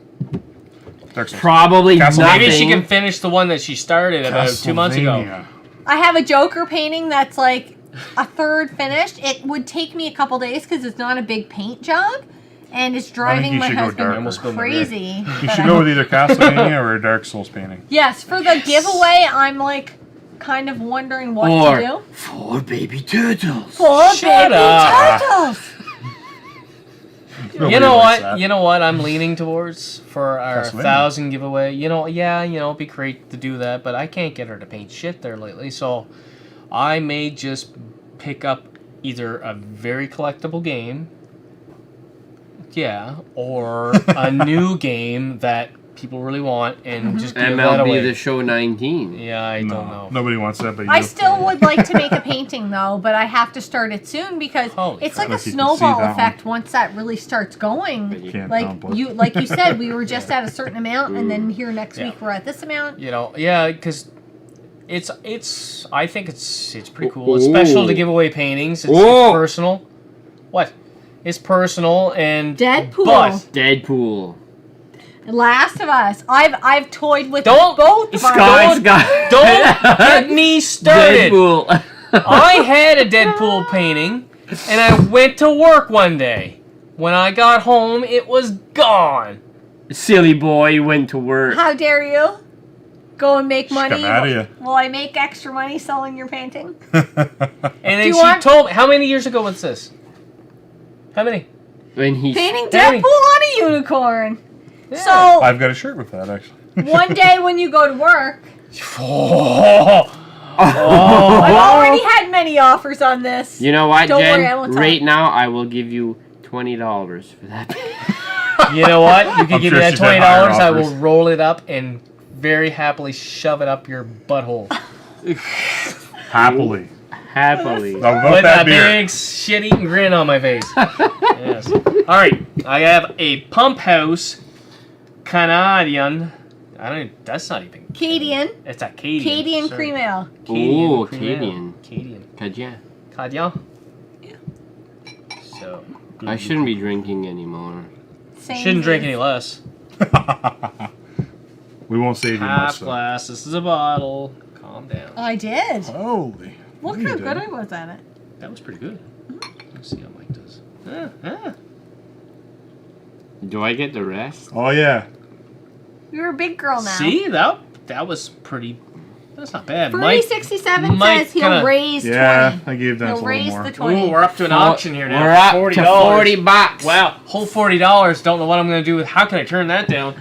Speaker 3: Dark Souls.
Speaker 1: Probably
Speaker 3: Castlevania.
Speaker 1: nothing.
Speaker 4: Maybe she can finish the one that she started about 2 months ago.
Speaker 3: Castlevania.
Speaker 2: I have a Joker painting that's like a third finished. It would take me a couple days because it's not a big paint job. And it's driving
Speaker 3: you
Speaker 2: my
Speaker 3: should go
Speaker 2: husband
Speaker 3: darker.
Speaker 4: I almost spilled my
Speaker 2: crazy.
Speaker 3: You
Speaker 2: but
Speaker 3: should
Speaker 2: I-
Speaker 3: go with either Castlevania or a Dark Souls painting.
Speaker 2: Yes, for the giveaway, I'm like kind of wondering what to do.
Speaker 1: Or 4 baby turtles.
Speaker 2: For
Speaker 4: Shut
Speaker 2: baby
Speaker 4: up.
Speaker 2: turtles.
Speaker 3: Nobody
Speaker 4: You know
Speaker 3: likes
Speaker 4: what?
Speaker 3: that.
Speaker 4: You know what I'm leaning towards for our
Speaker 3: Castlevania.
Speaker 4: 1,000 giveaway. It'd be great to do that, but I can't get her to paint shit there lately. So I may just pick up either a very collectible game, or a new game that people really want, and just give that away.
Speaker 1: MLB The Show 19.
Speaker 4: Yeah, I
Speaker 3: No,
Speaker 4: don't know.
Speaker 3: Nobody wants that, but you.
Speaker 2: I still would like to make a painting though, but I have to start it soon because
Speaker 4: Holy
Speaker 2: it's like a
Speaker 3: crap. If you can see
Speaker 2: snowball
Speaker 3: that
Speaker 2: effect once that really starts going.
Speaker 3: Can't
Speaker 2: Like
Speaker 3: dump it.
Speaker 2: you said, we were just at a certain amount, and then here next
Speaker 4: Yeah.
Speaker 2: week we're at this amount.
Speaker 4: Because I think it's pretty cool. It's special to give away paintings. It's
Speaker 1: Oh.
Speaker 4: personal. What? It's personal and
Speaker 2: Deadpool.
Speaker 4: But
Speaker 1: Deadpool.
Speaker 2: Last of Us. I've toyed with
Speaker 4: Don't-
Speaker 2: both. of ours.
Speaker 4: don't get me started.
Speaker 1: Deadpool.
Speaker 4: I had a Deadpool painting, and I went to work one day. When I got home, it was gone.
Speaker 1: Silly boy went to work.
Speaker 2: How dare you? Go and make money.
Speaker 3: got mad at ya.
Speaker 2: Will I make extra money selling your painting?
Speaker 4: And then
Speaker 2: you
Speaker 4: she
Speaker 2: want-
Speaker 4: told me, how many years ago was this? How many?
Speaker 1: When he
Speaker 2: Painting
Speaker 4: Danny.
Speaker 2: Deadpool on a unicorn.
Speaker 4: Yeah.
Speaker 2: So
Speaker 3: I've got a shirt with that actually.
Speaker 2: one day when you go to work,
Speaker 4: Oh.
Speaker 2: I've already had many offers on this.
Speaker 1: You know what,
Speaker 2: Don't
Speaker 1: Jen?
Speaker 2: worry, I won't
Speaker 1: Right
Speaker 2: talk.
Speaker 1: now, I will give you $20 for that.
Speaker 4: You know what? You can
Speaker 3: I'm
Speaker 4: give
Speaker 3: sure
Speaker 4: me that
Speaker 3: she's had higher
Speaker 4: $20. I will
Speaker 3: offers.
Speaker 4: roll it up and very happily shove it up your butthole.
Speaker 3: Happily.
Speaker 1: Happily.
Speaker 3: Now, about
Speaker 4: With
Speaker 3: that
Speaker 4: a
Speaker 3: beer.
Speaker 4: big shit-eating grin on my face. Yes. All right. I have a Pump House Canadian. I don't. That's not even.
Speaker 2: Cadian.
Speaker 4: It's a Cadian.
Speaker 2: Cadian
Speaker 4: Sorry.
Speaker 2: cream ale.
Speaker 1: Ooh,
Speaker 4: cream ale.
Speaker 1: Cadian.
Speaker 4: Cadian.
Speaker 1: Kaja.
Speaker 4: Cadian. So.
Speaker 1: I shouldn't be drinking anymore.
Speaker 2: Same
Speaker 4: Shouldn't drink
Speaker 2: as-
Speaker 4: any less.
Speaker 3: We won't save you much.
Speaker 4: Half
Speaker 3: though.
Speaker 4: glass. This is a bottle. Calm down.
Speaker 2: I did.
Speaker 3: Holy.
Speaker 2: Look
Speaker 3: you
Speaker 2: how good I
Speaker 3: didn't.
Speaker 2: was at it.
Speaker 4: That was pretty good. Let's see how Mike does.
Speaker 1: Do I get the rest?
Speaker 3: Oh yeah.
Speaker 2: You're a big girl now.
Speaker 4: See, that was pretty. That's not bad.
Speaker 2: Fernie67
Speaker 4: Mike
Speaker 2: says he'll
Speaker 4: kinda-
Speaker 2: raise
Speaker 3: Yeah,
Speaker 2: 20.
Speaker 3: I gave that a
Speaker 2: He'll
Speaker 3: little
Speaker 2: raise
Speaker 3: more.
Speaker 2: the 20.
Speaker 4: Ooh, we're up to an auction here now.
Speaker 1: We're up to
Speaker 4: $40.
Speaker 1: $40.
Speaker 4: Wow, whole $40. Don't know what I'm gonna do with. How can I turn that down?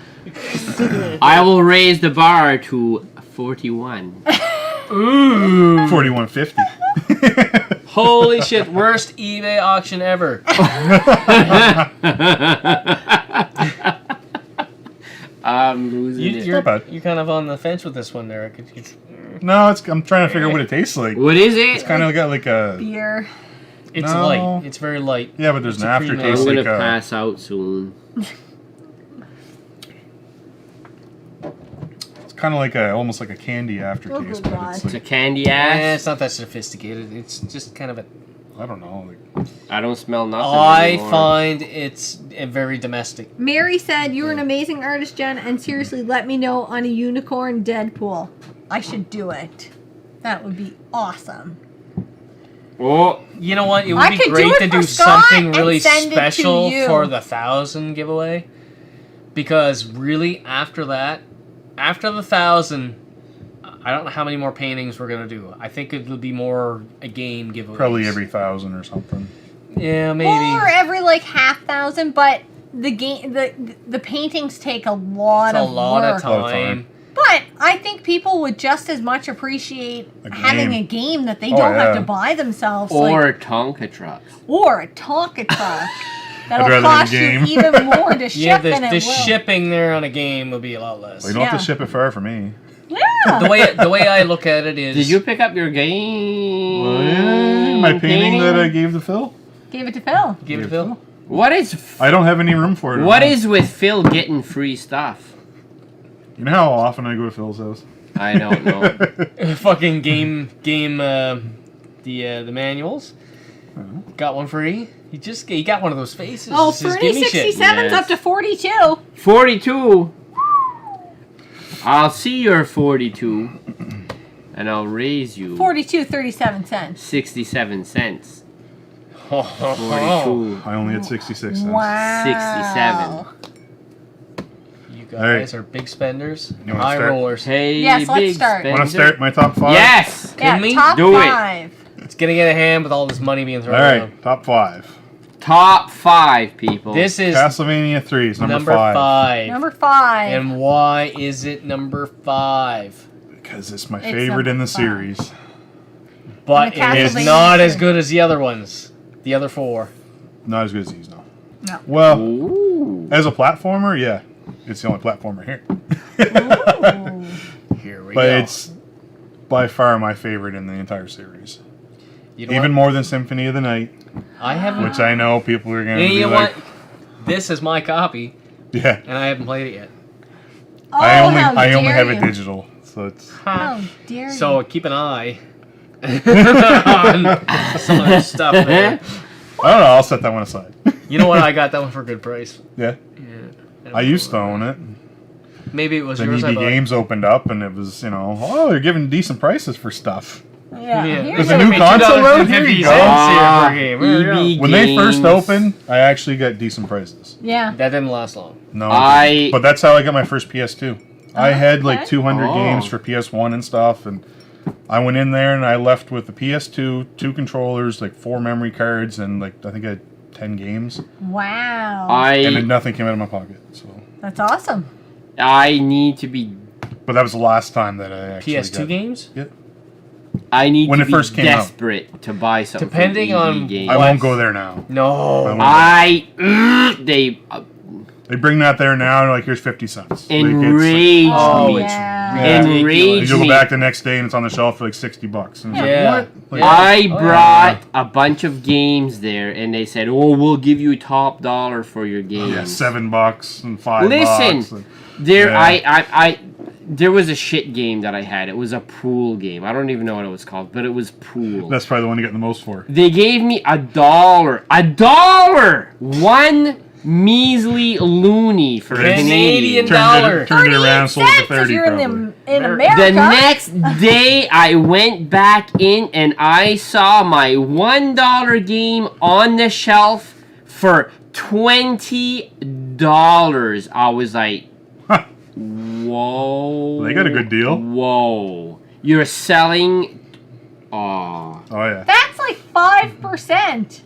Speaker 1: I will raise the bar to 41.
Speaker 4: Ooh.
Speaker 3: 41.50.
Speaker 4: Holy shit! Worst eBay auction ever.
Speaker 1: I'm losing it.
Speaker 4: You're
Speaker 3: bad.
Speaker 4: you're kind of on the fence with this one, there.
Speaker 3: No, I'm trying to figure out what it tastes like.
Speaker 1: What is it?
Speaker 3: It's kind of got like a.
Speaker 2: Beer.
Speaker 4: It's
Speaker 3: No.
Speaker 4: light. It's very light.
Speaker 3: Yeah, but there's
Speaker 4: It's
Speaker 3: an
Speaker 4: a cream ale.
Speaker 1: I'm
Speaker 3: aftertaste
Speaker 1: gonna
Speaker 3: like a.
Speaker 1: pass out soon.
Speaker 3: It's kind of like a almost like a candy aftertaste,
Speaker 2: Oh,
Speaker 3: but it's
Speaker 1: It's a
Speaker 3: like
Speaker 1: candy
Speaker 4: Eh,
Speaker 1: ass.
Speaker 4: it's not that sophisticated. It's just kind of a.
Speaker 3: I don't know. Like,
Speaker 1: I don't smell nothing
Speaker 4: I
Speaker 1: anymore.
Speaker 4: find it's very domestic.
Speaker 2: Mary said, you're an amazing artist, Jen, and seriously, let me know on a unicorn Deadpool. I should do it. That would be awesome.
Speaker 1: Oh,
Speaker 4: You know what? It would
Speaker 2: I
Speaker 4: be
Speaker 2: could do
Speaker 4: great
Speaker 2: it
Speaker 4: to
Speaker 2: for
Speaker 4: do
Speaker 2: Scott
Speaker 4: something
Speaker 2: and
Speaker 4: really
Speaker 2: send it to
Speaker 4: special
Speaker 2: you.
Speaker 4: for the 1,000 giveaway. Because really, after that, after the 1,000, I don't know how many more paintings we're gonna do. I think it would be more a game giveaway.
Speaker 3: probably every 1,000 or something.
Speaker 4: Yeah, maybe.
Speaker 2: Or every like half thousand, but the game, the paintings take a lot
Speaker 4: It's a
Speaker 2: of
Speaker 4: lot
Speaker 2: work.
Speaker 4: of time.
Speaker 2: But I think people would just as much appreciate
Speaker 3: A
Speaker 2: having
Speaker 3: game.
Speaker 2: a game that they
Speaker 3: Oh,
Speaker 2: don't have
Speaker 3: yeah.
Speaker 2: to buy themselves,
Speaker 1: Or Tonka trucks.
Speaker 2: or a Tonka truck that'll
Speaker 3: rather
Speaker 2: cost
Speaker 3: have a
Speaker 2: you
Speaker 3: game.
Speaker 2: even more to ship
Speaker 4: Yeah,
Speaker 2: than
Speaker 4: the
Speaker 2: it will.
Speaker 4: shipping there on a game will be a lot less.
Speaker 3: Well, you don't have
Speaker 2: Yeah.
Speaker 3: to ship it far for me.
Speaker 2: Yeah.
Speaker 4: The way I look at it is,
Speaker 1: Did you pick up your game?
Speaker 3: My painting that I gave to Phil?
Speaker 2: Gave it to Phil.
Speaker 4: give it to Phil?
Speaker 1: What is
Speaker 3: I don't have any room for it. at
Speaker 1: what
Speaker 3: home.
Speaker 1: is with Phil getting free stuff?
Speaker 3: You know how often I go to Phil's house?
Speaker 1: I don't know.
Speaker 4: Fucking game the manuals. Got one free. He got one of those faces.
Speaker 2: Oh,
Speaker 4: It says,
Speaker 2: Fernie
Speaker 4: "Gimme shit."
Speaker 2: 67's
Speaker 1: Yes.
Speaker 2: up to 42.
Speaker 1: 42. I'll see your 42, and I'll raise you
Speaker 2: 42, 37 cents.
Speaker 1: 67 cents.
Speaker 4: Oh.
Speaker 1: 42.
Speaker 3: I only had 66 cents.
Speaker 2: Wow.
Speaker 1: 67.
Speaker 4: You guys are big spenders.
Speaker 3: You wanna
Speaker 4: High
Speaker 3: start?
Speaker 4: rollers.
Speaker 1: Hey,
Speaker 2: Yes, let's
Speaker 1: big
Speaker 2: start.
Speaker 1: spender.
Speaker 3: Want to start my top 5?
Speaker 1: Yes.
Speaker 2: Yeah,
Speaker 4: Kidding me?
Speaker 2: top
Speaker 1: Do it.
Speaker 2: 5.
Speaker 4: It's getting out of hand with all this money being
Speaker 3: All
Speaker 4: thrown
Speaker 3: right,
Speaker 4: around.
Speaker 3: top 5.
Speaker 1: Top 5 people.
Speaker 4: This is
Speaker 3: Castlevania 3 is number
Speaker 4: number
Speaker 3: 5.
Speaker 4: 5.
Speaker 2: Number 5.
Speaker 4: And why is it number 5?
Speaker 3: Because it's my
Speaker 2: It's
Speaker 3: favorite in
Speaker 2: number
Speaker 3: the
Speaker 2: 5.
Speaker 3: series.
Speaker 4: But
Speaker 2: And
Speaker 4: it is
Speaker 2: Castlevania
Speaker 4: not as
Speaker 2: 3.
Speaker 4: good as the other ones. The other 4.
Speaker 3: Not as good as these, no.
Speaker 2: No.
Speaker 3: Well,
Speaker 1: Ooh.
Speaker 3: as a platformer, yeah. It's the only platformer here.
Speaker 2: Ooh.
Speaker 4: Here we
Speaker 3: But
Speaker 4: go.
Speaker 3: it's by far my favorite in the entire series.
Speaker 4: You know
Speaker 3: Even
Speaker 4: what?
Speaker 3: more than Symphony of the Night,
Speaker 4: I haven't.
Speaker 3: which I know people are going to
Speaker 4: Yeah,
Speaker 3: be
Speaker 4: you know
Speaker 3: like,
Speaker 4: what? This is my copy,
Speaker 3: yeah.
Speaker 4: and I haven't played it yet.
Speaker 2: Oh,
Speaker 3: I only
Speaker 2: how dare
Speaker 3: have
Speaker 2: you.
Speaker 3: it digital, so it's
Speaker 2: How dare
Speaker 4: So
Speaker 2: you.
Speaker 4: keep an eye on some of this stuff there.
Speaker 3: I don't know. I'll set that one aside.
Speaker 4: You know what? I got that one for a good price.
Speaker 3: Yeah,
Speaker 4: Yeah.
Speaker 3: I used to own it.
Speaker 4: Maybe it was
Speaker 3: Then
Speaker 4: yours. I
Speaker 3: EB
Speaker 4: bought.
Speaker 3: Games opened up, and it was oh, they're giving decent prices for stuff.
Speaker 2: Yeah.
Speaker 4: Yeah.
Speaker 2: Here's
Speaker 3: There's a
Speaker 2: a-
Speaker 3: new console out? Here you go.
Speaker 4: $2.50 here for a game. There you go.
Speaker 1: EB
Speaker 3: When they first
Speaker 1: Games.
Speaker 3: opened, I actually got decent prices.
Speaker 2: Yeah.
Speaker 4: That didn't last long.
Speaker 3: No,
Speaker 1: I-
Speaker 3: but that's how I got my first PS2. I had like
Speaker 2: okay.
Speaker 3: 200
Speaker 1: Oh.
Speaker 3: games for PS1 and stuff, and I went in there and I left with the PS2, 2 controllers, like 4 memory cards, and like I think I had 10 games,
Speaker 2: Wow.
Speaker 3: and then
Speaker 1: I
Speaker 3: nothing came out of my pocket. So,
Speaker 2: That's awesome.
Speaker 1: need to be
Speaker 3: but that was the last time that I actually
Speaker 4: PS2
Speaker 3: got,
Speaker 4: games?
Speaker 3: Yep.
Speaker 1: I need
Speaker 3: When
Speaker 1: to
Speaker 3: it
Speaker 1: be
Speaker 3: first came out.
Speaker 1: desperate to buy something.
Speaker 4: Depending
Speaker 1: from EB
Speaker 4: on-
Speaker 1: Games.
Speaker 3: I
Speaker 4: What?
Speaker 3: won't go there now.
Speaker 4: No.
Speaker 3: They bring that there now, and like here's 50 cents.
Speaker 1: Enrage
Speaker 2: Oh,
Speaker 1: me.
Speaker 2: yeah.
Speaker 3: Yeah.
Speaker 1: Enrage
Speaker 3: You go
Speaker 1: me.
Speaker 3: back the next day and it's on the shelf for like $60. And it's like,
Speaker 4: Yeah.
Speaker 3: what? Like,
Speaker 1: I
Speaker 4: Oh,
Speaker 1: brought a bunch of games there, and they said, "Oh, we'll give you top dollar for your games."
Speaker 3: yeah, $7 and $5.
Speaker 1: Listen,
Speaker 3: and-
Speaker 1: There,
Speaker 3: Yeah.
Speaker 1: there was a shit game that I had. It was a pool game. I don't even know what it was called, but it was pool.
Speaker 3: That's probably the one you get the most for.
Speaker 1: They gave me $1. $1! One measly loony for a
Speaker 4: Canadian
Speaker 1: Canadian.
Speaker 4: dollar.
Speaker 3: Turned it around, sold it for
Speaker 2: 38 cents if
Speaker 3: 30
Speaker 2: you're
Speaker 3: probably.
Speaker 2: in
Speaker 4: America.
Speaker 2: America.
Speaker 1: The next day, I went back in and I saw my $1 game on the shelf for $20. I was like, whoa.
Speaker 3: They got a good deal.
Speaker 1: Whoa. You're selling. Aw.
Speaker 3: Oh yeah.
Speaker 2: That's like 5%.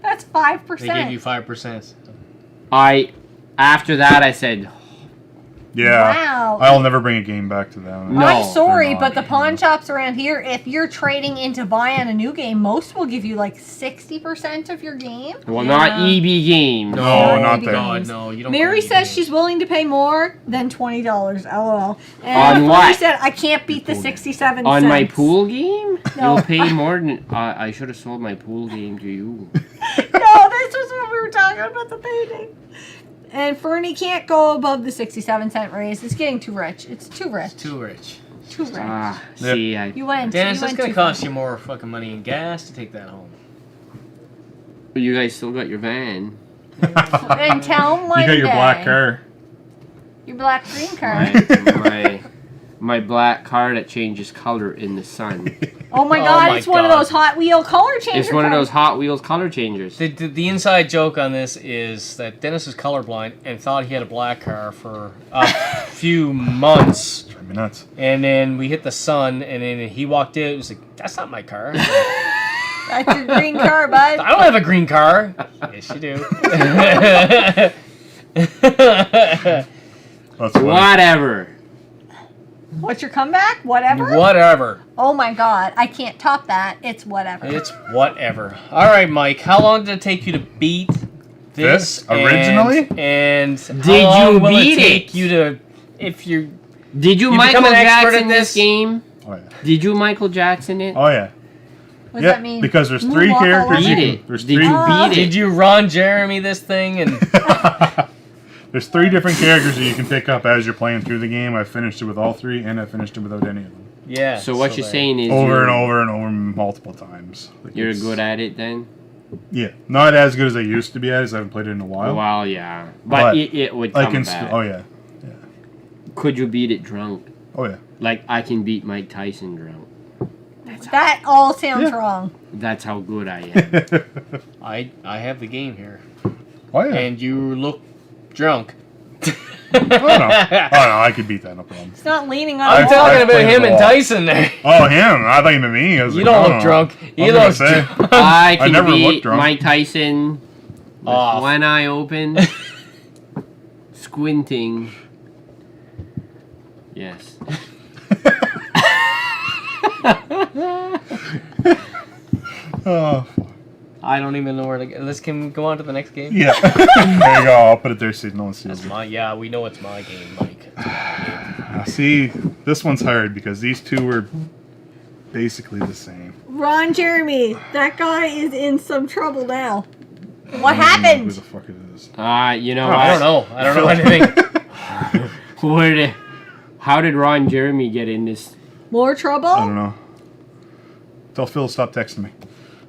Speaker 2: That's 5%.
Speaker 4: They gave you 5%.
Speaker 1: After that, I said,
Speaker 3: Yeah.
Speaker 2: Wow.
Speaker 3: I'll never bring a game back to them.
Speaker 1: No.
Speaker 2: I'm sorry,
Speaker 3: they're
Speaker 2: but the
Speaker 3: not.
Speaker 2: pawn shops around here, if you're trading into buying a new game, most will give you like 60% of your game.
Speaker 1: well, not EB Games.
Speaker 3: No,
Speaker 2: Yeah,
Speaker 3: not
Speaker 2: EB
Speaker 3: that.
Speaker 4: God, no. You don't.
Speaker 2: Mary
Speaker 4: play
Speaker 2: says
Speaker 4: games.
Speaker 2: she's willing to pay more than $20. LOL. And
Speaker 1: On
Speaker 2: Mary
Speaker 1: what?
Speaker 2: said I can't beat the
Speaker 3: Pool game.
Speaker 2: 67
Speaker 1: On
Speaker 2: cents.
Speaker 1: my pool game?
Speaker 2: No.
Speaker 1: You'll pay more than. I should have sold my pool game to you.
Speaker 2: No, this was when we were talking about the painting. And Fernie can't go above the 67-cent raise. It's getting too rich. It's too rich.
Speaker 4: Too rich.
Speaker 2: Too rich.
Speaker 1: Ah,
Speaker 3: Yep.
Speaker 1: see, I.
Speaker 2: You went.
Speaker 4: Dennis,
Speaker 2: you
Speaker 4: that's
Speaker 2: went
Speaker 4: gonna
Speaker 2: too
Speaker 4: cost
Speaker 2: far.
Speaker 4: you more fucking money in gas to take that home.
Speaker 1: You guys still got your van.
Speaker 2: And tell
Speaker 3: You
Speaker 2: my
Speaker 3: got your black car.
Speaker 2: Your black green card.
Speaker 1: My black car that changes color in the sun.
Speaker 2: Oh my
Speaker 4: Oh
Speaker 2: god,
Speaker 4: my
Speaker 2: it's one of
Speaker 4: God.
Speaker 2: those Hot Wheel color changers.
Speaker 1: It's one of those Hot Wheels color changers.
Speaker 4: The inside joke on this is that Dennis is colorblind and thought he had a black car for a few months.
Speaker 3: Drive me nuts.
Speaker 4: And then we hit the sun, and then he walked in. He was like, "That's not my car."
Speaker 2: That's your green car, bud.
Speaker 4: I don't have a green car. Yes, you do.
Speaker 3: That's funny.
Speaker 1: Whatever.
Speaker 2: What's your comeback? Whatever?
Speaker 4: Whatever.
Speaker 2: Oh my god, I can't top that. It's whatever.
Speaker 4: It's whatever. All right, Mike. How long did it take you to beat this
Speaker 3: originally?
Speaker 4: And
Speaker 1: Did
Speaker 4: how long
Speaker 1: you
Speaker 4: will
Speaker 1: beat
Speaker 4: it take
Speaker 1: it?
Speaker 4: you to if you?
Speaker 1: Did you
Speaker 4: You
Speaker 1: Michael
Speaker 4: become an expert
Speaker 1: Jackson
Speaker 4: at
Speaker 1: this
Speaker 4: this?
Speaker 1: game?
Speaker 3: Oh yeah.
Speaker 1: Did you Michael Jackson it?
Speaker 3: Oh yeah.
Speaker 2: What does
Speaker 3: Yeah,
Speaker 2: that mean?
Speaker 3: because there's three
Speaker 2: Moonwalk all
Speaker 3: characters
Speaker 2: over?
Speaker 3: you
Speaker 1: Beat
Speaker 3: can.
Speaker 1: it.
Speaker 3: There's
Speaker 1: Did
Speaker 3: three.
Speaker 1: you beat
Speaker 4: Did
Speaker 1: it?
Speaker 4: you Ron Jeremy this thing and?
Speaker 3: There's 3 different characters that you can pick up as you're playing through the game. I finished it with all 3, and I finished it without any of them.
Speaker 4: Yeah.
Speaker 1: So what you're
Speaker 4: there.
Speaker 1: saying is
Speaker 3: Over
Speaker 1: you're,
Speaker 3: and over and over multiple times. Like
Speaker 1: You're
Speaker 3: it's-
Speaker 1: good at it then?
Speaker 3: Yeah, not as good as I used to be at, as I haven't played it in a while.
Speaker 1: Well, yeah. But it would
Speaker 3: I
Speaker 1: come
Speaker 3: can
Speaker 1: back.
Speaker 3: oh yeah,
Speaker 1: Could you beat it drunk?
Speaker 3: oh yeah.
Speaker 1: Like I can beat Mike Tyson drunk.
Speaker 2: That all sounds
Speaker 3: Yeah.
Speaker 2: wrong.
Speaker 1: That's how good I am.
Speaker 4: I have the game here,
Speaker 3: Oh yeah.
Speaker 4: and you look drunk.
Speaker 3: Oh no, I could beat that, no problem.
Speaker 2: It's not leaning on
Speaker 4: I'm
Speaker 2: the
Speaker 3: I've
Speaker 4: talking
Speaker 2: wall.
Speaker 4: about
Speaker 3: played
Speaker 4: him
Speaker 3: it
Speaker 4: and
Speaker 3: all.
Speaker 4: Tyson there.
Speaker 3: Oh him? I thought you meant me. I was
Speaker 4: You
Speaker 3: like,
Speaker 4: don't
Speaker 3: I
Speaker 4: look
Speaker 3: know.
Speaker 4: drunk.
Speaker 3: I
Speaker 4: He
Speaker 3: was gonna
Speaker 4: looks
Speaker 3: say.
Speaker 4: drunk.
Speaker 1: I can
Speaker 3: never looked
Speaker 1: beat
Speaker 3: drunk.
Speaker 1: Mike Tyson with
Speaker 4: Off.
Speaker 1: one eye open, squinting. Yes.
Speaker 3: Oh fuck.
Speaker 4: I don't even know where to go. Let's can we go on to the next game.
Speaker 3: Yeah. There you go. I'll put it there so no one sees
Speaker 4: That's
Speaker 3: it.
Speaker 4: my we know it's my game, Mike. It's my
Speaker 3: See, this one's hard because these two were basically the same.
Speaker 2: Ron Jeremy, that guy is in some trouble now. What
Speaker 3: Who
Speaker 2: happened?
Speaker 3: the fuck it is?
Speaker 1: You know
Speaker 3: Oh,
Speaker 1: what?
Speaker 4: I don't know. I don't know anything.
Speaker 1: How did Ron Jeremy get in this?
Speaker 2: More trouble?
Speaker 3: I don't know. Tell Phil to stop texting me.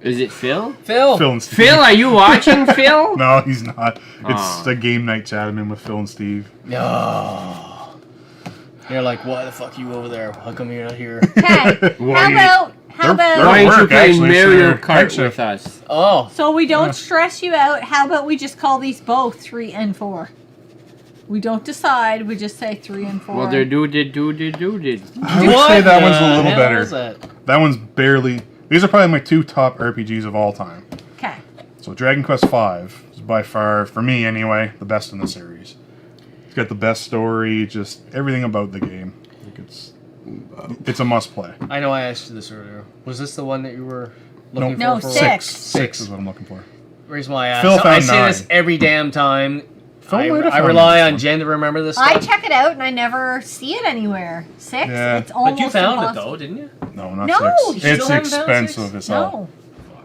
Speaker 1: Is it Phil?
Speaker 4: Phil.
Speaker 3: Phil and Steve.
Speaker 1: Phil, are you watching, Phil?
Speaker 3: No, he's not. It's
Speaker 1: Aw.
Speaker 3: a game night chat I'm in with Phil and Steve.
Speaker 4: No. You're like, why the fuck are you over there? How come you're not here?
Speaker 2: Okay.
Speaker 3: Well,
Speaker 2: How
Speaker 3: you-
Speaker 2: about
Speaker 3: they're-
Speaker 1: Why aren't you
Speaker 3: work,
Speaker 1: playing
Speaker 3: actually,
Speaker 1: Mario
Speaker 3: so
Speaker 1: Kart
Speaker 3: actually-
Speaker 1: with us?
Speaker 4: Oh.
Speaker 2: so we don't stress you out? How about we just call these both 3 and 4? We don't decide. We just say 3 and 4.
Speaker 1: Well, they're dooded.
Speaker 3: I would
Speaker 4: What
Speaker 3: say that
Speaker 4: the
Speaker 3: one's a little
Speaker 4: hell
Speaker 3: better.
Speaker 4: is that?
Speaker 3: That one's barely. These are probably my 2 top RPGs of all time.
Speaker 2: Okay.
Speaker 3: So Dragon Quest V is by far, for me anyway, the best in the series. It's got the best story, just everything about the game. Like it's a must play.
Speaker 4: I know I asked you this earlier. Was this the one that you were looking
Speaker 2: No,
Speaker 4: for?
Speaker 2: 6.
Speaker 3: Six is what I'm looking for.
Speaker 4: Reason why I asked.
Speaker 3: Phil
Speaker 4: I
Speaker 3: found
Speaker 4: say
Speaker 3: 9.
Speaker 4: this every damn time.
Speaker 3: Phil
Speaker 4: I
Speaker 3: might have found
Speaker 4: rely
Speaker 3: this
Speaker 4: on
Speaker 3: one.
Speaker 4: Jen to remember this
Speaker 2: I
Speaker 4: stuff.
Speaker 2: check it out and I never see it anywhere. 6?
Speaker 3: Yeah.
Speaker 2: It's almost
Speaker 4: But you found
Speaker 2: impossible.
Speaker 4: it though, didn't you?
Speaker 3: No, not
Speaker 2: No,
Speaker 3: 6.
Speaker 2: you
Speaker 3: It's
Speaker 4: still haven't found
Speaker 3: expensive
Speaker 4: 6?
Speaker 3: as hell.
Speaker 2: No.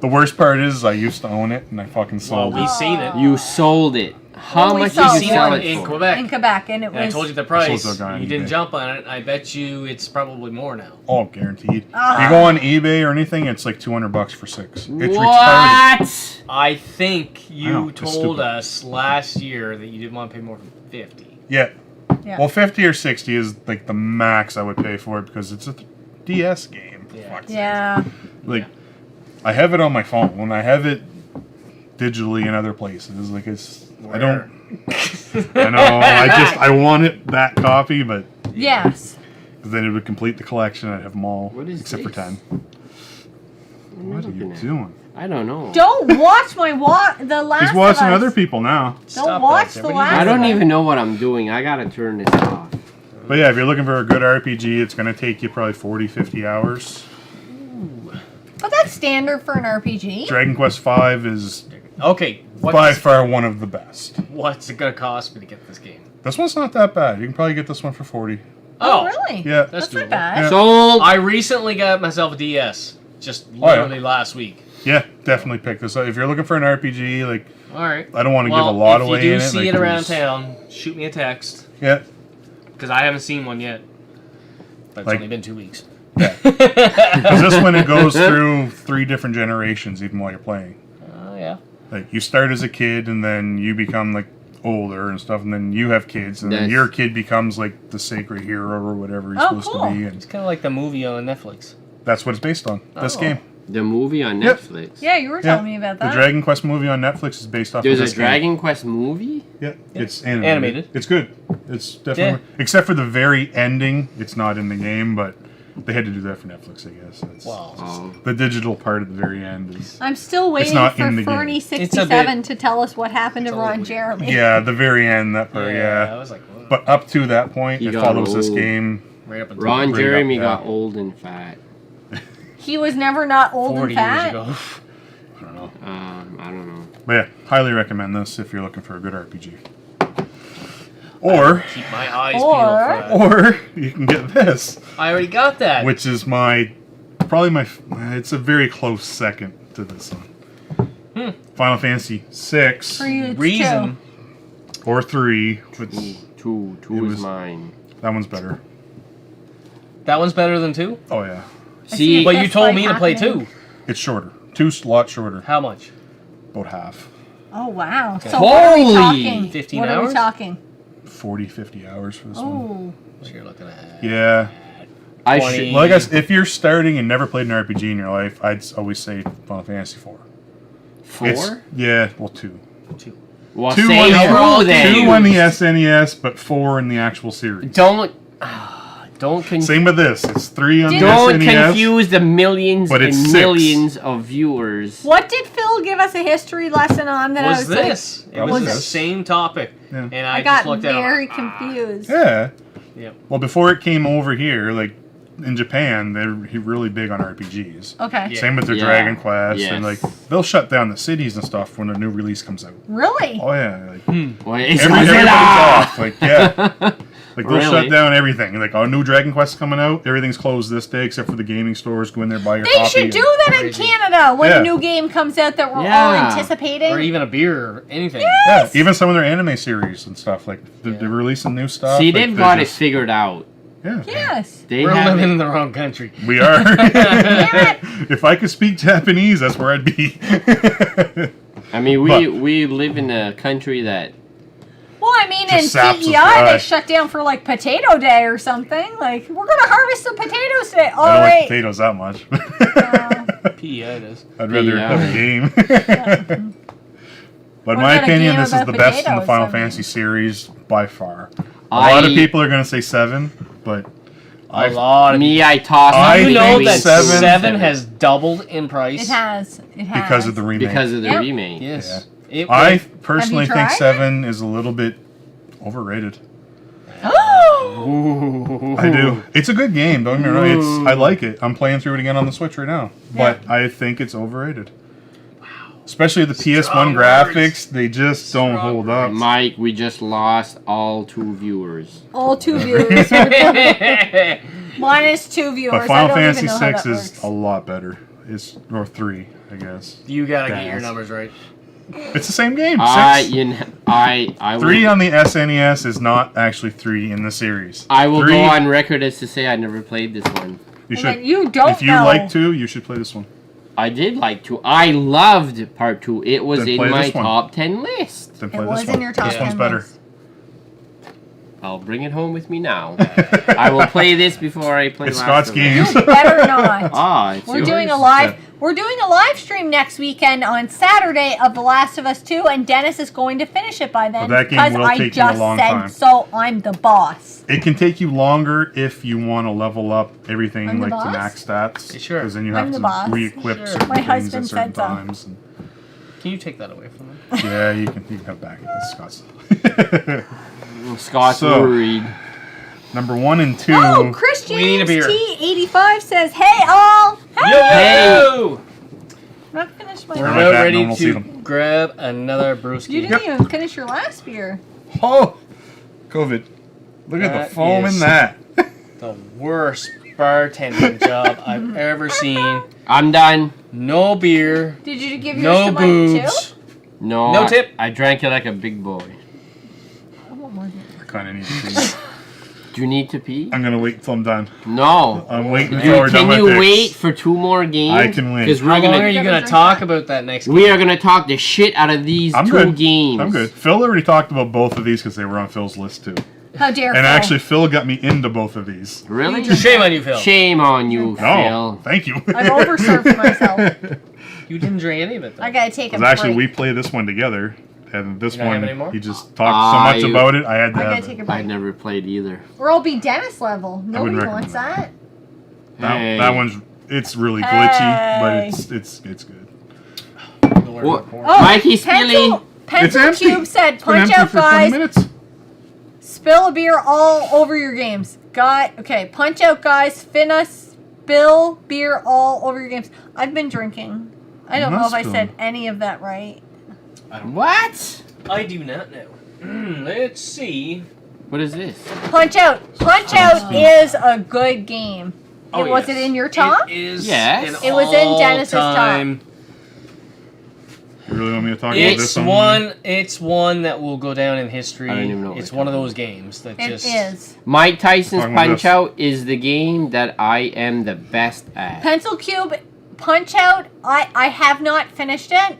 Speaker 3: The worst part is I used to own it and I fucking
Speaker 4: Well,
Speaker 3: sold
Speaker 4: we've
Speaker 3: it.
Speaker 4: seen it.
Speaker 1: You sold it. How
Speaker 2: we
Speaker 1: much
Speaker 2: saw
Speaker 1: did you
Speaker 2: it
Speaker 1: sell
Speaker 2: one.
Speaker 1: it
Speaker 4: in
Speaker 1: for?
Speaker 4: Quebec.
Speaker 2: In Quebec, and it
Speaker 4: And I
Speaker 2: was.
Speaker 4: told you the price.
Speaker 3: sold to a guy on
Speaker 4: You didn't
Speaker 3: eBay.
Speaker 4: jump on it. I bet you it's probably more now.
Speaker 3: Oh, guaranteed.
Speaker 2: Ah.
Speaker 3: You go on eBay or anything, it's like $200 for 6. It's retarded.
Speaker 1: What?
Speaker 4: I think
Speaker 3: I know,
Speaker 4: you
Speaker 3: it's
Speaker 4: told
Speaker 3: stupid.
Speaker 4: us last year that you didn't want to pay more than 50.
Speaker 3: Yeah.
Speaker 2: Yeah.
Speaker 3: Well, 50 or 60 is like the max I would pay for it because it's a DS game. For
Speaker 4: Yeah.
Speaker 3: fuck's sake.
Speaker 2: Yeah.
Speaker 3: Like, I have it on my phone. When I have it digitally in other places, like it's. I don't. I know. I want it that copy, but
Speaker 2: Yes.
Speaker 3: then it would complete the collection. I'd have them all
Speaker 1: What is
Speaker 3: except
Speaker 1: this?
Speaker 3: for 10. What are
Speaker 1: looking
Speaker 3: you
Speaker 1: at?
Speaker 3: doing?
Speaker 1: I don't know.
Speaker 2: Don't watch my the last.
Speaker 3: He's watching
Speaker 2: of Us.
Speaker 3: other people now.
Speaker 2: Don't watch
Speaker 4: that,
Speaker 2: the
Speaker 4: Jim. What are you
Speaker 2: last.
Speaker 1: I
Speaker 4: doing?
Speaker 1: don't
Speaker 2: of Us.
Speaker 1: even know what I'm doing. I gotta turn this off.
Speaker 3: But yeah, if you're looking for a good RPG, it's going to take you probably 40, 50 hours.
Speaker 2: But that's standard for an RPG.
Speaker 3: Dragon Quest V is
Speaker 4: Okay,
Speaker 3: by far one of the best.
Speaker 4: what's it gonna cost me to get this game?
Speaker 3: This one's not that bad. You can probably get this one for 40.
Speaker 2: Oh, really?
Speaker 3: Yeah.
Speaker 4: That's
Speaker 2: That's not
Speaker 4: doable.
Speaker 2: bad.
Speaker 3: Yeah.
Speaker 1: Sold.
Speaker 4: I recently got myself a DS, just
Speaker 3: Oh, yeah.
Speaker 4: literally last week.
Speaker 3: Yeah, definitely pick this up. If you're looking for an RPG, like,
Speaker 4: All right.
Speaker 3: I don't want to
Speaker 4: Well,
Speaker 3: give a lot
Speaker 4: if
Speaker 3: away
Speaker 4: you do
Speaker 3: in it.
Speaker 4: see
Speaker 3: like,
Speaker 4: it around
Speaker 3: there's-
Speaker 4: town, shoot me a text
Speaker 3: Yeah.
Speaker 4: because I haven't seen one yet. But it's
Speaker 3: Like-
Speaker 4: only been 2 weeks.
Speaker 3: Because this one, it goes through 3 different generations even while you're playing.
Speaker 4: Oh yeah.
Speaker 3: Like, you start as a kid, and then you become, like, older and stuff, and then you have kids, and then
Speaker 1: Nice.
Speaker 3: your kid becomes, like, the sacred hero or whatever he's
Speaker 2: Oh,
Speaker 3: supposed
Speaker 2: cool.
Speaker 3: to be,
Speaker 4: It's
Speaker 3: and
Speaker 4: kind of like the movie on Netflix.
Speaker 3: that's what it's based on. This
Speaker 4: Oh.
Speaker 3: game.
Speaker 1: The movie on
Speaker 3: Yep.
Speaker 1: Netflix.
Speaker 2: Yeah, you were
Speaker 3: Yeah.
Speaker 2: telling me about
Speaker 3: The
Speaker 2: that.
Speaker 3: Dragon Quest movie on Netflix is based off
Speaker 1: There's
Speaker 3: of
Speaker 1: a
Speaker 3: this game.
Speaker 1: Dragon Quest movie?
Speaker 3: Yeah,
Speaker 4: Yeah.
Speaker 3: it's animated.
Speaker 4: Animated.
Speaker 3: It's good. It's definitely except for the very ending. It's not in the game, but They had to do that for Netflix, I guess. It's
Speaker 4: Wow.
Speaker 3: just the digital part at the very end is.
Speaker 2: I'm still waiting
Speaker 3: not
Speaker 2: for
Speaker 3: in the game.
Speaker 2: Fernie67 to tell us what happened to
Speaker 4: It's a little
Speaker 2: Ron
Speaker 4: weird.
Speaker 2: Jeremy.
Speaker 3: Yeah, the very end, that part,
Speaker 4: I
Speaker 3: yeah.
Speaker 4: was like, whoa.
Speaker 3: But up to that point,
Speaker 1: He
Speaker 3: it
Speaker 1: got
Speaker 3: follows this
Speaker 1: old.
Speaker 3: game.
Speaker 4: Right up until
Speaker 1: Ron
Speaker 3: Right
Speaker 1: Jeremy
Speaker 3: up,
Speaker 1: got
Speaker 3: yeah.
Speaker 1: old and fat.
Speaker 2: He was never not old
Speaker 4: 40
Speaker 2: and fat.
Speaker 4: years ago.
Speaker 3: I don't know.
Speaker 1: I don't know.
Speaker 3: But yeah, highly recommend this if you're looking for a good RPG. Or,
Speaker 4: Keep my eyes
Speaker 2: Or-
Speaker 4: peeled for that.
Speaker 3: or you can get this,
Speaker 4: I already got that.
Speaker 3: which is it's a very close second to this one. Final Fantasy 6
Speaker 2: For you, it's
Speaker 4: reason.
Speaker 3: or 3, which
Speaker 1: Two
Speaker 3: It
Speaker 1: is
Speaker 3: was-
Speaker 1: mine.
Speaker 3: that one's better.
Speaker 4: That one's better than 2?
Speaker 3: Oh yeah,
Speaker 2: see
Speaker 1: See,
Speaker 4: But you
Speaker 2: That's
Speaker 4: told
Speaker 2: like
Speaker 4: me to play
Speaker 2: happening.
Speaker 4: 2.
Speaker 3: it's shorter. 2's a lot shorter,
Speaker 4: How much?
Speaker 3: about half.
Speaker 2: Oh wow!
Speaker 4: Okay.
Speaker 2: So what are we
Speaker 1: Holy!
Speaker 2: talking?
Speaker 4: 15
Speaker 2: what are we
Speaker 4: hours?
Speaker 2: talking?
Speaker 3: 40, 50 hours for this one.
Speaker 2: Oh,
Speaker 4: So you're looking at.
Speaker 3: Yeah.
Speaker 1: I
Speaker 4: 20.
Speaker 1: should.
Speaker 3: Well, I guess if you're starting and never played an RPG in your life, I'd always say Final Fantasy 4.
Speaker 1: 4?
Speaker 3: Yeah, well, 2.
Speaker 4: 2.
Speaker 1: Well,
Speaker 3: Two
Speaker 1: say
Speaker 3: on the-
Speaker 1: true
Speaker 4: two
Speaker 1: then.
Speaker 3: 2 on the SNES, but 4 in the actual series.
Speaker 1: Don't confuse.
Speaker 3: Same with this. It's 3 on the
Speaker 1: Don't
Speaker 3: SNES.
Speaker 1: confuse the millions
Speaker 3: But
Speaker 1: and
Speaker 3: it's 6.
Speaker 1: millions of viewers.
Speaker 2: what did Phil give us a history lesson on? That I
Speaker 4: Was
Speaker 2: was
Speaker 4: this?
Speaker 3: That
Speaker 4: It
Speaker 3: was
Speaker 4: was the
Speaker 3: this.
Speaker 4: same topic.
Speaker 3: Yeah.
Speaker 4: And
Speaker 2: I
Speaker 4: I,
Speaker 2: got
Speaker 4: just looked at it.
Speaker 2: very confused.
Speaker 3: Yeah.
Speaker 4: Yep.
Speaker 3: Well, before it came over here, like in Japan, they're really big on RPGs.
Speaker 2: Okay.
Speaker 4: Yeah.
Speaker 3: Same with their
Speaker 1: Yeah.
Speaker 3: Dragon Quest,
Speaker 1: Yes.
Speaker 3: and like they'll shut down the cities and stuff when a new release comes out.
Speaker 2: Really?
Speaker 3: Oh yeah, like
Speaker 1: Well, it's
Speaker 3: everybody's
Speaker 1: Godzilla!
Speaker 3: off. Like yeah. Like they'll
Speaker 1: Really?
Speaker 3: shut down everything. Like, oh, new Dragon Quest coming out. Everything's closed this day except for the gaming stores. Go in there, buy your
Speaker 2: They
Speaker 3: copy.
Speaker 2: should do that in
Speaker 4: Crazy.
Speaker 2: Canada when
Speaker 3: Yeah.
Speaker 2: a new game comes out that we're all
Speaker 1: Yeah.
Speaker 2: anticipating.
Speaker 4: Or even a beer or anything.
Speaker 3: Yeah, even some of their anime series and stuff. Like they're
Speaker 4: Yeah.
Speaker 3: releasing new stuff.
Speaker 1: See,
Speaker 3: like,
Speaker 1: they've
Speaker 3: they're
Speaker 1: got it
Speaker 3: just-
Speaker 1: figured out.
Speaker 3: Yeah,
Speaker 2: Yes.
Speaker 1: They
Speaker 4: We're
Speaker 1: have
Speaker 4: living
Speaker 1: it.
Speaker 4: in the wrong country.
Speaker 3: we are.
Speaker 2: Damn it.
Speaker 3: If I could speak Japanese, that's where I'd be.
Speaker 1: I mean,
Speaker 3: But-
Speaker 1: we live in a country that.
Speaker 2: Well, I mean, in
Speaker 3: Just saps us
Speaker 2: PEI,
Speaker 3: dry.
Speaker 2: they shut down for like Potato Day or something. Like, we're gonna harvest some potatoes today. All
Speaker 3: I don't like
Speaker 2: right.
Speaker 3: potatoes that much.
Speaker 4: PEI does.
Speaker 3: I'd rather
Speaker 1: Yeah.
Speaker 3: have a game. But in
Speaker 2: What
Speaker 3: my
Speaker 2: about a
Speaker 3: opinion,
Speaker 2: game
Speaker 3: this is
Speaker 2: about
Speaker 3: the best in the
Speaker 2: potatoes?
Speaker 3: Final
Speaker 2: I mean-
Speaker 3: Fantasy series by far. A lot of people are going to say 7, but
Speaker 4: A lot of
Speaker 1: Me, I toss.
Speaker 3: I
Speaker 4: You know
Speaker 3: think
Speaker 4: that
Speaker 3: seven-
Speaker 4: 7 has doubled in price.
Speaker 2: It has. It has.
Speaker 3: because of the remake.
Speaker 1: because of the
Speaker 2: Yep.
Speaker 1: remake.
Speaker 4: Yes. It
Speaker 3: I
Speaker 4: went-
Speaker 3: personally think
Speaker 2: tried
Speaker 3: 7 is a little bit overrated.
Speaker 2: Oh.
Speaker 3: I do. It's a good game. Don't get me wrong. It's, I like it. I'm playing through it again on the Switch right now. But I think it's overrated. Wow. Especially the PS1
Speaker 4: Strong
Speaker 3: graphics.
Speaker 4: words.
Speaker 3: They just don't
Speaker 4: Strong
Speaker 3: hold up.
Speaker 1: Mike, we just lost all 2 viewers.
Speaker 2: All 2 viewers. Minus 2 viewers.
Speaker 3: But Final
Speaker 2: I don't
Speaker 3: Fantasy
Speaker 2: even know how
Speaker 3: 6
Speaker 2: that
Speaker 3: is
Speaker 2: works.
Speaker 3: a lot better. It's or 3, I guess.
Speaker 4: You gotta get your
Speaker 3: Gas.
Speaker 4: numbers right.
Speaker 3: It's the same game. 6.
Speaker 1: I
Speaker 3: 3
Speaker 1: will,
Speaker 3: on the SNES is not actually 3 in the series.
Speaker 1: I will
Speaker 3: 3,
Speaker 1: go on record as to say I never played this one.
Speaker 3: You
Speaker 2: Well,
Speaker 3: should.
Speaker 2: then you don't
Speaker 3: If you
Speaker 2: know.
Speaker 3: like to, you should play this one.
Speaker 1: I did like to. I loved part 2. It was
Speaker 3: Then
Speaker 1: in
Speaker 3: play
Speaker 1: my
Speaker 3: this one.
Speaker 1: top 10 list.
Speaker 3: Then
Speaker 2: It
Speaker 3: play
Speaker 2: was
Speaker 3: this one.
Speaker 2: in your top
Speaker 3: This
Speaker 2: 10
Speaker 3: one's better.
Speaker 2: list.
Speaker 1: I'll bring it home with me now. I will play this before I play
Speaker 3: It's
Speaker 1: Last
Speaker 3: Scott's
Speaker 1: of Us.
Speaker 3: games.
Speaker 2: You better not.
Speaker 1: Ah, it's
Speaker 2: We're
Speaker 1: yours.
Speaker 2: doing a live.
Speaker 3: Yeah.
Speaker 2: We're doing a live stream next weekend on Saturday of The Last of Us 2, and Dennis is going to finish it by then
Speaker 3: Well, that game
Speaker 2: because
Speaker 3: will
Speaker 2: I
Speaker 3: take you a
Speaker 2: just
Speaker 3: long
Speaker 2: said
Speaker 3: time.
Speaker 2: so. I'm the boss.
Speaker 3: It can take you longer if you want to level up everything
Speaker 2: I'm the
Speaker 3: like to
Speaker 2: boss?
Speaker 3: max stats.
Speaker 4: Sure.
Speaker 3: Because then you
Speaker 2: I'm
Speaker 3: have
Speaker 2: the
Speaker 3: to
Speaker 2: boss.
Speaker 3: re-equip
Speaker 4: Sure.
Speaker 3: certain
Speaker 2: My
Speaker 3: things
Speaker 2: husband
Speaker 3: at certain
Speaker 2: said so.
Speaker 3: times. And,
Speaker 4: Can you take that away from them?
Speaker 3: yeah, you can have back at Scott's.
Speaker 1: Scott's
Speaker 3: So-
Speaker 1: worried.
Speaker 3: Number 1 and 2.
Speaker 2: Oh, Chris
Speaker 4: We need a
Speaker 2: James
Speaker 4: beer.
Speaker 2: T85 says, "Hey all,
Speaker 4: Yo!
Speaker 2: I'm not finished my.
Speaker 4: We're
Speaker 3: Like
Speaker 4: about
Speaker 3: that,
Speaker 4: ready
Speaker 3: no one will see
Speaker 4: to
Speaker 3: them.
Speaker 4: grab another brewski.
Speaker 2: You didn't even finish your last beer.
Speaker 3: Oh, COVID. Look at
Speaker 4: That
Speaker 3: the foam
Speaker 4: is-
Speaker 3: in that.
Speaker 4: The worst bartending job I've ever seen.
Speaker 1: I'm done.
Speaker 4: No beer,
Speaker 2: Did you give yours
Speaker 4: no
Speaker 2: to Mike too?
Speaker 4: boobs.
Speaker 1: No,
Speaker 4: No tip.
Speaker 1: I drank it like a big boy.
Speaker 3: I kind of need to pee.
Speaker 1: Do you need to pee?
Speaker 3: I'm going to wait until I'm done.
Speaker 1: No.
Speaker 3: I'm waiting until we're done
Speaker 1: Can
Speaker 3: with
Speaker 1: you
Speaker 3: this.
Speaker 1: wait for 2 more games?
Speaker 3: I can wait.
Speaker 1: Because
Speaker 4: How
Speaker 1: we're
Speaker 4: long are
Speaker 1: gonna
Speaker 4: you
Speaker 2: Never
Speaker 4: gonna
Speaker 2: drink
Speaker 4: talk
Speaker 2: that.
Speaker 4: about that next
Speaker 1: we
Speaker 4: game?
Speaker 1: are gonna talk the shit out of these
Speaker 3: I'm
Speaker 1: 2
Speaker 3: good.
Speaker 1: games.
Speaker 3: I'm good. Phil already talked about both of these because they were on Phil's list too.
Speaker 2: How dare
Speaker 3: And
Speaker 2: Phil.
Speaker 3: actually, Phil got me into both of these.
Speaker 1: Really?
Speaker 4: Shame on you, Phil.
Speaker 1: Shame on you,
Speaker 3: No,
Speaker 1: Phil.
Speaker 3: thank you.
Speaker 2: I've overserved myself.
Speaker 4: You didn't drink any of it, though.
Speaker 2: I gotta take a
Speaker 3: Because actually,
Speaker 2: break.
Speaker 3: we played this one together, and this
Speaker 4: You don't have
Speaker 3: one
Speaker 4: any more?
Speaker 3: he just talked so much about it. I had to
Speaker 2: I gotta
Speaker 3: have
Speaker 2: take
Speaker 3: it.
Speaker 2: a
Speaker 1: I
Speaker 2: break.
Speaker 1: never played either.
Speaker 2: Or I'll be Dennis level. Nobody
Speaker 3: wouldn't
Speaker 2: wants that.
Speaker 3: That one's it's really glitchy, but
Speaker 2: Hey.
Speaker 3: it's good.
Speaker 1: What?
Speaker 2: Oh,
Speaker 1: Mikey Spilly.
Speaker 2: Pencil
Speaker 3: It's empty.
Speaker 2: Cube said,
Speaker 3: It's been
Speaker 2: punch
Speaker 3: empty
Speaker 2: out,
Speaker 3: for 20
Speaker 2: guys.
Speaker 3: minutes.
Speaker 2: Spill a beer all over your games. Okay, punch out, guys. Finna spill beer all over your games. I've been drinking. I don't
Speaker 3: Not
Speaker 2: know if I
Speaker 3: spilling.
Speaker 2: said any of that right.
Speaker 1: What?
Speaker 4: I do not know. Let's see.
Speaker 1: What is this?
Speaker 2: Punch Out. Punch Out is a good game. Was it in your top?
Speaker 4: It is.
Speaker 1: Yes.
Speaker 4: an
Speaker 2: It was in Dennis's top.
Speaker 4: all-time-
Speaker 3: You really want me to talk about this
Speaker 4: It's
Speaker 3: one?
Speaker 4: one. It's one that will go down in history.
Speaker 1: I don't even know what
Speaker 4: It's
Speaker 1: we're
Speaker 4: one of
Speaker 1: talking
Speaker 4: those games that
Speaker 2: It
Speaker 4: just.
Speaker 2: is.
Speaker 1: Mike Tyson's
Speaker 3: Talking about
Speaker 1: Punch
Speaker 3: this.
Speaker 1: Out is the game that I am the best at.
Speaker 2: Pencil Cube Punch Out. I have not finished it.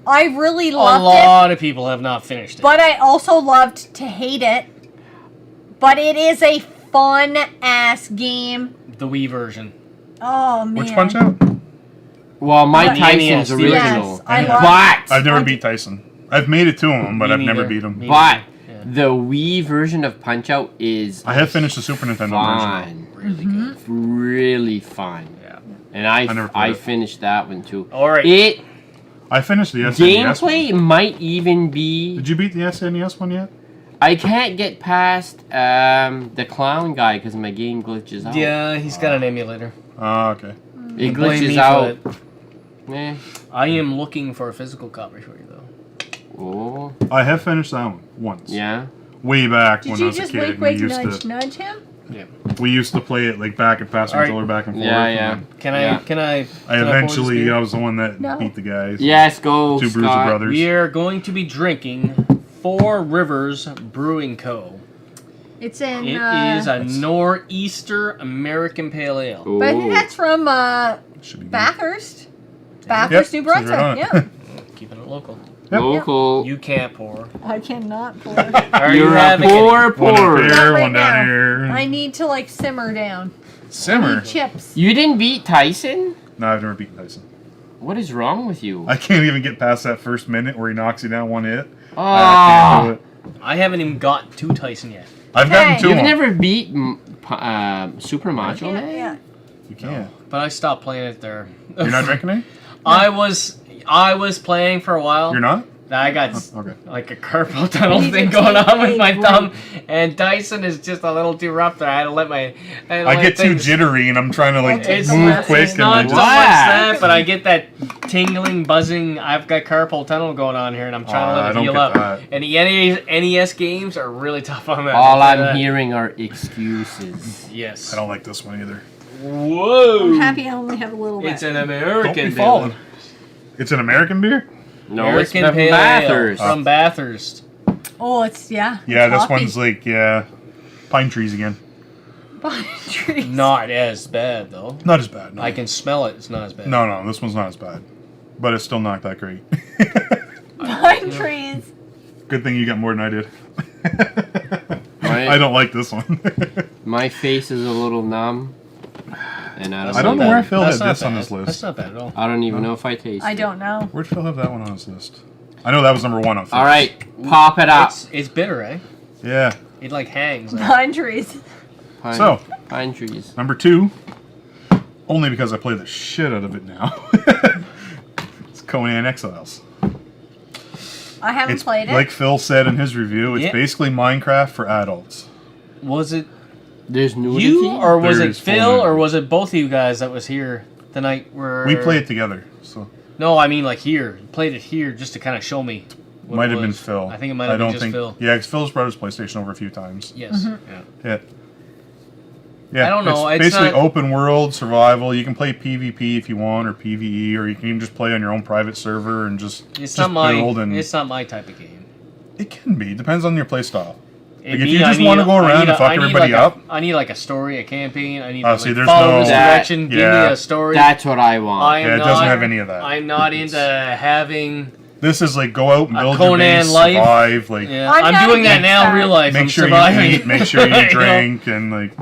Speaker 2: I really
Speaker 4: A
Speaker 2: loved it,
Speaker 4: lot of people have not finished it.
Speaker 2: but I also loved to hate it. But it is a fun ass game.
Speaker 4: The Wii version.
Speaker 2: Oh man.
Speaker 3: Which Punch Out?
Speaker 1: Well, Mike
Speaker 4: The
Speaker 1: Tyson's
Speaker 4: NES, the
Speaker 1: original.
Speaker 2: Yes, I
Speaker 3: Yeah.
Speaker 2: love.
Speaker 1: But
Speaker 3: I've never
Speaker 2: I
Speaker 3: beat Tyson. I've made it to him, but
Speaker 4: Me
Speaker 3: I've never
Speaker 4: neither.
Speaker 3: beat him.
Speaker 4: Me
Speaker 1: but
Speaker 4: Yeah.
Speaker 1: the Wii version of Punch Out is
Speaker 3: I have finished the Super Nintendo version.
Speaker 1: fun.
Speaker 4: Really
Speaker 2: Mm-hmm.
Speaker 4: good.
Speaker 1: Really fun.
Speaker 4: Yeah.
Speaker 1: And
Speaker 3: never played
Speaker 1: I
Speaker 3: it.
Speaker 1: finished that one too.
Speaker 4: All right.
Speaker 1: It
Speaker 3: I finished the SNES one.
Speaker 1: gameplay might even be.
Speaker 3: Did you beat the SNES one yet?
Speaker 1: I can't get past the clown guy because my game glitches out.
Speaker 4: Yeah, he's got an emulator.
Speaker 3: Oh, okay.
Speaker 1: It
Speaker 4: Blame me
Speaker 1: glitches
Speaker 4: for
Speaker 1: out.
Speaker 4: it.
Speaker 1: Eh.
Speaker 4: I am looking for a physical copy for you though.
Speaker 1: Oh,
Speaker 3: I have finished that one once.
Speaker 1: yeah.
Speaker 3: Way back
Speaker 2: Did
Speaker 3: when I
Speaker 2: you
Speaker 3: was a
Speaker 2: just
Speaker 3: kid.
Speaker 2: wake,
Speaker 3: we used
Speaker 2: nudge,
Speaker 3: to
Speaker 2: nudge him?
Speaker 3: we used to play it like back and pass the
Speaker 4: All right.
Speaker 3: controller back and forth.
Speaker 1: Yeah,
Speaker 3: and
Speaker 1: yeah.
Speaker 3: then
Speaker 4: Can I?
Speaker 1: Yeah.
Speaker 4: Can I?
Speaker 3: I
Speaker 4: can I pour
Speaker 3: eventually
Speaker 4: this beer?
Speaker 3: I was the one that
Speaker 2: No.
Speaker 3: beat the guys.
Speaker 1: Yes, go,
Speaker 3: Two Bruiser
Speaker 1: Scott.
Speaker 3: brothers.
Speaker 4: We are going to be drinking Four Rivers Brewing Co.
Speaker 2: It's in.
Speaker 4: It is a nor'easter American pale ale.
Speaker 1: Oh.
Speaker 2: But I think that's from
Speaker 3: Should be good.
Speaker 2: Bathurst.
Speaker 3: Yep,
Speaker 2: Bathurst, New
Speaker 3: says right
Speaker 2: Brunswick.
Speaker 3: on it.
Speaker 2: Yeah.
Speaker 4: Keeping it local.
Speaker 3: Yep.
Speaker 1: Local.
Speaker 4: You can't pour.
Speaker 2: I cannot pour.
Speaker 4: Are you
Speaker 1: You're a
Speaker 4: having
Speaker 1: poor
Speaker 4: any?
Speaker 3: One up
Speaker 1: poor.
Speaker 3: here,
Speaker 2: Not right
Speaker 3: one down
Speaker 2: now.
Speaker 3: here.
Speaker 2: I need to like simmer down.
Speaker 3: Simmer.
Speaker 2: Chips.
Speaker 1: You didn't beat Tyson?
Speaker 3: No, I've never beaten Tyson.
Speaker 1: What is wrong with you?
Speaker 3: I can't even get past that first minute where he knocks you down one hit. I
Speaker 1: Oh,
Speaker 3: can't do it.
Speaker 4: I haven't even got to Tyson yet.
Speaker 3: I've
Speaker 2: Hey.
Speaker 3: gotten two
Speaker 1: you've
Speaker 3: of them.
Speaker 1: never beat Super Macho
Speaker 2: Yeah,
Speaker 1: Man?
Speaker 2: yeah.
Speaker 3: You can't.
Speaker 4: But I stopped playing it there.
Speaker 3: You're not drinking any?
Speaker 4: I was playing for a while.
Speaker 3: You're not?
Speaker 4: I got
Speaker 3: Okay.
Speaker 4: like a carpal tunnel
Speaker 2: You need
Speaker 4: thing
Speaker 2: to
Speaker 4: going
Speaker 2: take
Speaker 4: on with
Speaker 2: a
Speaker 4: my
Speaker 2: break.
Speaker 4: thumb, and Dyson is just a little too rough there. I had to let my.
Speaker 3: I get too jittery and I'm trying to like
Speaker 2: It's
Speaker 3: move
Speaker 2: not-
Speaker 3: quick
Speaker 2: it's
Speaker 3: and
Speaker 4: Not
Speaker 3: I
Speaker 4: so
Speaker 3: just
Speaker 4: much
Speaker 1: Wow.
Speaker 4: that, but I get that tingling, buzzing. I've got carpal tunnel going on here, and I'm trying to
Speaker 3: I
Speaker 4: let it
Speaker 3: don't
Speaker 4: heal
Speaker 3: get
Speaker 4: up.
Speaker 3: that.
Speaker 4: And the NES games are really tough on that.
Speaker 1: All
Speaker 4: But,
Speaker 1: I'm hearing are excuses.
Speaker 4: Yes.
Speaker 3: I don't like this one either.
Speaker 4: Whoa!
Speaker 2: I'm happy I only have a little bit.
Speaker 4: It's an
Speaker 3: Don't
Speaker 4: American
Speaker 3: be falling.
Speaker 4: beer.
Speaker 3: It's an American beer?
Speaker 1: No,
Speaker 4: American
Speaker 1: it's the
Speaker 4: Pale
Speaker 1: Bathurst.
Speaker 4: Ale from Bathurst.
Speaker 2: Oh, it's yeah.
Speaker 3: Yeah, this
Speaker 2: Coffee.
Speaker 3: one's like, yeah, pine trees again.
Speaker 2: Pine trees.
Speaker 4: Not as bad though.
Speaker 3: Not as bad. No.
Speaker 4: I can smell it. It's not as bad.
Speaker 3: No, this one's not as bad. But it's still not that great.
Speaker 2: Pine trees.
Speaker 3: Good thing you got more than I did.
Speaker 1: Right.
Speaker 3: I don't like this one.
Speaker 1: My face is a little numb, and I
Speaker 4: That's
Speaker 3: I don't
Speaker 1: know
Speaker 3: know
Speaker 1: that-
Speaker 3: where Phil had
Speaker 4: That's not
Speaker 3: this on
Speaker 4: bad.
Speaker 3: his list.
Speaker 4: That's not bad at all.
Speaker 1: I don't even know if I taste.
Speaker 2: I
Speaker 1: it.
Speaker 2: don't know.
Speaker 3: Where'd Phil have that one on his list? I know that was number one on Phil's.
Speaker 1: All right, pop it up.
Speaker 4: It's bitter, eh?
Speaker 3: Yeah.
Speaker 4: It like hangs.
Speaker 2: Pine trees.
Speaker 1: Pine,
Speaker 3: So.
Speaker 1: pine trees.
Speaker 3: Number two, only because I play the shit out of it now. It's Conan Exiles.
Speaker 2: I haven't
Speaker 3: It's
Speaker 2: played it.
Speaker 3: like Phil said in his review. It's
Speaker 4: Yeah.
Speaker 3: basically Minecraft for adults.
Speaker 4: Was it
Speaker 1: There's nudity.
Speaker 4: you or was
Speaker 3: There
Speaker 4: it
Speaker 3: is full
Speaker 4: Phil or
Speaker 3: nudity.
Speaker 4: was it both of you guys that was here the night where
Speaker 3: We played it together, so
Speaker 4: No, I mean like here. Played it here just to kind of show me. What
Speaker 3: might
Speaker 4: it
Speaker 3: have been
Speaker 4: was.
Speaker 3: Phil.
Speaker 4: I think it might have been just Phil.
Speaker 3: Yeah, because Phil's brought his PlayStation over a few times.
Speaker 4: Yes.
Speaker 2: Mhm.
Speaker 4: Yeah.
Speaker 3: Yeah. Yeah,
Speaker 4: I don't know,
Speaker 3: It's
Speaker 4: it's
Speaker 3: basically
Speaker 4: not-
Speaker 3: open world survival. You can play PvP if you want, or PvE, or you can just play on your own private server and just
Speaker 4: It's
Speaker 3: just
Speaker 4: not my.
Speaker 3: build. And
Speaker 4: It's not my type of game.
Speaker 3: it can be. Depends on your play style.
Speaker 4: And
Speaker 3: if you just wanna go around and fuck everybody up-
Speaker 4: I need like a story, a campaign. I need
Speaker 3: Oh,
Speaker 4: to
Speaker 3: see,
Speaker 4: like,
Speaker 3: there's
Speaker 4: follow
Speaker 3: no-
Speaker 4: this
Speaker 1: That-
Speaker 4: direction. Give
Speaker 3: yeah.
Speaker 4: me a story.
Speaker 1: That's what I want.
Speaker 4: I am
Speaker 3: Yeah, it
Speaker 4: not,
Speaker 3: doesn't have any of that.
Speaker 4: I'm not into having.
Speaker 3: This is like go out and
Speaker 4: A
Speaker 3: build your
Speaker 4: Conan
Speaker 3: base,
Speaker 4: life.
Speaker 3: survive, like
Speaker 4: Yeah,
Speaker 2: I'm
Speaker 4: I'm,
Speaker 2: not
Speaker 4: doing that
Speaker 2: against
Speaker 4: now in
Speaker 2: that.
Speaker 4: real life.
Speaker 3: make
Speaker 4: I'm
Speaker 3: sure
Speaker 4: surviving.
Speaker 3: you eat, make sure you
Speaker 4: You know?
Speaker 3: drink, and like,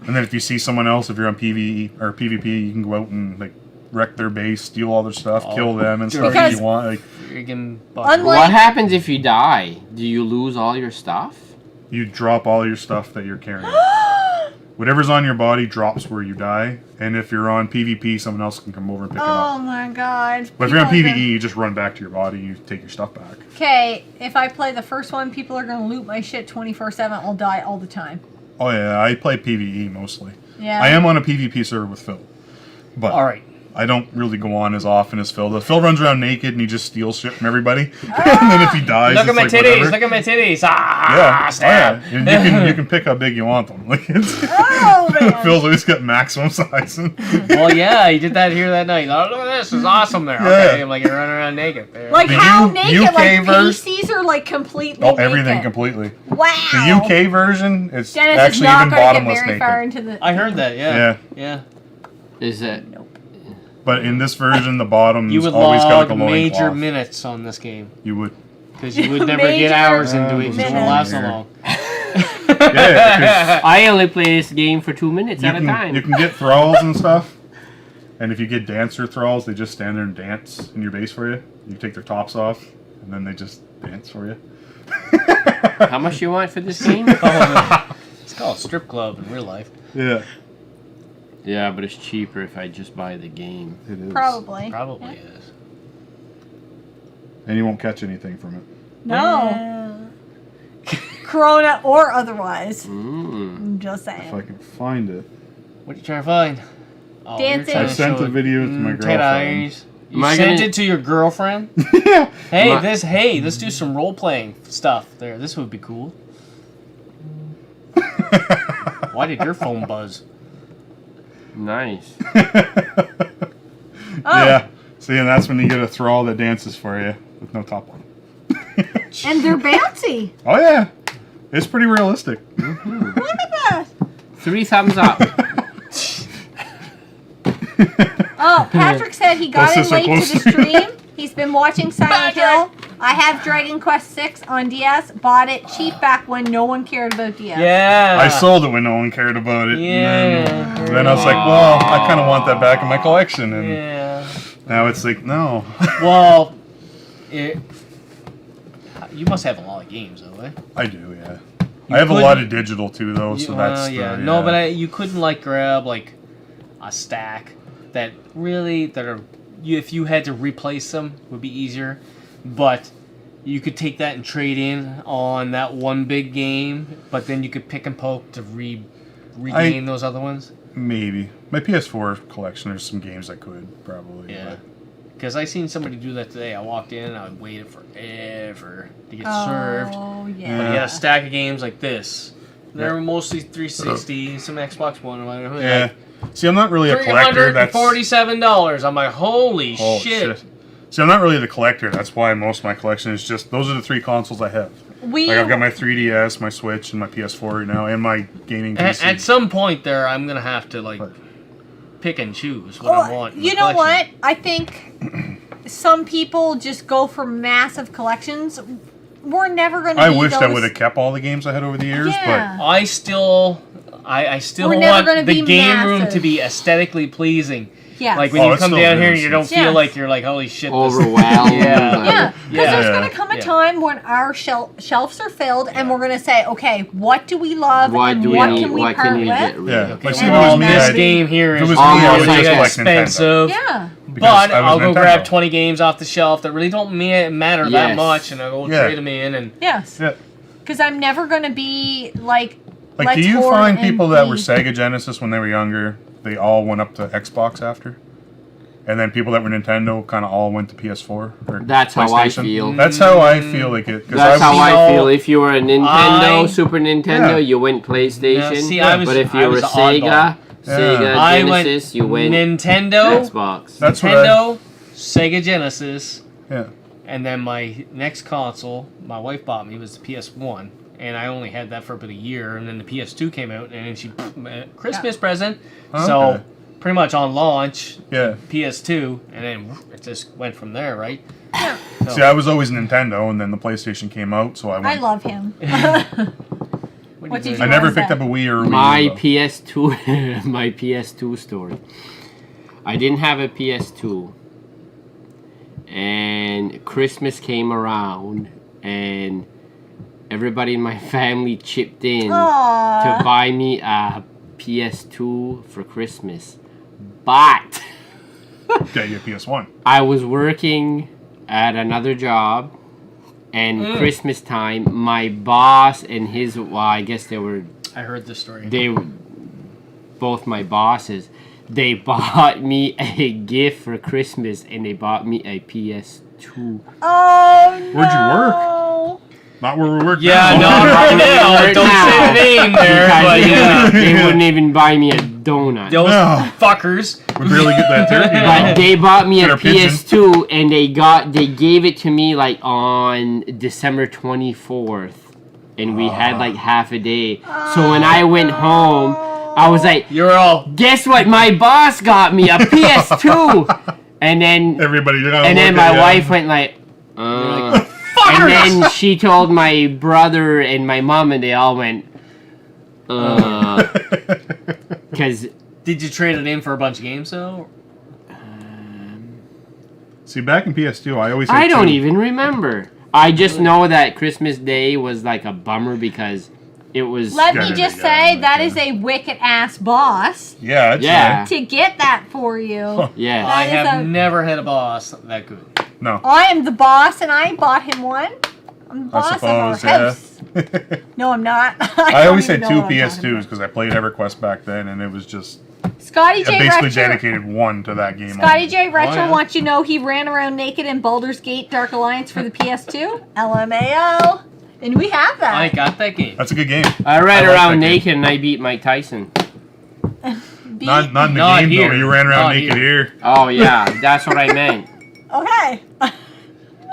Speaker 3: and then if you see someone else, if you're on PvE or PvP, you can go out and like wreck their base, steal all their stuff,
Speaker 4: Oh,
Speaker 3: kill them, and stuff if
Speaker 2: because-
Speaker 3: you want. Like,
Speaker 4: Friggin'
Speaker 2: Unlike-
Speaker 1: What happens if you die? Do you lose all your stuff?
Speaker 3: you drop all your stuff that you're carrying. Whatever's on your body drops where you die, and if you're on PvP, someone else can come over and pick it
Speaker 2: Oh
Speaker 3: up.
Speaker 2: my god.
Speaker 3: But if you're on PvE, you just run back to your body, you take your stuff back.
Speaker 2: Okay, if I play the first one, people are gonna loot my shit 24/7. I'll die all the time.
Speaker 3: Oh yeah, I play PvE mostly.
Speaker 2: Yeah.
Speaker 3: I am on a PvP server with Phil, but
Speaker 4: All right.
Speaker 3: I don't really go on as often as Phil does. Phil runs around naked and he just steals shit from everybody. And then if he dies,
Speaker 4: Look at
Speaker 3: it's
Speaker 4: my
Speaker 3: like
Speaker 4: titties.
Speaker 3: whatever.
Speaker 4: Look at my titties. Ah,
Speaker 3: Yeah,
Speaker 4: stab.
Speaker 3: oh, yeah. You can pick how big you want them. Like
Speaker 2: Oh man.
Speaker 3: Phil's always got maximum size.
Speaker 4: Well, yeah, he did that here that night. Oh, look at this. It's awesome there.
Speaker 3: Yeah.
Speaker 4: Okay, I'm like, you're running around naked there.
Speaker 2: Like
Speaker 3: The
Speaker 2: how
Speaker 3: U-
Speaker 2: naked?
Speaker 3: UK
Speaker 2: Like
Speaker 3: version-
Speaker 2: PCs are like completely
Speaker 3: Oh, everything
Speaker 2: naked.
Speaker 3: completely.
Speaker 2: Wow.
Speaker 3: The UK version is
Speaker 2: Dennis
Speaker 3: actually
Speaker 2: is not
Speaker 3: even
Speaker 2: going to get
Speaker 3: bottomless
Speaker 2: very
Speaker 3: naked.
Speaker 2: far into the.
Speaker 4: I heard that,
Speaker 3: Yeah.
Speaker 4: Yeah.
Speaker 1: Is that?
Speaker 3: But in this version, the bottom's
Speaker 4: You would
Speaker 3: always got
Speaker 4: log
Speaker 3: like a loading
Speaker 4: major
Speaker 3: cloth.
Speaker 4: minutes on this game.
Speaker 3: You would.
Speaker 4: Because you would never
Speaker 2: Major
Speaker 4: get hours into it. It
Speaker 2: minutes.
Speaker 4: won't last so long.
Speaker 3: Yeah,
Speaker 1: I only play this game for 2 minutes at a time.
Speaker 3: you can get thralls and stuff. And if you get dancer thralls, they just stand there and dance in your base for you. You take their tops off, and then they just dance for you.
Speaker 1: How much you want for this game?
Speaker 4: It's called strip club in real life.
Speaker 3: Yeah,
Speaker 1: Yeah, but it's cheaper if I just buy the game.
Speaker 3: it is.
Speaker 2: Probably.
Speaker 4: Probably is.
Speaker 3: And you won't catch anything from it.
Speaker 2: No. Corona or otherwise.
Speaker 1: Mm.
Speaker 2: I'm just
Speaker 3: If I
Speaker 2: saying.
Speaker 3: can find it.
Speaker 4: What are you trying to find? Oh, you're
Speaker 2: Dancing.
Speaker 4: trying
Speaker 3: I
Speaker 4: to
Speaker 3: sent
Speaker 4: show
Speaker 3: the video to my
Speaker 4: tight
Speaker 3: girlfriend.
Speaker 4: eyes. You
Speaker 1: Am I
Speaker 4: sent
Speaker 1: gonna-
Speaker 4: it to your girlfriend?
Speaker 3: Yeah.
Speaker 4: Hey,
Speaker 1: My-
Speaker 4: let's do some role playing stuff there. This would be cool. Why did your phone buzz?
Speaker 1: Nice.
Speaker 2: Oh,
Speaker 3: Yeah. See, and that's when you get a thrall that dances for you with no top on.
Speaker 2: and they're bouncy.
Speaker 3: Oh yeah, it's pretty realistic.
Speaker 2: Look at that.
Speaker 1: 3 thumbs up.
Speaker 2: Oh, Patrick said he got in
Speaker 3: Closest or
Speaker 2: late to the
Speaker 3: closer.
Speaker 2: stream. He's been watching Silent Hill. I have Dragon Quest 6 on DS. Bought it cheap back when no one cared about DS.
Speaker 4: Yeah.
Speaker 3: I sold it when no one cared about it.
Speaker 4: Yeah.
Speaker 3: And then I was like, well, I kind of want that back in my collection. And
Speaker 4: Yeah.
Speaker 3: now it's like, no.
Speaker 4: Well, you must have a lot of games, though, eh?
Speaker 3: I do, yeah.
Speaker 4: You
Speaker 3: I have a
Speaker 4: couldn't-
Speaker 3: lot of digital too, though. So that's
Speaker 4: yeah.
Speaker 3: the,
Speaker 4: No, but you couldn't like grab like a stack that really if you had to replace them would be easier, but you could take that and trade in on that one big game, but then you could pick and poke to regain those other ones.
Speaker 3: Maybe my PS4 collection. There's some games I could probably.
Speaker 4: Yeah.
Speaker 3: But
Speaker 4: Because I seen somebody do that today. I walked in and I waited forever to get served.
Speaker 2: Oh,
Speaker 4: But
Speaker 2: yeah.
Speaker 4: you had a stack of games like this. They're mostly 360, some Xbox One.
Speaker 3: yeah. See, I'm not really a collector. That's
Speaker 4: $347. I'm like, holy
Speaker 3: oh
Speaker 4: shit.
Speaker 3: See, I'm not really the collector. That's why most of my collection is just those are the 3 consoles I have.
Speaker 2: We
Speaker 3: Like I've got my 3DS, my Switch, and my PS4 right now, and my gaming PC.
Speaker 4: At some point there, I'm going to have to like pick and choose what I want. in
Speaker 2: You
Speaker 4: the
Speaker 2: know what?
Speaker 4: collection.
Speaker 2: I think some people just go for massive collections. We're never going to
Speaker 3: I
Speaker 2: be
Speaker 3: wished I
Speaker 2: those-
Speaker 3: would have kept all the games I had over the years,
Speaker 2: Yeah.
Speaker 4: I still
Speaker 2: We're never gonna
Speaker 4: want the
Speaker 2: be
Speaker 4: game room
Speaker 2: massive.
Speaker 4: to be aesthetically pleasing.
Speaker 2: Yes.
Speaker 4: Like when
Speaker 3: Oh,
Speaker 4: you
Speaker 3: it
Speaker 4: come
Speaker 3: still
Speaker 4: down here and
Speaker 3: is.
Speaker 4: you don't
Speaker 2: Yes.
Speaker 4: feel like you're like, holy shit. this-
Speaker 1: Overwhelmed.
Speaker 4: Yeah.
Speaker 2: Yeah, because there's
Speaker 3: Yeah.
Speaker 2: going to come a
Speaker 4: Yeah.
Speaker 2: time when our shelves are filled, and we're going to say, okay, what do we love,
Speaker 1: What
Speaker 2: and
Speaker 1: do we
Speaker 2: what
Speaker 1: need?
Speaker 2: can we
Speaker 1: What
Speaker 2: part
Speaker 1: can we
Speaker 2: with?
Speaker 1: get rid
Speaker 3: Yeah.
Speaker 1: of?
Speaker 4: Okay,
Speaker 3: Like, see, if it
Speaker 4: well,
Speaker 3: was me,
Speaker 4: this
Speaker 3: I'd-
Speaker 4: game here
Speaker 3: if it
Speaker 4: is
Speaker 3: was me, I would
Speaker 4: almost
Speaker 3: just
Speaker 4: like
Speaker 3: collect Nintendo.
Speaker 4: expensive.
Speaker 2: Yeah.
Speaker 3: because
Speaker 4: But
Speaker 3: I was
Speaker 4: I'll go
Speaker 3: Nintendo.
Speaker 4: grab 20 games off the shelf that really don't matter that
Speaker 1: Yes.
Speaker 4: much, and I'll go
Speaker 3: Yeah.
Speaker 4: trade them in. And
Speaker 2: Yes.
Speaker 3: Yeah.
Speaker 2: Because I'm never going to be like.
Speaker 3: Like,
Speaker 2: let's
Speaker 3: do you
Speaker 2: hoard
Speaker 3: find
Speaker 2: and
Speaker 3: people that were
Speaker 2: be-
Speaker 3: Sega Genesis when they were younger, they all went up to Xbox after? And then people that were Nintendo kind of all went to PS4? Or
Speaker 1: That's how I
Speaker 3: PlayStation?
Speaker 1: feel.
Speaker 3: That's how I feel like it. 'cause
Speaker 1: That's how I
Speaker 4: know,
Speaker 1: feel. If you were a Nintendo,
Speaker 4: I-
Speaker 1: Super Nintendo,
Speaker 3: Yeah.
Speaker 1: you went PlayStation.
Speaker 4: Yeah, see, I was-
Speaker 1: but if
Speaker 4: I
Speaker 1: you were
Speaker 4: was
Speaker 1: a
Speaker 4: the oddball.
Speaker 1: Sega, Sega
Speaker 4: I went
Speaker 1: Genesis, you went
Speaker 4: Nintendo,
Speaker 1: Xbox.
Speaker 3: That's what
Speaker 4: Nintendo, Sega Genesis,
Speaker 3: Yeah.
Speaker 4: and then my next console, my wife bought me, was the PS1. And I only had that for about a year, and then the PS2 came out, and then she Christmas present.
Speaker 3: Okay.
Speaker 4: So pretty much on launch,
Speaker 3: Yeah.
Speaker 4: PS2, and then it just went from there, right? So,
Speaker 3: See, I was always Nintendo, and then the PlayStation came out, so I went.
Speaker 2: I love him.
Speaker 4: what
Speaker 2: did
Speaker 3: I
Speaker 2: you
Speaker 3: never
Speaker 2: want
Speaker 3: picked
Speaker 2: that?
Speaker 3: up a Wii or a Wii
Speaker 1: My
Speaker 3: U, though.
Speaker 1: PS2, my PS2 story. I didn't have a PS2, and Christmas came around, and everybody in my family chipped in to
Speaker 2: Aww.
Speaker 1: buy me a PS2 for Christmas, but
Speaker 3: Got you a PS1.
Speaker 1: I was working at another job, and Christmas time, my boss and his, well, I guess they were,
Speaker 4: I heard this story.
Speaker 1: both my bosses, they bought me a gift for Christmas, and they bought me a PS2.
Speaker 2: Oh no!
Speaker 3: Where'd you work? Not where we work
Speaker 4: Yeah,
Speaker 3: now.
Speaker 4: no, right now. Don't say the name there, but yeah.
Speaker 1: They wouldn't even buy me a donut.
Speaker 4: Those
Speaker 3: No.
Speaker 4: fuckers.
Speaker 3: We barely get that turkey.
Speaker 1: But they bought me a
Speaker 3: Better pigeon.
Speaker 1: PS2, and they gave it to me like on December 24th, and we had like half a day. So when I went home, I was like,
Speaker 4: You're all.
Speaker 1: guess what? My boss got me a PS2, and then my wife went like, and then she told my brother and my mom, and they all went, because.
Speaker 4: Did you trade it in for a bunch of games though?
Speaker 3: See, back in PS2, I always had
Speaker 1: I don't
Speaker 3: two.
Speaker 1: even remember. I just know that Christmas Day was like a bummer because it was.
Speaker 2: Let
Speaker 3: Yeah,
Speaker 2: me
Speaker 3: there
Speaker 2: just
Speaker 3: you go.
Speaker 2: say that is a wicked ass boss
Speaker 3: Yeah, it's
Speaker 1: Yeah.
Speaker 2: to get that for you.
Speaker 1: Yeah.
Speaker 4: I
Speaker 2: That is
Speaker 4: have
Speaker 2: a-
Speaker 4: never had a boss that good.
Speaker 3: No.
Speaker 2: I am the boss, and I bought him one. I'm the boss
Speaker 3: suppose,
Speaker 2: of our house.
Speaker 3: yeah.
Speaker 2: No, I'm not.
Speaker 3: I always
Speaker 2: don't
Speaker 3: had
Speaker 2: even
Speaker 3: two
Speaker 2: know what I'm talking
Speaker 3: PS2s because I played EverQuest back then, and it was just
Speaker 2: about. Scotty
Speaker 3: I
Speaker 2: J.
Speaker 3: basically
Speaker 2: Retro.
Speaker 3: dedicated one to that game.
Speaker 2: Scotty
Speaker 3: only.
Speaker 2: J. Retro
Speaker 4: yeah.
Speaker 2: wants you to know he ran around naked in Baldur's Gate Dark Alliance for the PS2. LMAO. And we have that.
Speaker 4: I got that game.
Speaker 3: That's a good game.
Speaker 1: I ran
Speaker 3: I like
Speaker 1: around
Speaker 3: that game.
Speaker 1: naked and I beat Mike Tyson.
Speaker 2: Beat-
Speaker 3: Not in the
Speaker 4: Not
Speaker 3: game
Speaker 4: here.
Speaker 3: though. You ran around
Speaker 4: Not
Speaker 3: naked here,
Speaker 1: Oh yeah, that's what I meant.
Speaker 2: Okay.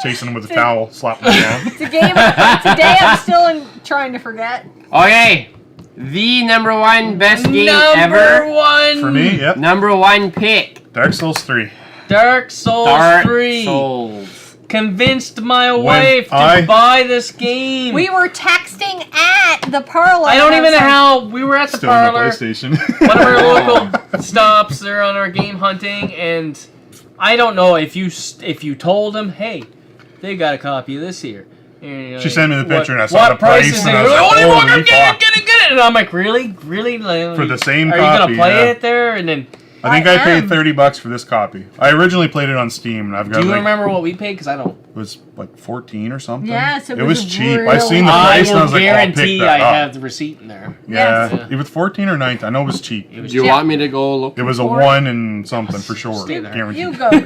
Speaker 3: chasing him with a towel, slapping him down.
Speaker 2: Today I'm still trying to forget.
Speaker 1: Okay, the number one best game
Speaker 4: Number
Speaker 1: ever.
Speaker 4: one
Speaker 3: For me, yep.
Speaker 1: Number one pick.
Speaker 3: Dark Souls 3.
Speaker 4: Dark Souls
Speaker 1: Dark
Speaker 4: 3.
Speaker 1: Souls.
Speaker 4: Convinced my wife to
Speaker 3: I-
Speaker 4: buy this game.
Speaker 2: We were texting at the parlor.
Speaker 4: I don't
Speaker 2: and
Speaker 4: even know
Speaker 2: was like,
Speaker 4: how we were at the
Speaker 3: Still on the
Speaker 4: parlor.
Speaker 3: PlayStation.
Speaker 4: One of our local stops. They're on our game hunting, and I don't know if you told them, hey, they got a copy of this here. And you're
Speaker 3: She
Speaker 4: like,
Speaker 3: sent me the picture and I saw
Speaker 4: what
Speaker 3: the price
Speaker 4: is
Speaker 3: and
Speaker 4: it?
Speaker 3: I was like,
Speaker 4: Holy
Speaker 3: holy
Speaker 4: fucker, get
Speaker 3: fuck.
Speaker 4: it! And I'm like, really? Like,
Speaker 3: For the same
Speaker 4: are you
Speaker 3: copy,
Speaker 4: gonna play
Speaker 3: yeah.
Speaker 4: it there? And then,
Speaker 3: I think
Speaker 2: I
Speaker 3: I paid
Speaker 2: am.
Speaker 3: $30 for this copy. I originally played it on Steam, and I've got
Speaker 4: do you
Speaker 3: like,
Speaker 4: remember what we paid? Because I don't.
Speaker 3: it was like 14 or something.
Speaker 2: Yes, it
Speaker 3: it
Speaker 2: was
Speaker 3: was cheap. I
Speaker 2: really-
Speaker 3: seen the
Speaker 4: I
Speaker 3: price and I
Speaker 4: will
Speaker 3: was like, I'll pick
Speaker 4: guarantee
Speaker 3: that
Speaker 4: I
Speaker 3: up.
Speaker 4: have the receipt in there.
Speaker 3: Yeah,
Speaker 4: Yes.
Speaker 3: it was 14 or 19. I know it was cheap.
Speaker 4: It was
Speaker 1: Do you
Speaker 2: Yeah.
Speaker 1: want me to go look?
Speaker 3: It was a
Speaker 2: For it?
Speaker 3: 1 and something for sure.
Speaker 4: Stay there.
Speaker 3: Guaranteed.
Speaker 2: You go, girl.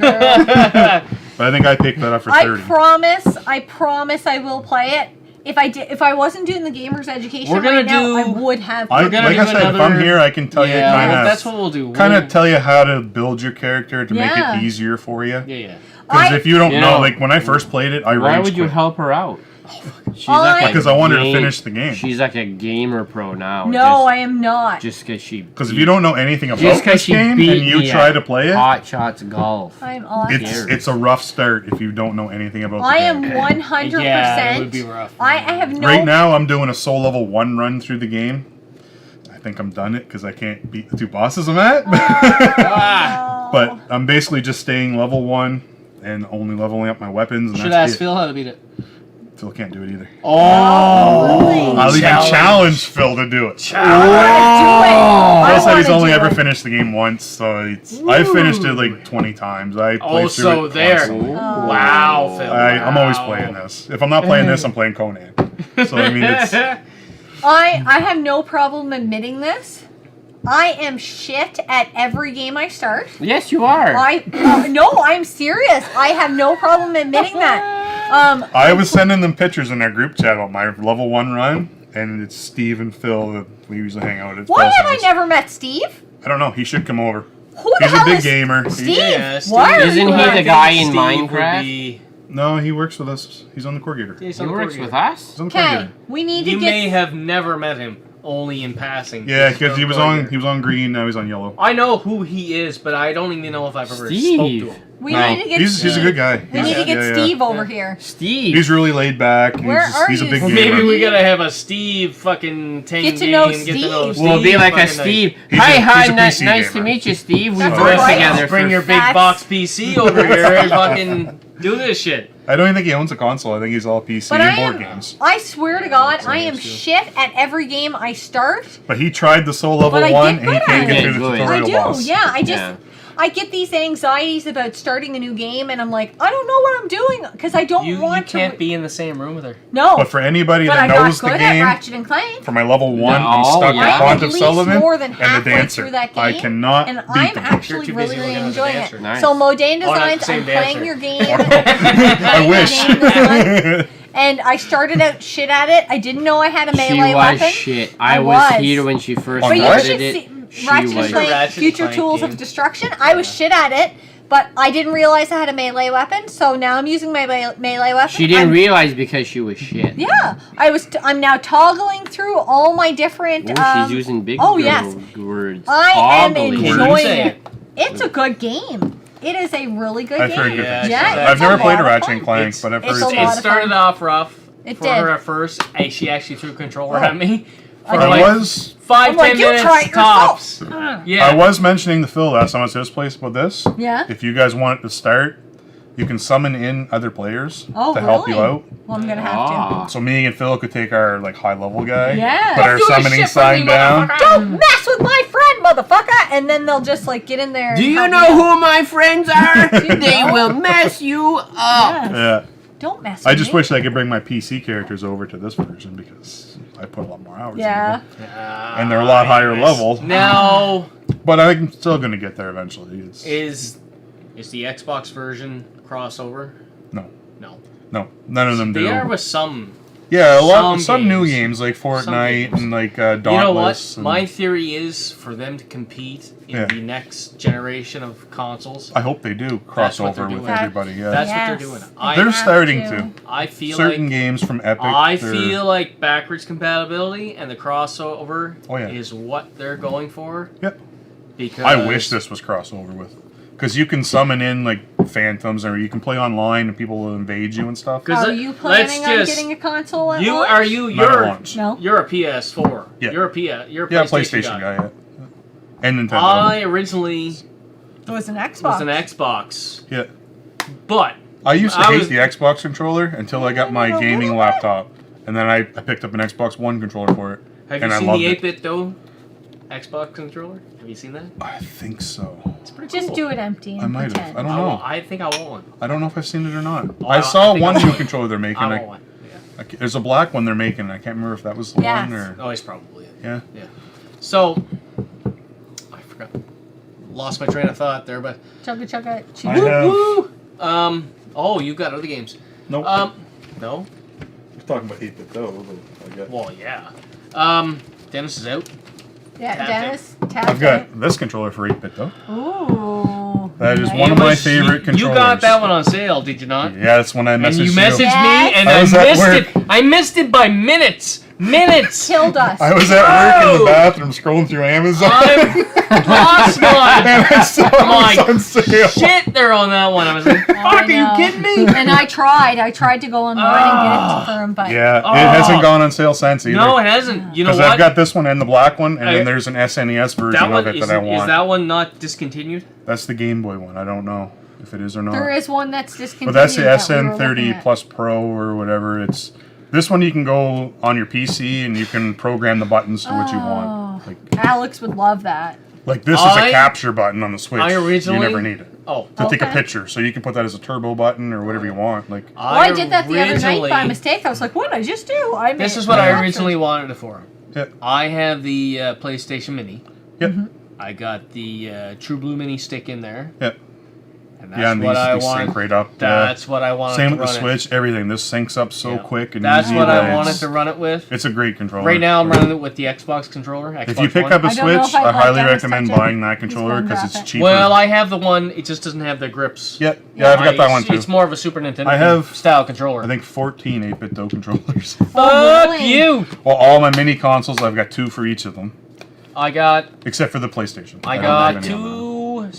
Speaker 3: But I think I picked that up for
Speaker 2: I
Speaker 3: 30.
Speaker 2: promise I will play it. If I wasn't doing the gamer's education
Speaker 4: We're gonna
Speaker 2: right now,
Speaker 4: do-
Speaker 2: I would have.
Speaker 3: I,
Speaker 4: We're gonna
Speaker 3: like
Speaker 4: do
Speaker 3: I said, if I'm
Speaker 4: another-
Speaker 3: here, I can tell you
Speaker 4: yeah,
Speaker 3: kind
Speaker 4: that's what we'll do.
Speaker 3: of
Speaker 4: We'll-
Speaker 3: tell you how to build your character to make
Speaker 2: Yeah.
Speaker 3: it easier for you.
Speaker 4: Yeah.
Speaker 3: Because
Speaker 2: I-
Speaker 3: if you don't
Speaker 1: You
Speaker 3: know,
Speaker 1: know,
Speaker 3: like when I first played it, I
Speaker 1: Why
Speaker 3: rage
Speaker 1: would you
Speaker 3: quit.
Speaker 1: help her out? She's
Speaker 2: I-
Speaker 3: Because I wanted to finish the game.
Speaker 1: She's like a gamer pro now.
Speaker 2: No, I am not.
Speaker 1: Just because she.
Speaker 3: Because if you don't know anything about
Speaker 1: Just 'cause
Speaker 3: this
Speaker 1: she
Speaker 3: game
Speaker 1: beat
Speaker 3: and you
Speaker 1: me
Speaker 3: try
Speaker 1: at
Speaker 3: to play it,
Speaker 1: Hot Shots Golf.
Speaker 2: I'm awesome.
Speaker 3: it's a rough start if you don't know anything about the
Speaker 2: I
Speaker 3: game.
Speaker 2: am 100%.
Speaker 4: Yeah, it would be rough.
Speaker 2: I have no.
Speaker 3: Right now, I'm doing a soul level 1 run through the game. I think I'm done it because I can't beat the 2 bosses I'm at.
Speaker 4: Ah,
Speaker 3: But I'm basically just staying level 1 and only leveling up my weapons. And
Speaker 4: should
Speaker 3: that's
Speaker 4: ask
Speaker 3: it.
Speaker 4: Phil how to beat it.
Speaker 3: Phil can't do it either.
Speaker 4: Oh,
Speaker 3: I'll even challenge Phil to do it.
Speaker 2: Do it. I
Speaker 3: Phil said he's
Speaker 2: wanna
Speaker 3: only
Speaker 2: do
Speaker 3: ever
Speaker 2: it.
Speaker 3: finished the game once, so I finished it like 20 times. I played through
Speaker 4: so
Speaker 3: it
Speaker 4: there.
Speaker 3: constantly.
Speaker 4: Wow, Phil.
Speaker 3: I'm always
Speaker 4: Wow.
Speaker 3: playing this. If I'm not playing this, I'm playing Conan. So I mean, it's
Speaker 2: I have no problem admitting this. I am shit at every game I start.
Speaker 1: Yes, you are.
Speaker 2: No, I'm serious. I have no problem admitting that.
Speaker 3: I was sending them pictures in our group chat about my level 1 run, and it's Steve and Phil that we usually hang out at.
Speaker 2: Why
Speaker 3: Phil's
Speaker 2: have I
Speaker 3: house.
Speaker 2: never met Steve?
Speaker 3: I don't know. He should come over.
Speaker 2: Who the
Speaker 3: He's a
Speaker 2: hell
Speaker 3: big
Speaker 2: is
Speaker 3: gamer.
Speaker 2: Steve?
Speaker 4: Yeah, Steve.
Speaker 2: Why are
Speaker 1: Isn't
Speaker 2: you
Speaker 1: he
Speaker 2: not-
Speaker 1: the guy in
Speaker 4: Steve would
Speaker 1: Minecraft?
Speaker 4: be-
Speaker 3: No, he works with us. He's on the Corgator.
Speaker 4: He's
Speaker 1: He
Speaker 4: on the
Speaker 1: works
Speaker 4: court
Speaker 1: with
Speaker 4: here.
Speaker 1: us.
Speaker 3: He's on the
Speaker 2: Okay,
Speaker 3: Corgator.
Speaker 2: we need to
Speaker 4: You
Speaker 2: get.
Speaker 4: may have never met him, only in passing.
Speaker 3: Yeah,
Speaker 4: He's
Speaker 3: because
Speaker 4: from
Speaker 3: he was
Speaker 4: Corgator.
Speaker 3: on green. Now he's on yellow.
Speaker 4: I know who he is, but I don't even know if I've ever
Speaker 1: Steve.
Speaker 4: spoke to him.
Speaker 2: We
Speaker 1: No,
Speaker 2: need to get.
Speaker 3: He's a good guy.
Speaker 2: We need to get
Speaker 3: Yeah, yeah.
Speaker 2: Steve over here.
Speaker 1: Steve.
Speaker 3: He's really laid back. And
Speaker 2: Where are
Speaker 3: he's a
Speaker 2: you,
Speaker 3: big
Speaker 2: Steve?
Speaker 3: gamer.
Speaker 4: Maybe we gotta have a Steve fucking tank
Speaker 2: Get to know
Speaker 4: game. Get to know
Speaker 2: Steve.
Speaker 4: Steve.
Speaker 1: We'll be like a
Speaker 4: fucking
Speaker 1: Steve.
Speaker 3: He's
Speaker 1: Hi,
Speaker 3: a-
Speaker 1: hi,
Speaker 3: he's a PC
Speaker 1: nice to
Speaker 3: gamer.
Speaker 1: meet you, Steve. We
Speaker 2: That's
Speaker 1: worked
Speaker 2: right.
Speaker 1: together.
Speaker 4: Bring
Speaker 1: for
Speaker 4: your big
Speaker 2: That's-
Speaker 4: box PC over here and fucking do this shit.
Speaker 3: I don't even think he owns a console. I think he's all PC
Speaker 2: But
Speaker 3: and board games.
Speaker 2: I swear to God, I am shit at every game I start.
Speaker 3: But he tried the soul level
Speaker 2: But I
Speaker 3: 1
Speaker 2: get
Speaker 3: and he
Speaker 2: good
Speaker 3: can't
Speaker 2: at
Speaker 3: get
Speaker 1: it.
Speaker 3: through the
Speaker 1: Good.
Speaker 3: tutorial
Speaker 2: I do,
Speaker 3: boss.
Speaker 2: yeah.
Speaker 1: Yeah.
Speaker 2: I get these anxieties about starting a new game, and I'm like, I don't know what I'm doing because I don't
Speaker 4: You
Speaker 2: want to.
Speaker 4: can't be in the same room with her.
Speaker 2: No,
Speaker 3: But for anybody
Speaker 2: but
Speaker 3: that
Speaker 2: I got
Speaker 3: knows the
Speaker 2: good at
Speaker 3: game,
Speaker 2: Ratchet and Clank.
Speaker 3: for my level 1,
Speaker 1: No,
Speaker 3: I'm stuck
Speaker 1: yeah.
Speaker 3: with
Speaker 2: I'm
Speaker 3: Font
Speaker 2: at
Speaker 3: of
Speaker 2: least
Speaker 3: Sullivan
Speaker 2: more than
Speaker 3: and the
Speaker 2: halfway
Speaker 3: Dancer.
Speaker 2: through that
Speaker 3: I
Speaker 2: game,
Speaker 3: cannot
Speaker 2: and
Speaker 3: beat
Speaker 2: I'm
Speaker 3: them.
Speaker 2: actually
Speaker 4: You're too
Speaker 2: really,
Speaker 4: busy
Speaker 2: really
Speaker 4: looking at the
Speaker 2: enjoying
Speaker 4: Dancer.
Speaker 2: it.
Speaker 1: Nice.
Speaker 2: So Modane
Speaker 4: Oh, not the
Speaker 2: Designs,
Speaker 4: same
Speaker 2: I'm playing
Speaker 4: Dancer.
Speaker 2: your game.
Speaker 3: I wish.
Speaker 2: Game this month, and I started out shit at it. I didn't know I had a
Speaker 1: She
Speaker 2: melee
Speaker 1: was
Speaker 2: weapon.
Speaker 1: shit.
Speaker 2: I
Speaker 1: I was
Speaker 2: was.
Speaker 1: here when she first
Speaker 3: On
Speaker 2: But you
Speaker 3: what?
Speaker 1: started
Speaker 2: should
Speaker 1: it.
Speaker 2: see
Speaker 1: She
Speaker 2: Ratchet and
Speaker 1: was.
Speaker 2: Clank,
Speaker 4: Ratchet and
Speaker 2: Future
Speaker 4: Clank
Speaker 2: Tools
Speaker 4: game.
Speaker 2: of Destruction. I was shit at it, but I didn't realize I had a melee weapon, so now I'm using my melee weapon.
Speaker 1: She didn't
Speaker 2: I'm-
Speaker 1: realize because she was shit.
Speaker 2: Yeah, I'm now toggling through all my different.
Speaker 1: Ooh, she's using big
Speaker 2: oh,
Speaker 1: girl
Speaker 2: yes.
Speaker 1: words.
Speaker 2: I am
Speaker 1: Toggling.
Speaker 2: enjoying
Speaker 4: Say
Speaker 2: it. It's a good game. It is a really good
Speaker 3: I've
Speaker 2: game.
Speaker 3: heard good
Speaker 4: Yeah,
Speaker 3: things.
Speaker 2: yeah,
Speaker 3: about it.
Speaker 2: it's
Speaker 3: I've never
Speaker 2: a
Speaker 3: played a
Speaker 2: lot of
Speaker 3: Ratchet
Speaker 2: fun.
Speaker 3: and Clank,
Speaker 4: It's-
Speaker 3: but I've
Speaker 2: it's
Speaker 3: heard
Speaker 2: a
Speaker 3: it's
Speaker 2: lot
Speaker 4: It
Speaker 2: of
Speaker 4: started
Speaker 2: fun.
Speaker 4: off rough
Speaker 2: It
Speaker 4: for
Speaker 2: did.
Speaker 4: her at first. She actually threw a controller
Speaker 2: Oh.
Speaker 4: at me for
Speaker 2: I
Speaker 3: I
Speaker 4: like
Speaker 3: was
Speaker 4: 5-10
Speaker 2: I'm like, you
Speaker 4: minutes
Speaker 2: try it
Speaker 4: tops.
Speaker 2: yourself.
Speaker 4: Yeah.
Speaker 3: I was mentioning to Phil last time I was at his place about this.
Speaker 2: Yeah.
Speaker 3: If you guys want it to start, you can summon in other players
Speaker 2: Oh,
Speaker 3: to help you
Speaker 2: really?
Speaker 3: out.
Speaker 2: Well, I'm gonna have
Speaker 1: Ah.
Speaker 3: So me and Phil could take our like high level guy,
Speaker 2: Yeah.
Speaker 3: put our
Speaker 4: Do the
Speaker 3: summoning
Speaker 4: shit for
Speaker 3: sign
Speaker 4: me,
Speaker 3: down.
Speaker 2: to. Don't mess with my friend, motherfucker! And then they'll just like get in there.
Speaker 1: Do
Speaker 2: and
Speaker 1: you
Speaker 2: help
Speaker 1: know
Speaker 2: out.
Speaker 1: who my friends are? They
Speaker 2: know?
Speaker 1: will mess you up.
Speaker 2: Yes.
Speaker 3: Yeah.
Speaker 2: Don't mess with
Speaker 3: I just
Speaker 2: me.
Speaker 3: wish I could bring my PC characters over to this version because I put a lot more hours.
Speaker 2: Yeah.
Speaker 3: into them. And they're a lot higher level.
Speaker 4: Now
Speaker 3: But I'm still going to get there eventually. It's,
Speaker 4: is the Xbox version crossover?
Speaker 3: no,
Speaker 4: No.
Speaker 3: no, none of them do.
Speaker 4: They are with some.
Speaker 3: Yeah, some
Speaker 4: some
Speaker 3: new
Speaker 4: games.
Speaker 3: games like Fortnite
Speaker 4: games.
Speaker 3: and like Dauntless.
Speaker 4: You know what?
Speaker 3: and-
Speaker 4: My theory is for them to compete in
Speaker 3: Yeah.
Speaker 4: the next generation of consoles.
Speaker 3: I hope they do
Speaker 4: That's what
Speaker 3: crossover
Speaker 4: they're
Speaker 3: with
Speaker 4: doing.
Speaker 3: everybody. Yeah,
Speaker 4: That's
Speaker 2: Yes.
Speaker 4: what they're doing.
Speaker 3: they're
Speaker 4: I
Speaker 3: starting
Speaker 2: have
Speaker 3: to.
Speaker 2: to.
Speaker 4: I feel
Speaker 3: Certain
Speaker 4: like
Speaker 3: games from Epic.
Speaker 4: I
Speaker 3: they're-
Speaker 4: feel like backwards compatibility and the crossover
Speaker 3: Oh, yeah.
Speaker 4: is what they're going for.
Speaker 3: Yep.
Speaker 4: Because
Speaker 3: I wish this was crossover with, because you can summon in like phantoms, or you can play online and people will invade you and stuff.
Speaker 4: 'Cause
Speaker 2: Are
Speaker 4: let-
Speaker 2: you
Speaker 4: let's
Speaker 2: planning on
Speaker 4: just-
Speaker 2: getting a console at
Speaker 4: You
Speaker 2: launch?
Speaker 4: are you
Speaker 3: Not at
Speaker 4: you're
Speaker 3: launch.
Speaker 2: No.
Speaker 4: you're a PS4.
Speaker 3: Yeah.
Speaker 4: You're a you're a
Speaker 3: Yeah,
Speaker 4: PlayStation,
Speaker 3: PlayStation guy. Yeah. And Nintendo.
Speaker 4: I originally
Speaker 2: It was an Xbox.
Speaker 4: was an Xbox,
Speaker 3: yeah.
Speaker 4: but
Speaker 3: I used to
Speaker 4: I
Speaker 3: hate
Speaker 4: was-
Speaker 3: the Xbox controller until I got my gaming laptop, and then I picked up an Xbox One controller for it.
Speaker 4: have
Speaker 3: And
Speaker 4: you
Speaker 3: I
Speaker 4: seen
Speaker 3: loved
Speaker 4: the
Speaker 3: it.
Speaker 4: 8-bit though Xbox controller? Have you seen that?
Speaker 3: I think so.
Speaker 4: It's pretty
Speaker 2: Just
Speaker 4: cool.
Speaker 2: do it empty and
Speaker 3: I might have.
Speaker 2: pretend.
Speaker 3: I don't know.
Speaker 4: I think I want one.
Speaker 3: I don't know if I've seen it or not.
Speaker 4: Oh,
Speaker 3: I
Speaker 4: I
Speaker 3: saw
Speaker 4: think
Speaker 3: one
Speaker 4: I
Speaker 3: new
Speaker 4: want-
Speaker 3: controller they're making.
Speaker 4: I want one. Yeah.
Speaker 3: There's a black one they're making. I can't remember if that was the
Speaker 2: Yes.
Speaker 3: one or
Speaker 4: Oh, it's probably it.
Speaker 3: yeah.
Speaker 4: Yeah. So I forgot. Lost my train of thought there, but
Speaker 2: Chugga chugga.
Speaker 3: I
Speaker 2: chew.
Speaker 3: have.
Speaker 4: woo. Oh, you got other games.
Speaker 3: Nope.
Speaker 4: No.
Speaker 3: We're talking about 8-bit though. I got.
Speaker 4: Well, yeah. Dennis is out.
Speaker 2: Yeah,
Speaker 4: Tap
Speaker 2: Dennis. Tap
Speaker 3: I've got this controller for 8-bit though.
Speaker 2: Ooh.
Speaker 3: That is
Speaker 2: Nice.
Speaker 3: one of
Speaker 4: You
Speaker 3: my
Speaker 4: was-
Speaker 3: favorite
Speaker 4: you
Speaker 3: controllers.
Speaker 4: got that one on sale, did you not?
Speaker 3: Yeah, that's when I messaged
Speaker 4: And you messaged me,
Speaker 2: Yes.
Speaker 4: and
Speaker 3: I
Speaker 4: I
Speaker 3: was at
Speaker 4: missed
Speaker 3: work.
Speaker 4: it. I missed it by minutes. Minutes.
Speaker 2: Killed us.
Speaker 3: I was at work in the
Speaker 4: No!
Speaker 3: bathroom scrolling through Amazon.
Speaker 4: I'm lost one.
Speaker 3: and I saw
Speaker 4: My
Speaker 3: it was on sale.
Speaker 4: Shit, they're on that one. I was like,
Speaker 2: I
Speaker 4: fuck, are you
Speaker 2: know.
Speaker 4: kidding me?
Speaker 2: And I tried to go online and get it for him, but
Speaker 3: Yeah,
Speaker 4: Oh.
Speaker 3: it hasn't gone on sale since either.
Speaker 4: No, it hasn't. You know
Speaker 3: Because
Speaker 4: what?
Speaker 3: I've got this one and the black one, and
Speaker 4: I-
Speaker 3: then there's an SNES version
Speaker 4: that one
Speaker 3: of it
Speaker 4: is,
Speaker 3: that I want.
Speaker 4: is that one not discontinued?
Speaker 3: That's the Game Boy one. I don't know if it is or not.
Speaker 2: there is one that's discontinued.
Speaker 3: But that's the
Speaker 2: that we were looking
Speaker 3: SN30
Speaker 2: at.
Speaker 3: Plus Pro or whatever. It's this one you can go on your PC and you can program the buttons to what you want.
Speaker 2: Alex would love that.
Speaker 3: Like this is
Speaker 4: I-
Speaker 3: a capture button on the Switch.
Speaker 4: I originally-
Speaker 3: you never need it
Speaker 4: Oh.
Speaker 3: to take a
Speaker 2: Okay.
Speaker 3: picture, so you can put that as a turbo button or whatever you want. Like
Speaker 2: Well, I did that the other night by mistake. I was like, what did I just do? I made
Speaker 4: This is what I
Speaker 2: captures.
Speaker 4: originally wanted it for.
Speaker 3: yeah,
Speaker 4: I have the PlayStation Mini.
Speaker 3: yeah,
Speaker 2: Mm-hmm.
Speaker 4: I got the True Blue Mini stick in there.
Speaker 3: yeah.
Speaker 4: And that's
Speaker 3: Yeah, and
Speaker 4: what I
Speaker 3: these
Speaker 4: wanted.
Speaker 3: sync right up.
Speaker 4: That's what I wanted
Speaker 3: Same
Speaker 4: to
Speaker 3: with the
Speaker 4: run it.
Speaker 3: Switch. Everything. This syncs up so
Speaker 4: Yeah.
Speaker 3: quick and
Speaker 4: That's
Speaker 3: easy.
Speaker 4: what
Speaker 3: that
Speaker 4: I wanted
Speaker 3: it's-
Speaker 4: to run it with.
Speaker 3: It's a great controller.
Speaker 4: Right now, I'm running it with the Xbox controller. Xbox
Speaker 3: If you pick
Speaker 4: One.
Speaker 3: up a
Speaker 2: I don't know
Speaker 3: Switch,
Speaker 2: if I'd
Speaker 3: I
Speaker 2: like
Speaker 3: highly
Speaker 2: Dennis
Speaker 3: recommend
Speaker 2: touching.
Speaker 3: buying that
Speaker 2: He's
Speaker 3: controller
Speaker 2: going
Speaker 3: because
Speaker 2: to
Speaker 3: it's
Speaker 2: drop it.
Speaker 3: cheaper.
Speaker 4: Well, I have the one. It just doesn't have the grips.
Speaker 3: yeah, I've got that one too.
Speaker 4: It's more of a Super Nintendo
Speaker 3: I have-
Speaker 4: style controller.
Speaker 3: I think 14 8-bit dough controllers.
Speaker 4: Fuck
Speaker 2: Oh, really?
Speaker 4: you!
Speaker 3: Well, all my mini consoles, I've got 2 for each of them,
Speaker 4: I got
Speaker 3: except for the PlayStation.
Speaker 4: I
Speaker 3: don't
Speaker 4: got
Speaker 3: have any of them.
Speaker 4: 2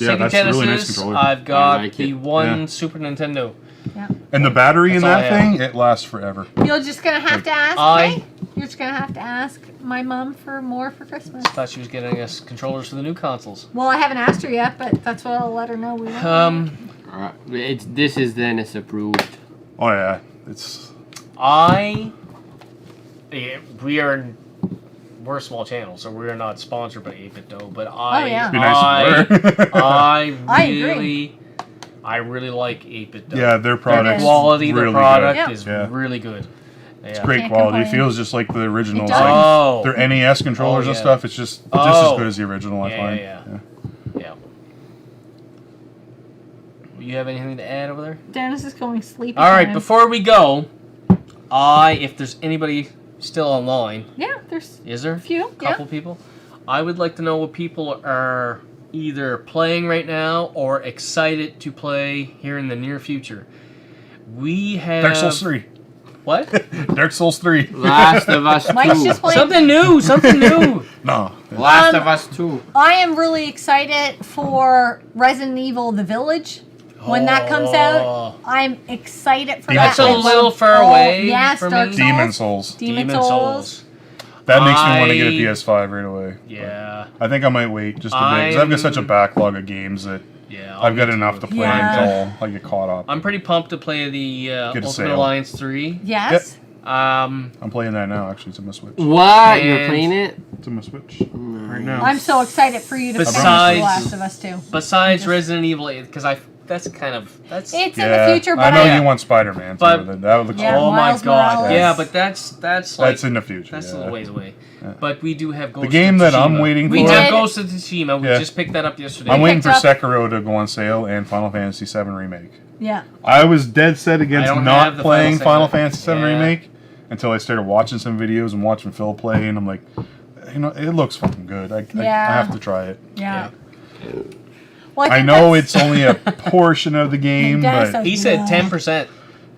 Speaker 3: Yeah,
Speaker 4: Sega
Speaker 3: that's a really nice
Speaker 4: Genesis.
Speaker 3: controller.
Speaker 4: I've got
Speaker 1: I like
Speaker 4: the
Speaker 1: it.
Speaker 4: one
Speaker 3: Yeah.
Speaker 4: Super Nintendo.
Speaker 2: Yeah.
Speaker 3: And the battery in
Speaker 4: That's all
Speaker 3: that
Speaker 4: I have.
Speaker 3: thing, it lasts forever.
Speaker 2: You're just gonna have to ask.
Speaker 4: I-
Speaker 2: Hey, you're just gonna have to ask my mom for more for Christmas.
Speaker 4: Thought she was getting us controllers for the new consoles.
Speaker 2: Well, I haven't asked her yet, but that's what I'll let her know. We want.
Speaker 4: Um,
Speaker 1: This is Dennis approved.
Speaker 3: Oh yeah, it's
Speaker 4: we're a small channel, so we're not sponsored by 8-Bit Dough, but
Speaker 2: yeah.
Speaker 3: be nice if we were.
Speaker 4: I really like 8-Bit Dough.
Speaker 3: Yeah, their product
Speaker 4: quality,
Speaker 3: really
Speaker 4: their product
Speaker 2: good.
Speaker 4: is
Speaker 3: Yeah.
Speaker 4: really good. Yeah.
Speaker 3: It's great
Speaker 2: Can't
Speaker 3: quality. It
Speaker 2: complain.
Speaker 3: feels just like the original.
Speaker 2: It
Speaker 3: Like,
Speaker 4: does.
Speaker 3: their NES controllers and
Speaker 4: yeah.
Speaker 3: stuff. It's just as
Speaker 4: Oh.
Speaker 3: good as the original. I find.
Speaker 4: Yeah. You have anything to add over there?
Speaker 2: Dennis is going sleepy.
Speaker 4: All right,
Speaker 2: time.
Speaker 4: before we go, if there's anybody still online,
Speaker 2: Yeah, there's
Speaker 4: is there?
Speaker 2: a few.
Speaker 4: Couple people. I would like to know what people are either playing right now or excited to play here in the near future. We have
Speaker 3: Dark Souls 3.
Speaker 4: What?
Speaker 3: Dark Souls 3.
Speaker 1: Last of Us 2.
Speaker 2: Mike's just playing.
Speaker 4: Something new. Something new.
Speaker 3: No.
Speaker 1: Last of Us 2.
Speaker 2: I am really excited for Resident Evil: The Village. When that comes out, I'm excited for
Speaker 3: Demon
Speaker 2: that.
Speaker 4: That's a
Speaker 3: Souls.
Speaker 4: little far away.
Speaker 2: Yes,
Speaker 4: for
Speaker 2: Dark
Speaker 4: me.
Speaker 2: Souls.
Speaker 3: Demon Souls.
Speaker 2: Demon Souls.
Speaker 3: That makes me want to get a
Speaker 4: I-
Speaker 3: PS5 right away.
Speaker 4: Yeah.
Speaker 3: I think I might wait just a bit because I've got such a backlog of games that
Speaker 4: Yeah.
Speaker 3: I've got enough to play
Speaker 2: Yeah.
Speaker 3: until I get caught up.
Speaker 4: I'm pretty pumped to play the
Speaker 3: Get a
Speaker 4: Ultimate
Speaker 3: sale.
Speaker 4: Alliance 3.
Speaker 2: Yes.
Speaker 3: I'm playing that now. Actually, it's on my Switch.
Speaker 1: What? You're
Speaker 4: And-
Speaker 1: playing it?
Speaker 3: It's on my Switch right now.
Speaker 2: I'm so excited for you to finish The
Speaker 4: Besides-
Speaker 2: Last of Us 2.
Speaker 4: Besides Resident Evil 8, because that's
Speaker 2: It's in
Speaker 3: Yeah,
Speaker 2: the future, but
Speaker 3: I know
Speaker 4: I-
Speaker 3: you want Spider-Man.
Speaker 4: But-
Speaker 3: Too, that looks
Speaker 2: Yeah,
Speaker 4: oh my
Speaker 2: Miles
Speaker 4: god.
Speaker 2: Morales.
Speaker 4: Yeah, but that's like
Speaker 3: That's in the future.
Speaker 4: that's
Speaker 3: yeah.
Speaker 4: a little ways away.
Speaker 3: Yeah.
Speaker 4: But we do have Ghost
Speaker 3: The game
Speaker 4: of
Speaker 3: that I'm
Speaker 4: Tsushima.
Speaker 3: waiting
Speaker 4: We
Speaker 3: for-
Speaker 4: have
Speaker 2: did.
Speaker 4: Ghost of Tsushima. We
Speaker 3: Yeah.
Speaker 4: just picked that up yesterday.
Speaker 3: I'm waiting for
Speaker 2: picked up-
Speaker 3: Sekiro to go on sale and Final Fantasy VII Remake.
Speaker 2: Yeah.
Speaker 3: I was dead set against
Speaker 4: I don't
Speaker 3: not
Speaker 4: have the
Speaker 3: playing
Speaker 4: Final
Speaker 3: Final Fantasy VII
Speaker 4: Yeah.
Speaker 3: Remake until I started watching some videos and watching Phil play, and I'm like, it looks fucking good. I
Speaker 2: Yeah.
Speaker 3: have to try it.
Speaker 2: Yeah. Well,
Speaker 3: I
Speaker 2: think
Speaker 3: know
Speaker 2: that's-
Speaker 3: it's only a portion of the game,
Speaker 2: Dennis
Speaker 3: but
Speaker 2: says
Speaker 4: He said
Speaker 2: no.
Speaker 4: 10%.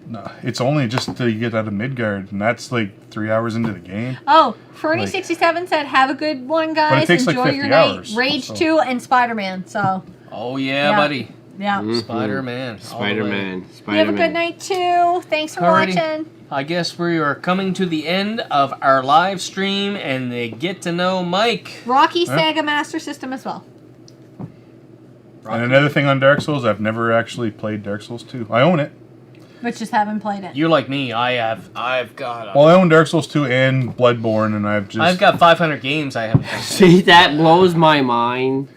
Speaker 3: no, it's only just until you get out of Midgard, and that's like 3 hours into the game.
Speaker 2: Oh, Fernie67 said, have a good one, guys.
Speaker 3: takes, like,
Speaker 2: Enjoy
Speaker 3: 50
Speaker 2: your night.
Speaker 3: hours,
Speaker 2: Rage
Speaker 3: so.
Speaker 2: 2 and Spider-Man. So,
Speaker 4: Oh yeah,
Speaker 2: Yeah.
Speaker 4: buddy.
Speaker 2: yeah.
Speaker 1: Mhm.
Speaker 4: Spider-Man. all the way.
Speaker 1: Spider-Man.
Speaker 2: You
Speaker 1: Spider-Man.
Speaker 2: have a good night, too. Thanks for
Speaker 4: Alrighty.
Speaker 2: watching.
Speaker 4: I guess we are coming to the end of our live stream and the get to know Mike.
Speaker 2: Rocky Sega Master System as well.
Speaker 3: And another thing on Dark Souls, I've never actually played Dark Souls 2. I own it.
Speaker 2: But just haven't played it.
Speaker 4: You're like me. I've got.
Speaker 3: Well, I own Dark Souls 2 and Bloodborne, and
Speaker 4: I've got 500 games I haven't played.
Speaker 1: See, that blows my mind.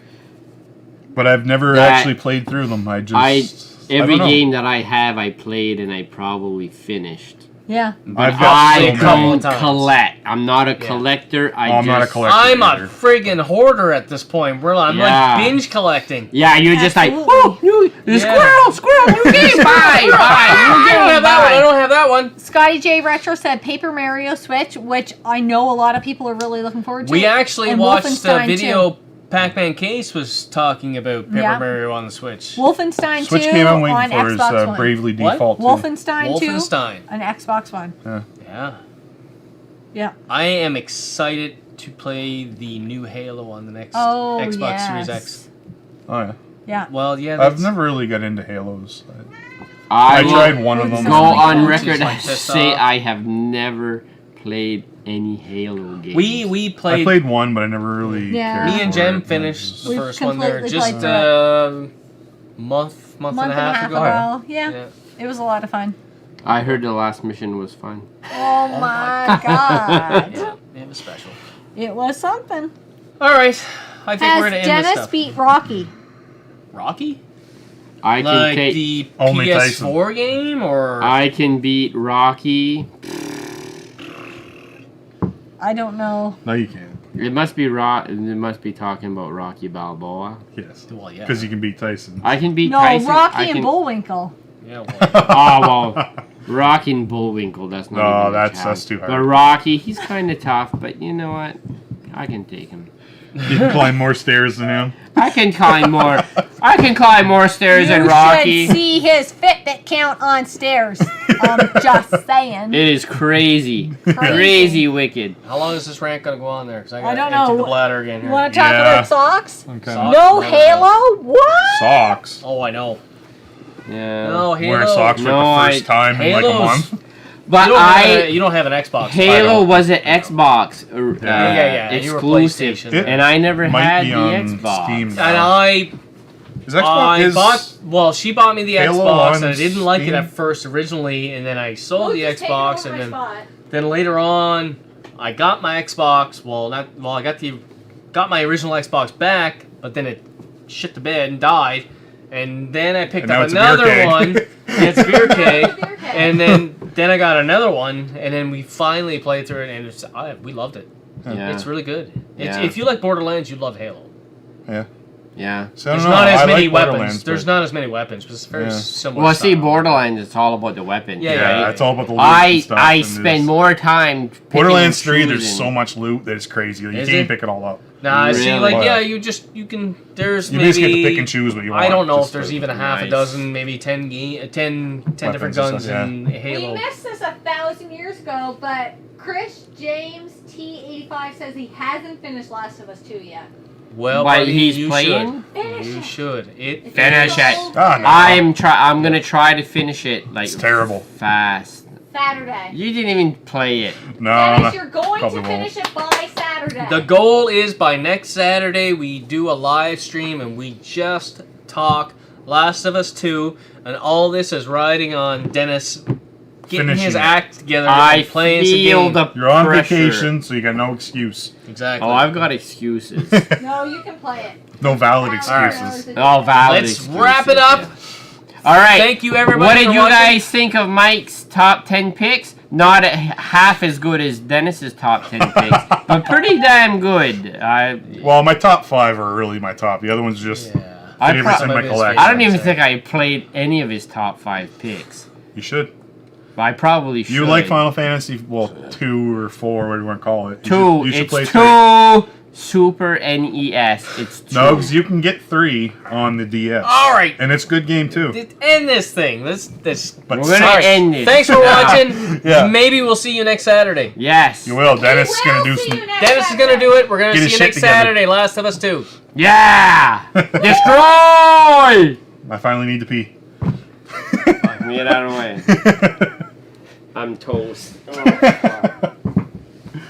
Speaker 3: but I've never
Speaker 1: That-
Speaker 3: actually played through them. I
Speaker 1: Every
Speaker 3: don't know.
Speaker 1: game that I have, I played and I probably finished.
Speaker 2: Yeah.
Speaker 1: But
Speaker 3: I've got so
Speaker 1: I
Speaker 3: many.
Speaker 1: don't
Speaker 4: Times.
Speaker 1: collect. I'm not a collector.
Speaker 3: I'm not a collector.
Speaker 4: I'm a
Speaker 3: either.
Speaker 4: friggin' hoarder at this point. I'm
Speaker 1: Yeah.
Speaker 4: like binge collecting.
Speaker 1: Yeah, you're just like,
Speaker 2: Absolutely.
Speaker 1: oh,
Speaker 4: Yeah.
Speaker 1: squirrel, new game, buy,
Speaker 4: I don't have that one. I
Speaker 1: buy.
Speaker 4: don't have that one.
Speaker 2: Scotty J Retro said Paper Mario Switch, which I know a lot of people are really looking forward to.
Speaker 4: We actually
Speaker 2: And
Speaker 4: watched a
Speaker 2: Wolfenstein
Speaker 4: video. Pac-Man Case was talking about Paper
Speaker 2: Yeah.
Speaker 4: Mario on the Switch.
Speaker 2: 2. Wolfenstein
Speaker 3: Switch
Speaker 2: 2
Speaker 3: game I'm
Speaker 2: on
Speaker 3: waiting for is
Speaker 2: Xbox One.
Speaker 3: Bravely
Speaker 4: What?
Speaker 3: Default 2.
Speaker 2: Wolfenstein 2
Speaker 4: Wolfenstein.
Speaker 2: on Xbox One.
Speaker 4: Yeah.
Speaker 2: Yeah.
Speaker 4: I am excited to play the new Halo on the next
Speaker 2: Oh,
Speaker 4: Xbox
Speaker 2: yes.
Speaker 4: Series X.
Speaker 3: Oh yeah.
Speaker 2: Yeah.
Speaker 4: Well, yeah.
Speaker 3: I've
Speaker 4: that's-
Speaker 3: never really got into Halos.
Speaker 1: I
Speaker 3: I
Speaker 1: will
Speaker 3: tried one of them.
Speaker 1: go
Speaker 2: Somebody
Speaker 1: on
Speaker 2: else
Speaker 1: record
Speaker 4: is,
Speaker 1: and
Speaker 4: like, pissed
Speaker 1: say
Speaker 4: off.
Speaker 1: I have never played any Halo games.
Speaker 4: We
Speaker 3: I
Speaker 4: played.
Speaker 3: played one, but I never really.
Speaker 2: Yeah.
Speaker 3: cared
Speaker 4: Me and
Speaker 3: for
Speaker 4: Jem
Speaker 3: it.
Speaker 4: finished the
Speaker 2: We've
Speaker 4: first one there
Speaker 2: completely
Speaker 4: just
Speaker 2: played
Speaker 4: month and
Speaker 2: Month
Speaker 4: a half ago.
Speaker 2: Yeah.
Speaker 4: Yeah.
Speaker 2: It was a lot of fun.
Speaker 1: I heard the last mission was fun.
Speaker 2: Oh my god.
Speaker 4: Yeah, it was special.
Speaker 2: It was something.
Speaker 4: All right, I think we're
Speaker 2: Has
Speaker 4: gonna end this
Speaker 2: Dennis
Speaker 4: stuff.
Speaker 2: beat Rocky?
Speaker 4: Rocky?
Speaker 1: I can
Speaker 4: Like
Speaker 1: take.
Speaker 4: the
Speaker 3: Only
Speaker 4: PS4 game, or
Speaker 1: I can beat Rocky.
Speaker 2: I don't know.
Speaker 3: No, you can't.
Speaker 1: It must be It must be talking about Rocky Balboa.
Speaker 3: Yes.
Speaker 4: well, yeah,
Speaker 3: Because you can beat Tyson.
Speaker 1: I can beat
Speaker 2: No,
Speaker 1: Tyson.
Speaker 2: Rocky
Speaker 1: I
Speaker 2: and
Speaker 1: can,
Speaker 2: Bullwinkle.
Speaker 4: yeah. Well,
Speaker 1: Oh well, Rocky and Bullwinkle. That's not.
Speaker 3: No,
Speaker 1: even a
Speaker 3: that's
Speaker 1: challenge.
Speaker 3: too hard.
Speaker 1: But Rocky, he's kind of tough. But you know what? I can take him.
Speaker 3: You can climb more stairs than him.
Speaker 1: I can climb more. I can climb more stairs
Speaker 2: You
Speaker 1: than Rocky.
Speaker 2: should see his Fitbit count on stairs. I'm just saying.
Speaker 1: It is crazy, crazy wicked.
Speaker 4: how long is this rant gonna go on there? Because I
Speaker 2: I
Speaker 4: gotta
Speaker 2: don't
Speaker 4: empty
Speaker 2: know.
Speaker 4: the bladder again
Speaker 2: You
Speaker 4: here.
Speaker 2: want to talk
Speaker 3: Yeah.
Speaker 2: about socks?
Speaker 3: Okay.
Speaker 4: Socks?
Speaker 2: No
Speaker 4: No.
Speaker 2: Halo? What?
Speaker 3: Socks.
Speaker 4: Oh, I know.
Speaker 1: Yeah.
Speaker 4: No, Halo.
Speaker 3: Wear socks for
Speaker 1: No,
Speaker 3: the first time in like a
Speaker 4: Halo's-
Speaker 3: month.
Speaker 1: But
Speaker 4: You don't have an Xbox.
Speaker 1: Halo
Speaker 3: don't.
Speaker 1: was an Xbox
Speaker 4: Yeah, and you were
Speaker 1: exclusive,
Speaker 4: PlayStation.
Speaker 3: It
Speaker 1: and I never
Speaker 3: might
Speaker 1: had
Speaker 3: be
Speaker 1: the
Speaker 3: on
Speaker 1: Xbox.
Speaker 3: Steam
Speaker 4: And
Speaker 3: now.
Speaker 4: I
Speaker 3: Is Xbox
Speaker 4: she bought me the
Speaker 3: Halo
Speaker 4: Xbox,
Speaker 3: 1
Speaker 4: and I didn't like it
Speaker 3: Steam?
Speaker 4: at first originally, and then I sold the
Speaker 5: Just taking
Speaker 4: Xbox,
Speaker 5: over
Speaker 4: and
Speaker 5: my spot.
Speaker 4: then later on, I got my Xbox. I got my original Xbox back, but then it shit the bed and died. And then I picked
Speaker 3: And now
Speaker 4: up
Speaker 3: it's a beer
Speaker 4: another
Speaker 3: keg.
Speaker 4: one. And it's beer keg.
Speaker 5: Beer keg.
Speaker 4: And then I got another one, and then we finally played through it, and we loved it.
Speaker 1: Yeah.
Speaker 4: It's really good.
Speaker 1: Yeah.
Speaker 4: If you like Borderlands, you love Halo.
Speaker 3: Yeah.
Speaker 1: Yeah.
Speaker 3: So I
Speaker 4: There's
Speaker 3: don't know.
Speaker 4: not as
Speaker 3: I
Speaker 4: many
Speaker 3: like
Speaker 4: weapons.
Speaker 3: Borderlands,
Speaker 4: There's
Speaker 3: but-
Speaker 4: not as many weapons, but it's very
Speaker 3: Yeah.
Speaker 4: similar.
Speaker 1: Well, see,
Speaker 4: style.
Speaker 1: Borderlands, it's all about the weapon.
Speaker 4: Yeah,
Speaker 3: Yeah,
Speaker 4: yeah.
Speaker 3: it's all about the loot and stuff.
Speaker 1: I
Speaker 3: and
Speaker 1: spend
Speaker 3: it's-
Speaker 1: more time. picking
Speaker 3: Borderlands
Speaker 1: and
Speaker 3: 3, there's
Speaker 1: choosing.
Speaker 3: so much loot that it's crazy. You
Speaker 4: Is
Speaker 3: can't
Speaker 4: it?
Speaker 3: pick it all up.
Speaker 4: Nah, see,
Speaker 1: Really?
Speaker 4: like, yeah, you can. There's
Speaker 3: You
Speaker 4: maybe.
Speaker 3: basically have to pick and choose what you want.
Speaker 4: I don't know if
Speaker 3: just
Speaker 4: there's
Speaker 3: to-
Speaker 4: even a half a
Speaker 1: Nice.
Speaker 4: dozen, maybe 10 different
Speaker 3: Weapons and
Speaker 4: guns
Speaker 3: stuff,
Speaker 4: in
Speaker 5: We
Speaker 4: Halo.
Speaker 5: missed this 1,000 years ago, but Chris James T85 says he hasn't finished Last of Us 2 yet.
Speaker 4: Well,
Speaker 1: But
Speaker 4: buddy,
Speaker 1: he's
Speaker 4: you
Speaker 1: playing.
Speaker 5: Finish
Speaker 4: Should. You
Speaker 5: it.
Speaker 4: should.
Speaker 5: It's
Speaker 1: Finish
Speaker 5: so
Speaker 1: it.
Speaker 3: Ah, no.
Speaker 1: I'm gonna try to finish it like
Speaker 3: It's terrible.
Speaker 1: fast.
Speaker 5: Saturday.
Speaker 1: You didn't even play it.
Speaker 3: No,
Speaker 5: Dennis,
Speaker 3: no.
Speaker 5: you're going
Speaker 3: Probably
Speaker 5: to
Speaker 3: won't.
Speaker 5: finish it by Saturday.
Speaker 4: The goal is by next Saturday we do a live stream and we just talk Last of Us 2, and all this is riding on Dennis getting
Speaker 3: Finishing
Speaker 4: his
Speaker 3: it.
Speaker 4: act together
Speaker 1: I
Speaker 4: and playing some
Speaker 1: feel
Speaker 4: games.
Speaker 1: the
Speaker 3: You're on
Speaker 1: pressure.
Speaker 3: vacation, so you got no excuse.
Speaker 4: Exactly.
Speaker 1: Oh, I've got excuses.
Speaker 5: No, you can play it.
Speaker 3: No valid
Speaker 5: Hours
Speaker 3: excuses.
Speaker 5: and
Speaker 1: All valid
Speaker 4: Let's
Speaker 1: excuses,
Speaker 4: wrap it up.
Speaker 1: yeah. All right.
Speaker 4: Thank you, everybody.
Speaker 1: What did
Speaker 4: for
Speaker 1: you
Speaker 4: watching.
Speaker 1: guys think of Mike's top 10 picks? Not half as good as Dennis's top 10 picks, but pretty damn good.
Speaker 3: Well, my top 5 are really my top. The other one's just
Speaker 4: Yeah.
Speaker 1: I
Speaker 3: favorites
Speaker 1: pro-
Speaker 3: in my
Speaker 4: Some of his
Speaker 3: collection.
Speaker 1: I don't even
Speaker 4: I'd say.
Speaker 1: think I played any of his top 5 picks.
Speaker 3: You should.
Speaker 1: But I probably should.
Speaker 3: You like Final Fantasy, well, 2 or 4, whatever you want to call it.
Speaker 1: Two.
Speaker 3: You should play
Speaker 1: It's
Speaker 3: 3.
Speaker 1: 2 Super NES. It's 2.
Speaker 3: No, because you can get 3 on the DS.
Speaker 4: All right.
Speaker 3: And it's a good game, too.
Speaker 4: End this thing. This.
Speaker 3: But
Speaker 1: We're gonna
Speaker 3: sucks.
Speaker 1: end it.
Speaker 4: Thanks for watching.
Speaker 3: Yeah.
Speaker 4: Maybe we'll see you next Saturday.
Speaker 1: Yes.
Speaker 3: You will. Dennis is
Speaker 5: We
Speaker 3: going
Speaker 5: will
Speaker 3: to do
Speaker 5: see
Speaker 3: some...
Speaker 5: you next
Speaker 4: Dennis is
Speaker 5: Saturday.
Speaker 4: gonna do it. We're gonna
Speaker 3: Get
Speaker 4: see
Speaker 3: his
Speaker 4: you
Speaker 3: shit
Speaker 4: next
Speaker 3: together.
Speaker 4: Saturday. Last of Us 2.
Speaker 1: Yeah. Destroy.
Speaker 3: I finally need to pee.
Speaker 1: Get out of the way. I'm toast. Oh, fuck.